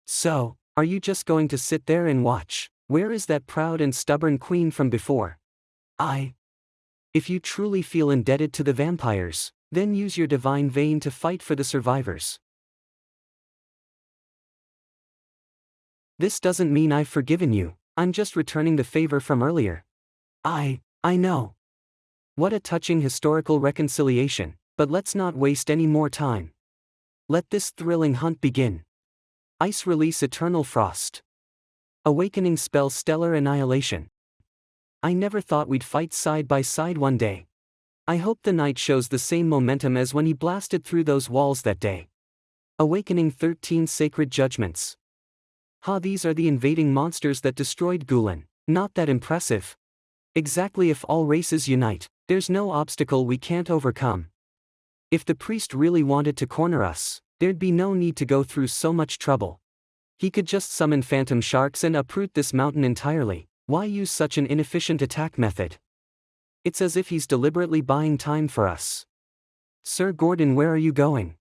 So, are you just going to sit there and watch? Where is that proud and stubborn queen from before? If you truly feel indebted to the vampires, then use your divine vein to fight for the survivors. This doesn't mean I've forgiven you, I'm just returning the favor from earlier. I know. What a touching historical reconciliation, but let's not waste any more time. Let this thrilling hunt begin. Ice release eternal frost. Awakening spell stellar annihilation. I never thought we'd fight side by side one day. I hope the knight shows the same momentum as when he blasted through those walls that day. Awakening 13 sacred judgments. These are the invading monsters that destroyed Gulen. Not that impressive. Exactly, if all races unite, there's no obstacle we can't overcome. If the priest really wanted to corner us, there'd be no need to go through so much trouble. He could just summon phantom sharks and uproot this mountain entirely. Why use such an inefficient attack method? It's as if he's deliberately buying time for us. Sir Gordon, where are you going?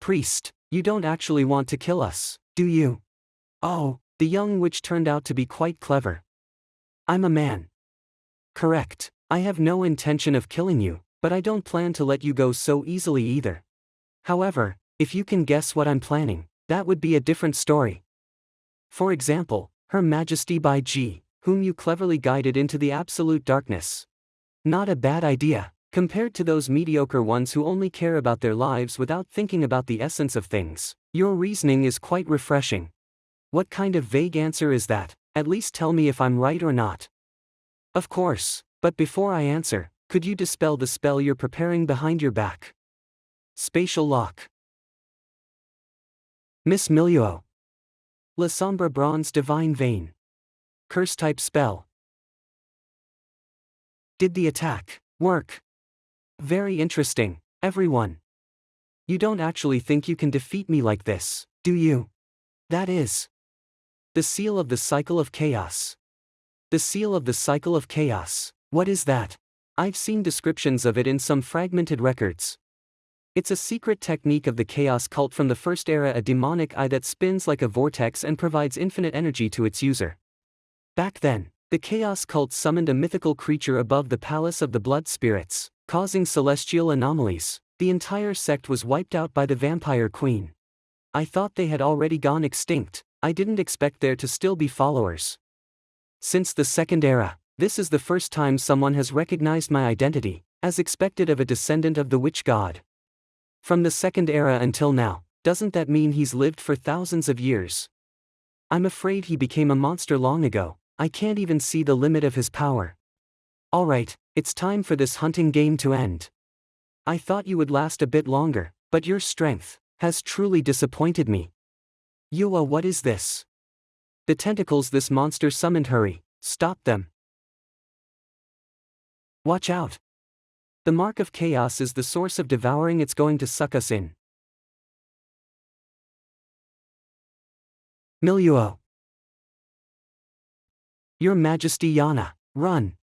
Priest, you don't actually want to kill us, do you? Oh, the young witch turned out to be quite clever. I'm a man. Correct, I have no intention of killing you, but I don't plan to let you go so easily either. However, if you can guess what I'm planning, that would be a different story. For example, Her Majesty by G, whom you cleverly guided into the absolute darkness. Not a bad idea, compared to those mediocre ones who only care about their lives without thinking about the essence of things. Your reasoning is quite refreshing. What kind of vague answer is that? At least tell me if I'm right or not. Of course, but before I answer, could you dispel the spell you're preparing behind your back? Spatial lock. Miss Milieu. La Sombra Bronze Divine Vein. Curse type spell. Did the attack work? Very interesting, everyone. You don't actually think you can defeat me like this, do you? That is the seal of the cycle of chaos. The seal of the cycle of chaos. What is that? I've seen descriptions of it in some fragmented records. It's a secret technique of the chaos cult from the first era, a demonic eye that spins like a vortex and provides infinite energy to its user. Back then, the chaos cult summoned a mythical creature above the palace of the blood spirits, causing celestial anomalies. The entire sect was wiped out by the vampire queen. I thought they had already gone extinct. I didn't expect there to still be followers. Since the second era, this is the first time someone has recognized my identity, as expected of a descendant of the witch god. From the second era until now, doesn't that mean he's lived for thousands of years? I'm afraid he became a monster long ago. I can't even see the limit of his power. Alright, it's time for this hunting game to end. I thought you would last a bit longer, but your strength has truly disappointed me. Yua, what is this? The tentacles this monster summoned, hurry, stop them. Watch out. The mark of chaos is the source of devouring, it's going to suck us in. Milieu. Your Majesty Yana, run.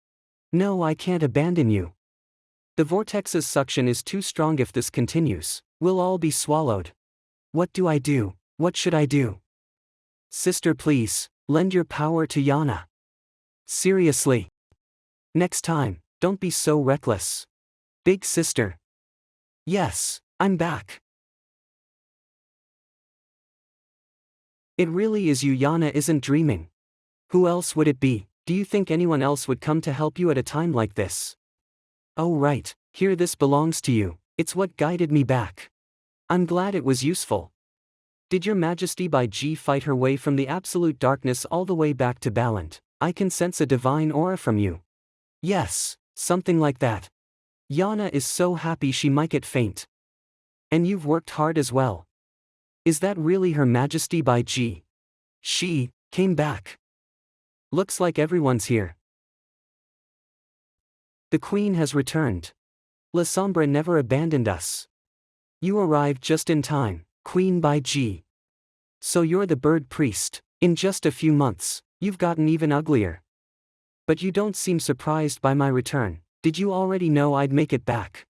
No, I can't abandon you. The vortex's suction is too strong. If this continues, we'll all be swallowed. What do I do? What should I do? Sister, please, lend your power to Yana. Seriously. Next time, don't be so reckless. Big sister. Yes, I'm back. It really is you. Yana isn't dreaming. Who else would it be? Do you think anyone else would come to help you at a time like this? Oh right, here, this belongs to you. It's what guided me back. I'm glad it was useful. Did your Majesty by G fight her way from the absolute darkness all the way back to Balant? I can sense a divine aura from you. Yes, something like that. Yana is so happy she might get faint. And you've worked hard as well. Is that really Her Majesty by G? She came back. Looks like everyone's here. The Queen has returned. La Sombra never abandoned us. You arrived just in time, Queen by G. So you're the bird priest. In just a few months, you've gotten even uglier. But you don't seem surprised by my return. Did you already know I'd make it back?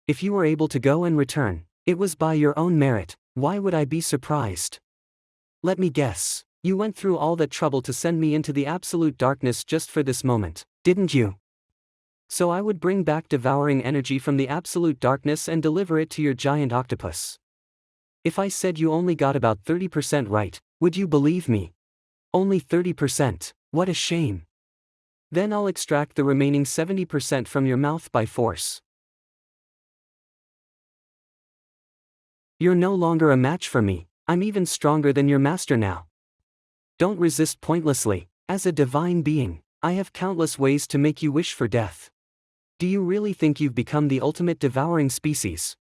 If you were able to go and return, it was by your own merit. Why would I be surprised? Let me guess. You went through all that trouble to send me into the absolute darkness just for this moment, didn't you? So I would bring back devouring energy from the absolute darkness and deliver it to your giant octopus. If I said you only got about 30% right, would you believe me? Only 30%, what a shame. Then I'll extract the remaining 70% from your mouth by force. You're no longer a match for me, I'm even stronger than your master now. Don't resist pointlessly. As a divine being, I have countless ways to make you wish for death. Do you really think you've become the ultimate devouring species?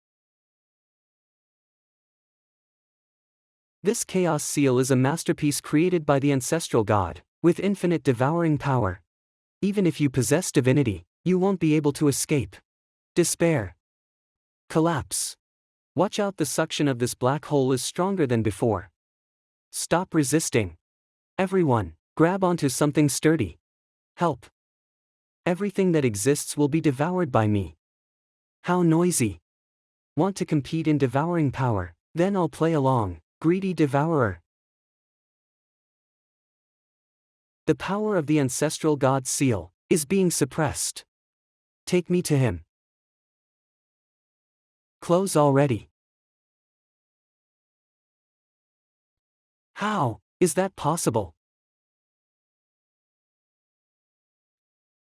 This Chaos Seal is a masterpiece created by the ancestral god, with infinite devouring power. Even if you possess divinity, you won't be able to escape. Despair. Collapse. Watch out, the suction of this black hole is stronger than before. Stop resisting. Everyone, grab onto something sturdy. Help. Everything that exists will be devoured by me. How noisy. Want to compete in devouring power? Then I'll play along, greedy devourer. The power of the ancestral god seal is being suppressed. Take me to him. Close already. How is that possible?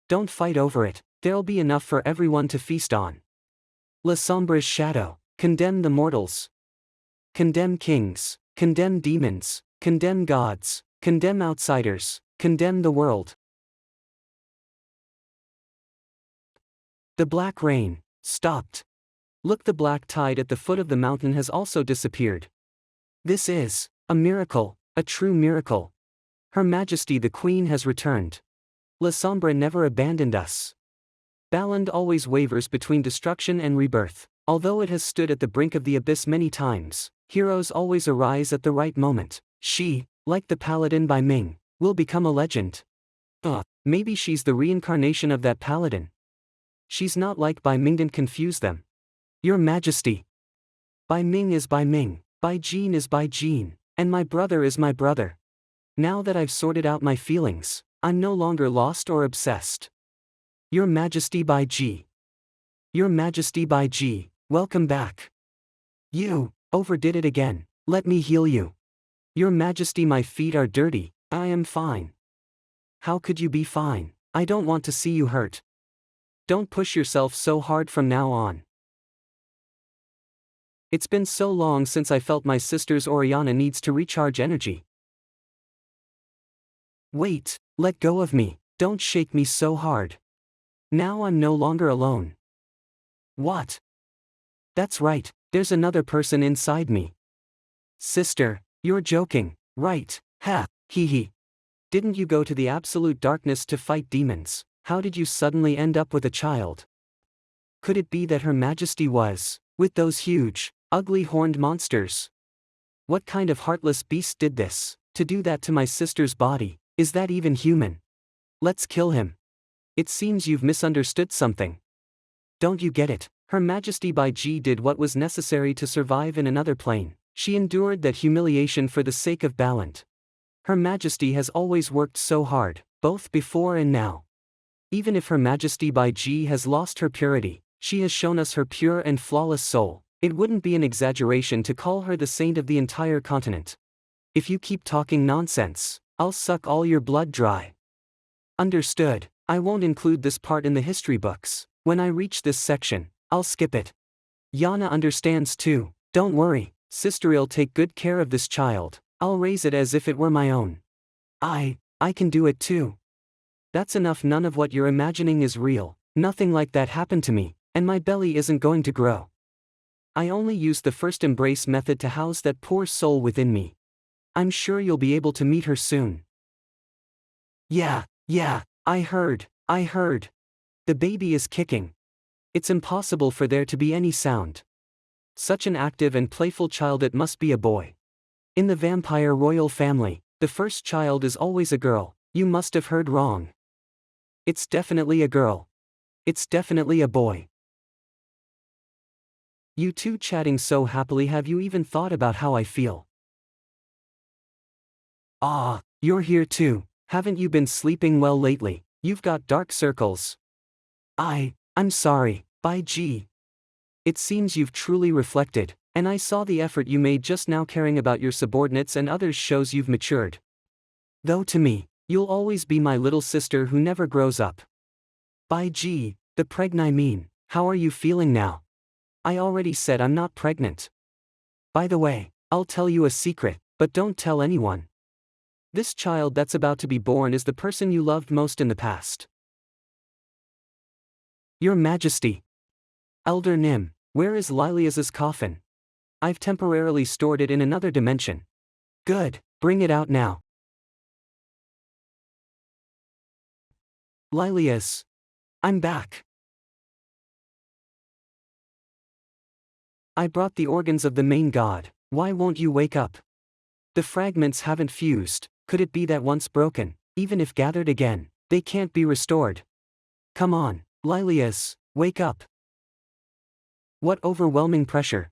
Don't fight over it, there'll be enough for everyone to feast on. La Sombre's shadow, condemn the mortals. Condemn kings, condemn demons, condemn gods, condemn outsiders, condemn the world. The black rain stopped. Look, the black tide at the foot of the mountain has also disappeared. This is a miracle, a true miracle. Her Majesty the Queen has returned. La Sombre never abandoned us. Baland always wavers between destruction and rebirth. Although it has stood at the brink of the abyss many times, heroes always arise at the right moment. She, like the paladin by Ming, will become a legend. Maybe she's the reincarnation of that paladin. She's not like Bai Ming, didn't confuse them. Your Majesty. Bai Ming is Bai Ming, Bai Jean is Bai Jean, and my brother is my brother. Now that I've sorted out my feelings, I'm no longer lost or obsessed. Your Majesty Bai Ji. Your Majesty Bai Ji, welcome back. You overdid it again, let me heal you. Your Majesty, my feet are dirty, I am fine. How could you be fine? I don't want to see you hurt. Don't push yourself so hard from now on. It's been so long since I felt my sister's Oriana needs to recharge energy. Wait, let go of me, don't shake me so hard. Now I'm no longer alone. What? That's right, there's another person inside me. Sister, you're joking, right? Ha, hee hee. Didn't you go to the absolute darkness to fight demons? How did you suddenly end up with a child? Could it be that Her Majesty was with those huge, ugly horned monsters? What kind of heartless beast did this, to do that to my sister's body? Is that even human? Let's kill him. It seems you've misunderstood something. Don't you get it? Her Majesty Bai Ji did what was necessary to survive in another plane. She endured that humiliation for the sake of Baland. Her Majesty has always worked so hard, both before and now. Even if Her Majesty Bai Ji has lost her purity, she has shown us her pure and flawless soul. It wouldn't be an exaggeration to call her the saint of the entire continent. If you keep talking nonsense, I'll suck all your blood dry. Understood. I won't include this part in the history books. When I reach this section, I'll skip it. Yana understands too. Don't worry, Sister'll take good care of this child. I'll raise it as if it were my own. I can do it too. That's enough. None of what you're imagining is real. Nothing like that happened to me, and my belly isn't going to grow. I only used the first embrace method to house that poor soul within me. I'm sure you'll be able to meet her soon. Yeah, I heard. The baby is kicking. It's impossible for there to be any sound. Such an active and playful child, it must be a boy. In the vampire royal family, the first child is always a girl. You must have heard wrong. It's definitely a girl. It's definitely a boy. You two chatting so happily, have you even thought about how I feel? Ah, you're here too. Haven't you been sleeping well lately? You've got dark circles. I'm sorry, by G. It seems you've truly reflected, and I saw the effort you made just now caring about your subordinates and others shows you've matured. Though to me, you'll always be my little sister who never grows up. By G, the I mean, how are you feeling now? I already said I'm not pregnant. By the way, I'll tell you a secret, but don't tell anyone. This child that's about to be born is the person you loved most in the past. Your Majesty. Elder Nim, where is Lilias's coffin? I've temporarily stored it in another dimension. Good, bring it out now. Lilias. I'm back. I brought the organs of the main god. Why won't you wake up? The fragments haven't fused. Could it be that once broken, even if gathered again, they can't be restored? Come on, Lilias, wake up. What overwhelming pressure.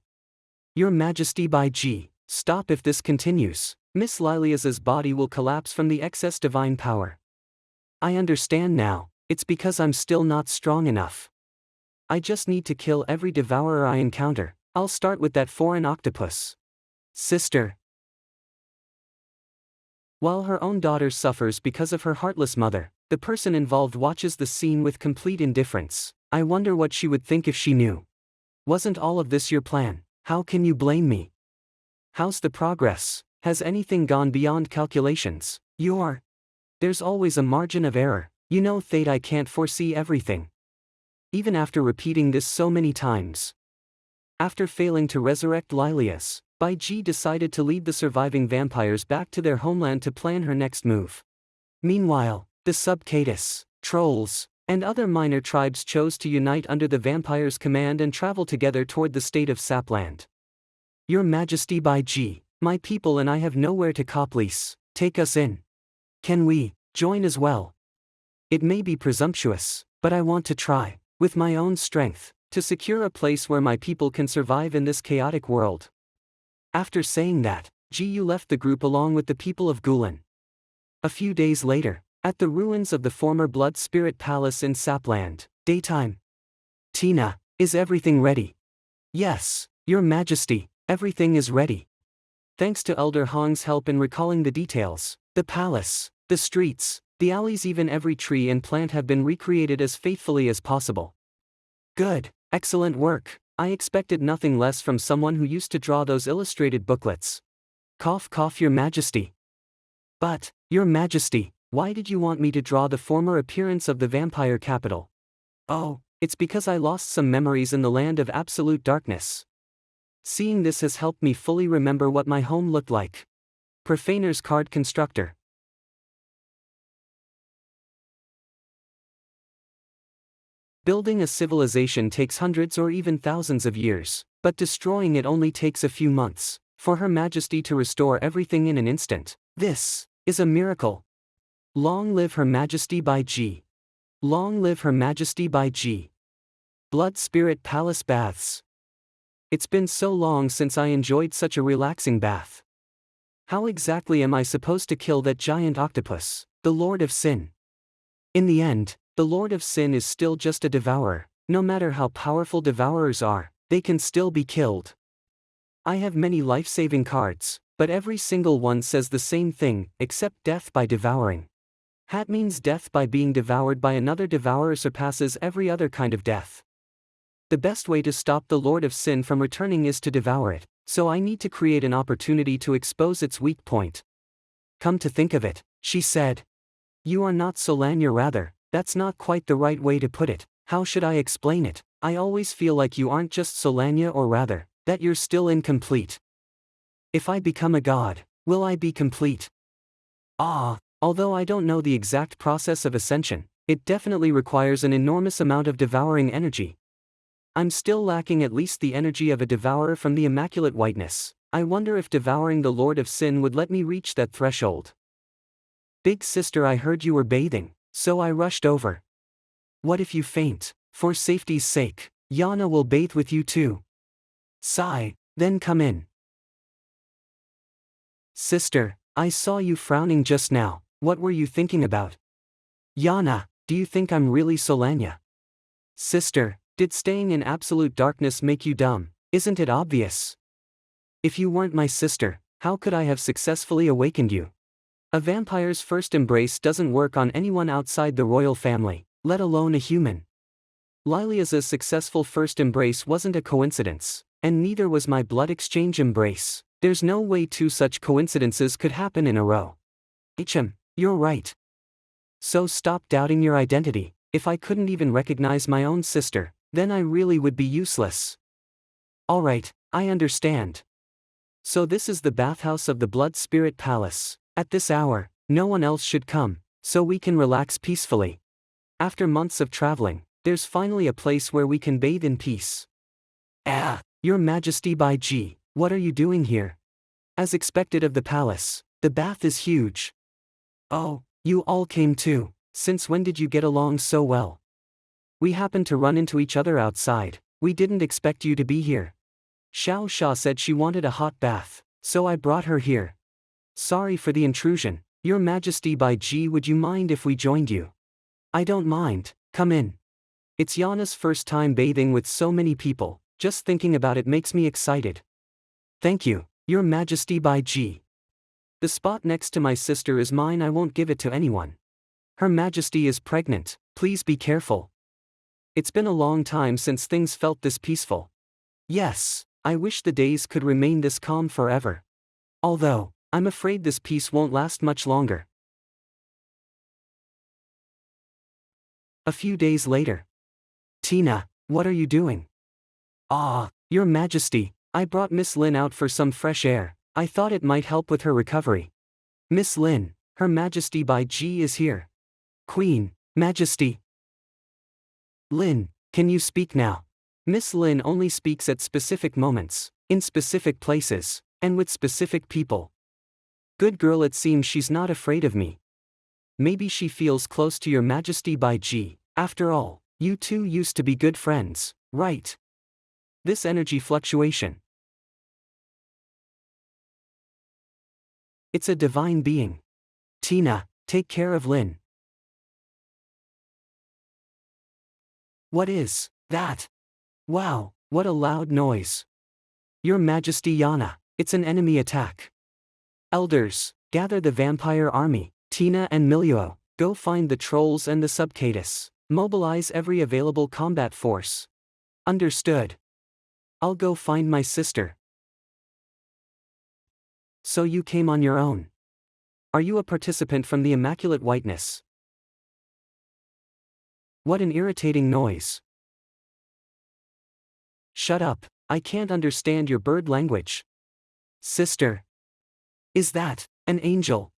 Your Majesty, by G, stop if this continues. Miss Lilias's body will collapse from the excess divine power. I understand now, it's because I'm still not strong enough. I just need to kill every devourer I encounter. I'll start with that foreign octopus. Sister. While her own daughter suffers because of her heartless mother, the person involved watches the scene with complete indifference. I wonder what she would think if she knew. Wasn't all of this your plan? How can you blame me? How's the progress? Has anything gone beyond calculations? There's always a margin of error. You know, Thade, I can't foresee everything. Even after repeating this so many times. After failing to resurrect Lilias, Bai Ji decided to lead the surviving vampires back to their homeland to plan her next move. Meanwhile, the Subcatus, trolls, and other minor tribes chose to unite under the vampires' command and travel together toward the state of Sapland. Your Majesty, Bai Ji, my people and I have nowhere to cop lease. Take us in. Can we join as well? It may be presumptuous, but I want to try, with my own strength, to secure a place where my people can survive in this chaotic world. After saying that, Jiyu left the group along with the people of Gulen. A few days later, at the ruins of the former Blood Spirit Palace in Sapland, daytime. Tina, is everything ready? Yes, Your Majesty, everything is ready. Thanks to Elder Hong's help in recalling the details, the palace, the streets, the alleys, even every tree and plant have been recreated as faithfully as possible. Good, excellent work. I expected nothing less from someone who used to draw those illustrated booklets. Cough cough, Your Majesty. But, Your Majesty, why did you want me to draw the former appearance of the vampire capital? Oh, it's because I lost some memories in the land of absolute darkness. Seeing this has helped me fully remember what my home looked like. Profaner's Card Constructor. Building a civilization takes hundreds or even thousands of years, but destroying it only takes a few months. For Her Majesty to restore everything in an instant, this is a miracle. Long live Her Majesty, Bai Ji. Long live Her Majesty, Bai Ji. Blood Spirit Palace Baths. It's been so long since I enjoyed such a relaxing bath. How exactly am I supposed to kill that giant octopus, the Lord of Sin? In the end, the Lord of Sin is still just a devourer. No matter how powerful devourers are, they can still be killed. I have many life-saving cards, but every single one says the same thing, except death by devouring. That means death by being devoured by another devourer surpasses every other kind of death. The best way to stop the Lord of Sin from returning is to devour it, so I need to create an opportunity to expose its weak point. Come to think of it, she said. You are not Solanya, rather. That's not quite the right way to put it. How should I explain it? I always feel like you aren't just Solanya, or rather, that you're still incomplete. If I become a god, will I be complete? Although I don't know the exact process of ascension, it definitely requires an enormous amount of devouring energy. I'm still lacking at least the energy of a devourer from the immaculate whiteness. I wonder if devouring the Lord of Sin would let me reach that threshold. Big sister, I heard you were bathing, so I rushed over. What if you faint? For safety's sake, Yana will bathe with you too. Sigh, then come in. Sister, I saw you frowning just now. What were you thinking about? Yana, do you think I'm really Solanya? Sister, did staying in absolute darkness make you dumb? Isn't it obvious? If you weren't my sister, how could I have successfully awakened you? A vampire's first embrace doesn't work on anyone outside the royal family, let alone a human. Lilia's successful first embrace wasn't a coincidence, and neither was my blood exchange embrace. There's no way two such coincidences could happen in a row. You're right. So stop doubting your identity. If I couldn't even recognize my own sister, then I really would be useless. Alright, I understand. So this is the bathhouse of the Blood Spirit Palace. At this hour, no one else should come, so we can relax peacefully. After months of traveling, there's finally a place where we can bathe in peace. Your Majesty by G, what are you doing here? As expected of the palace, the bath is huge. Oh, you all came too. Since when did you get along so well? We happened to run into each other outside. We didn't expect you to be here. Xiao Sha said she wanted a hot bath, so I brought her here. Sorry for the intrusion, Your Majesty by G, would you mind if we joined you? I don't mind, come in. It's Yana's first time bathing with so many people, just thinking about it makes me excited. Thank you, Your Majesty by G. The spot next to my sister is mine, I won't give it to anyone. Her Majesty is pregnant, please be careful. It's been a long time since things felt this peaceful. Yes, I wish the days could remain this calm forever. Although, I'm afraid this peace won't last much longer. A few days later. Tina, what are you doing? Your Majesty, I brought Miss Lin out for some fresh air. I thought it might help with her recovery. Miss Lin, Her Majesty by G is here. Queen, Majesty. Lin, can you speak now? Miss Lin only speaks at specific moments, in specific places, and with specific people. Good girl, it seems she's not afraid of me. Maybe she feels close to Your Majesty by G. After all, you two used to be good friends, right? This energy fluctuation. It's a divine being. Tina, take care of Lin. What is that? Wow, what a loud noise. Your Majesty Yana, it's an enemy attack. Elders, gather the vampire army. Tina and Manhua, go find the trolls and the subcatus. Mobilize every available combat force. Understood. I'll go find my sister. So you came on your own. Are you a participant from the Immaculate Whiteness? What an irritating noise. Shut up, I can't understand your bird language. Sister. Is that an angel?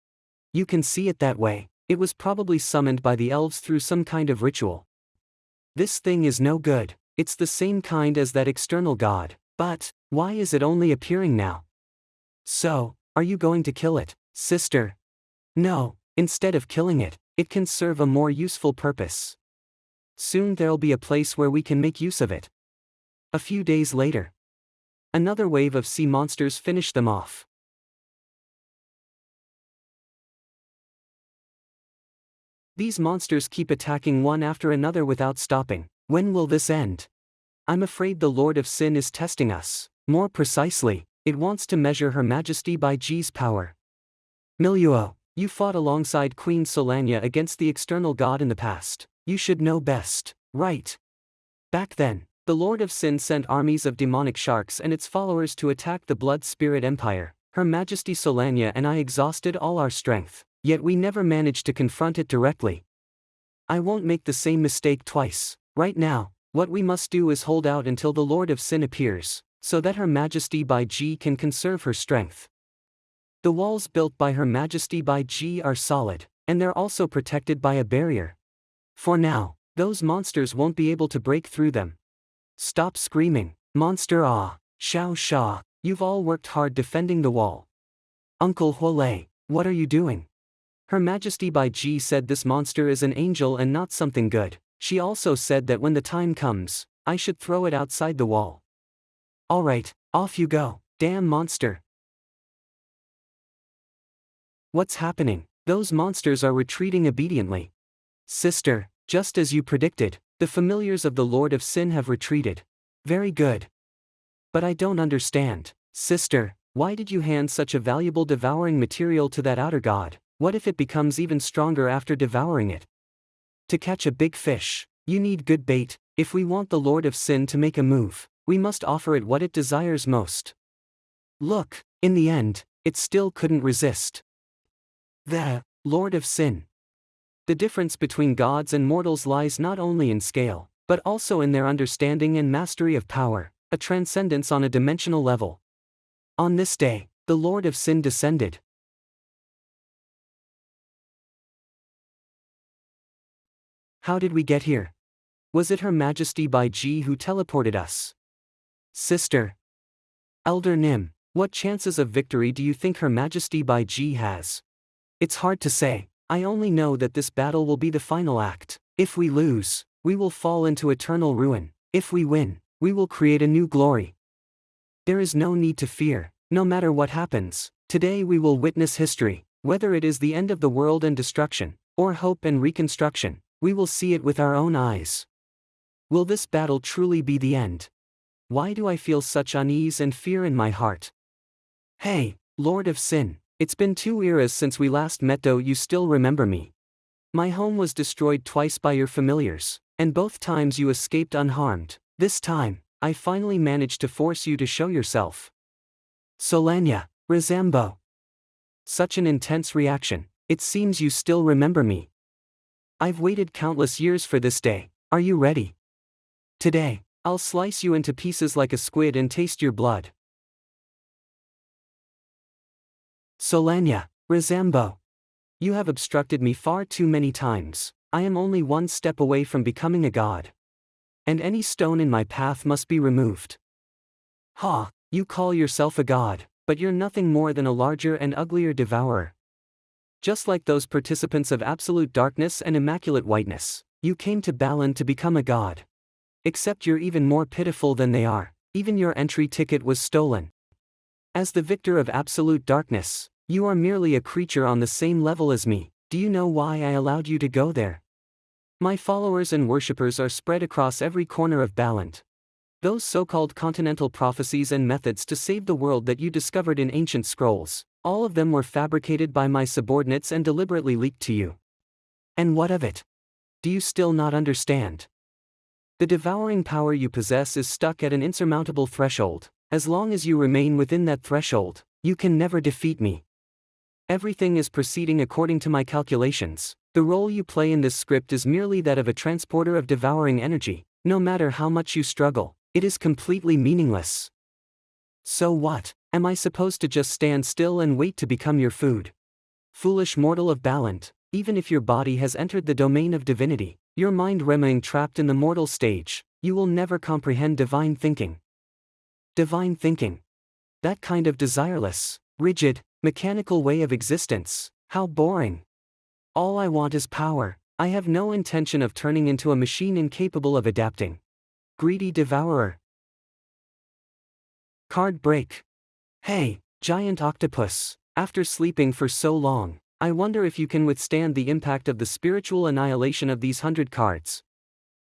You can see it that way. It was probably summoned by the elves through some kind of ritual. This thing is no good. It's the same kind as that external god, but why is it only appearing now? So, are you going to kill it, sister? No, instead of killing it, it can serve a more useful purpose. Soon there'll be a place where we can make use of it. A few days later. Another wave of sea monsters finished them off. These monsters keep attacking one after another without stopping. When will this end? I'm afraid the Lord of Sin is testing us. More precisely, it wants to measure Her Majesty by G's power. Manhua, you fought alongside Queen Solanya against the external god in the past. You should know best, right? Back then, the Lord of Sin sent armies of demonic sharks and its followers to attack the Blood Spirit Empire. Her Majesty Solanya and I exhausted all our strength. Yet we never managed to confront it directly. I won't make the same mistake twice. Right now, what we must do is hold out until the Lord of Sin appears, so that Her Majesty by G can conserve her strength. The walls built by Her Majesty by G are solid, and they're also protected by a barrier. For now, those monsters won't be able to break through them. Stop screaming, monster ah, Xiao Sha, you've all worked hard defending the wall. Uncle Huolei, what are you doing? Her Majesty Bai Ji said this monster is an angel and not something good. She also said that when the time comes, I should throw it outside the wall. Alright, off you go, damn monster. What's happening? Those monsters are retreating obediently. Sister, just as you predicted, the familiars of the Lord of Sin have retreated. Very good. But I don't understand, sister, why did you hand such a valuable devouring material to that outer god? What if it becomes even stronger after devouring it? To catch a big fish, you need good bait. If we want the Lord of Sin to make a move, we must offer it what it desires most. Look, in the end, it still couldn't resist. The Lord of Sin. The difference between gods and mortals lies not only in scale, but also in their understanding and mastery of power, a transcendence on a dimensional level. On this day, the Lord of Sin descended. How did we get here? Was it Her Majesty Bai Ji who teleported us? Sister. Elder Nim, what chances of victory do you think Her Majesty Bai Ji has? It's hard to say, I only know that this battle will be the final act. If we lose, we will fall into eternal ruin. If we win, we will create a new glory. There is no need to fear, no matter what happens. Today we will witness history, whether it is the end of the world and destruction, or hope and reconstruction, we will see it with our own eyes. Will this battle truly be the end? Why do I feel such unease and fear in my heart? Hey, Lord of Sin, it's been 2 eras since we last met, though you still remember me. My home was destroyed twice by your familiars, and both times you escaped unharmed. This time, I finally managed to force you to show yourself. Solania, Razambo. Such an intense reaction, it seems you still remember me. I've waited countless years for this day, are you ready? Today, I'll slice you into pieces like a squid and taste your blood. Solania, Razambo. You have obstructed me far too many times. I am only one step away from becoming a god. And any stone in my path must be removed. Ha, you call yourself a god, but you're nothing more than a larger and uglier devourer. Just like those participants of absolute darkness and immaculate whiteness, you came to Balan to become a god. Except you're even more pitiful than they are, even your entry ticket was stolen. As the victor of absolute darkness, you are merely a creature on the same level as me. Do you know why I allowed you to go there? My followers and worshippers are spread across every corner of Balant. Those so-called continental prophecies and methods to save the world that you discovered in ancient scrolls, all of them were fabricated by my subordinates and deliberately leaked to you. And what of it? Do you still not understand? The devouring power you possess is stuck at an insurmountable threshold. As long as you remain within that threshold, you can never defeat me. Everything is proceeding according to my calculations. The role you play in this script is merely that of a transporter of devouring energy. No matter how much you struggle, it is completely meaningless. So what? Am I supposed to just stand still and wait to become your food? Foolish mortal of Balant, even if your body has entered the domain of divinity, your mind remaining trapped in the mortal stage, you will never comprehend divine thinking. Divine thinking. That kind of desireless, rigid, mechanical way of existence, how boring. All I want is power. I have no intention of turning into a machine incapable of adapting. Greedy devourer. Card break. Hey, giant octopus, after sleeping for so long, I wonder if you can withstand the impact of the spiritual annihilation of these 100 cards.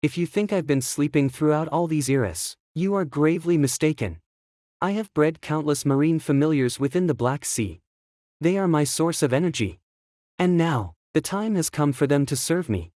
If you think I've been sleeping throughout all these eras, you are gravely mistaken. I have bred countless marine familiars within the Black Sea. They are my source of energy. And now, the time has come for them to serve me.